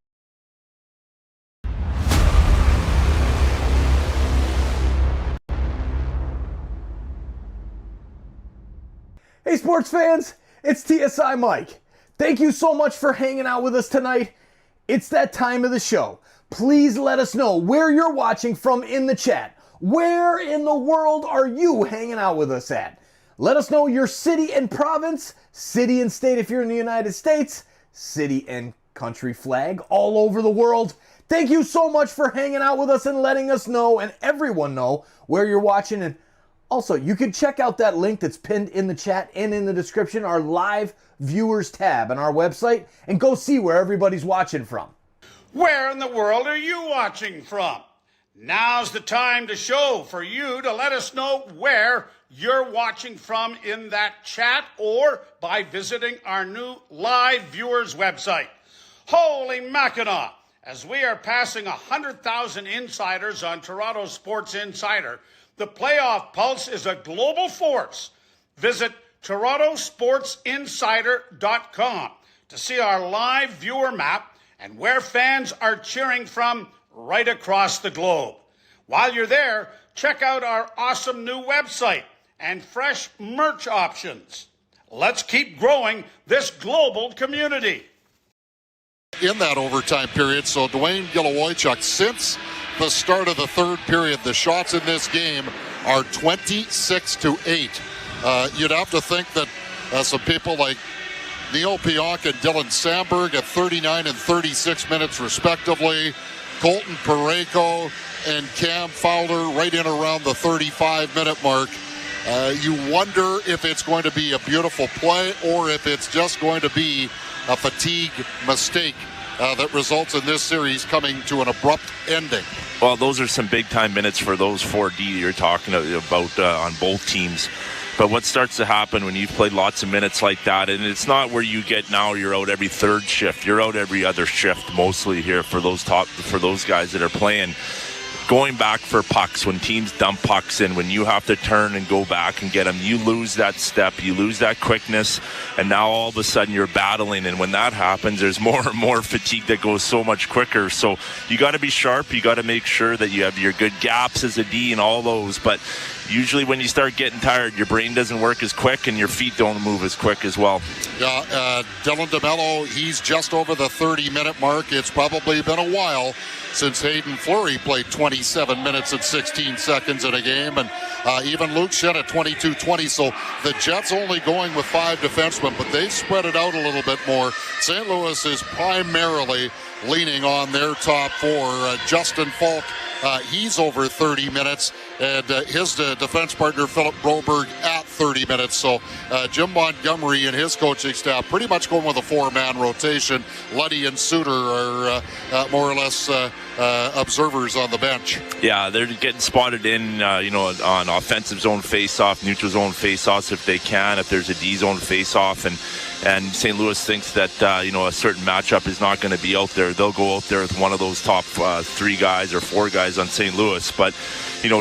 Hey sports fans, it's TSI Mike. Thank you so much for hanging out with us tonight. It's that time of the show. Please let us know where you're watching from in the chat. Where in the world are you hanging out with us at? Let us know your city and province, city and state if you're in the United States, city and country flag all over the world. Thank you so much for hanging out with us and letting us know and everyone know where you're watching. And also, you can check out that link that's pinned in the chat and in the description, our live viewers tab on our website, and go see where everybody's watching from. Where in the world are you watching from? Now's the time to show for you to let us know where you're watching from in that chat or by visiting our new live viewers website. Holy Mackinac! As we are passing 100,000 insiders on Toronto Sports Insider, the playoff pulse is a global force. Visit TorontoSportsInsider.com to see our live viewer map and where fans are cheering from right across the globe. While you're there, check out our awesome new website and fresh merch options. Let's keep growing this global community. In that overtime period, so Dwayne Gilowoychuk, since the start of the third period, the shots in this game are 26-8. You'd have to think that some people like Neil Pionk and Dylan Samberg at 39 and 36 minutes respectively, Colton Parayko and Cam Fowler right in around the 35-minute mark. You wonder if it's going to be a beautiful play or if it's just going to be a fatigue mistake that results in this series coming to an abrupt ending. Well, those are some big-time minutes for those 4D you're talking about on both teams. But what starts to happen when you've played lots of minutes like that, and it's not where you get now you're out every third shift. You're out every other shift mostly here for those guys that are playing. Going back for pucks, when teams dump pucks in, when you have to turn and go back and get them, you lose that step, you lose that quickness, and now all of a sudden you're battling. And when that happens, there's more and more fatigue that goes so much quicker. So you got to be sharp. You got to make sure that you have your good gaps as a D and all those. But usually when you start getting tired, your brain doesn't work as quick and your feet don't move as quick as well. Yeah, Dylan DeMello, he's just over the 30-minute mark. It's probably been a while since Hayden Fleury played 27 minutes and 16 seconds in a game, and even Luke Shen at 22-20. So the Jets only going with 5 defensemen, but they've spread it out a little bit more. St. Louis is primarily leaning on their top 4. Justin Falk, he's over 30 minutes, and his defense partner Philip Broberg at 30 minutes. So Jim Montgomery and his coaching staff pretty much going with a 4-man rotation. Luddy and Suter are more or less observers on the bench. Yeah, they're getting spotted in, on offensive zone face-off, neutral zone face-offs if they can, if there's a D zone face-off, and St. Louis thinks that a certain matchup is not going to be out there. They'll go out there with one of those top 3 guys or 4 guys on St. Louis. But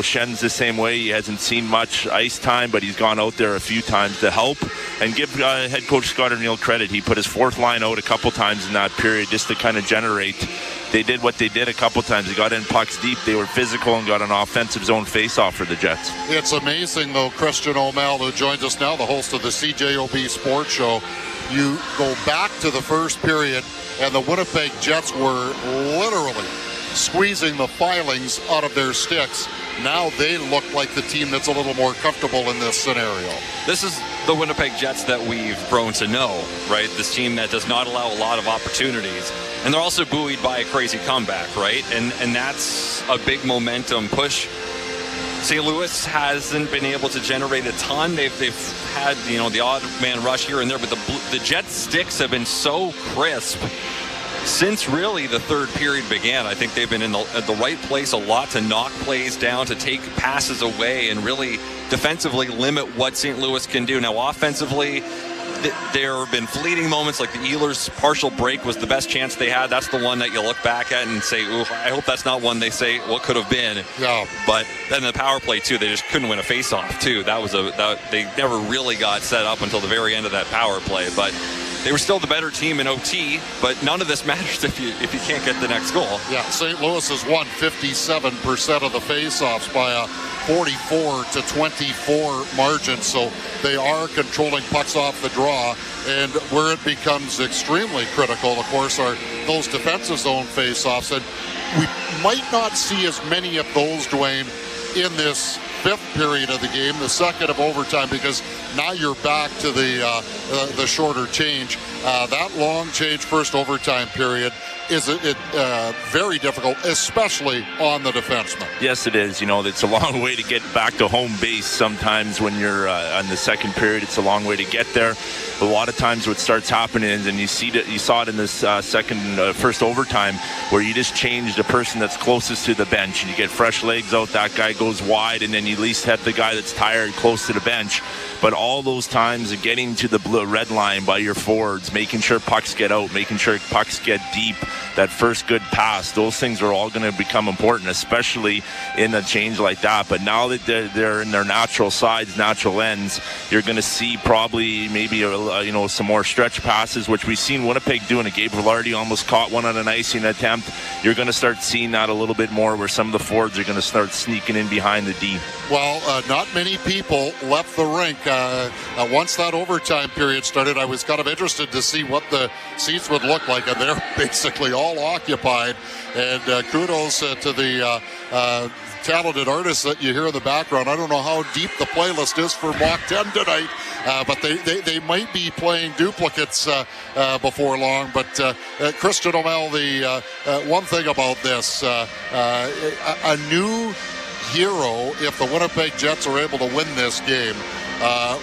Shen's the same way. He hasn't seen much ice time, but he's gone out there a few times to help. And give head coach Scott O'Neill credit. He put his 4th line out a couple times in that period just to kind of generate. They did what they did a couple times. They got in pucks deep. They were physical and got an offensive zone face-off for the Jets. It's amazing, though, Christian O'Mell, who joins us now, the host of the CJOB Sports Show. You go back to the first period, and the Winnipeg Jets were literally squeezing the filings out of their sticks. Now they look like the team that's a little more comfortable in this scenario. This is the Winnipeg Jets that we've grown to know, right? This team that does not allow a lot of opportunities. And they're also buoyed by a crazy comeback, right? And that's a big momentum push. St. Louis hasn't been able to generate a ton. They've had, the odd man rush here and there, but the Jets sticks have been so crisp since really the third period began. I think they've been at the right place a lot to knock plays down, to take passes away, and really defensively limit what St. Louis can do. Now, offensively, there have been fleeting moments, like the Ehlers' partial break was the best chance they had. That's the one that you look back at and say, ooh, I hope that's not one they say what could have been. Yeah. But then the power play, too, they just couldn't win a face-off, too. They never really got set up until the very end of that power play. But they were still the better team in OT, but none of this matters if you can't get the next goal. Yeah, St. Louis has won 57% of the face-offs by a 44-24 margin, so they are controlling pucks off the draw. And where it becomes extremely critical, of course, are those defensive zone face-offs. And we might not see as many of those, Dwayne, in this 5th period of the game, the second of overtime, because now you're back to the shorter change. That long change first overtime period is very difficult, especially on the defenseman. Yes, it is. It's a long way to get back to home base sometimes when you're on the second period. It's a long way to get there. A lot of times what starts happening is, and you saw it in this first overtime, where you just change the person that's closest to the bench and you get fresh legs out. That guy goes wide, and then you at least have the guy that's tired close to the bench. But all those times of getting to the red line by your forwards, making sure pucks get out, making sure pucks get deep, that first good pass, those things are all going to become important, especially in a change like that. But now that they're in their natural sides, natural ends, you're going to see probably maybe some more stretch passes, which we've seen Winnipeg doing. Gabe Velarde almost caught one on an icing attempt. You're going to start seeing that a little bit more, where some of the forwards are going to start sneaking in behind the D. Well, not many people left the rink. Once that overtime period started, I was kind of interested to see what the seats would look like, and they're basically all occupied. And kudos to the talented artists that you hear in the background. I don't know how deep the playlist is for Mach 10 tonight, but they might be playing duplicates before long. But Christian O'Mell, the one thing about this, a new hero, if the Winnipeg Jets are able to win this game,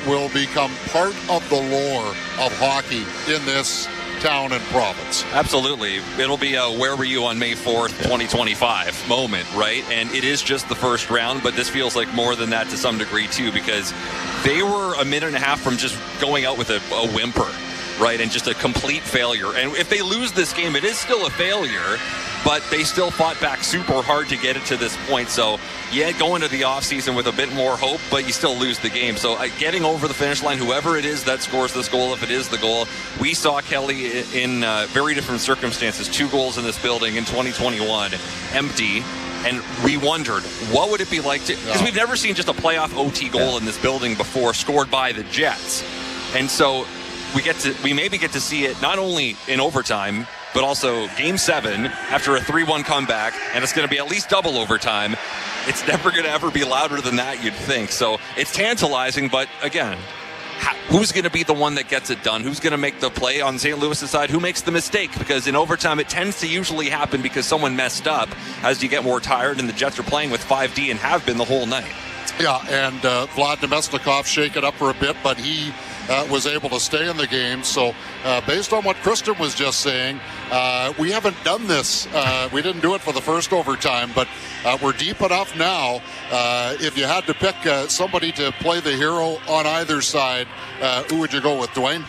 will become part of the lore of hockey in this town and province. Absolutely. It'll be a where were you on May 4th, 2025 moment, right? And it is just the first round, but this feels like more than that to some degree too, because they were a minute and a half from just going out with a whimper, right? And just a complete failure. And if they lose this game, it is still a failure, but they still fought back super hard to get it to this point. So, yeah, go into the offseason with a bit more hope, but you still lose the game. So getting over the finish line, whoever it is that scores this goal, if it is the goal, we saw Kelly in very different circumstances, 2 goals in this building in 2021, empty. And we wondered, what would it be like to, because we've never seen just a playoff OT goal in this building before scored by the Jets. And so we maybe get to see it not only in overtime, but also Game 7 after a 3-1 comeback, and it's going to be at least double overtime. It's never going to ever be louder than that, you'd think. So it's tantalizing, but again, who's going to be the one that gets it done? Who's going to make the play on St. Louis' side? Who makes the mistake? Because in overtime, it tends to usually happen because someone messed up as you get more tired, and the Jets are playing with 5D and have been the whole night. Yeah, and Vlad Namestnikov shaken up for a bit, but he was able to stay in the game. So based on what Kristen was just saying, we haven't done this. We didn't do it for the first overtime, but we're deep enough now. If you had to pick somebody to play the hero on either side, who would you go with, Dwayne?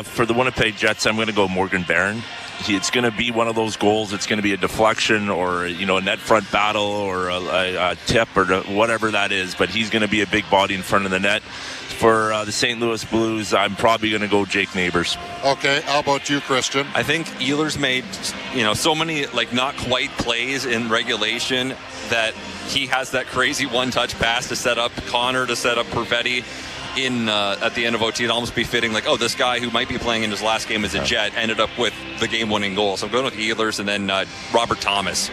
For the Winnipeg Jets, I'm going to go Morgan Barron. It's going to be one of those goals. It's going to be a deflection or, a net front battle or a tip or whatever that is. But he's going to be a big body in front of the net. For the St. Louis Blues, I'm probably going to go Jake Neighbors. Okay, how about you, Christian? I think Ehlers made, so many not quite plays in regulation that he has that crazy one-touch pass to set up Connor, to set up Perfetti in at the end of OT. It'd almost be fitting, this guy who might be playing in his last game as a Jet ended up with the game-winning goal. So I'm going with Ehlers, and then Robert Thomas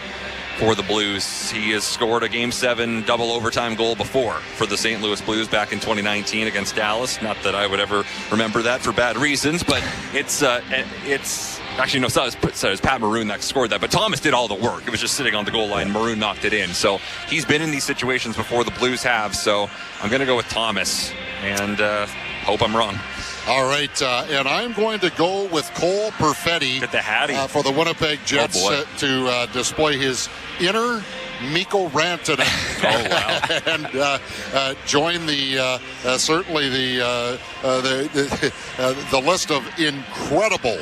for the Blues. He has scored a Game 7 double overtime goal before for the St. Louis Blues back in 2019 against Dallas. Not that I would ever remember that for bad reasons, but it's actually, no, so it was Pat Maroon that scored that, but Thomas did all the work. It was just sitting on the goal line. Maroon knocked it in. So he's been in these situations before, the Blues have. So I'm going to go with Thomas, and hope I'm wrong. All right, and I'm going to go with Cole Perfetti for the Winnipeg Jets to display his inner Mikko Rantanen. Oh, wow. And join certainly the list of incredible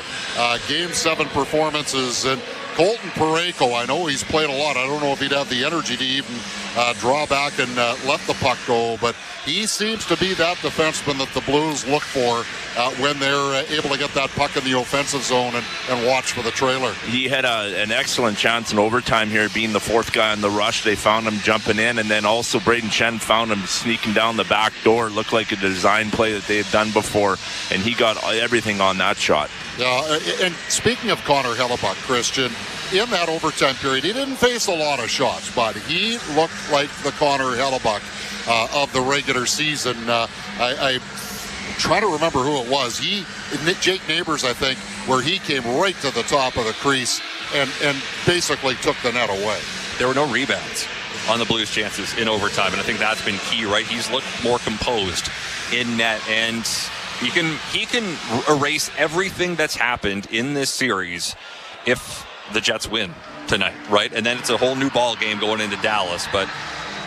Game 7 performances. And Colton Parayko, I know he's played a lot. I don't know if he'd have the energy to even draw back and let the puck go, but he seems to be that defenseman that the Blues look for when they're able to get that puck in the offensive zone and watch for the trailer. He had an excellent chance in overtime here, being the fourth guy on the rush. They found him jumping in, and then also Braden Chen found him sneaking down the back door. It looked like a design play that they had done before, and he got everything on that shot. And speaking of Connor Hellebuck, Christian, in that overtime period, he didn't face a lot of shots, but he looked like the Connor Hellebuck of the regular season. I try to remember who it was. Jake Neighbors, I think, where he came right to the top of the crease and basically took the net away. There were no rebounds on the Blues' chances in overtime, and I think that's been key, right? He's looked more composed in net, and he can erase everything that's happened in this series if the Jets win tonight, right? And then it's a whole new ball game going into Dallas, but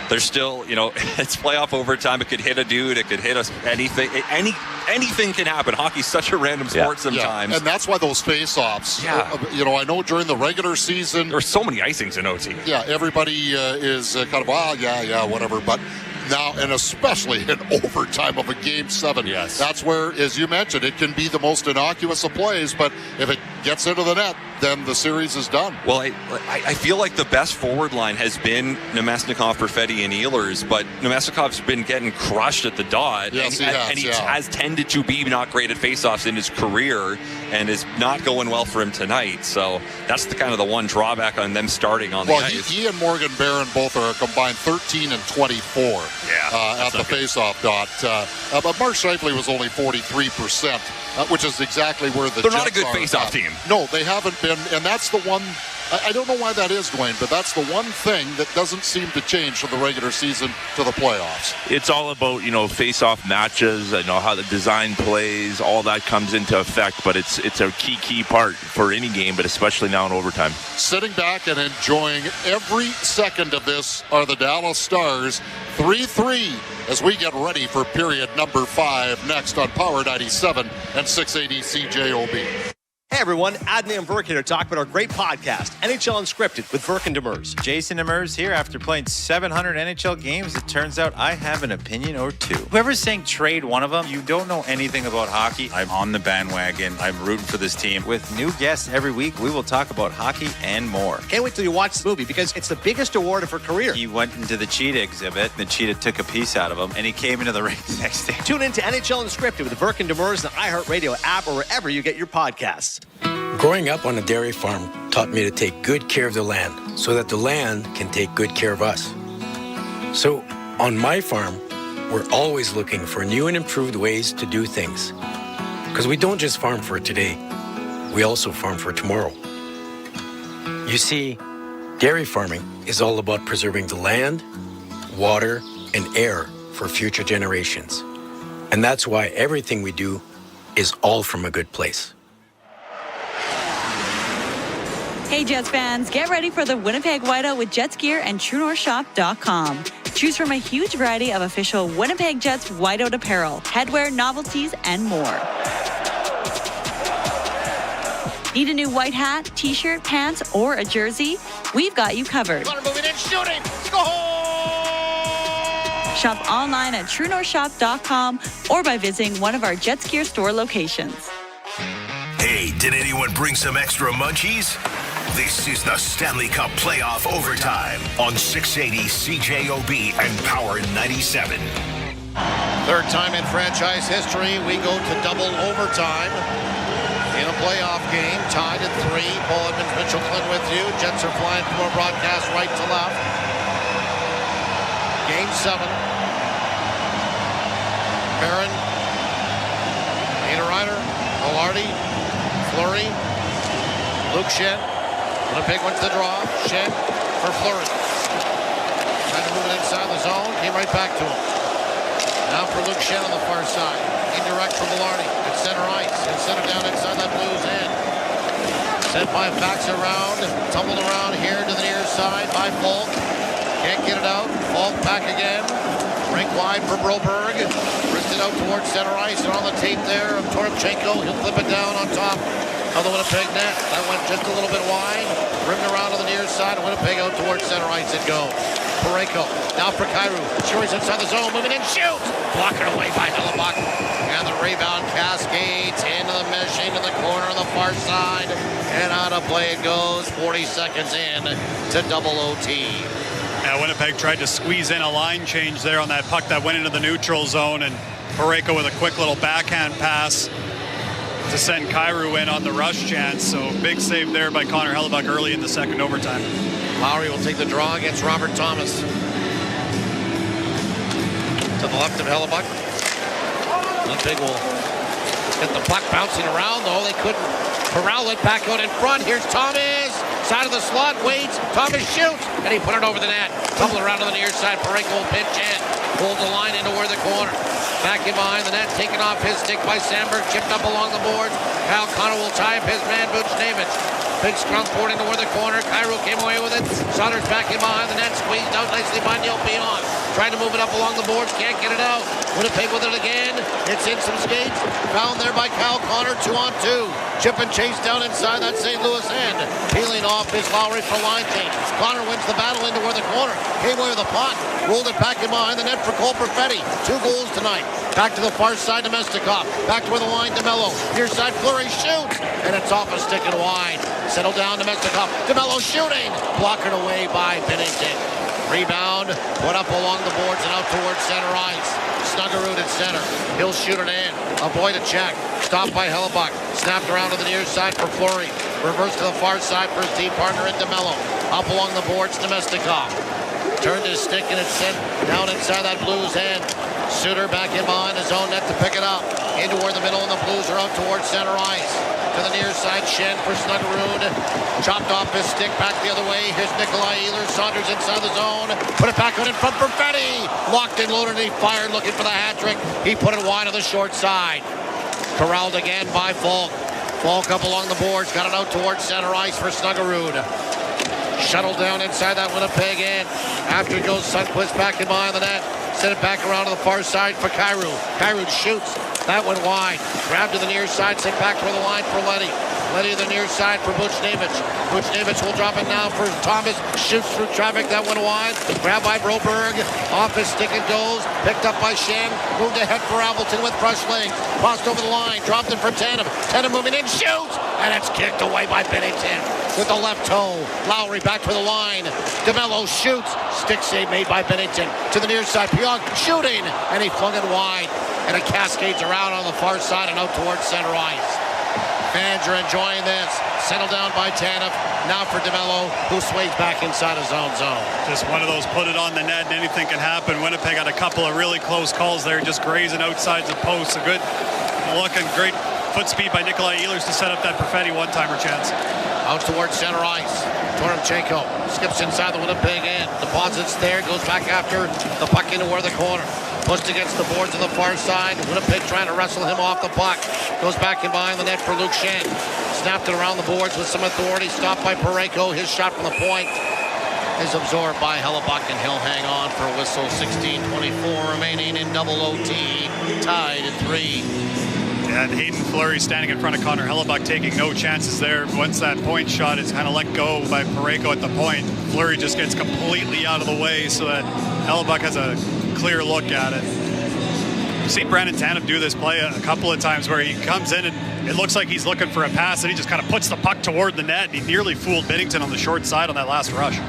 there's still, it's playoff overtime. It could hit a dude. It could hit us. Anything can happen. Hockey's such a random sport sometimes. Yeah. And that's why those face-offs, I know during the regular season. There's so many icings in OT. Yeah, everybody is kind of, whatever. But now, and especially in overtime of a Game 7. Yes. That's where, as you mentioned, it can be the most innocuous of plays, but if it gets into the net, then the series is done. Well, I feel like the best forward line has been Namestnikov, Perfetti, and Ehlers, but Namestnikov's been getting crushed at the dot. Yes, and he has tended to be not great at faceoffs in his career and is not going well for him tonight. So that's the one drawback on them starting on the ice. He and Morgan Barron both are a combined 13 and 24 at the faceoff dot. But Mark Scheifele was only 43%, which is exactly where the They're Jets not a good faceoff team. No, they haven't been, and that's the one. I don't know why that is, Dwayne, but that's the one thing that doesn't seem to change from the regular season to the playoffs. It's all about, face-off matches, how the design plays, all that comes into effect, but it's a key part for any game, but especially now in overtime. Sitting back and enjoying every second of this are the Dallas Stars, 3-3 as we get ready for period number 5 next on Power 97 and 680 CJOB. Hey everyone, Adney and Verk here to talk about our great podcast, NHL Unscripted with Verk and Demers. Jason Demers here. After playing 700 NHL games, it turns out I have an opinion or two. Whoever's saying trade one of them, you don't know anything about hockey. I'm on the bandwagon. I'm rooting for this team. With new guests every week, we will talk about hockey and more. Can't wait till you watch the movie because it's the biggest award of her career. He went into the cheetah exhibit. The cheetah took a piece out of him, and he came into the ring the next day. Tune in to NHL Unscripted with Verk and Demers, the iHeartRadio app, or wherever you get your podcasts. Growing up on a dairy farm taught me to take good care of the land so that the land can take good care of us. So on my farm, we're always looking for new and improved ways to do things. Because we don't just farm for today, we also farm for tomorrow. You see, dairy farming is all about preserving the land, water, and air for future generations. And that's why everything we do is all from a good place. Hey Jets fans, get ready for the Winnipeg Whiteout with Jets gear and TrueNorthShop.com. Choose from a huge variety of official Winnipeg Jets Whiteout apparel, headwear, novelties, and more. Need a new white hat, t-shirt, pants, or a jersey? We've got you covered. Moving in, shooting, score! Shop online at TrueNorthShop.com or by visiting one of our Jets gear store locations. Hey, did anyone bring some extra munchies? This is the Stanley Cup Playoff Overtime on 680 CJOB and Power 97. Third time in franchise history, we go to double overtime in a playoff game, tied at 3. Paul Edmonds, Mitchell Klin with you. Jets are flying from our broadcast right to left. Game 7. Barron, Niederreiter, Lowry, Fleury, Luke Schenn. Winnipeg went to the draw. Schenn for Fleury. Trying to move it inside the zone. Came right back to him. Now for Luke Schenn on the far side. Indirect from Lowry at center ice. Instead of down inside that Blues end. Sent by Faksa around. Tumbled around here to the near side by Falk. Can't get it out. Falk back again. Rink wide for Broberg. Wristed out towards center ice. And on the tape there of Toropchenko. He'll flip it down on top of the Winnipeg net. That went just a little bit wide. Rimmed around to the near side. Winnipeg out towards center ice and go. Parayko now for Kyrou. Shuri's inside the zone. Moving in. Shoot! Blocked away by Hellebuyck. And the rebound cascades into the mesh, into the corner on the far side. And out of play it goes. 40 seconds in to double OT. Yeah, Winnipeg tried to squeeze in a line change there on that puck that went into the neutral zone, and Parayko with a quick little backhand pass to send Kyrou in on the rush chance. So big save there by Connor Hellebuyck early in the second overtime. Lowry will take the draw against Robert Thomas. To the left of Hellebuyck. Winnipeg will get the puck bouncing around, though. They couldn't corral it back out in front. Here's Thomas. Side of the slot, waits. Thomas shoots, and he put it over the net. Couple around to the near side. Parayko will pinch in. Holds the line into where the corner. Back in behind the net, taken off his stick by Sandberg. Chipped up along the boards. Kyle Connor will tie up his man, Buchnevich. Big scrum forward into where the corner. Kyrou came away with it. Saunders back in behind the net. Squeezed out nicely by Neil Pion. Trying to move it up along the boards. Can't get it out. Winnipeg with it again. It's in some skates. Found there by Kyle Connor. 2-on-2. Chip and chase down inside that St. Louis end. Peeling off is Lowry for line change. Connor wins the battle into where the corner. Came away with the puck. Rolled it back in behind the net for Cole Perfetti. 2 goals tonight. Back to the far side, Namestnikov. Back to where the line, DeMello. Near side, Fleury shoots. And it's off a stick and wide. Settled down, Namestnikov. DeMello shooting. Blocked away by Binnington. Rebound. Put up along the boards and out towards center ice. Snuggerud at center. He'll shoot it in. Avoid a check. Stopped by Hellebuck. Snapped around to the near side for Fleury. Reverse to the far side for his team partner in DeMello. Up along the boards, Namestnikov. Turned his stick and it's sent down inside that Blues end. Suter back in behind his own net to pick it up. Into where the middle and the Blues are out towards center ice. To the near side, Shen for Snuggerud. Chopped off his stick back the other way. Here's Nikolai Ehlers. Saunders inside the zone. Put it back out in front for Perfetti. Locked and loaded and he fired looking for the hat trick. He put it wide on the short side. Corralled again by Falk. Falk up along the boards. Got it out towards center ice for Snuggerud. Shuttled down inside that Winnipeg end. After it goes Sundqvist back in behind the net. Send it back around to the far side for Kyrou. Kyrou shoots. That went wide. Grabbed to the near side. Sent back for the line for Leddy. Leddy to the near side for Buchnevich. Buchnevich will drop it now for Thomas. Shoots through traffic. That went wide. Grabbed by Broberg. Off his stick it goes. Picked up by Shen. Moved ahead for Appleton with fresh legs. Crossed over the line. Dropped it for Tanev. Tanev moving in. Shoots. And it's kicked away by Binnington. With the left toe. Lowry back to the line. DeMello shoots. Stick save made by Binnington. To the near side. Pionk shooting. And he flung it wide. And it cascades around on the far side and out towards center ice. Fans are enjoying this. Settled down by Tanev. Now for DeMello, who sways back inside his own zone. Just one of those put it on the net and anything can happen. Winnipeg had a couple of really close calls there, just grazing outside the post. A good look and great foot speed by Nikolai Ehlers to set up that Perfetti one-timer chance. Out towards center ice. Toromchenko skips inside the Winnipeg end. Deposits there, goes back after the puck into where the corner. Pushed against the boards on the far side. Winnipeg trying to wrestle him off the puck. Goes back in behind the net for Luke Shen. Snapped it around the boards with some authority. Stopped by Parayko. His shot from the point is absorbed by Hellebuck, and he'll hang on for a whistle. 16:24 remaining in double OT. Tied at 3. And Hayden Fleury standing in front of Connor Hellebuck, taking no chances there. Once that point shot is kind of let go by Parayko at the point, Fleury just gets completely out of the way so that Hellebuck has a clear look at it. We've seen Brandon Tanev do this play a couple of times where he comes in and it looks like he's looking for a pass and he just kind of puts the puck toward the net, and he nearly fooled Binnington on the short side on that last rush.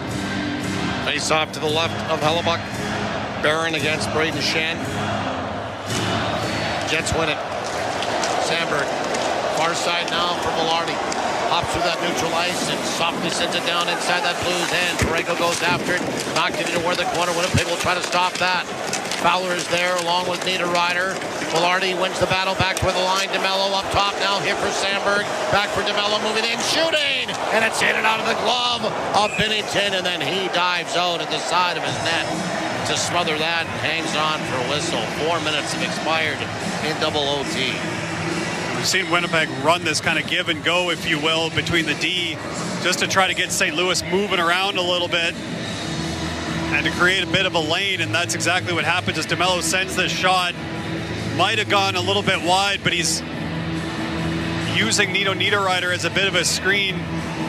Face off to the left of Hellebuck. Barron against Braden Shen. Jets win it. Sandberg. Far side now for Velarde. Hops through that neutral ice and softly sends it down inside that Blues end. Parayko goes after it. Knocked it into where the corner. Winnipeg will try to stop that. Fowler is there along with Niederreiter. Velarde wins the battle back to the line. DeMello up top now here for Sandberg. Back for DeMello moving in. Shooting! And it's in and out of the glove of Binnington. And then he dives out at the side of his net to smother that and hangs on for a whistle. 4 minutes have expired in double OT. We've seen Winnipeg run this kind of give and go, if you will, between the D just to try to get St. Louis moving around a little bit and to create a bit of a lane, and that's exactly what happens as DeMello sends this shot. Might have gone a little bit wide, but he's using Nino Niederreiter as a bit of a screen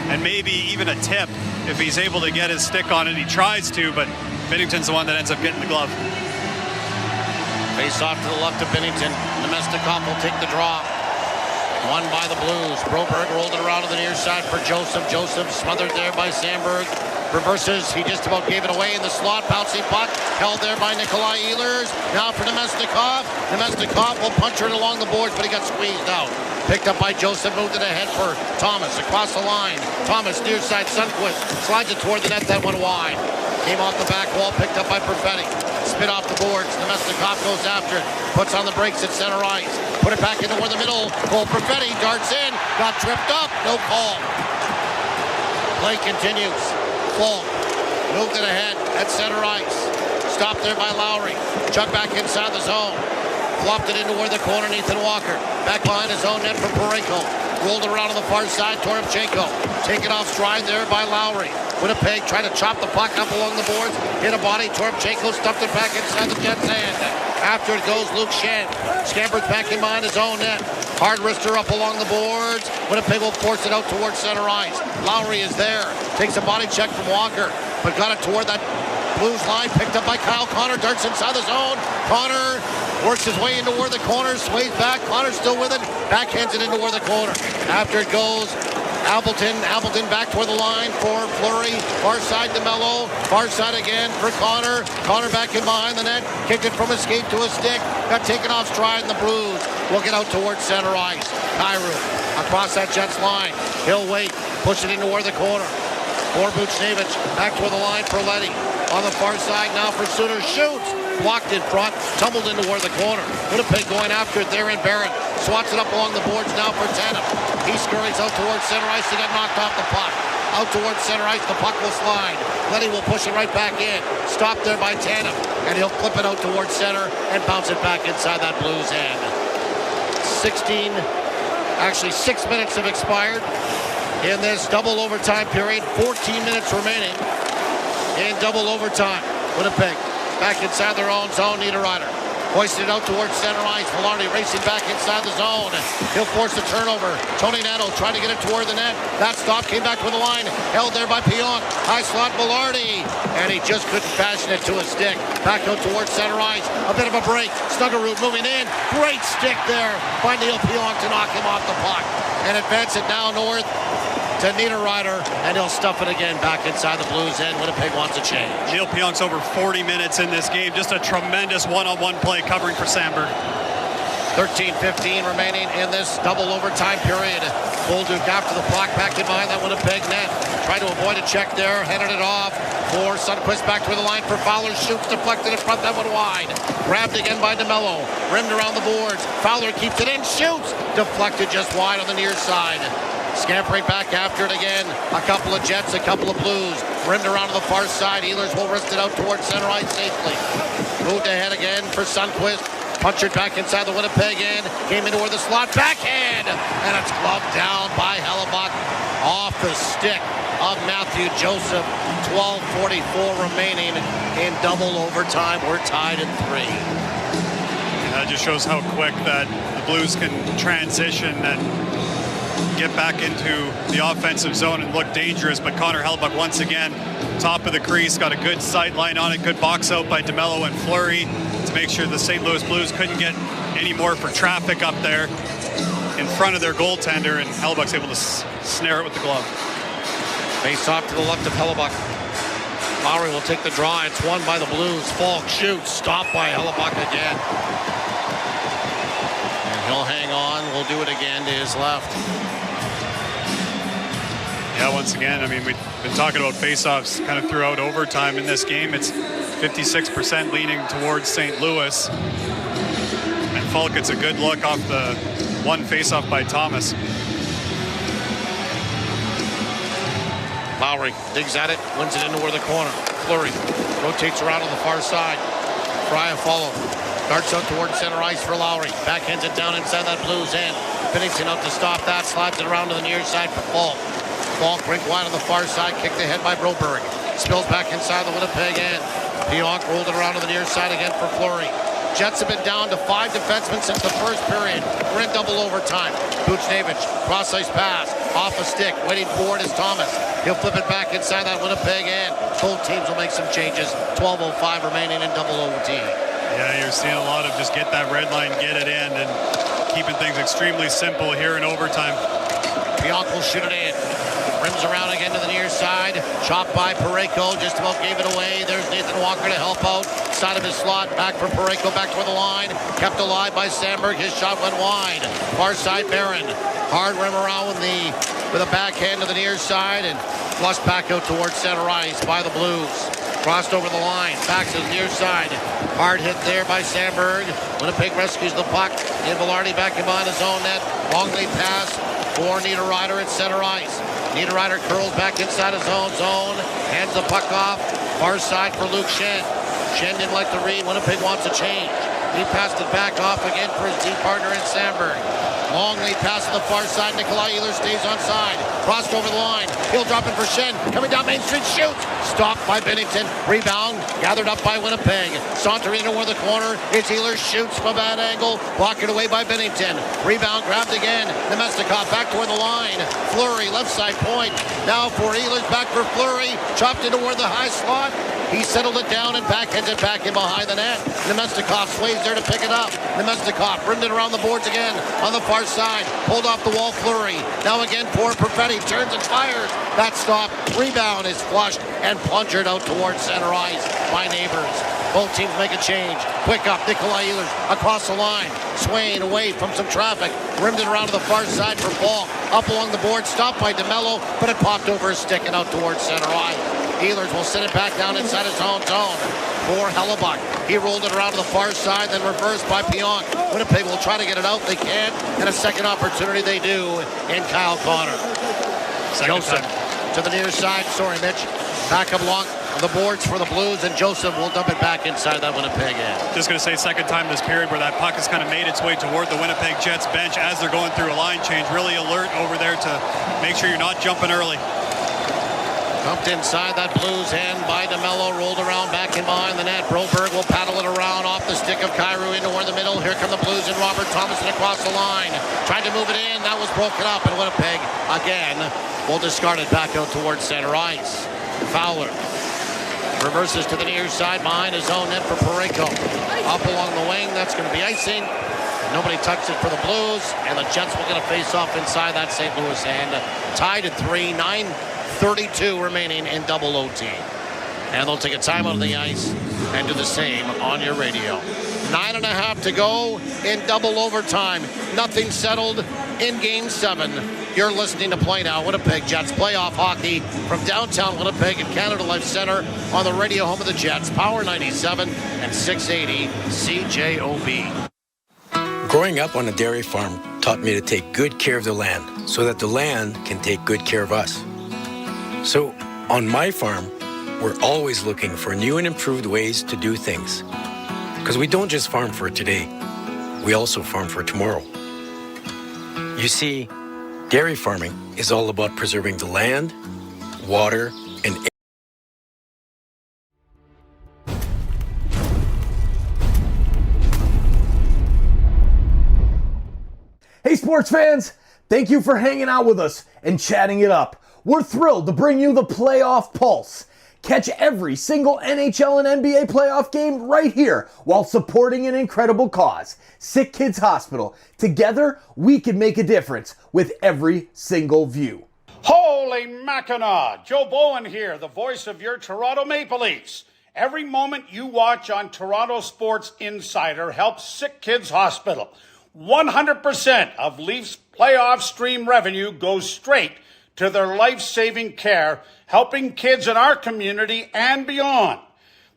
and maybe even a tip if he's able to get his stick on it. He tries to, but Binnington's the one that ends up getting the glove. Face off to the left of Binnington. Namestnikov will take the draw. Won by the Blues. Broberg rolled it around to the near side for Joseph. Joseph smothered there by Sandberg. Reverses. He just about gave it away in the slot. Bouncing puck. Held there by Nikolai Ehlers. Now for Namestnikov. Namestnikov will punch it along the boards, but he got squeezed out. Picked up by Joseph. Moved it ahead for Thomas. Across the line. Thomas near side. Sundqvist slides it toward the net. That went wide. Came off the back wall. Picked up by Perfetti. Spit off the boards. Namestnikov goes after it. Puts on the brakes at center ice. Put it back into where the middle. Cole Perfetti darts in. Got tripped up. No call. Play continues. Full. Moved it ahead at center ice. Stopped there by Lowry. Chuck back inside the zone. Flopped it into where the corner, Nathan Walker. Back behind his own net for Parayko. Rolled around on the far side, Toropchenko. Taken off stride there by Lowry. Winnipeg tried to chop the puck up along the boards. Hit a body. Toropchenko stuffed it back inside the Jets' hand. After it goes Luke Shen. Scampers back in behind his own net. Hard wrister up along the boards. Winnipeg will force it out towards center ice. Lowry is there. Takes a body check from Walker, but got it toward that Blues line. Picked up by Kyle Connor. Darts inside the zone. Connor works his way into where the corner. Sways back. Connor's still with it. Backhands it into where the corner. After it goes Appleton back toward the line for Fleury. Far side to Mello. Far side again for Connor. Connor back in behind the net. Kicked it from a skate to a stick. Got taken off stride in the Blues. Will get out towards center ice. Kyrou across that Jets line. He'll wait. Push it into where the corner. For Buchnevich. Back toward the line for Letty. On the far side now for Suter. Shoots. Blocked in front. Tumbled into where the corner. Winnipeg going after it there in Barron. Swats it up along the boards now for Tanev. He scurries out towards center ice. He got knocked off the puck. Out towards center ice. The puck will slide. Letty will push it right back in. Stopped there by Tanev. And he'll flip it out towards center and bounce it back inside that Blues end. 6 minutes have expired in this double overtime period. 14 minutes remaining in double overtime. Winnipeg back inside their own zone. Niederreiter hoisted it out towards center ice. Velarde racing back inside the zone. He'll force the turnover. Tony Netto trying to get it toward the net. That stop came back with the line. Held there by Pionk. High slot Velarde. And he just couldn't fashion it to a stick. Back out towards center ice. A bit of a break. Snuggerud moving in. Great stick there by Neil Pionk to knock him off the puck. And advance it now north to Niederreiter, and he'll stuff it again back inside the Blues end. Winnipeg wants a change. Neil Pionk's over 40 minutes in this game. Just a tremendous one-on-one play covering for Sandberg. 13:15 remaining in this double overtime period. Bolduc after the block back in behind that Winnipeg net. Tried to avoid a check there, headed it off for Sundqvist back to the line for Fowler. Shoots deflected in front, that one wide. Grabbed again by DeMello. Rimmed around the boards. Fowler keeps it in, shoots. Deflected just wide on the near side. Scampering back after it again. A couple of Jets, a couple of Blues. Rimmed around to the far side. Ehlers will wrist it out towards center ice safely. Moved ahead again for Sundqvist. Punched it back inside the Winnipeg end. Came into where the slot. Backhand! And it's gloved down by Hellebuck. Off the stick of Mathieu Joseph. 12:44 remaining in double overtime. We're tied at 3. That just shows how quick that the Blues can transition and get back into the offensive zone and look dangerous. But Connor Hellebuck once again, top of the crease, got a good sight line on it. Good box out by DeMello and Fleury to make sure the St. Louis Blues couldn't get any more for traffic up there in front of their goaltender, and Hellebuck's able to snare it with the glove. Face off to the left of Hellebuck. Lowry will take the draw. It's won by the Blues. Falk shoots. Stopped by Hellebuck again. And he'll hang on. We'll do it again to his left. Yeah, once again, I mean, we've been talking about faceoffs kind of throughout overtime in this game. It's 56% leaning towards St. Louis. And Falk gets a good look off the one faceoff by Thomas. Lowry digs at it, wins it into where the corner. Fleury rotates around on the far side. Frya follow. Darts out towards center ice for Lowry. Backhands it down inside that Blues end. Finishing out to stop that. Slides it around to the near side for Falk. Falk rink wide on the far side. Kicked ahead by Broberg. Spills back inside the Winnipeg end. Pionk rolled it around to the near side again for Fleury. Jets have been down to 5 defensemen since the first period. We're in double overtime. Buchnevich, cross-ice pass, off a stick, waiting for it is Thomas. He'll flip it back inside that Winnipeg end. Both teams will make some changes. 12:05 remaining in double OT. Yeah, you're seeing a lot of just get that red line, get it in, and keeping things extremely simple here in overtime. Pionk will shoot it in. Rims around again to the near side. Chopped by Parayko. Just about gave it away. There's Nathan Walker to help out. Side of his slot. Back for Parayko. Back toward the line. Kept alive by Sandberg. His shot went wide. Far side Barron. Hard rim around with a backhand to the near side. And flushed back out towards center ice by the Blues. Crossed over the line. Back to the near side. Hard hit there by Sandberg. Winnipeg rescues the puck. And Velarde back in behind his own net. Long lead pass for Niederreiter at center ice. Niederreiter curls back inside his own zone. Hands the puck off. Far side for Luke Shen. Shen didn't like the read. Winnipeg wants a change. He passed it back off again for his deep partner in Sandberg. Long lead pass to the far side. Nikolai Ehlers stays on side. Crossed over the line. He'll drop it for Shen. Coming down Main Street. Shoots. Stopped by Bennington. Rebound. Gathered up by Winnipeg. Sauntering toward the corner. It's Ehlers. Shoots from a bad angle. Blocked it away by Bennington. Rebound grabbed again. Namestnikov back toward the line. Fleury left side point. Now for Ehlers. Back for Fleury. Chopped into toward the high slot. He settled it down and backhands it back in behind the net. Namestnikov sways there to pick it up. Namestnikov rimmed it around the boards again on the far side. Pulled off the wall, Fleury. Now again for Perfetti. Turns and fires. That stop. Rebound is flushed and plungered out towards center ice by Neighbors. Both teams make a change. Quick up, Nikolai Ehlers across the line. Swaying away from some traffic. Rimmed it around to the far side for Falk. Up along the board. Stopped by DeMello, but it popped over his stick and out towards center ice. Ehlers will send it back down inside his own zone for Hellebuck. He rolled it around to the far side, then reversed by Pionk. Winnipeg will try to get it out. They can't. And a second opportunity they do in Kyle Connor. Joseph to the near side. Sorry, Mitch. Back up along the boards for the Blues, and Joseph will dump it back inside that Winnipeg end. Just going to say second time this period where that puck has kind of made its way toward the Winnipeg Jets bench as they're going through a line change. Really alert over there to make sure you're not jumping early. Dumped inside that Blues end by DeMello, rolled around back in behind the net. Broberg will paddle it around off the stick of Kyrou into toward the middle. Here come the Blues and Robert Thomason across the line. Tried to move it in. That was broken up, and Winnipeg again will discard it back out towards center ice. Fowler reverses to the near side behind his own net for Parayko. Up along the wing. That's going to be icing. Nobody touched it for the Blues, and the Jets will get a face-off inside that St. Louis end. Tied at 3, 9:32 remaining in double OT. And they'll take a time out of the ice and do the same on your radio. 9.5 to go in double overtime. Nothing settled in Game 7. You're listening to Play Now, Winnipeg Jets playoff hockey from downtown Winnipeg and Canada Life Center on the radio home of the Jets. Power 97 and 680 CJOB. Growing up on a dairy farm taught me to take good care of the land so that the land can take good care of us. So on my farm, we're always looking for new and improved ways to do things. Because we don't just farm for today, we also farm for tomorrow. You see, dairy farming is all about preserving the land, water, and air. Hey sports fans, thank you for hanging out with us and chatting it up. We're thrilled to bring you the Playoff Pulse. Catch every single NHL and NBA playoff game right here while supporting an incredible cause, SickKids Hospital. Together, we can make a difference with every single view. Holy Mackinac! Joe Bowen here, the voice of your Toronto Maple Leafs. Every moment you watch on Toronto Sports Insider helps SickKids Hospital. 100% of Leafs playoff stream revenue goes straight to their life-saving care, helping kids in our community and beyond.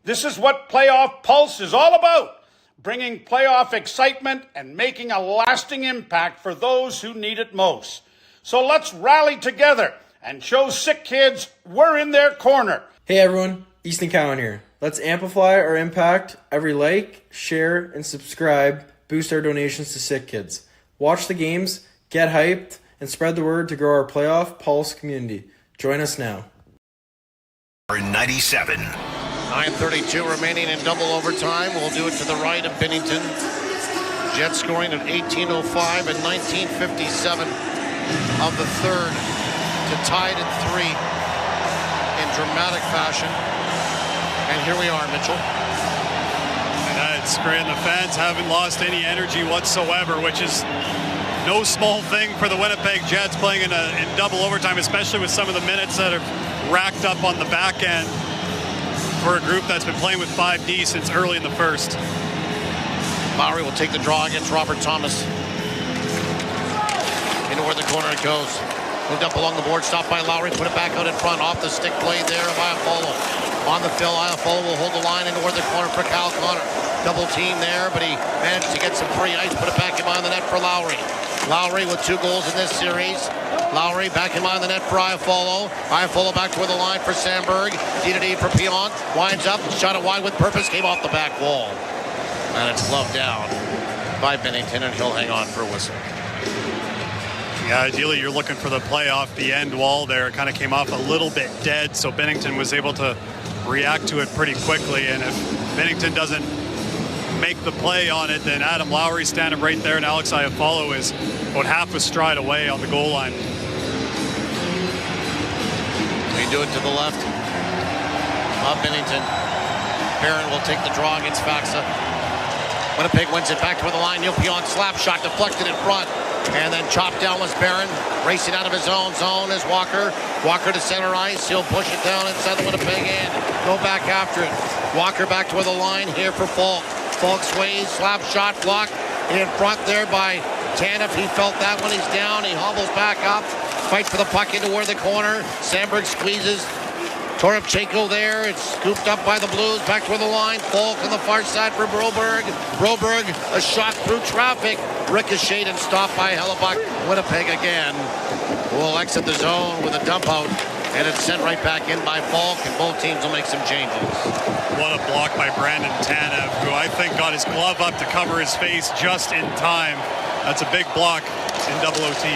This is what Playoff Pulse is all about, bringing playoff excitement and making a lasting impact for those who need it most. So let's rally together and show sick kids we're in their corner. Hey everyone, Easton Cowan here. Let's amplify our impact. Every like, share, and subscribe boost our donations to Sick Kids. Watch the games, get hyped, and spread the word to grow our Playoff Pulse community. Join us now. 97. 9:32 remaining in double overtime. We'll do it to the right of Bennington. Jets scoring at 18:05 and 19:57 of the third to tie it at 3 in dramatic fashion. And here we are, Mitchell. That's great. And the fans haven't lost any energy whatsoever, which is no small thing for the Winnipeg Jets playing in double overtime, especially with some of the minutes that are racked up on the back end for a group that's been playing with 5D since early in the first. Lowry will take the draw against Robert Thomas. Into where the corner it goes. Moved up along the board, stopped by Lowry, put it back out in front, off the stick play there of Iafallo. On the fill, Iafallo will hold the line into where the corner for Kyle Connor. Double team there, but he managed to get some free ice, put it back in behind the net for Lowry. Lowry with 2 goals in this series. Lowry back in behind the net for Iafallo. Iafallo back toward the line for Sandberg. D-to-D for Pionk. Winds up, shot it wide with purpose, came off the back wall. And it's gloved down by Binnington, and he'll hang on for a whistle. Yeah, ideally you're looking for the play off the end wall there. It kind of came off a little bit dead, so Binnington was able to react to it pretty quickly. And if Binnington doesn't make the play on it, then Adam Lowry standing right there, and Alex Iafallo is about half a stride away on the goal line. They do it to the left of Binnington. Barron will take the draw against Faksa. Winnipeg wins it back toward the line. Neil Pionk slap shot deflected in front. And then chopped down was Barron. Racing out of his own zone is Walker. Walker to center ice. He'll push it down inside the Winnipeg end. Go back after it. Walker back toward the line here for Falk. Falk sways. Slap shot blocked in front there by Tanev. He felt that when he's down. He hobbles back up. Fight for the puck into where the corner. Sandberg squeezes. Toropchenko there. It's scooped up by the Blues. Back toward the line. Falk on the far side for Broberg. Broberg, a shot through traffic. Ricocheted and stopped by Hellebuck. Winnipeg again will exit the zone with a dump out. And it's sent right back in by Falk, and both teams will make some changes. What a block by Brandon Tanev, who I think got his glove up to cover his face just in time. That's a big block in double OT.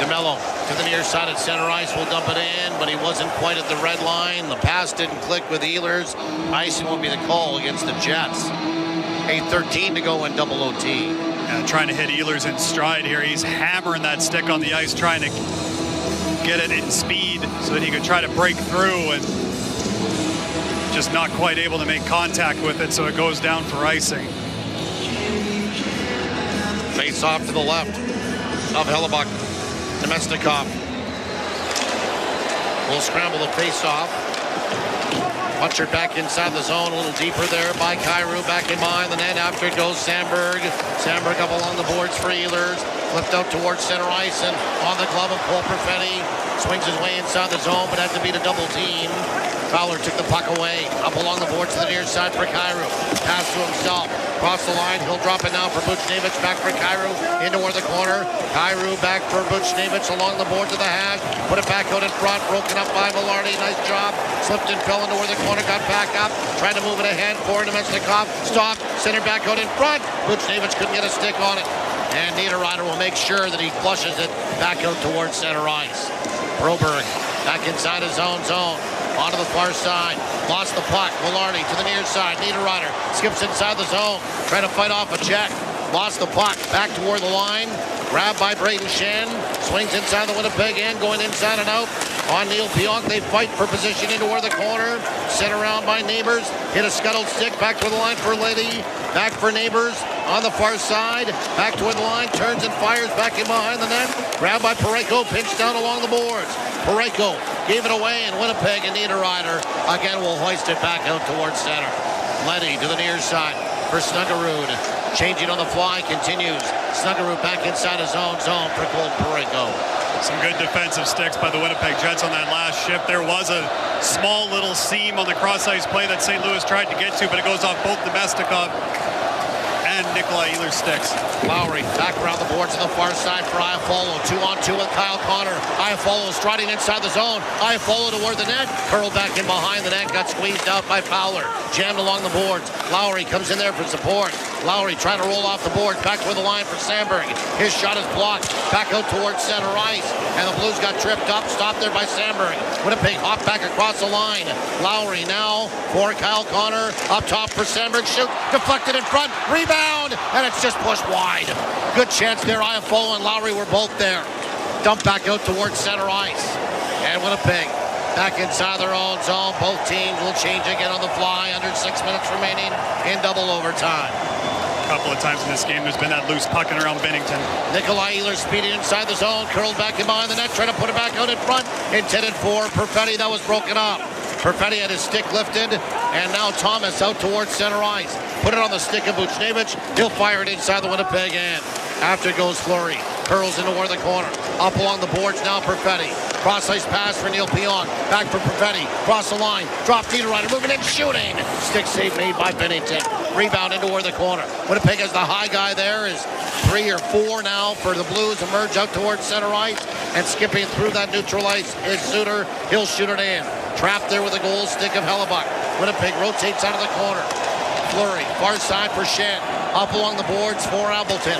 DeMello to the near side at center ice will dump it in, but he wasn't quite at the red line. The pass didn't click with Ehlers. Icing will be the call against the Jets. 8:13 to go in double OT. Yeah, trying to hit Ehlers in stride here. He's hammering that stick on the ice, trying to get it in speed so that he could try to break through, and just not quite able to make contact with it, so it goes down for icing. Face off to the left of Hellebuck. Namestnikov will scramble the face off. Puncher back inside the zone, a little deeper there by Kyrou. Back in behind the net. After it goes Sandberg. Sandberg up along the boards for Ehlers. Flipped out towards center ice and on the glove of Cole Perfetti. Swings his way inside the zone, but had to beat a double team. Fowler took the puck away. Up along the boards to the near side for Kyrou. Pass to himself. Across the line. He'll drop it now for Buchnevich. Back for Kyrou. Into where the corner. Kyrou back for Buchnevich along the boards of the hash. Put it back out in front. Broken up by Velarde. Nice job. Slipped and fell into where the corner. Got back up. Tried to move it ahead for Namestnikov. Stopped. Center back out in front. Buchnevich couldn't get a stick on it. And Niederreiter will make sure that he flushes it back out towards center ice. Broberg back inside his own zone. Onto the far side. Lost the puck. Velarde to the near side. Niederreiter skips inside the zone. Trying to fight off a check. Lost the puck. Back toward the line. Grabbed by Braden Shen. Swings inside the Winnipeg end. Going inside and out. On Neil Pionk. They fight for position into where the corner. Sent around by Neighbors. Hit a scuttled stick. Back toward the line for Liddy. Back for Neighbors. On the far side. Back toward the line. Turns and fires back in behind the net. Grabbed by Parayko. Pinched down along the boards. Parayko gave it away, and Winnipeg and Niederreiter again will hoist it back out towards center. Leddy to the near side for Snuggerud. Changing on the fly, continues. Snuggerud back inside his own zone for Cole Parayko. Some good defensive sticks by the Winnipeg Jets on that last shift. There was a small little seam on the cross-ice play that St. Louis tried to get to, but it goes off both Namestnikov and Nikolai Ehlers sticks. Lowry back around the boards on the far side for Iafallo. 2-on-2 with Kyle Connor. Iafallo striding inside the zone. Iafallo toward the net. Curled back in behind the net. Got squeezed out by Fowler. Jammed along the boards. Lowry comes in there for support. Lowry trying to roll off the board. Back toward the line for Sandberg. His shot is blocked. Back out towards center ice. And the Blues got tripped up. Stopped there by Sandberg. Winnipeg hop back across the line. Lowry now for Kyle Connor. Up top for Sandberg. Shoot. Deflected in front. Rebound. And it's just pushed wide. Good chance there. Iafallo and Lowry were both there. Dump back out towards center ice. And Winnipeg back inside their own zone. Both teams will change again on the fly. Under 6 minutes remaining in double overtime. A couple of times in this game, there's been that loose puck in around Binnington. Nikolai Ehlers speeding inside the zone. Curled back in behind the net. Trying to put it back out in front. Intended for Perfetti. That was broken up. Perfetti had his stick lifted. And now Thomas out towards center ice. Put it on the stick of Buchnevich. He'll fire it inside the Winnipeg end. After it goes Fleury. Curls into where the corner. Up along the boards now Perfetti. Cross-ice pass for Neil Pionk. Back for Perfetti. Cross the line. Drop Niederreiter. Moving in. Shooting. Stick save made by Binnington. Rebound into the corner. Winnipeg has the high guy there. Is 3 or 4 now for the Blues. Emerge out towards center ice. And skipping through that neutral ice is Suter. He'll shoot it in. Trapped there with a goal stick of Hellebuck. Winnipeg rotates out of the corner. Fleury, far side for Shen. Up along the boards for Appleton.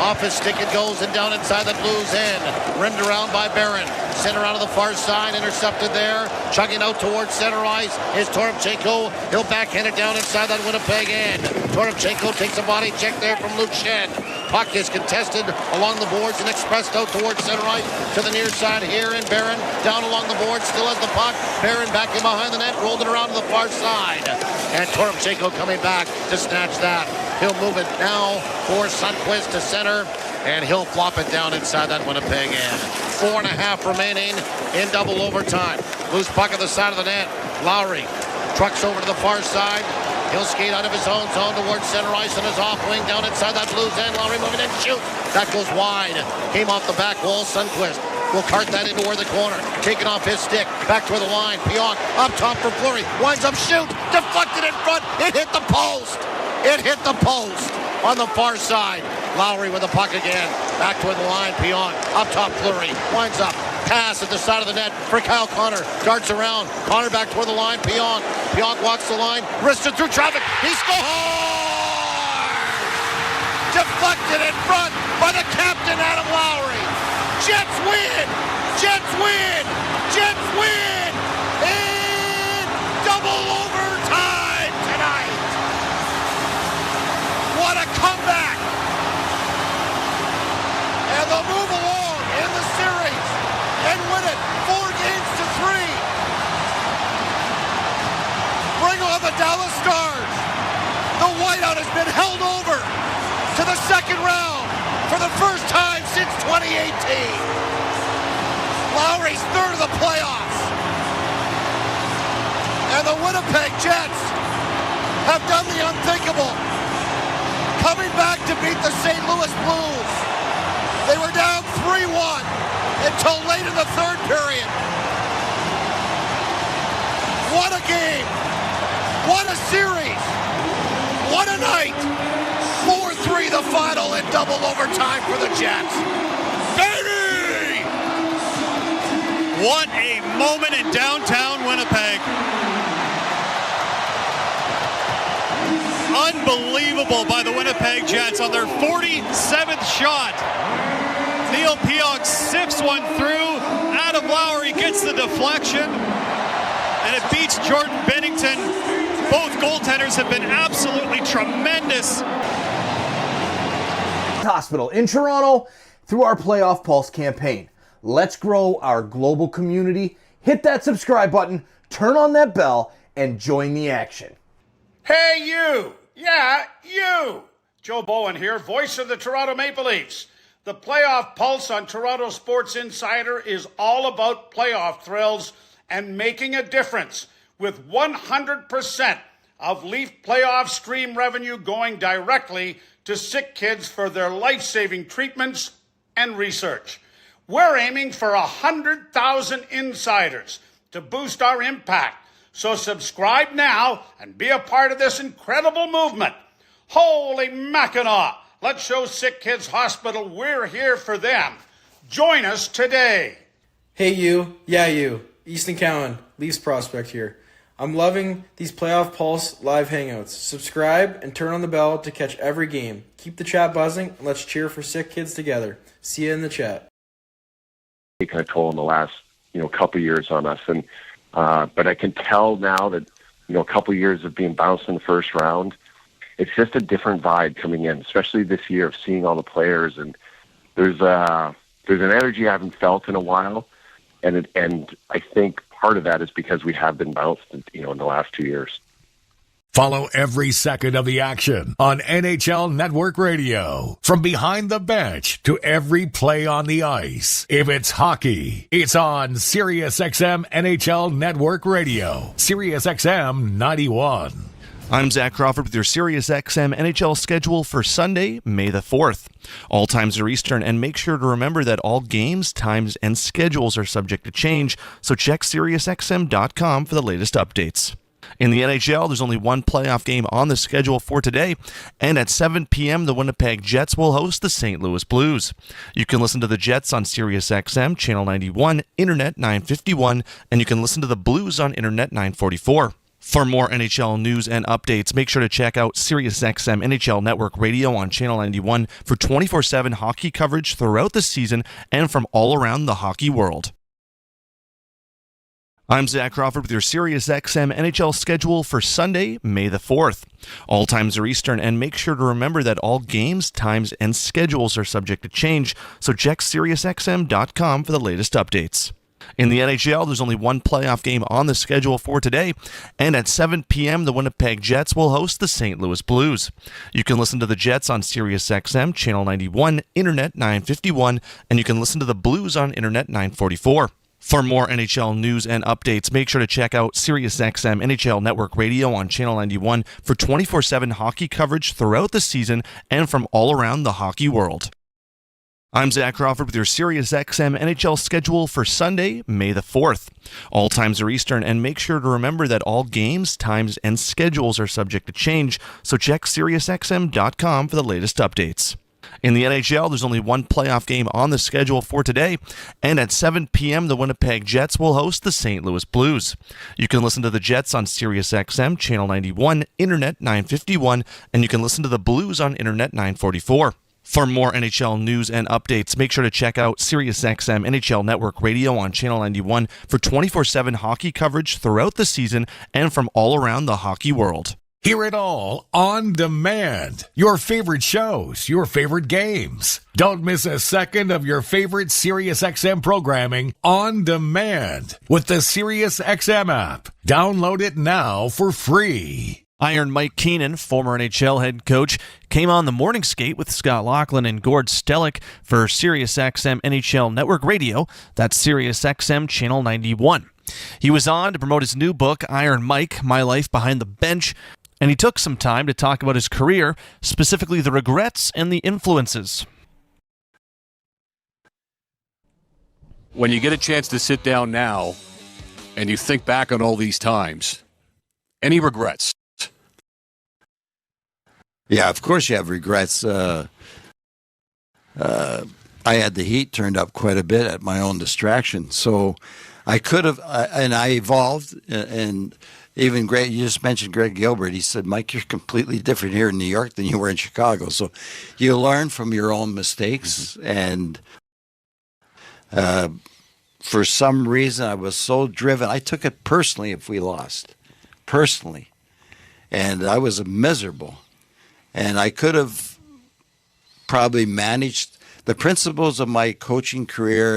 Off his stick it goes and down inside the Blues end. Rimmed around by Barron. Center out of the far side, intercepted there. Chugging out towards center ice is Toropchenko. He'll backhand it down inside that Winnipeg end. Toropchenko takes a body check there from Luke Shen. Puck is contested along the boards and expressed out towards center ice to the near side here, and Barron down along the boards, still has the puck. Barron back in behind the net, rolled it around to the far side. And Toropchenko coming back to snatch that. He'll move it now for Sundqvist to center, and he'll flop it down inside that Winnipeg end. 4.5 remaining in double overtime. Loose puck at the side of the net. Lowry trucks over to the far side. He'll skate out of his own zone towards center ice on his off wing down inside that Blues end. Lowry moving in, shoot. That goes wide. Came off the back wall. Sundqvist will cart that into where the corner. Taking off his stick. Back toward the line. Pionk up top for Fleury. Winds up, shoot. Deflected in front. It hit the post. It hit the post on the far side. Lowry with the puck again. Back toward the line. Pionk up top. Fleury winds up. Pass at the side of the net for Kyle Connor. Darts around. Connor back toward the line. Pionk walks the line. Wristed through traffic. He scores! Deflected in front by the captain, Adam Lowry. Jets win! Jets win! Jets win! In double overtime tonight. What a comeback! And they'll move along in the series and win it 4-3. Bring on the Dallas Stars. The whiteout has been held over to the second round for the first time since 2018. Lowry's third of the playoffs. And the Winnipeg Jets have done the unthinkable. Coming back to beat the St. Louis Blues. They were down 3-1 until late in the third period. What a game. What a series. What a night. 4-3 the final in double overtime for the Jets. Baby! What a moment in downtown Winnipeg. Unbelievable by the Winnipeg Jets on their 47th shot. Neil Pionk sifts one through. Adam Lowry gets the deflection. And it beats Jordan Bennington. Both goaltenders have been absolutely tremendous. Hospital in Toronto through our Playoff Pulse campaign. Let's grow our global community. Hit that subscribe button, turn on that bell, and join the action. Hey, you! Yeah, you! Joe Bowen here, voice of the Toronto Maple Leafs. The Playoff Pulse on Toronto Sports Insider is all about playoff thrills and making a difference, with 100% of Leaf playoff stream revenue going directly to SickKids for their life-saving treatments and research. We're aiming for 100,000 insiders to boost our impact. So subscribe now and be a part of this incredible movement. Holy Mackinac! Let's show SickKids Hospital we're here for them. Join us today. Hey you, yeah you, Easton Cowan, Leafs prospect here. I'm loving these Playoff Pulse live hangouts. Subscribe and turn on the bell to catch every game. Keep the chat buzzing and let's cheer for SickKids together. See you in the chat. Taken a toll in the last, couple years on us, and but I can tell now that, a couple years of being bounced in the first round, it's just a different vibe coming in, especially this year of seeing all the players, and there's an energy I haven't felt in a while, and I think part of that is because we have been bounced, in the last 2 years. Follow every second of the action on NHL Network Radio. From behind the bench to every play on the ice. If it's hockey, it's on SiriusXM NHL Network Radio. SiriusXM 91. I'm Zach Crawford with your SiriusXM NHL schedule for Sunday, May the 4th. All times are Eastern, and make sure to remember that all games, times, and schedules are subject to change, so check SiriusXM.com for the latest updates. In the NHL, there's only one playoff game on the schedule for today, and at 7 p.m., the Winnipeg Jets will host the St. Louis Blues. You can listen to the Jets on Sirius XM, Channel 91, Internet 951, and you can listen to the Blues on Internet 944. For more NHL news and updates, make sure to check out SiriusXM NHL Network Radio on Channel 91 for 24/7 hockey coverage throughout the season and from all around the hockey world. I'm Zach Crawford with your SiriusXM NHL schedule for Sunday, May the 4th. All times are Eastern, and make sure to remember that all games, times, and schedules are subject to change, so check SiriusXM.com for the latest updates. In the NHL, there's only one playoff game on the schedule for today, and at 7 p.m., the Winnipeg Jets will host the St. Louis Blues. You can listen to the Jets on SiriusXM, Channel 91, Internet 951, and you can listen to the Blues on Internet 944. For more NHL news and updates, make sure to check out SiriusXM NHL Network Radio on Channel 91 for 24/7 hockey coverage throughout the season and from all around the hockey world. I'm Zach Crawford with your SiriusXM NHL schedule for Sunday, May the 4th. All times are Eastern, and make sure to remember that all games, times, and schedules are subject to change, so check SiriusXM.com for the latest updates. In the NHL, there's only one playoff game on the schedule for today, and at 7 p.m., the Winnipeg Jets will host the St. Louis Blues. You can listen to the Jets on SiriusXM, Channel 91, Internet 951, and you can listen to the Blues on Internet 944. For more NHL news and updates, make sure to check out SiriusXM NHL Network Radio on Channel 91 for 24/7 hockey coverage throughout the season and from all around the hockey world. Hear it all on demand. Your favorite shows, your favorite games. Don't miss a second of your favorite SiriusXM programming on demand with the SiriusXM app. Download it now for free. Iron Mike Keenan, former NHL head coach, came on the morning skate with Scott Laughlin and Gord Stellick for SiriusXM NHL Network Radio. That's SiriusXM Channel 91. He was on to promote his new book, Iron Mike, My Life Behind the Bench, and he took some time to talk about his career, specifically the regrets and the influences. When you get a chance to sit down now and you think back on all these times, any regrets? Yeah, of course you have regrets. I had the heat turned up quite a bit at my own distraction. So I could have, and I evolved, and even Greg, you just mentioned Greg Gilbert. He said, Mike, you're completely different here in New York than you were in Chicago. So you learn from your own mistakes. And for some reason, I was so driven. I took it personally if we lost. Personally. And I was miserable. And I could have probably managed the principles of my coaching career